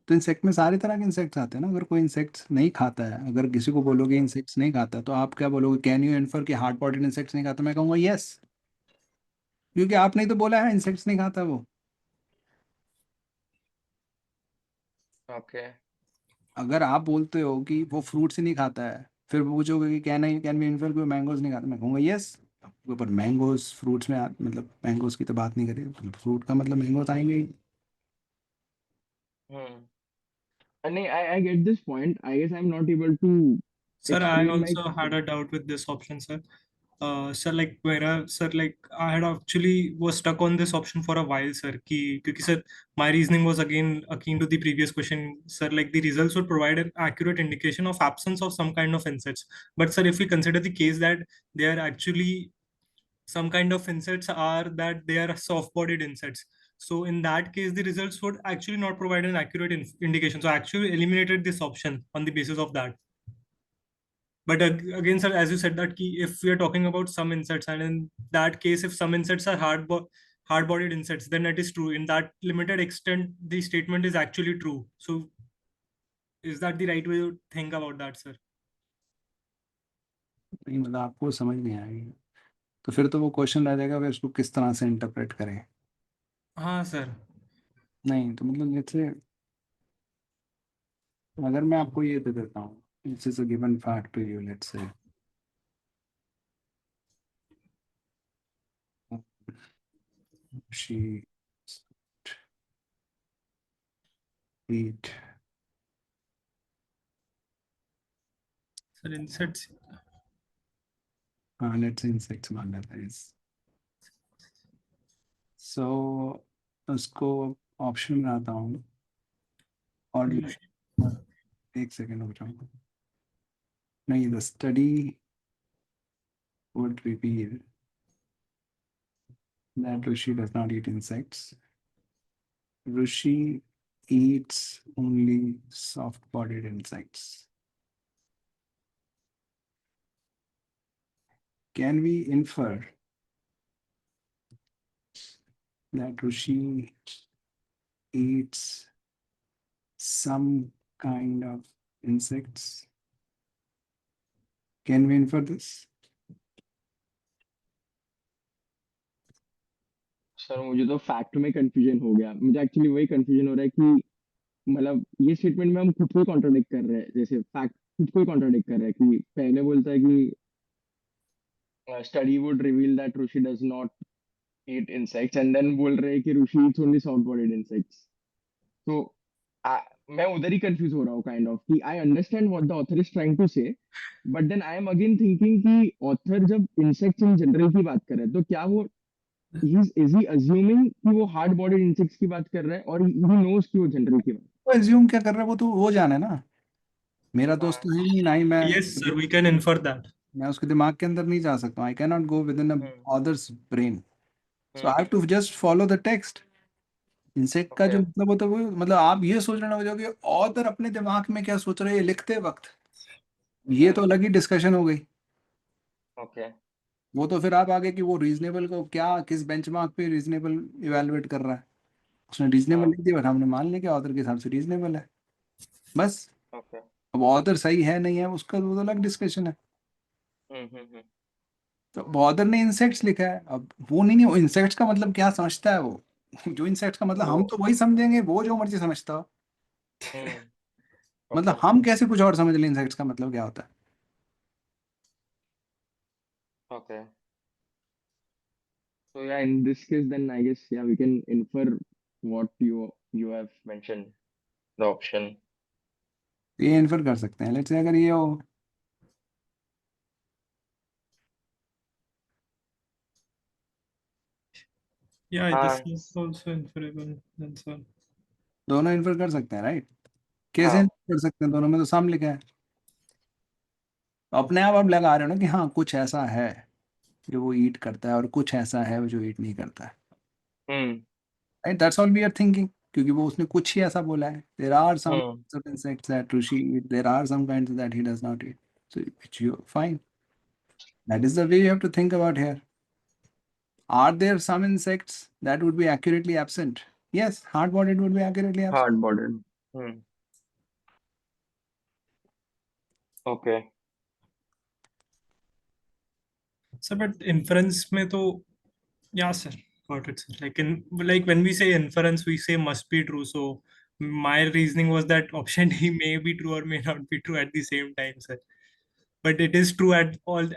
तो इंसेक्ट में सारे तरह के इंसेक्ट्स आते हैं ना. अगर कोई इंसेक्ट्स नहीं खाता है, अगर किसी को बोलोगे इंसेक्ट्स नहीं खाता, तो आप क्या बोलोगे? कैन यू इन्फर कि हार्ड बॉडीड इंसेक्ट्स नहीं खाता? मैं कहूँगा यस, क्योंकि आपने तो बोला है इंसेक्ट्स नहीं खाता वो. ओके. अगर आप बोलते हो कि वो फ्रूट्स ही नहीं खाता है, फिर पूछोगे कि कैन वी इन्फर कि मैंगोज नहीं खाता, मैं कहूँगा यस. पर मैंगोज फ्रूट्स में मतलब मैंगोज की तो बात नहीं करी, फ्रूट का मतलब मैंगोज आएंगे ही. I get this point. I guess I'm not able to Sir, I explain my. also had a doubt with this option, sir. Sir, like where, sir, like I had actually was stuck on this option for a while, sir. Because sir, my reasoning was again akin to the previous question, sir. Like the results would provide an accurate indication of absence of some kind of insects. But sir, if we consider the case that they are actually some kind of insects are that they are soft-bodied insects. So in that case, the results would actually not provide an accurate indication. So I actually eliminated this option on the basis of that. But again, sir, as you said that if we are talking about some insects, and in that case, if some insects are hard-bodied insects, then it is true. In that limited extent, the statement is actually true. So is that the right way to think about that, sir? नहीं मतलब आपको समझ नहीं आएगी तो फिर तो वो क्वेश्चन रह जाएगा, वे उसको किस तरह से इंटरप्रेट करें। हाँ सर। नहीं तो मतलब जैसे अगर मैं आपको ये दे देता हूँ, this is a given fact to you, let's say she eat Sir, insects. let's say insects मान लेते हैं। So उसको ऑप्शन में आता हूँ और एक सेकेंड रुक जाओ। नहीं, the study would reveal that Rishi does not eat insects. Rishi eats only soft-bodied insects. Can we infer that Rishi eats some kind of insects? Can we infer this? Sir मुझे तो fact में confusion हो गया। मुझे actually वही confusion हो रहा है कि मतलब ये स्टेटमेंट में हम खुद को कॉन्ट्राडिक्ट कर रहे हैं। जैसे फैक्ट खुद को कॉन्ट्राडिक्ट कर रहा है कि पहले बोलता है कि study would reveal that Rishi does not eat insects and then बोल रहे हैं कि Rishi eats only soft bodied insects. तो मैं उधर ही कंफ्यूज हो रहा हूँ काइंड ऑफ कि I understand what the author is trying to say, but then I am again thinking कि ऑथर जब इंसेक्ट्स इन जनरल की बात कर रहा है तो क्या वो is he assuming कि वो हार्ड बॉडीड इंसेक्ट्स की बात कर रहा है और he knows कि वो जनरल की बात। वो assume क्या कर रहा है, वो तो वो जाने ना। मेरा दोस्त तो है नहीं, ना ही मैं Yes, sir, we can infer that. मैं उसके दिमाग के अंदर नहीं जा सकता हूँ। I can not go within others brain, so I have to just follow the text. Insect का जो मतलब होता है वो मतलब आप ये सोचने लग जाओगे ऑथर अपने दिमाग में क्या सोच रहे हैं लिखते वक्त, ये तो अलग ही डिस्कशन हो गई। ओके वो तो फिर आप आगे कि वो रीजनेबल को क्या किस बेंचमार्क पे रीजनेबल इवेलुएट कर रहा है, उसने रीजनेबल लिख दिया, बट हमने मान लिया कि ऑथर के हिसाब से रीजनेबल है बस। ओके अब ऑथर सही है नहीं है उसका वो तो अलग डिस्कशन है। हम्म तो ऑथर ने इंसेक्ट्स लिखा है, अब वो नहीं इंसेक्ट्स का मतलब क्या समझता है वो जो इंसेक्ट्स का मतलब हम वो तो वही समझेंगे, वो जो मर्जी समझता हो। मतलब ओके हम कैसे कुछ और समझ लें इंसेक्ट्स का मतलब क्या होता है। Okay So yeah, in this case, then I guess yeah we can infer what you have mentioned, the option. ये इन्फर कर सकते हैं, लेट्स से अगर ये हो Yeah, this हाँ is also inferable. That's all. दोनों इन्फर कर सकते हैं राइट। कैसे हाँ infer कर सकते हैं, दोनों में तो साम लिखा है। अपने आप लगा रहे हो ना कि हाँ कुछ ऐसा है जो वो ईट करता है और कुछ ऐसा है जो ईट नहीं करता है, hmm right. That's all we are thinking, क्योंकि वो उसने कुछ ही ऐसा बोला है। There are some hmm insects that Rishi eat, there are some kinds that he does not eat, so which you fine, that is the way you have to think about here. Are there some insects that would be accurately absent? Yes, hard bodied would be accurately absent. Hard bodied. Hmm okay Sir, but inference में तो yeah, sir, got it, sir. Like when we say inference, we say must be true. So my reasoning was that option D may be true or may not be true at the same time, sir. But it is true at all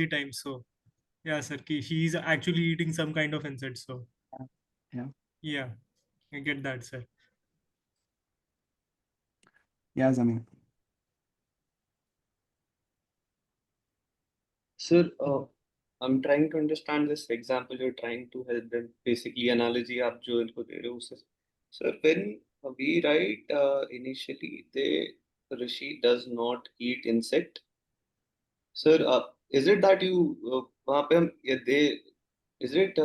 the times. So yeah, sir, he's actually eating some kind of insect. So Yeah. yeah, I get that, sir. Yeah, Zameen. Sir, I'm trying to understand this example you're trying to help them. Basically, analogy आप जो इनको दे रहे हो उससे. Sir, when we write initially, Rishi does not eat insect. Sir, is it that you वहाँ पे हम they is it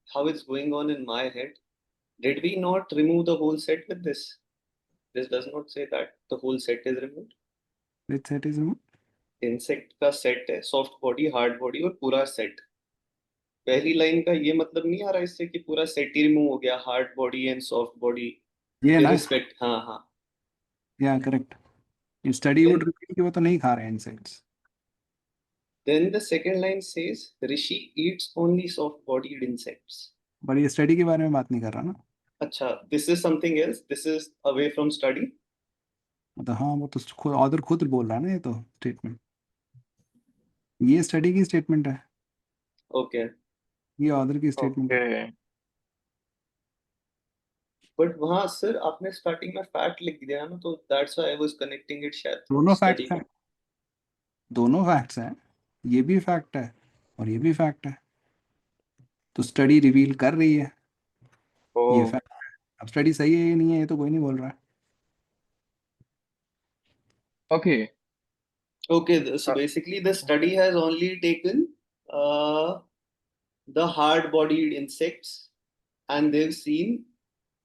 how it's going on in my head? Did we not remove the whole set with this? This does not say that the whole set is removed. Which set is removed? Insect का set है, soft body, hard body और पूरा set. पहली line का ये मतलब नहीं आ रहा इससे कि पूरा सेट ही रिमूव हो गया, hard body and soft body ये ना इररिस्पेक्ट. हाँ हाँ. या correct. Study Then, would reveal कि वो तो नहीं खा रहे हैं insects. then the second line says Rishi eats only soft bodied insects. पर ये स्टडी के बारे में बात नहीं कर रहा ना. अच्छा, this is something else. This is away from study. मतलब हाँ, वो तो खुद ऑथर खुद बोल रहा है ना, ये तो स्टेटमेंट. ये स्टडी की स्टेटमेंट है. Okay. ये ऑथर की स्टेटमेंट है. Okay. बट वहाँ सर आपने स्टार्टिंग में फैक्ट लिख दिया ना, तो that's why I was connecting it शायद दोनों स्टडी. फैक्ट्स हैं. दोनों फैक्ट्स हैं. ये भी फैक्ट है और ये भी फैक्ट है. तो स्टडी रिवील कर रही है, ये Oh. फैक्ट है. अब स्टडी सही है या नहीं है ये तो कोई नहीं बोल रहा है. Okay. Okay, so basically the study has only taken the hard-bodied insects and they've seen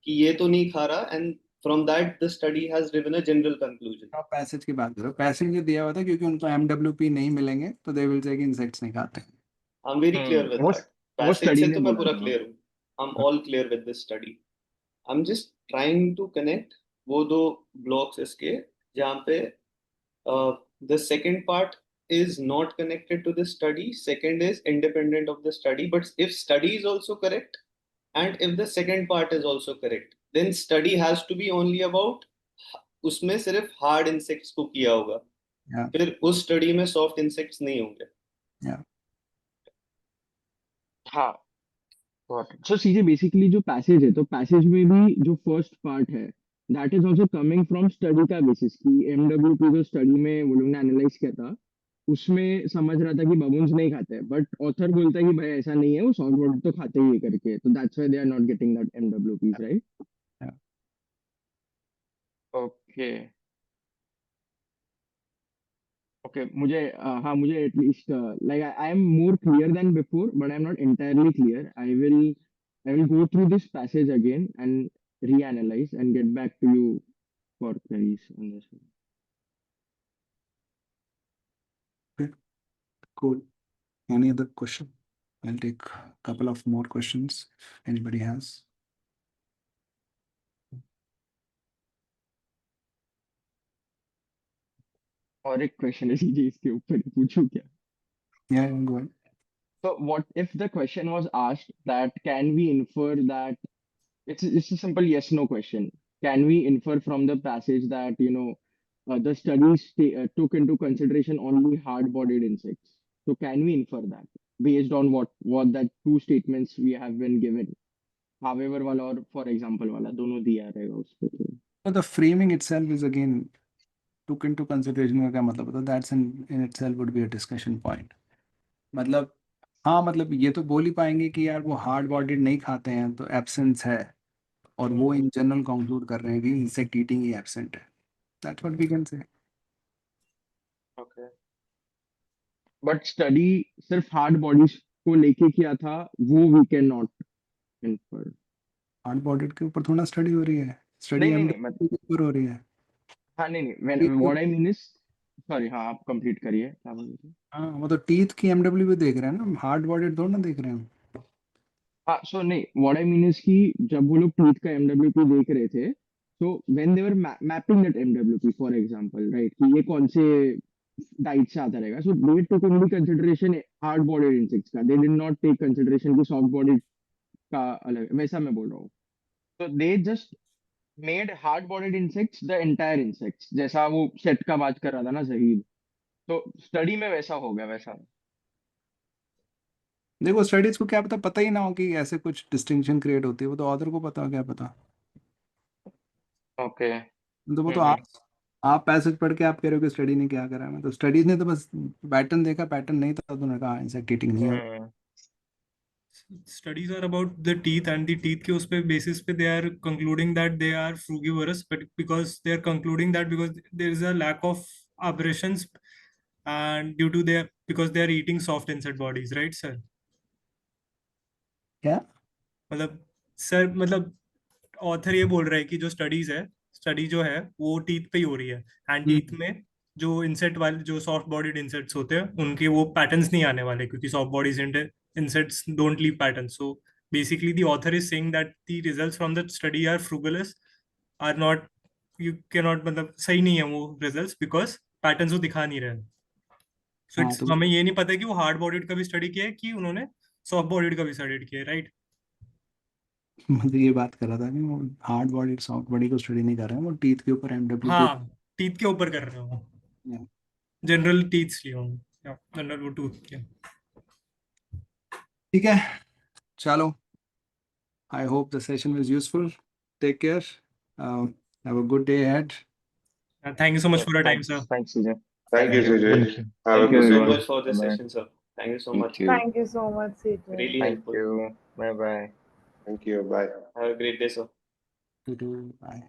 कि ये तो नहीं खा रहा, and from that the study has driven a general conclusion. आप पैसेज की बात करो. पैसेज ये दिया हुआ था क्योंकि उनको MWP नहीं मिलेंगे तो दे विल से कि इंसेक्ट्स नहीं खाते. I'm very clear with that. वो Passage स्टडी से ने तो मैं बोला पूरा था. clear हूँ. I'm all clear with this study. I'm just trying to connect वो दो blocks इसके जहाँ पे the second part is not connected to the study, second is independent of the study. But if study is also correct and if the second part is also correct, then study has to be only about उसमें सिर्फ hard insects को किया होगा. Yeah. फिर उस study में soft insects नहीं होंगे. Yeah. हाँ. So सीधे बेसिकली जो पैसेज है, तो पैसेज में भी जो फर्स्ट पार्ट है that is also coming from study का बेसिस की MWP जो स्टडी में वो लोग ने एनालाइज किया था उसमें समझ रहा था कि बबून्स नहीं खाते, बट ऑथर बोलता है कि भाई ऐसा नहीं है, वो सॉफ्ट बॉडी तो खाते ही है करके. तो that's why they are not getting that MWPs, राइट? ओके. ओके, मुझे हाँ, मुझे at least like I am more clear than before, but I am not entirely clear. I will go through this passage again and reanalyze and get back to you for queries on this one. Okay, cool. Any other question? I'll take a couple of more questions if anybody has. और एक question है सीधे इसके ऊपर ही पूछूं क्या? Yeah, go ahead. So what if the question was asked that can we infer that it's a simple yes no question. Can we infer from the passage that the studies took into consideration only hard-bodied insects? So can we infer that based on what that two statements we have been given? However वाला और for example वाला दोनों दिया रहेगा उस पे. तो So the framing itself is again took into consideration का क्या मतलब होता है? That's in itself would be a discussion point. मतलब हाँ, मतलब ये तो बोल ही पाएंगे कि यार वो हार्ड बॉडीड नहीं खाते हैं तो एब्सेंस है, और वो इन जनरल कंक्लूड कर रहे हैं कि इंसेक्ट ईटिंग ही एब्सेंट है. That's what we can say. Okay. But study सिर्फ हार्ड बॉडीज को लेके किया था, वो we can not infer. Hard bodied के ऊपर थोड़ा स्टडी हो रही है. स्टडी नहीं MWP के ऊपर हो रही है. हाँ नहीं, what I mean is, sorry, हाँ आप कंप्लीट करिए क्या बोल रहे थे. हाँ, वो तो टीथ की MWP देख रहे हैं ना, हार्ड बॉडीड थोड़ा ना देख रहे हैं. हाँ, सो नहीं, व्हाट आई मीन इज कि जब वो लोग टीथ का MWP देख रहे थे, so when they were mapping that MWP for example, right, कि ये कौन से डाइट से आता रहेगा, so they took only consideration hard bodied insects का, they did not take consideration कि soft bodied का अलग, वैसा मैं बोल रहा हूँ. so they just made hard bodied insects the entire insects, जैसा वो सेट का बात कर रहा था ना जहीद, तो स्टडी में वैसा हो गया वैसा. देखो स्टडीज को क्या पता ही ना हो कि ऐसे कुछ डिस्टिंक्शन क्रिएट होती है, वो तो ऑथर को पता हो, क्या पता. Okay. तो वो तो आप पैसेज पढ़ के आप कह रहे हो कि स्टडी ने क्या करा है। तो स्टडीज ने तो बस पैटर्न देखा, पैटर्न नहीं था तो उन्होंने कहा इंसेक्ट ईटिंग नहीं है। Studies are about the teeth, and the teeth के उस पे basis पे they are concluding that they are frugivorous, but because they are concluding that because there is a lack of aberrations, and due to their because they are eating soft insect bodies, right, sir? क्या मतलब sir, मतलब author ये बोल रहा है कि जो study जो है वो टीथ पे ही हो रही है, एंड टीथ में जो इंसेक्ट वाले जो सॉफ्ट बॉडीड इंसेक्ट्स होते हैं उनके वो पैटर्न्स नहीं आने वाले, क्योंकि soft bodies insects don't leave patterns. So basically the author is saying that the results from the study are frugulous, are not, you cannot, मतलब सही नहीं है वो results because patterns वो दिखा नहीं रहे। So हाँ it's, तो हमें ये नहीं पता कि वो हार्ड बॉडीड का भी स्टडी किया है कि उन्होंने सॉफ्ट बॉडीड का भी स्टडी किया है, राइट? मतलब ये बात कर रहा था कि वो हार्ड बॉडी सॉफ्ट बॉडी को स्टडी नहीं कर रहे हैं, वो टीथ के ऊपर एमडब्ल्यू के हाँ, टीथ के ऊपर कर रहे हो, ऊपर। जनरल टीथ लिए हो, जनरल वो टूथ के। ठीक है, चलो, I hope the session was useful. Take care, have a good day ahead. Thank you so much for your time, sir. Thanks, Sujay. Thank you, Sujay. Thank you. Have a Thank you good so day. much for this Bye-bye. session, sir. Thank you so You much. too. Thank you so much, CJ. Really Thank helpful. you. Bye bye. Thank you. Bye. Have a great day, sir. You too. Bye.